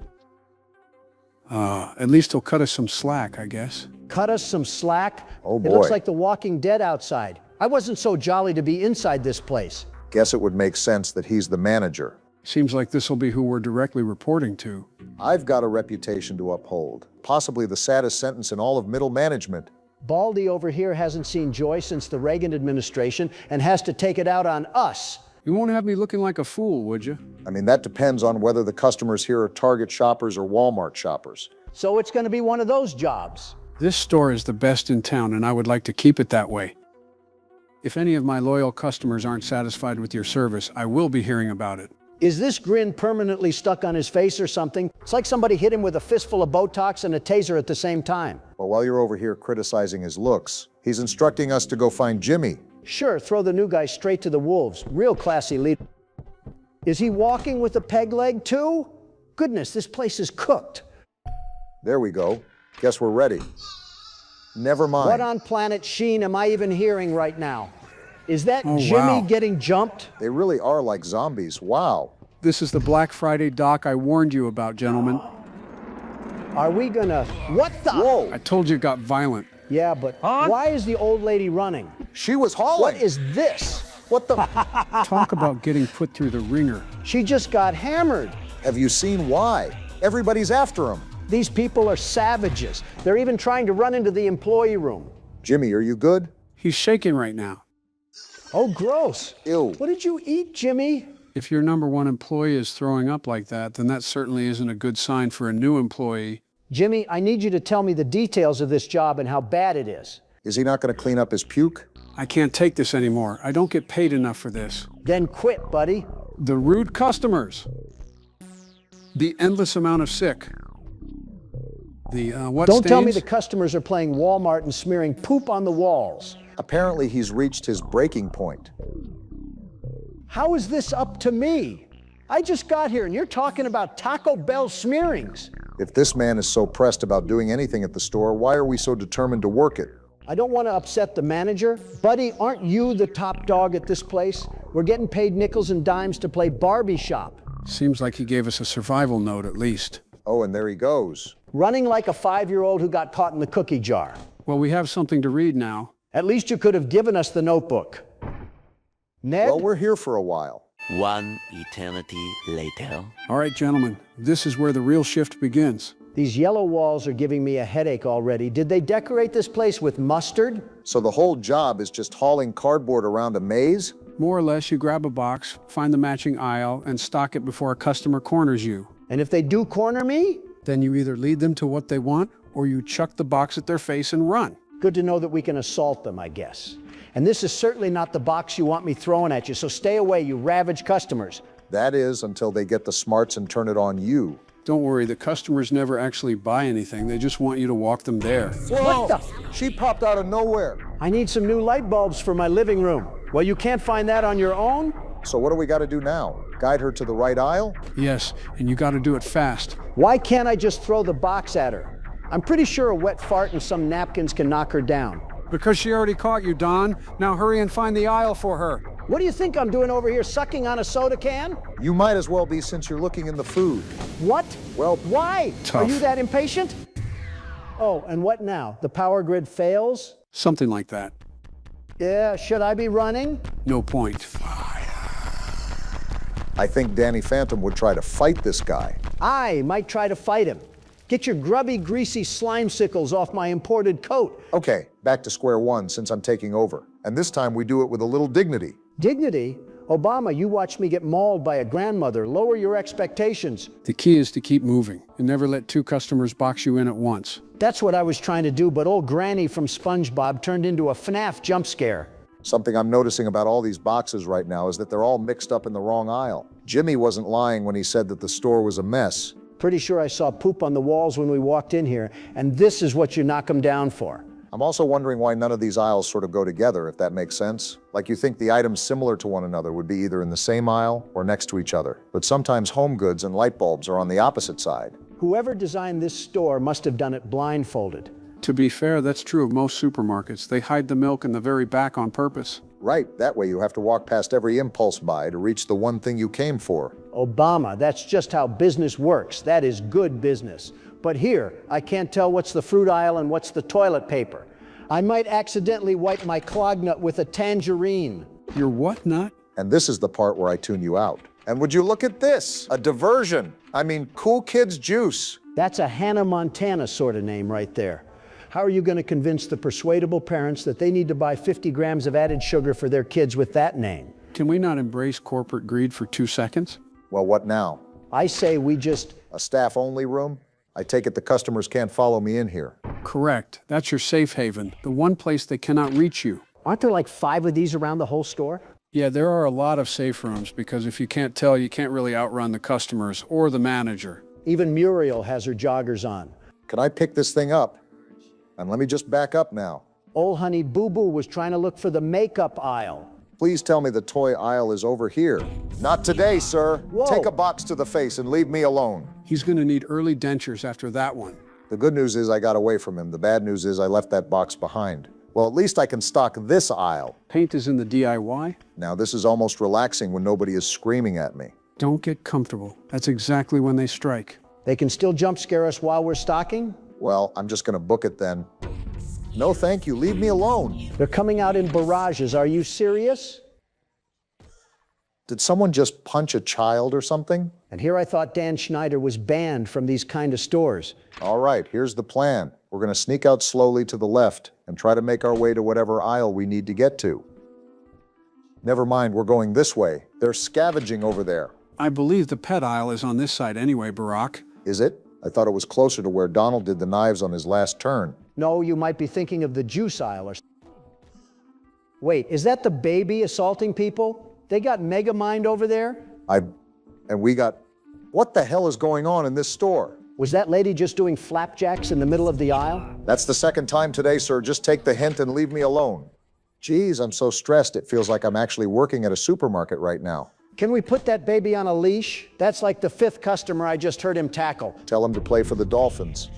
D: At least he'll cut us some slack, I guess.
B: Cut us some slack?
C: Oh boy.
B: It looks like The Walking Dead outside. I wasn't so jolly to be inside this place.
C: Guess it would make sense that he's the manager.
D: Seems like this will be who we're directly reporting to.
C: I've got a reputation to uphold. Possibly the saddest sentence in all of middle management.
B: Baldy over here hasn't seen joy since the Reagan administration and has to take it out on us.
D: You won't have me looking like a fool, would you?
C: I mean, that depends on whether the customers here are Target shoppers or Walmart shoppers.
B: So it's going to be one of those jobs.
D: This store is the best in town, and I would like to keep it that way. If any of my loyal customers aren't satisfied with your service, I will be hearing about it.
B: Is this grin permanently stuck on his face or something? It's like somebody hit him with a fistful of Botox and a taser at the same time.
C: Well, while you're over here criticizing his looks, he's instructing us to go find Jimmy.
B: Sure, throw the new guy straight to the wolves. Real classy lead. Is he walking with a peg leg too? Goodness, this place is cooked.
C: There we go. Guess we're ready. Never mind.
B: What on planet Sheen am I even hearing right now? Is that Jimmy
D: wow.
B: getting jumped?
C: They really are like zombies. Wow.
D: This is the Black Friday dock I warned you about, gentlemen.
B: Are we gonna... What the...
C: Whoa!
D: I told you it got violent.
B: Yeah, but why is the old lady running?
C: She was hauling.
B: What is this? What the...
D: Talk about getting put through the ringer.
B: She just got hammered.
C: Have you seen why? Everybody's after him.
B: These people are savages. They're even trying to run into the employee room.
C: Jimmy, are you good?
D: He's shaking right now.
B: Oh, gross.
C: Ew.
B: What did you eat, Jimmy?
D: If your number one employee is throwing up like that, then that certainly isn't a good sign for a new employee.
B: Jimmy, I need you to tell me the details of this job and how bad it is.
C: Is he not going to clean up his puke?
D: I can't take this anymore. I don't get paid enough for this.
B: Then quit, buddy.
D: The rude customers. The endless amount of sick. The what
B: Don't tell me
D: stains?
B: the customers are playing Walmart and smearing poop on the walls.
C: Apparently he's reached his breaking point.
B: How is this up to me? I just got here and you're talking about Taco Bell smearings.
C: If this man is so pressed about doing anything at the store, why are we so determined to work it?
B: I don't want to upset the manager. Buddy, aren't you the top dog at this place? We're getting paid nickels and dimes to play Barbie shop.
D: Seems like he gave us a survival note at least.
C: Oh, and there he goes.
B: Running like a 5-year-old who got caught in the cookie jar.
D: Well, we have something to read now.
B: At least you could have given us the notebook. Ned?
C: Well, we're here for a while.
N: One eternity later.
D: All right, gentlemen, this is where the real shift begins.
B: These yellow walls are giving me a headache already. Did they decorate this place with mustard?
C: So the whole job is just hauling cardboard around a maze?
D: More or less, you grab a box, find the matching aisle, and stock it before a customer corners you.
B: And if they do corner me?
D: Then you either lead them to what they want, or you chuck the box at their face and run.
B: Good to know that we can assault them, I guess. And this is certainly not the box you want me throwing at you, so stay away, you ravaged customers.
C: That is until they get the smarts and turn it on you.
D: Don't worry, the customers never actually buy anything. They just want you to walk them there.
C: Whoa! What the? She popped out of nowhere.
B: I need some new light bulbs for my living room. Well, you can't find that on your own?
C: So what do we got to do now? Guide her to the right aisle?
D: Yes, and you got to do it fast.
B: Why can't I just throw the box at her? I'm pretty sure a wet fart and some napkins can knock her down.
D: Because she already caught you, Don. Now hurry and find the aisle for her.
B: What do you think I'm doing over here, sucking on a soda can?
C: You might as well be, since you're looking in the food.
B: What?
C: Well,
B: why?
D: Tough.
B: Are you that impatient? Oh, and what now? The power grid fails?
D: Something like that.
B: Yeah, should I be running?
D: No point.
C: I think Danny Phantom would try to fight this guy.
B: I might try to fight him. Get your grubby, greasy slime sickles off my imported coat.
C: Okay, back to square one since I'm taking over. And this time we do it with a little dignity.
B: Dignity? Obama, you watched me get mauled by a grandmother. Lower your expectations.
D: The key is to keep moving and never let two customers box you in at once.
B: That's what I was trying to do, but old Granny from SpongeBob turned into a FNAF jump scare.
C: Something I'm noticing about all these boxes right now is that they're all mixed up in the wrong aisle. Jimmy wasn't lying when he said that the store was a mess.
B: Pretty sure I saw poop on the walls when we walked in here, and this is what you knock them down for.
C: I'm also wondering why none of these aisles sort of go together, if that makes sense. Like you think the items similar to one another would be either in the same aisle or next to each other. But sometimes home goods and light bulbs are on the opposite side.
B: Whoever designed this store must have done it blindfolded.
D: To be fair, that's true of most supermarkets. They hide the milk in the very back on purpose.
C: Right, that way you have to walk past every impulse buy to reach the one thing you came for.
B: Obama, that's just how business works. That is good business. But here, I can't tell what's the fruit aisle and what's the toilet paper. I might accidentally wipe my clog nut with a tangerine.
D: Your what nut?
C: And this is the part where I tune you out. And would you look at this? A diversion. I mean, cool kids juice.
B: That's a Hannah Montana sort of name right there. How are you going to convince the persuadable parents that they need to buy 50 grams of added sugar for their kids with that name?
D: Can we not embrace corporate greed for 2 seconds?
C: Well, what now?
B: I say we just...
C: A staff-only room? I take it the customers can't follow me in here.
D: Correct. That's your safe haven, the one place they cannot reach you.
B: Aren't there like 5 of these around the whole store?
D: Yeah, there are a lot of safe rooms because if you can't tell, you can't really outrun the customers or the manager.
B: Even Muriel has her joggers on.
C: Can I pick this thing up? And let me just back up now.
B: Old honey Boo Boo was trying to look for the makeup aisle.
C: Please tell me the toy aisle is over here. Not today, sir.
B: Whoa.
C: Take a box to the face and leave me alone.
D: He's going to need early dentures after that one.
C: The good news is I got away from him. The bad news is I left that box behind. Well, at least I can stock this aisle.
D: Paint is in the DIY.
C: Now, this is almost relaxing when nobody is screaming at me.
D: Don't get comfortable. That's exactly when they strike.
B: They can still jump scare us while we're stocking?
C: Well, I'm just going to book it then. No, thank you. Leave me alone.
B: They're coming out in barrages. Are you serious?
C: Did someone just punch a child or something?
B: And here I thought Dan Schneider was banned from these kind of stores.
C: All right, here's the plan. We're going to sneak out slowly to the left and try to make our way to whatever aisle we need to get to. Never mind, we're going this way. They're scavenging over there.
D: I believe the pet aisle is on this side anyway, Barack.
C: Is it? I thought it was closer to where Donald did the knives on his last turn.
B: No, you might be thinking of the juice aisle or... Wait, is that the baby assaulting people? They got Megamind over there?
C: And we got... What the hell is going on in this store?
B: Was that lady just doing flapjacks in the middle of the aisle?
C: That's the second time today, sir. Just take the hint and leave me alone. Geez, I'm so stressed it feels like I'm actually working at a supermarket right now.
B: Can we put that baby on a leash? That's like the 5th customer I just heard him tackle.
C: Tell him to play for the Dolphins.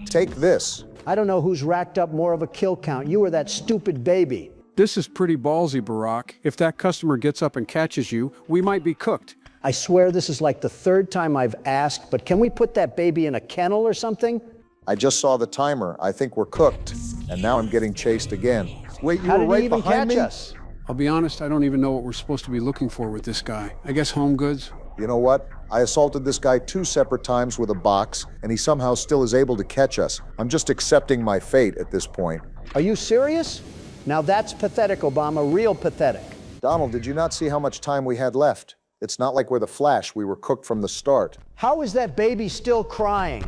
C: Take this.
B: I don't know who's racked up more of a kill count, you or that stupid baby.
D: This is pretty ballsy, Barack. If that customer gets up and catches you, we might be cooked.
B: I swear this is like the 3rd time I've asked, but can we put that baby in a kennel or something?
C: I just saw the timer. I think we're cooked. And now I'm getting chased again. Wait, you
B: How
C: were
B: did
C: right
B: he even
C: behind
B: catch
C: me?
B: us?
D: I'll be honest, I don't even know what we're supposed to be looking for with this guy. I guess home goods?
C: You know what? I assaulted this guy 2 separate times with a box, and he somehow still is able to catch us. I'm just accepting my fate at this point.
B: Are you serious? Now that's pathetic, Obama, real pathetic.
C: Donald, did you not see how much time we had left? It's not like we're the Flash. We were cooked from the start.
B: How is that baby still crying?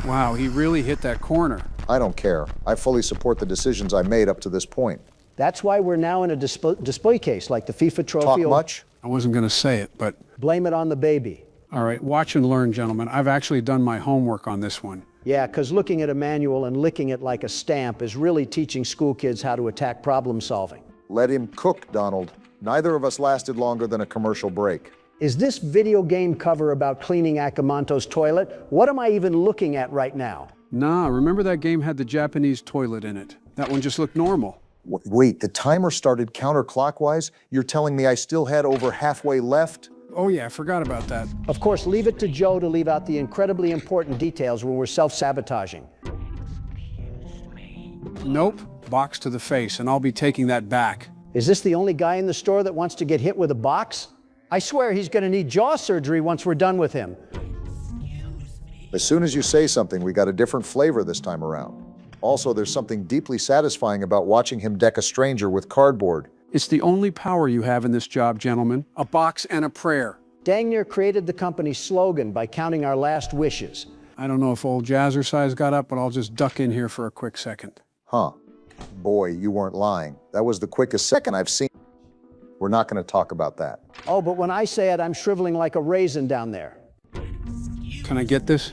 D: Wow, he really hit that corner.
C: I don't care. I fully support the decisions I made up to this point.
B: That's why we're now in a display case, like the FIFA trophy.
C: Talk much?
D: I wasn't going to say it, but...
B: Blame it on the baby.
D: All right, watch and learn, gentlemen. I've actually done my homework on this one.
B: Yeah, because looking at a manual and licking it like a stamp is really teaching school kids how to attack problem solving.
C: Let him cook, Donald. Neither of us lasted longer than a commercial break.
B: Is this video game cover about cleaning Akamanto's toilet? What am I even looking at right now?
D: Nah, remember that game had the Japanese toilet in it. That one just looked normal.
C: Wait, the timer started counterclockwise? You're telling me I still had over halfway left?
D: Oh yeah, I forgot about that.
B: Of course, leave it to Joe to leave out the incredibly important details when we're self-sabotaging.
D: Nope, box to the face, and I'll be taking that back.
B: Is this the only guy in the store that wants to get hit with a box? I swear he's going to need jaw surgery once we're done with him.
C: As soon as you say something, we got a different flavor this time around. Also, there's something deeply satisfying about watching him deck a stranger with cardboard.
D: It's the only power you have in this job, gentlemen. A box and a prayer.
B: Dang near created the company's slogan by counting our last wishes.
D: I don't know if old Jazzercise got up, but I'll just duck in here for a quick second.
C: Huh. Boy, you weren't lying. That was the quickest second I've seen. We're not going to talk about that.
B: Oh, but when I say it, I'm shriveling like a raisin down there.
D: Can I get this?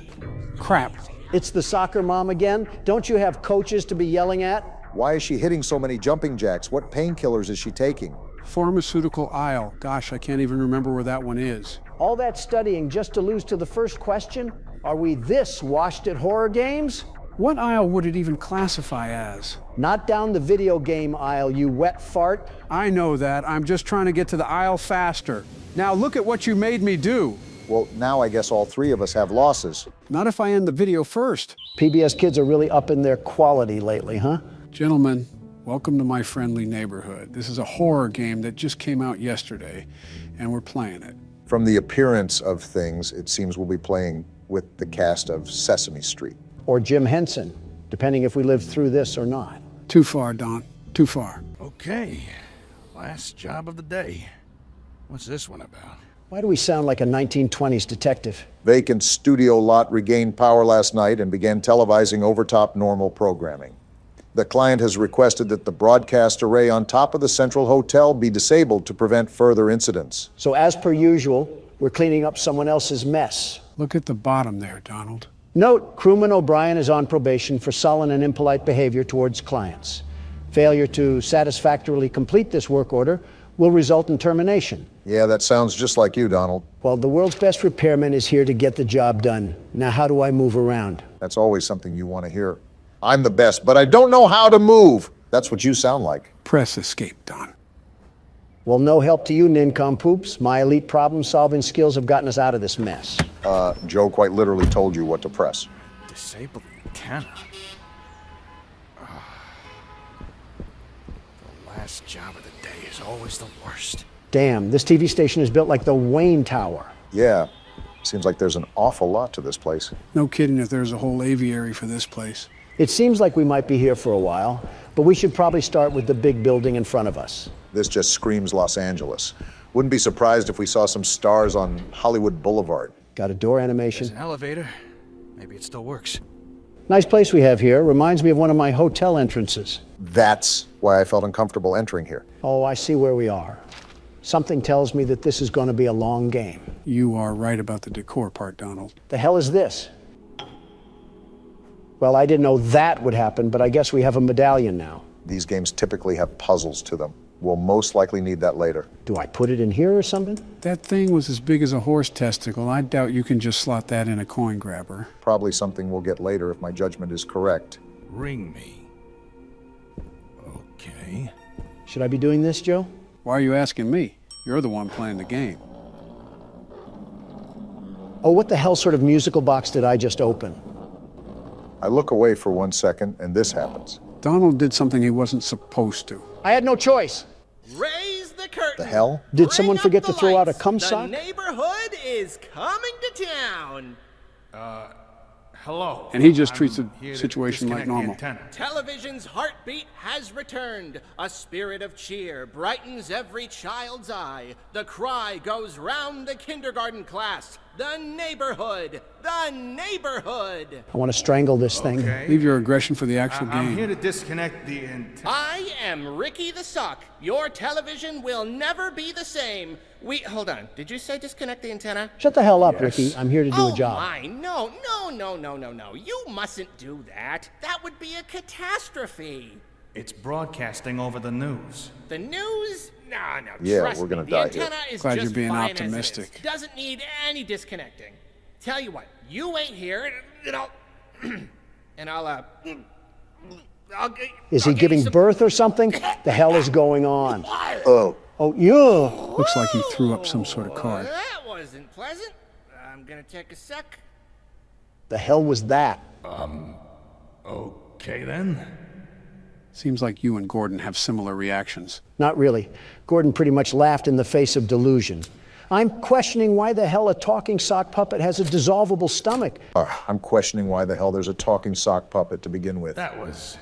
D: Crap.
B: It's the soccer mom again? Don't you have coaches to be yelling at?
C: Why is she hitting so many jumping jacks? What painkillers is she taking?
D: Pharmaceutical aisle. Gosh, I can't even remember where that one is.
B: All that studying just to lose to the first question? Are we this washed at horror games?
D: What aisle would it even classify as?
B: Not down the video game aisle, you wet fart.
D: I know that. I'm just trying to get to the aisle faster. Now look at what you made me do.
C: Well, now I guess all 3 of us have losses.
D: Not if I end the video first.
B: PBS kids are really upping their quality lately, huh?
D: Gentlemen, welcome to my friendly neighborhood. This is a horror game that just came out yesterday, and we're playing it.
C: From the appearance of things, it seems we'll be playing with the cast of Sesame Street.
B: Or Jim Henson, depending if we live through this or not.
D: Too far, Don. Too far.
O: Okay, last job of the day. What's this one about?
B: Why do we sound like a 1920s detective?
C: Vacant studio lot regained power last night and began televising overtop normal programming. The client has requested that the broadcast array on top of the Central Hotel be disabled to prevent further incidents.
B: So as per usual, we're cleaning up someone else's mess.
D: Look at the bottom there, Donald.
B: Note, crewman O'Brien is on probation for sullen and impolite behavior towards clients. Failure to satisfactorily complete this work order will result in termination.
C: Yeah, that sounds just like you, Donald.
B: Well, the world's best repairman is here to get the job done. Now, how do I move around?
C: That's always something you want to hear. I'm the best, but I don't know how to move. That's what you sound like.
D: Press escape, Don.
B: Well, no help to you, nincompoops. My elite problem-solving skills have gotten us out of this mess.
C: Joe quite literally told you what to press.
O: Disable the antenna. The last job of the day is always the worst.
B: Damn, this TV station is built like the Wayne Tower.
C: Yeah, seems like there's an awful lot to this place.
D: No kidding if there's a whole aviary for this place.
B: It seems like we might be here for a while, but we should probably start with the big building in front of us.
C: This just screams Los Angeles. Wouldn't be surprised if we saw some stars on Hollywood Boulevard.
B: Got a door animation.
O: There's an elevator. Maybe it still works.
B: Nice place we have here. Reminds me of one of my hotel entrances.
C: That's why I felt uncomfortable entering here.
B: Oh, I see where we are. Something tells me that this is going to be a long game.
D: You are right about the decor part, Donald.
B: The hell is this? Well, I didn't know that would happen, but I guess we have a medallion now.
C: These games typically have puzzles to them. We'll most likely need that later.
B: Do I put it in here or something?
D: That thing was as big as a horse testicle. I doubt you can just slot that in a coin grabber.
C: Probably something we'll get later if my judgment is correct.
O: Ring me. Okay.
B: Should I be doing this, Joe?
D: Why are you asking me? You're the one playing the game.
B: Oh, what the hell sort of musical box did I just open?
C: I look away for 1 second, and this happens.
D: Donald did something he wasn't supposed to.
B: I had no choice.
P: Raise the curtain.
C: The hell?
B: Did someone forget to throw out a cum
P: The
B: sock?
P: neighborhood is coming to town.
O: Hello.
D: And he just treats
O: I'm
D: the
O: here to
D: situation like
O: disconnect the
D: normal.
O: antenna.
P: Television's heartbeat has returned. A spirit of cheer brightens every child's eye. The cry goes round the kindergarten class. The neighborhood! The neighborhood!
B: I want to strangle this thing.
O: Okay.
D: Leave your aggression for the actual
O: I'm
D: game.
O: here to disconnect the antenna.
P: I am Ricky the Sock. Your television will never be the same. Hold on. Did you say disconnect the antenna?
B: Shut the hell up, Ricky. I'm here to do
P: Oh
B: a job.
P: my, no. You mustn't do that. That would be a catastrophe.
O: It's broadcasting over the news.
P: The news? No.
C: Yeah,
P: Trust
C: we're gonna
P: me.
C: die
P: The antenna
C: here.
P: is
D: Glad
P: just
D: you're being
P: fine as it is.
D: optimistic.
P: Doesn't need any disconnecting. Tell you what, you wait here, and I'll
B: Is he giving birth or something? The hell is going on?
C: Oh.
B: Oh, yeah.
D: Looks like he threw up some sort of card.
P: That wasn't pleasant. I'm gonna take a sec.
B: The hell was that?
O: Okay then.
D: Seems like you and Gordon have similar reactions.
B: Not really. Gordon pretty much laughed in the face of delusion. I'm questioning why the hell a talking sock puppet has a dissolvable stomach.
C: I'm questioning why the hell there's a talking sock puppet to begin with.
O: That was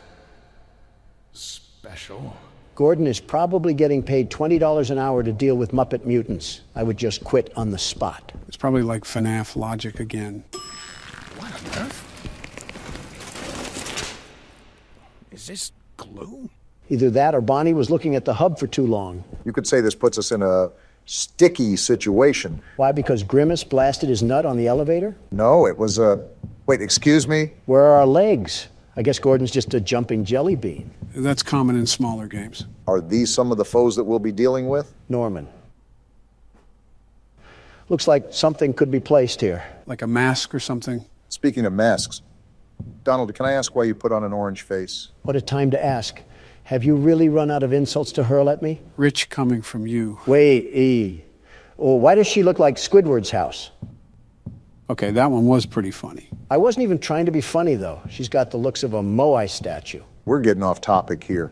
O: special.
B: Gordon is probably getting paid $20 an hour to deal with Muppet mutants. I would just quit on the spot.
D: It's probably like FNAF logic again.
O: What on earth? Is this glue?
B: Either that or Bonnie was looking at the hub for too long.
C: You could say this puts us in a sticky situation.
B: Why? Because Grimace blasted his nut on the elevator?
C: No, it was a... Wait, excuse me?
B: Where are our legs? I guess Gordon's just a jumping jelly bean.
D: That's common in smaller games.
C: Are these some of the foes that we'll be dealing with?
B: Norman. Looks like something could be placed here.
D: Like a mask or something?
C: Speaking of masks, Donald, can I ask why you put on an orange face?
B: What a time to ask. Have you really run out of insults to hurl at me?
D: Rich coming from you.
B: Wait, E. Oh, why does she look like Squidward's house?
D: Okay, that one was pretty funny.
B: I wasn't even trying to be funny, though. She's got the looks of a Moai statue.
C: We're getting off topic here.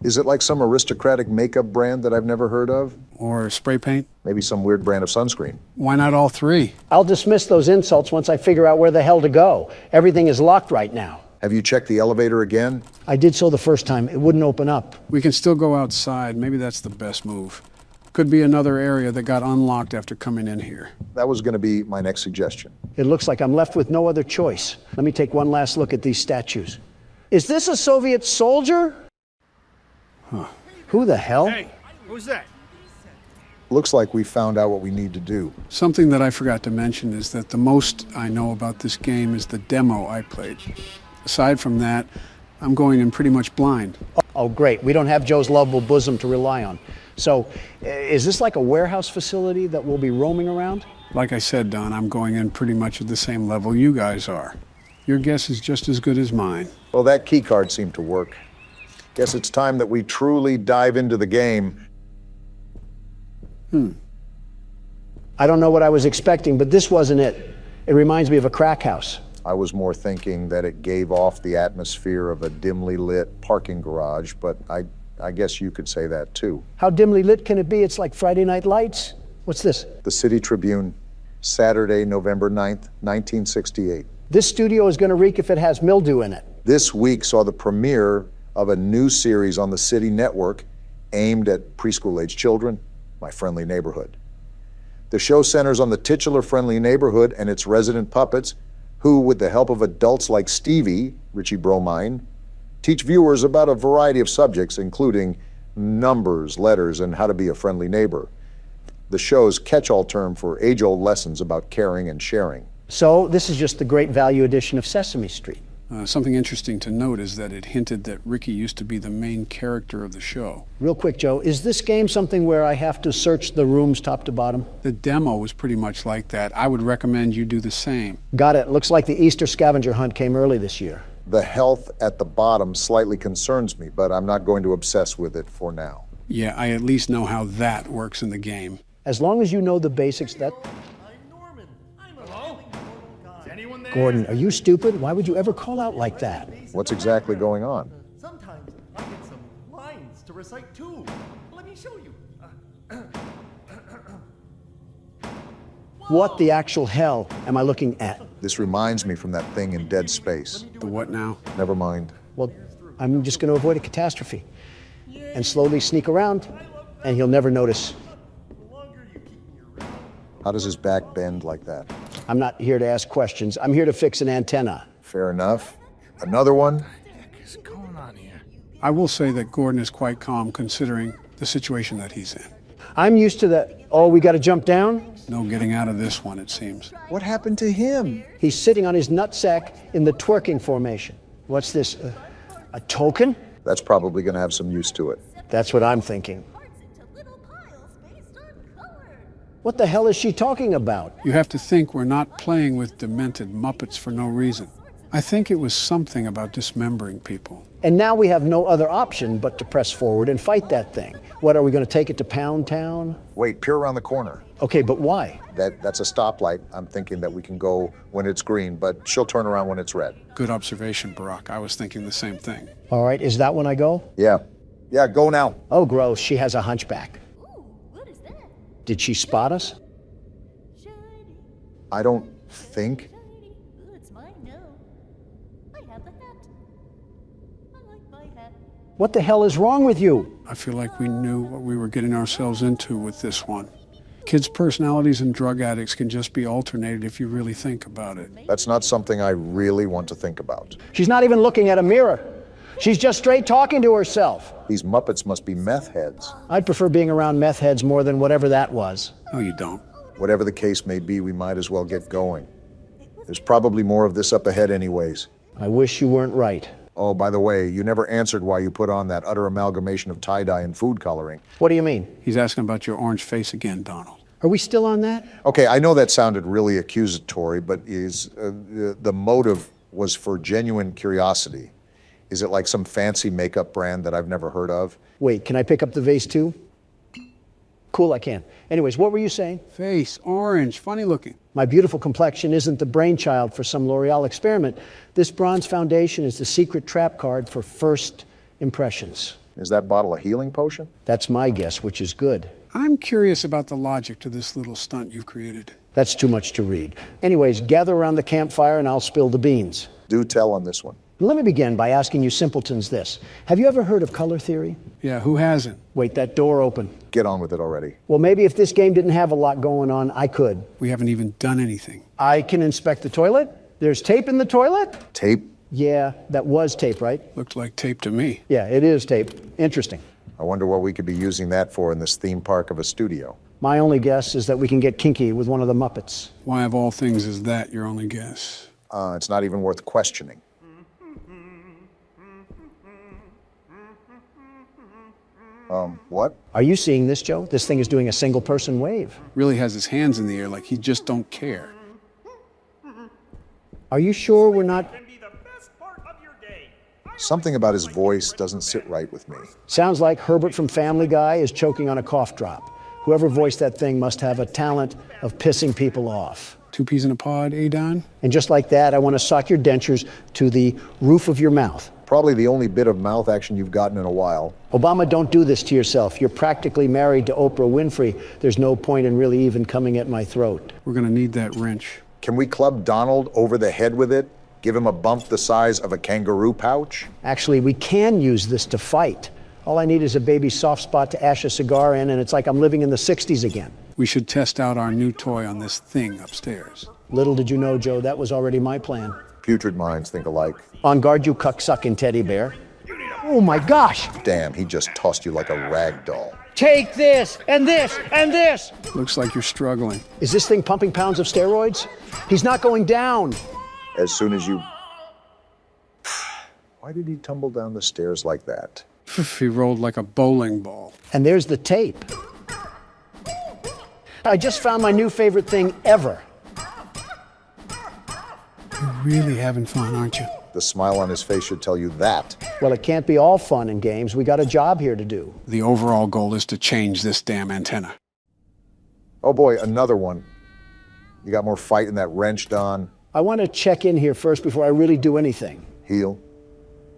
C: Is it like some aristocratic makeup brand that I've never heard of?
D: Or spray paint?
C: Maybe some weird brand of sunscreen.
D: Why not all three?
B: I'll dismiss those insults once I figure out where the hell to go. Everything is locked right now.
C: Have you checked the elevator again?
B: I did so the first time. It wouldn't open up.
D: We can still go outside. Maybe that's the best move. Could be another area that got unlocked after coming in here.
C: That was going to be my next suggestion.
B: It looks like I'm left with no other choice. Let me take one last look at these statues. Is this a Soviet soldier?
D: Huh.
B: Who the hell?
O: Hey, who's that?
C: Looks like we found out what we need to do.
D: Something that I forgot to mention is that the most I know about this game is the demo I played. Aside from that, I'm going in pretty much blind.
B: Oh, great. We don't have Joe's lovable bosom to rely on. So, is this like a warehouse facility that we'll be roaming around?
D: Like I said, Don, I'm going in pretty much at the same level you guys are. Your guess is just as good as mine.
C: Well, that key card seemed to work. Guess it's time that we truly dive into the game.
B: I don't know what I was expecting, but this wasn't it. It reminds me of a crack house.
C: I was more thinking that it gave off the atmosphere of a dimly lit parking garage, but I guess you could say that too.
B: How dimly lit can it be? It's like Friday Night Lights. What's this?
C: The City Tribune, Saturday, November 9th, 1968.
B: This studio is going to reek if it has mildew in it.
C: This week saw the premiere of a new series on the City Network aimed at preschool-age children, My Friendly Neighborhood. The show centers on the titular friendly neighborhood and its resident puppets, who, with the help of adults like Stevie, Richie Bromine, teach viewers about a variety of subjects, including numbers, letters, and how to be a friendly neighbor. The show's catch-all term for age-old lessons about caring and sharing.
B: So this is just the great value edition of Sesame Street.
D: Something interesting to note is that it hinted that Ricky used to be the main character of the show.
B: Real quick, Joe, is this game something where I have to search the rooms top to bottom?
D: The demo was pretty much like that. I would recommend you do the same.
B: Got it. Looks like the Easter scavenger hunt came early this year.
C: The health at the bottom slightly concerns me, but I'm not going to obsess with it for now.
D: Yeah, I at least know how that works in the game.
B: As long as you know the basics, that...
O: Hello? Is anyone
B: Gordon, are you stupid? Why would you ever call out like that?
C: What's exactly going on?
L: Sometimes I get some lines to recite too. Let me show you.
B: What the actual hell am I looking at?
C: This reminds me from that thing in Dead Space.
D: The what now?
C: Never mind.
B: Well, I'm just going to avoid a catastrophe and slowly sneak around, and he'll never notice.
C: How does his back bend like that?
B: I'm not here to ask questions. I'm here to fix an antenna.
C: Fair enough. Another one?
O: What's going on here?
D: I will say that Gordon is quite calm considering the situation that he's in.
B: I'm used to that, oh, we got to jump down?
D: No getting out of this one, it seems.
C: What happened to him?
B: He's sitting on his nutsack in the twerking formation. What's this, a token?
C: That's probably going to have some use to it.
B: That's what I'm thinking. What the hell is she talking about?
D: You have to think we're not playing with demented Muppets for no reason. I think it was something about dismembering people.
B: And now we have no other option but to press forward and fight that thing. What, are we going to take it to Pound Town?
C: Wait, peer around the corner.
B: Okay, but why?
C: That's a stoplight. I'm thinking that we can go when it's green, but she'll turn around when it's red.
D: Good observation, Barack. I was thinking the same thing.
B: All right, is that when I go?
C: Yeah. Yeah, go now.
B: Oh, gross. She has a hunchback. Did she spot us?
C: I don't think.
B: What the hell is wrong with you?
D: I feel like we knew what we were getting ourselves into with this one. Kids' personalities and drug addicts can just be alternated if you really think about it.
C: That's not something I really want to think about.
B: She's not even looking at a mirror. She's just straight talking to herself.
C: These Muppets must be meth heads.
B: I'd prefer being around meth heads more than whatever that was.
D: No, you don't.
C: Whatever the case may be, we might as well get going. There's probably more of this up ahead anyways.
B: I wish you weren't right.
C: Oh, by the way, you never answered why you put on that utter amalgamation of tie-dye and food coloring.
B: What do you mean?
D: He's asking about your orange face again, Donald.
B: Are we still on that?
C: Okay, I know that sounded really accusatory, but the motive was for genuine curiosity. Is it like some fancy makeup brand that I've never heard of?
B: Wait, can I pick up the vase too? Cool, I can. Anyways, what were you saying?
D: Face, orange, funny looking.
B: My beautiful complexion isn't the brainchild for some L'Oreal experiment. This bronze foundation is the secret trap card for first impressions.
C: Is that bottle a healing potion?
B: That's my guess, which is good.
D: I'm curious about the logic to this little stunt you've created.
B: That's too much to read. Anyways, gather around the campfire and I'll spill the beans.
C: Do tell on this one.
B: Let me begin by asking you simpletons this. Have you ever heard of color theory?
D: Yeah, who hasn't?
B: Wait, that door open.
C: Get on with it already.
B: Well, maybe if this game didn't have a lot going on, I could.
D: We haven't even done anything.
B: I can inspect the toilet. There's tape in the toilet?
C: Tape?
B: Yeah, that was tape, right?
D: Looked like tape to me.
B: Yeah, it is tape. Interesting.
C: I wonder what we could be using that for in this theme park of a studio.
B: My only guess is that we can get kinky with one of the Muppets.
D: Why of all things is that your only guess?
C: It's not even worth questioning. What?
B: Are you seeing this, Joe? This thing is doing a single-person wave.
D: Really has his hands in the air like he just don't care.
B: Are you sure we're not...
C: Something about his voice doesn't sit right with me.
B: Sounds like Herbert from Family Guy is choking on a cough drop. Whoever voiced that thing must have a talent of pissing people off.
D: 2 peas in a pod, eh, Don?
B: And just like that, I want to sock your dentures to the roof of your mouth.
C: Probably the only bit of mouth action you've gotten in a while.
B: Obama, don't do this to yourself. You're practically married to Oprah Winfrey. There's no point in really even coming at my throat.
D: We're gonna need that wrench.
C: Can we club Donald over the head with it? Give him a bump the size of a kangaroo pouch?
B: Actually, we can use this to fight. All I need is a baby soft spot to ash a cigar in, and it's like I'm living in the 60s again.
D: We should test out our new toy on this thing upstairs.
B: Little did you know, Joe, that was already my plan.
C: Putrid minds think alike.
B: On guard, you cuck-sucking teddy bear. Oh my gosh!
C: Damn, he just tossed you like a rag doll.
B: Take this, and this, and this!
D: Looks like you're struggling.
B: Is this thing pumping pounds of steroids? He's not going down.
C: As soon as you... Why did he tumble down the stairs like that?
D: He rolled like a bowling ball.
B: And there's the tape. I just found my new favorite thing ever.
D: You're really having fun, aren't you?
C: The smile on his face should tell you that.
B: Well, it can't be all fun and games. We got a job here to do.
D: The overall goal is to change this damn antenna.
C: Oh boy, another one. You got more fight in that wrench, Don?
B: I want to check in here first before I really do anything.
C: Heal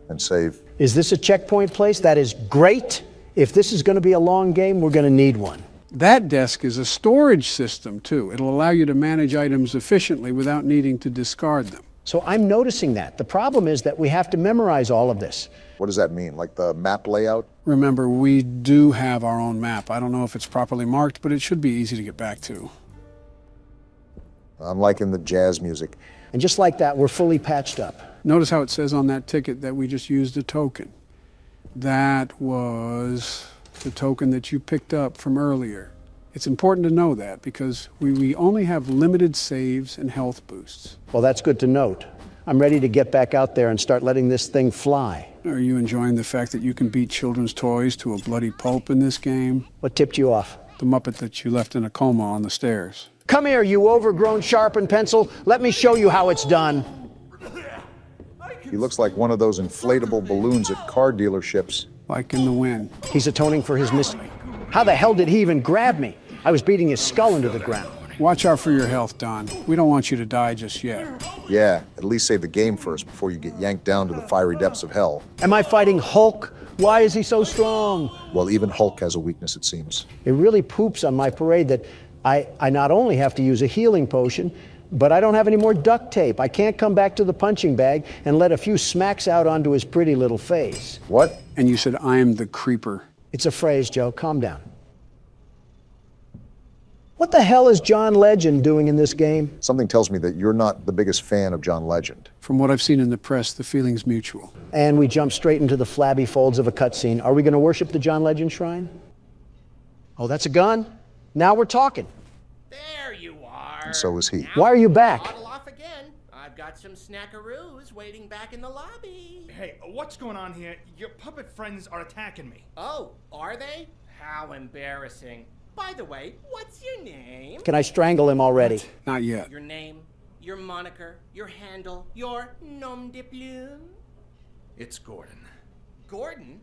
C: and save.
B: Is this a checkpoint place? That is great. If this is going to be a long game, we're going to need one.
D: That desk is a storage system, too. It'll allow you to manage items efficiently without needing to discard them.
B: So I'm noticing that. The problem is that we have to memorize all of this.
C: What does that mean? Like the map layout?
D: Remember, we do have our own map. I don't know if it's properly marked, but it should be easy to get back to.
C: I'm liking the jazz music.
B: And just like that, we're fully patched up.
D: Notice how it says on that ticket that we just used a token. That was the token that you picked up from earlier. It's important to know that because we only have limited saves and health boosts.
B: Well, that's good to note. I'm ready to get back out there and start letting this thing fly.
D: Are you enjoying the fact that you can beat children's toys to a bloody pulp in this game?
B: What tipped you off?
D: The Muppet that you left in a coma on the stairs.
B: Come here, you overgrown sharpened pencil. Let me show you how it's done.
C: He looks like one of those inflatable balloons at car dealerships.
D: Like in the wind.
B: He's atoning for his mistake. How the hell did he even grab me? I was beating his skull into the ground.
D: Watch out for your health, Don. We don't want you to die just yet.
C: Yeah, at least save the game first before you get yanked down to the fiery depths of hell.
B: Am I fighting Hulk? Why is he so strong?
C: Well, even Hulk has a weakness, it seems.
B: It really poops on my parade that I not only have to use a healing potion, but I don't have any more duct tape. I can't come back to the punching bag and let a few smacks out onto his pretty little face.
C: What?
D: And you said, I'm the creeper.
B: It's a phrase, Joe. Calm down. What the hell is John Legend doing in this game?
C: Something tells me that you're not the biggest fan of John Legend.
D: From what I've seen in the press, the feeling's mutual.
B: And we jump straight into the flabby folds of a cutscene. Are we going to worship the John Legend shrine? Oh, that's a gun? Now we're talking.
P: There you are.
C: And so is he.
B: Why are you back?
P: Bottle off again. I've got some snackaroos waiting back in the lobby.
Q: Hey, what's going on here? Your puppet friends are attacking me.
P: Oh, are they? How embarrassing. By the way, what's your name?
B: Can I strangle him already?
D: What? Not yet.
P: Your name, your moniker, your handle, your nom de plume?
Q: It's Gordon.
P: Gordon?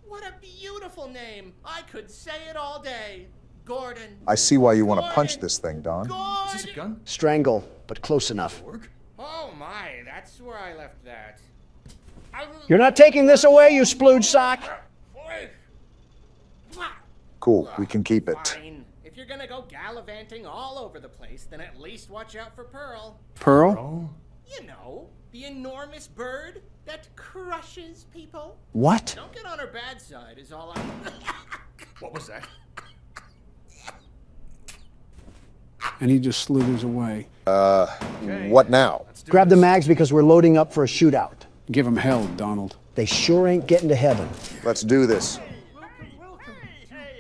P: What a beautiful name. I could say it all day. Gordon.
C: I see why you want to punch this thing, Don.
Q: Is this a gun?
B: Strangle, but close enough.
P: Oh my, that's where I left that.
B: You're not taking this away, you splooge sock.
C: Cool, we can keep it.
P: Fine. If you're gonna go gallivanting all over the place, then at least watch out for Pearl.
D: Pearl?
P: You know, the enormous bird that crushes people.
B: What?
P: Don't get on her bad side is all I...
Q: What was that?
D: And he just slithers away.
C: What now?
B: Grab the mags because we're loading up for a shootout.
D: Give him hell, Donald.
B: They sure ain't getting to heaven.
C: Let's do this.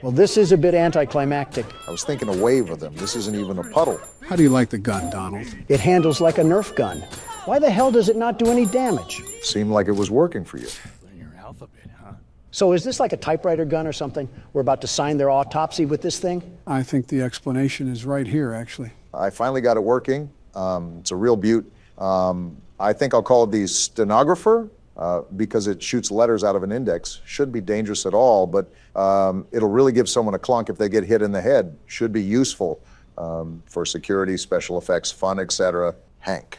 B: Well, this is a bit anticlimactic.
C: I was thinking a wave of them. This isn't even a puddle.
D: How do you like the gun, Donald?
B: It handles like a Nerf gun. Why the hell does it not do any damage?
C: Seemed like it was working for you.
O: Learn your alphabet, huh?
B: So is this like a typewriter gun or something? We're about to sign their autopsy with this thing?
D: I think the explanation is right here, actually.
C: I finally got it working. It's a real beaut. I think I'll call it the stenographer because it shoots letters out of an index. Shouldn't be dangerous at all, but it'll really give someone a clunk if they get hit in the head. Should be useful for security, special effects, fun, etc. Hank.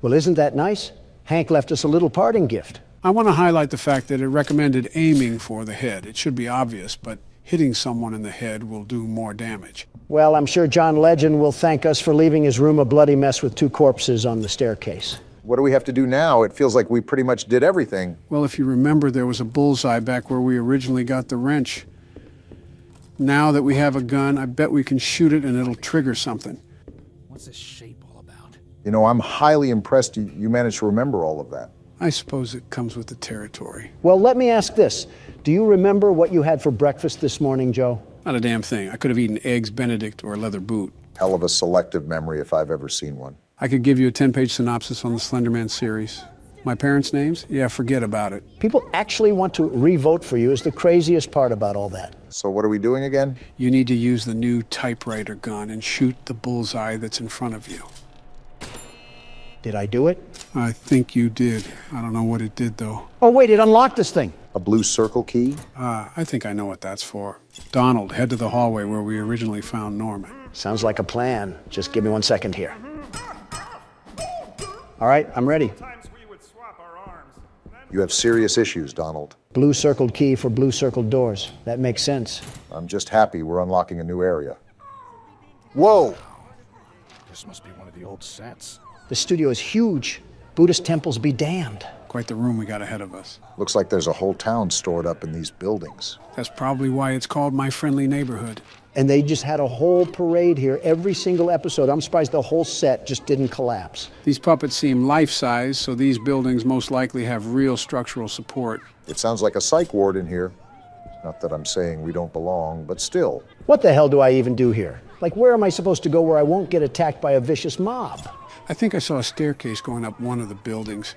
B: Well, isn't that nice? Hank left us a little parting gift.
D: I want to highlight the fact that it recommended aiming for the head. It should be obvious, but hitting someone in the head will do more damage.
B: Well, I'm sure John Legend will thank us for leaving his room a bloody mess with 2 corpses on the staircase.
C: What do we have to do now? It feels like we pretty much did everything.
D: Well, if you remember, there was a bullseye back where we originally got the wrench. Now that we have a gun, I bet we can shoot it and it'll trigger something.
O: What's this shape all about?
C: You know, I'm highly impressed you managed to remember all of that.
D: I suppose it comes with the territory.
B: Well, let me ask this. Do you remember what you had for breakfast this morning, Joe?
D: Not a damn thing. I could have eaten eggs Benedict or a leather boot.
C: Hell of a selective memory if I've ever seen one.
D: I could give you a 10-page synopsis on the Slender Man series. My parents' names? Yeah, forget about it.
B: People actually want to re-vote for you is the craziest part about all that.
C: So what are we doing again?
D: You need to use the new typewriter gun and shoot the bullseye that's in front of you.
B: Did I do it?
D: I think you did. I don't know what it did, though.
B: Oh, wait, it unlocked this thing.
C: A blue circle key?
D: I think I know what that's for. Donald, head to the hallway where we originally found Norman.
B: Sounds like a plan. Just give me 1 second here. All right, I'm ready.
C: You have serious issues, Donald.
B: Blue circled key for blue circled doors. That makes sense.
C: I'm just happy we're unlocking a new area. Whoa!
O: This must be one of the old sets.
B: The studio is huge. Buddhist temples be damned.
D: Quite the room we got ahead of us.
C: Looks like there's a whole town stored up in these buildings.
D: That's probably why it's called My Friendly Neighborhood.
B: And they just had a whole parade here every single episode. I'm surprised the whole set just didn't collapse.
D: These puppets seem life-size, so these buildings most likely have real structural support.
C: It sounds like a psych ward in here. Not that I'm saying we don't belong, but still.
B: What the hell do I even do here? Like, where am I supposed to go where I won't get attacked by a vicious mob?
D: I think I saw a staircase going up one of the buildings.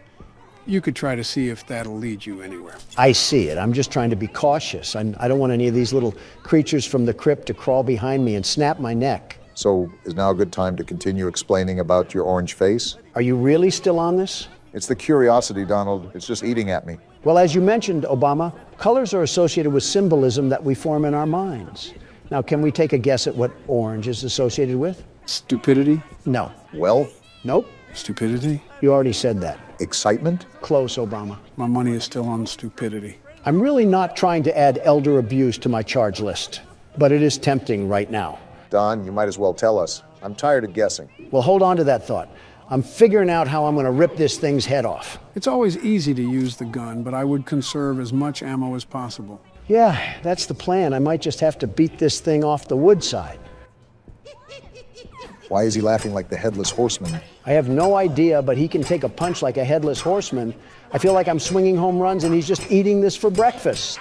D: You could try to see if that'll lead you anywhere.
B: I see it. I'm just trying to be cautious. I don't want any of these little creatures from the crypt to crawl behind me and snap my neck.
C: So, is now a good time to continue explaining about your orange face?
B: Are you really still on this?
C: It's the curiosity, Donald. It's just eating at me.
B: Well, as you mentioned, Obama, colors are associated with symbolism that we form in our minds. Now, can we take a guess at what orange is associated with?
D: Stupidity?
B: No.
C: Wealth?
B: Nope.
D: Stupidity?
B: You already said that.
C: Excitement?
B: Close, Obama.
D: My money is still on stupidity.
B: I'm really not trying to add elder abuse to my charge list, but it is tempting right now.
C: Don, you might as well tell us. I'm tired of guessing.
B: Well, hold on to that thought. I'm figuring out how I'm going to rip this thing's head off.
D: It's always easy to use the gun, but I would conserve as much ammo as possible.
B: Yeah, that's the plan. I might just have to beat this thing off the wood side.
C: Why is he laughing like the headless horseman?
B: I have no idea, but he can take a punch like a headless horseman. I feel like I'm swinging home runs and he's just eating this for breakfast.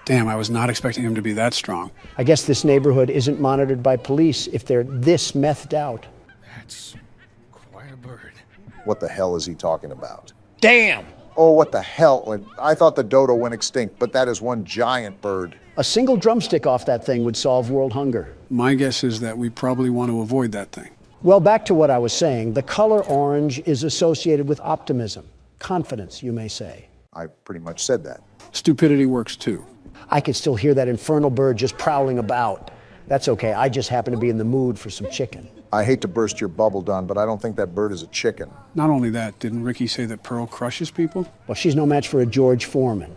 D: Damn, I was not expecting him to be that strong.
B: I guess this neighborhood isn't monitored by police if they're this methed out.
O: That's quite a bird.
C: What the hell is he talking about?
B: Damn!
C: Oh, what the hell? I thought the dodo went extinct, but that is one giant bird.
B: A single drumstick off that thing would solve world hunger.
D: My guess is that we probably want to avoid that thing.
B: Well, back to what I was saying. The color orange is associated with optimism, confidence, you may say.
C: I pretty much said that.
D: Stupidity works too.
B: I can still hear that infernal bird just prowling about. That's okay. I just happen to be in the mood for some chicken.
C: I hate to burst your bubble, Don, but I don't think that bird is a chicken.
D: Not only that, didn't Ricky say that Pearl crushes people?
B: Well, she's no match for a George Foreman.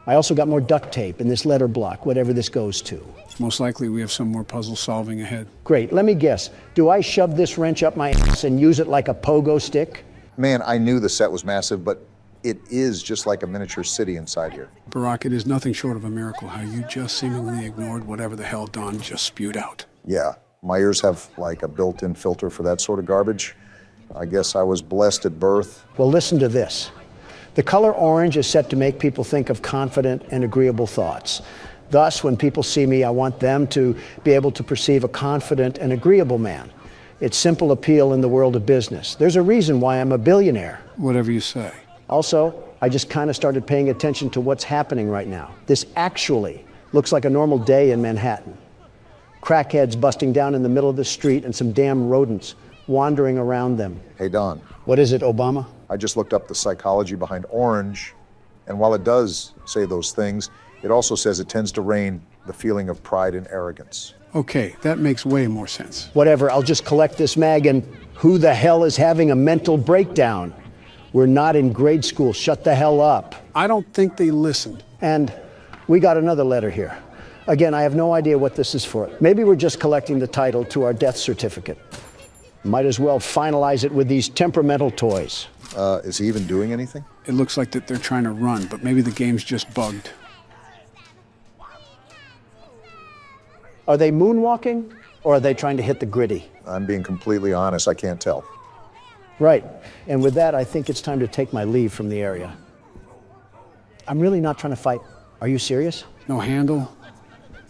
B: I also got more duct tape in this letter block, whatever this goes to.
D: Most likely we have some more puzzle solving ahead.
B: Great. Let me guess. Do I shove this wrench up my ass and use it like a pogo stick?
C: Man, I knew the set was massive, but it is just like a miniature city inside here.
D: Barack, it is nothing short of a miracle how you just seemingly ignored whatever the hell Don just spewed out.
C: Yeah, my ears have like a built-in filter for that sort of garbage. I guess I was blessed at birth.
B: Well, listen to this. The color orange is set to make people think of confident and agreeable thoughts. Thus, when people see me, I want them to be able to perceive a confident and agreeable man. It's simple appeal in the world of business. There's a reason why I'm a billionaire.
D: Whatever you say.
B: Also, I just kind of started paying attention to what's happening right now. This actually looks like a normal day in Manhattan. Crackheads busting down in the middle of the street and some damn rodents wandering around them.
C: Hey, Don.
B: What is it, Obama?
C: I just looked up the psychology behind orange, and while it does say those things, it also says it tends to reign the feeling of pride and arrogance.
D: Okay, that makes way more sense.
B: Whatever, I'll just collect this mag and who the hell is having a mental breakdown? We're not in grade school, shut the hell up.
D: I don't think they listened.
B: And we got another letter here. Again, I have no idea what this is for. Maybe we're just collecting the title to our death certificate. Might as well finalize it with these temperamental toys.
C: Is he even doing anything?
D: It looks like that they're trying to run, but maybe the game's just bugged.
B: Are they moonwalking, or are they trying to hit the gritty?
C: I'm being completely honest, I can't tell.
B: Right, and with that, I think it's time to take my leave from the area. I'm really not trying to fight. Are you serious?
D: No handle?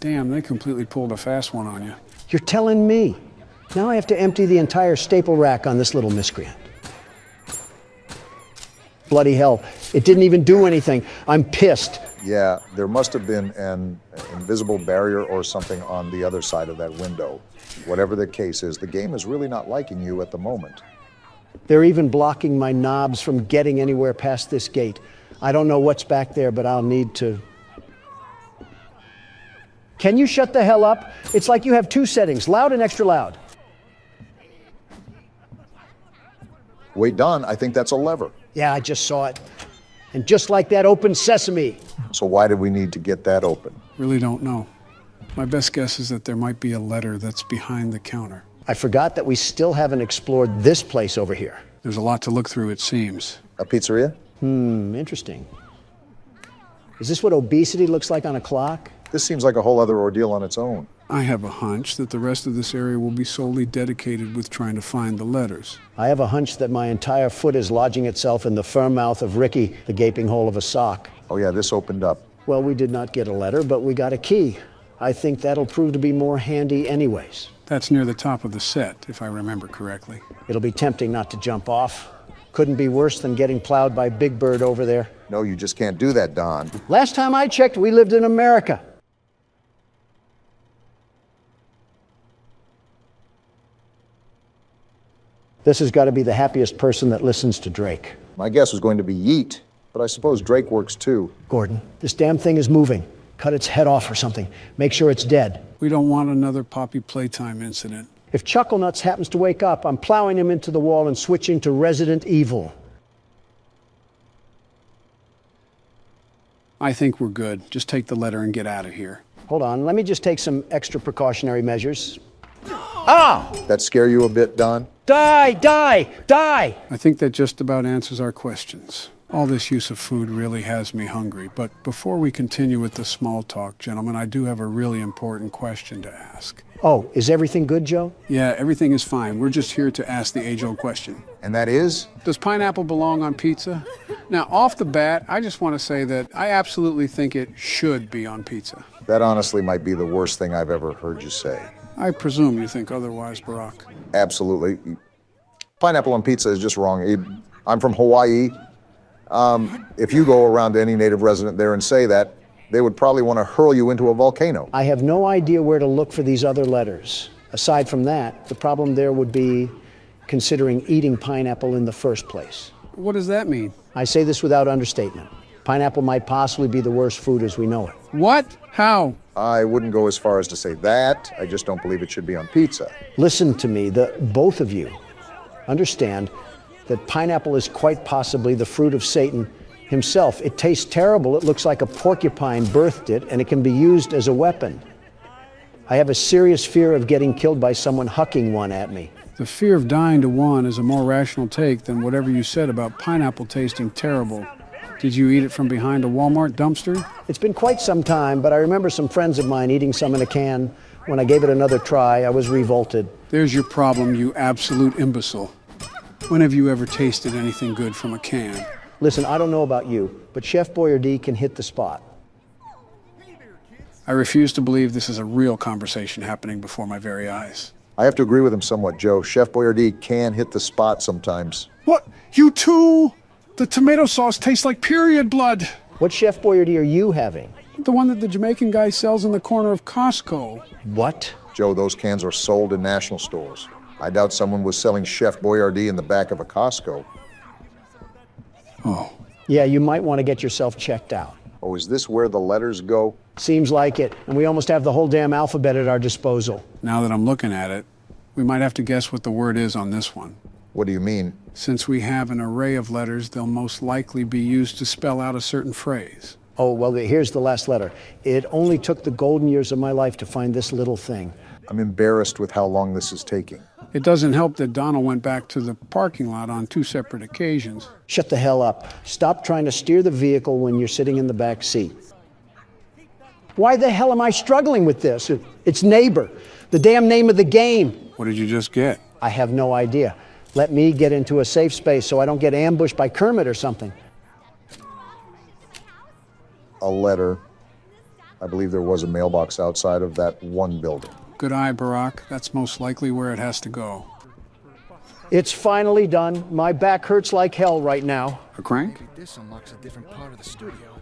D: Damn, they completely pulled a fast one on you.
B: You're telling me. Now I have to empty the entire staple rack on this little miscreant. Bloody hell, it didn't even do anything. I'm pissed.
C: Yeah, there must have been an invisible barrier or something on the other side of that window. Whatever the case is, the game is really not liking you at the moment.
B: They're even blocking my knobs from getting anywhere past this gate. I don't know what's back there, but I'll need to Can you shut the hell up? It's like you have two settings, loud and extra loud.
C: Wait, Don, I think that's a lever.
B: Yeah, I just saw it. And just like that, open sesame.
C: So why did we need to get that open?
D: Really don't know. My best guess is that there might be a letter that's behind the counter.
B: I forgot that we still haven't explored this place over here.
D: There's a lot to look through, it seems.
C: A pizzeria?
B: Interesting. Is this what obesity looks like on a clock?
C: This seems like a whole other ordeal on its own.
D: I have a hunch that the rest of this area will be solely dedicated with trying to find the letters.
B: I have a hunch that my entire foot is lodging itself in the firm mouth of Ricky, the gaping hole of a sock.
C: Oh yeah, this opened up.
B: Well, we did not get a letter, but we got a key. I think that'll prove to be more handy anyways.
D: That's near the top of the set, if I remember correctly.
B: It'll be tempting not to jump off. Couldn't be worse than getting plowed by Big Bird over there.
C: No, you just can't do that, Don.
B: Last time I checked, we lived in America. This has got to be the happiest person that listens to Drake.
C: My guess was going to be Yeet, but I suppose Drake works too.
B: Gordon, this damn thing is moving. Cut its head off or something. Make sure it's dead.
D: We don't want another Poppy Playtime incident.
B: If Chucklenuts happens to wake up, I'm plowing him into the wall and switching to Resident Evil.
D: I think we're good. Just take the letter and get out of here.
B: Hold on, let me just take some extra precautionary measures.
C: That scare you a bit, Don?
B: Die, die, die!
D: I think that just about answers our questions. All this use of food really has me hungry. But before we continue with the small talk, gentlemen, I do have a really important question to ask.
B: Oh, is everything good, Joe?
D: Yeah, everything is fine. We're just here to ask the age-old question.
C: And that is?
D: Does pineapple belong on pizza? Now, off the bat, I just want to say that I absolutely think it should be on pizza.
C: That honestly might be the worst thing I've ever heard you say.
D: I presume you think otherwise, Barack.
C: Absolutely. Pineapple on pizza is just wrong. I'm from Hawaii. If you go around to any native resident there and say that, they would probably want to hurl you into a volcano.
B: I have no idea where to look for these other letters. Aside from that, the problem there would be considering eating pineapple in the first place.
D: What does that mean?
B: I say this without understatement. Pineapple might possibly be the worst food as we know it.
D: What? How?
C: I wouldn't go as far as to say that. I just don't believe it should be on pizza.
B: Listen to me, both of you understand that pineapple is quite possibly the fruit of Satan himself. It tastes terrible. It looks like a porcupine birthed it, and it can be used as a weapon. I have a serious fear of getting killed by someone hucking one at me.
D: The fear of dying to one is a more rational take than whatever you said about pineapple tasting terrible. Did you eat it from behind a Walmart dumpster?
B: It's been quite some time, but I remember some friends of mine eating some in a can. When I gave it another try, I was revolted.
D: There's your problem, you absolute imbecile. When have you ever tasted anything good from a can?
B: Listen, I don't know about you, but Chef Boyardee can hit the spot.
D: I refuse to believe this is a real conversation happening before my very eyes.
C: I have to agree with him somewhat, Joe. Chef Boyardee can hit the spot sometimes.
D: What? You too? The tomato sauce tastes like period blood.
B: What Chef Boyardee are you having?
D: The one that the Jamaican guy sells in the corner of Costco.
B: What?
C: Joe, those cans are sold in national stores. I doubt someone was selling Chef Boyardee in the back of a Costco.
D: Oh.
B: Yeah, you might want to get yourself checked out.
C: Oh, is this where the letters go?
B: Seems like it, and we almost have the whole damn alphabet at our disposal.
D: Now that I'm looking at it, we might have to guess what the word is on this one.
C: What do you mean?
D: Since we have an array of letters, they'll most likely be used to spell out a certain phrase.
B: Oh, well, here's the last letter. It only took the golden years of my life to find this little thing.
C: I'm embarrassed with how long this is taking.
D: It doesn't help that Donald went back to the parking lot on 2 separate occasions.
B: Shut the hell up. Stop trying to steer the vehicle when you're sitting in the back seat. Why the hell am I struggling with this? It's Neighbor, the damn name of the game.
D: What did you just get?
B: I have no idea. Let me get into a safe space so I don't get ambushed by Kermit or something.
C: A letter. I believe there was a mailbox outside of that one building.
D: Good eye, Barack. That's most likely where it has to go.
B: It's finally done. My back hurts like hell right now.
D: A crank?
O: This unlocks a different part of the studio.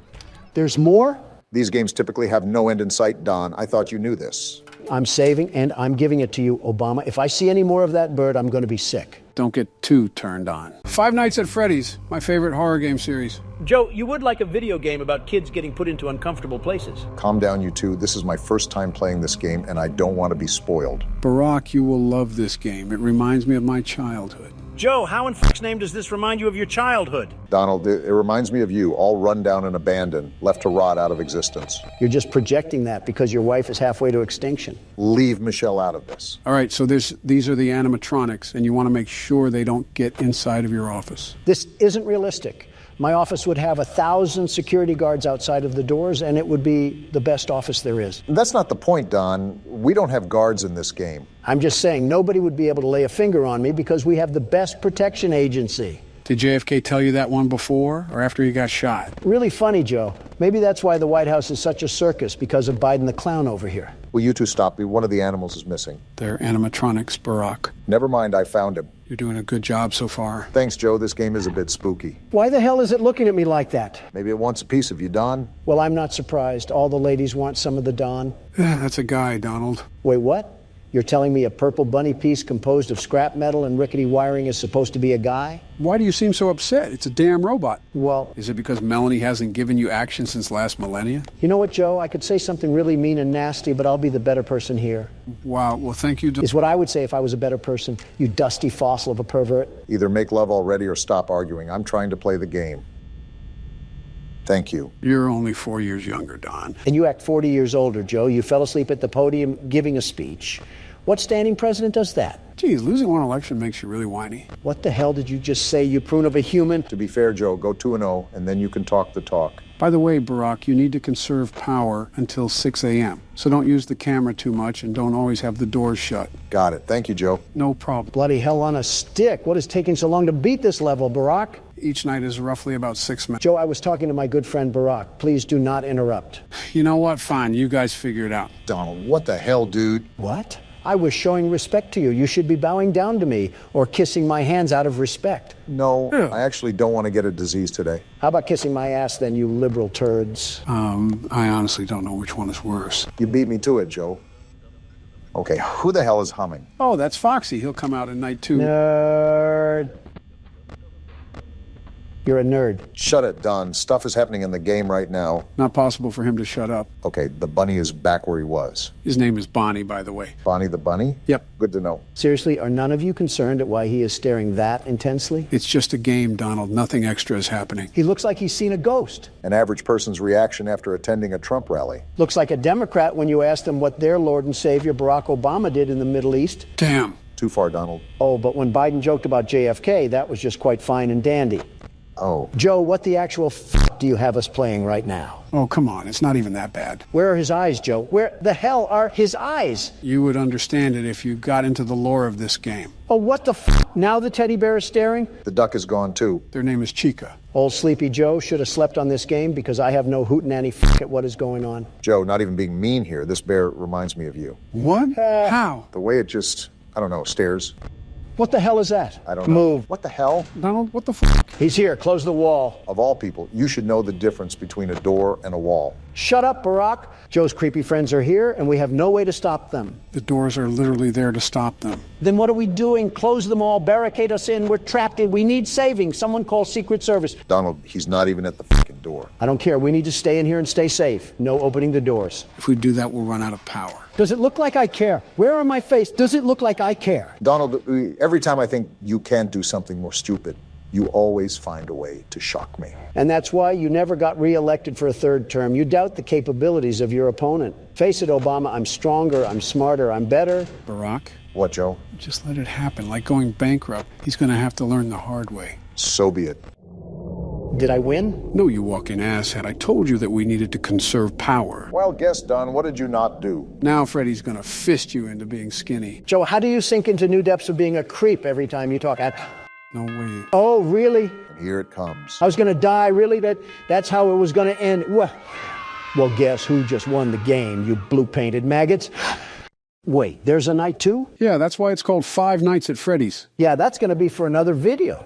B: There's more?
C: These games typically have no end in sight, Don. I thought you knew this.
B: I'm saving and I'm giving it to you, Obama. If I see any more of that bird, I'm going to be sick.
D: don't get too turned on. Five Nights at Freddy's, my favorite horror game series.
R: Joe, you would like a video game about kids getting put into uncomfortable places.
C: Calm down, you two. This is my first time playing this game, and I don't want to be spoiled.
D: Barack, you will love this game. It reminds me of my childhood.
R: Joe, how in f***'s name does this remind you of your childhood?
C: Donald, it reminds me of you, all run down and abandoned, left to rot out of existence.
B: You're just projecting that because your wife is halfway to extinction.
C: Leave Michelle out of this.
D: All right, so these are the animatronics, and you want to make sure they don't get inside of your office.
B: This isn't realistic. My office would have 1,000 security guards outside of the doors, and it would be the best office there is.
C: That's not the point, Don. We don't have guards in this game.
B: I'm just saying nobody would be able to lay a finger on me because we have the best protection agency.
D: Did JFK tell you that one before or after he got shot?
B: Really funny, Joe. Maybe that's why the White House is such a circus, because of Biden the clown over here.
C: Will you two stop me? One of the animals is missing.
D: They're animatronics, Barack.
C: Never mind, I found him.
D: You're doing a good job so far.
C: Thanks, Joe. This game is a bit spooky.
B: Why the hell is it looking at me like that?
C: Maybe it wants a piece of you, Don.
B: Well, I'm not surprised. All the ladies want some of the Don.
D: Yeah, that's a guy, Donald.
B: Wait, what? You're telling me a purple bunny piece composed of scrap metal and rickety wiring is supposed to be a guy?
D: Why do you seem so upset? It's a damn robot.
B: Well...
D: Is it because Melanie hasn't given you action since last millennia?
B: You know what, Joe? I could say something really mean and nasty, but I'll be the better person here.
D: Wow, well, thank you.
B: Is what I would say if I was a better person, you dusty fossil of a pervert.
C: Either make love already or stop arguing. I'm trying to play the game. Thank you.
D: You're only 4 years younger, Don.
B: And you act 40 years older, Joe. You fell asleep at the podium giving a speech. What standing president does that?
D: Geez, losing one election makes you really whiny.
B: What the hell did you just say, you prune of a human?
C: To be fair, Joe, go 2-0, and then you can talk the talk.
D: By the way, Barack, you need to conserve power until 6 a.m. So don't use the camera too much and don't always have the doors shut.
C: Got it. Thank you, Joe.
D: No problem.
B: Bloody hell on a stick. What is taking so long to beat this level, Barack?
D: Each night is roughly about 6 minutes.
B: Joe, I was talking to my good friend Barack. Please do not interrupt.
D: You know what? Fine. You guys figure it out.
C: Donald, what the hell, dude?
B: What? I was showing respect to you. You should be bowing down to me or kissing my hands out of respect.
C: No, I actually don't want to get a disease today.
B: How about kissing my ass then, you liberal turds?
D: I honestly don't know which one is worse.
C: You beat me to it, Joe. Okay, who the hell is humming?
D: Oh, that's Foxy. He'll come out in night 2.
B: Nerd. You're a nerd.
C: Shut it, Don. Stuff is happening in the game right now.
D: Not possible for him to shut up.
C: Okay, the bunny is back where he was.
D: His name is Bonnie, by the way.
C: Bonnie the bunny?
D: Yep.
C: Good to know.
B: Seriously, are none of you concerned at why he is staring that intensely?
D: It's just a game, Donald. Nothing extra is happening.
B: He looks like he's seen a ghost.
C: An average person's reaction after attending a Trump rally.
B: Looks like a Democrat when you ask them what their Lord and Savior Barack Obama did in the Middle East.
D: Damn.
C: Too far, Donald.
B: Oh, but when Biden joked about JFK, that was just quite fine and dandy.
C: Oh.
B: Joe, what the actual do you have us playing right now?
D: Oh, come on. It's not even that bad.
B: Where are his eyes, Joe? Where the hell are his eyes?
D: You would understand it if you got into the lore of this game.
B: Oh, what the Now the teddy bear is staring?
C: The duck is gone, too.
D: Their name is Chica.
B: Old Sleepy Joe should have slept on this game because I have no hootenanny at what is going on.
C: Joe, not even being mean here, this bear reminds me of you.
D: What? How?
C: The way it just, I don't know, stares.
B: What the hell is that?
C: I don't know.
B: Move.
C: What the hell?
D: Donald, what the f***?
B: He's here. Close the wall.
C: Of all people, you should know the difference between a door and a wall.
B: Shut up, Barack. Joe's creepy friends are here, and we have no way to stop them.
D: The doors are literally there to stop them.
B: Then what are we doing? Close them all, barricade us in. We're trapped in. We need saving. Someone call Secret Service.
C: Donald, he's not even at the fucking door.
B: I don't care. We need to stay in here and stay safe. No opening the doors.
D: If we do that, we'll run out of power.
B: Does it look like I care? Where on my face does it look like I care?
C: Donald, every time I think you can't do something more stupid, you always find a way to shock me.
B: And that's why you never got reelected for a third term. You doubt the capabilities of your opponent. Face it, Obama, I'm stronger, I'm smarter, I'm better.
D: Barack?
C: What, Joe?
D: Just let it happen. Like going bankrupt. He's going to have to learn the hard way.
C: So be it.
B: Did I win?
D: No, you walking asshat. I told you that we needed to conserve power.
C: Well, guess, Don, what did you not do?
D: Now Freddie's going to fist you into being skinny.
B: Joe, how do you sink into new depths of being a creep every time you talk?
D: No way.
B: Oh, really?
C: And here it comes.
B: I was going to die, really? That's how it was going to end? Well, guess who just won the game, you blue-painted maggots? Wait, there's a night 2?
D: Yeah, that's why it's called 5 Nights at Freddy's.
B: Yeah, that's going to be for another video.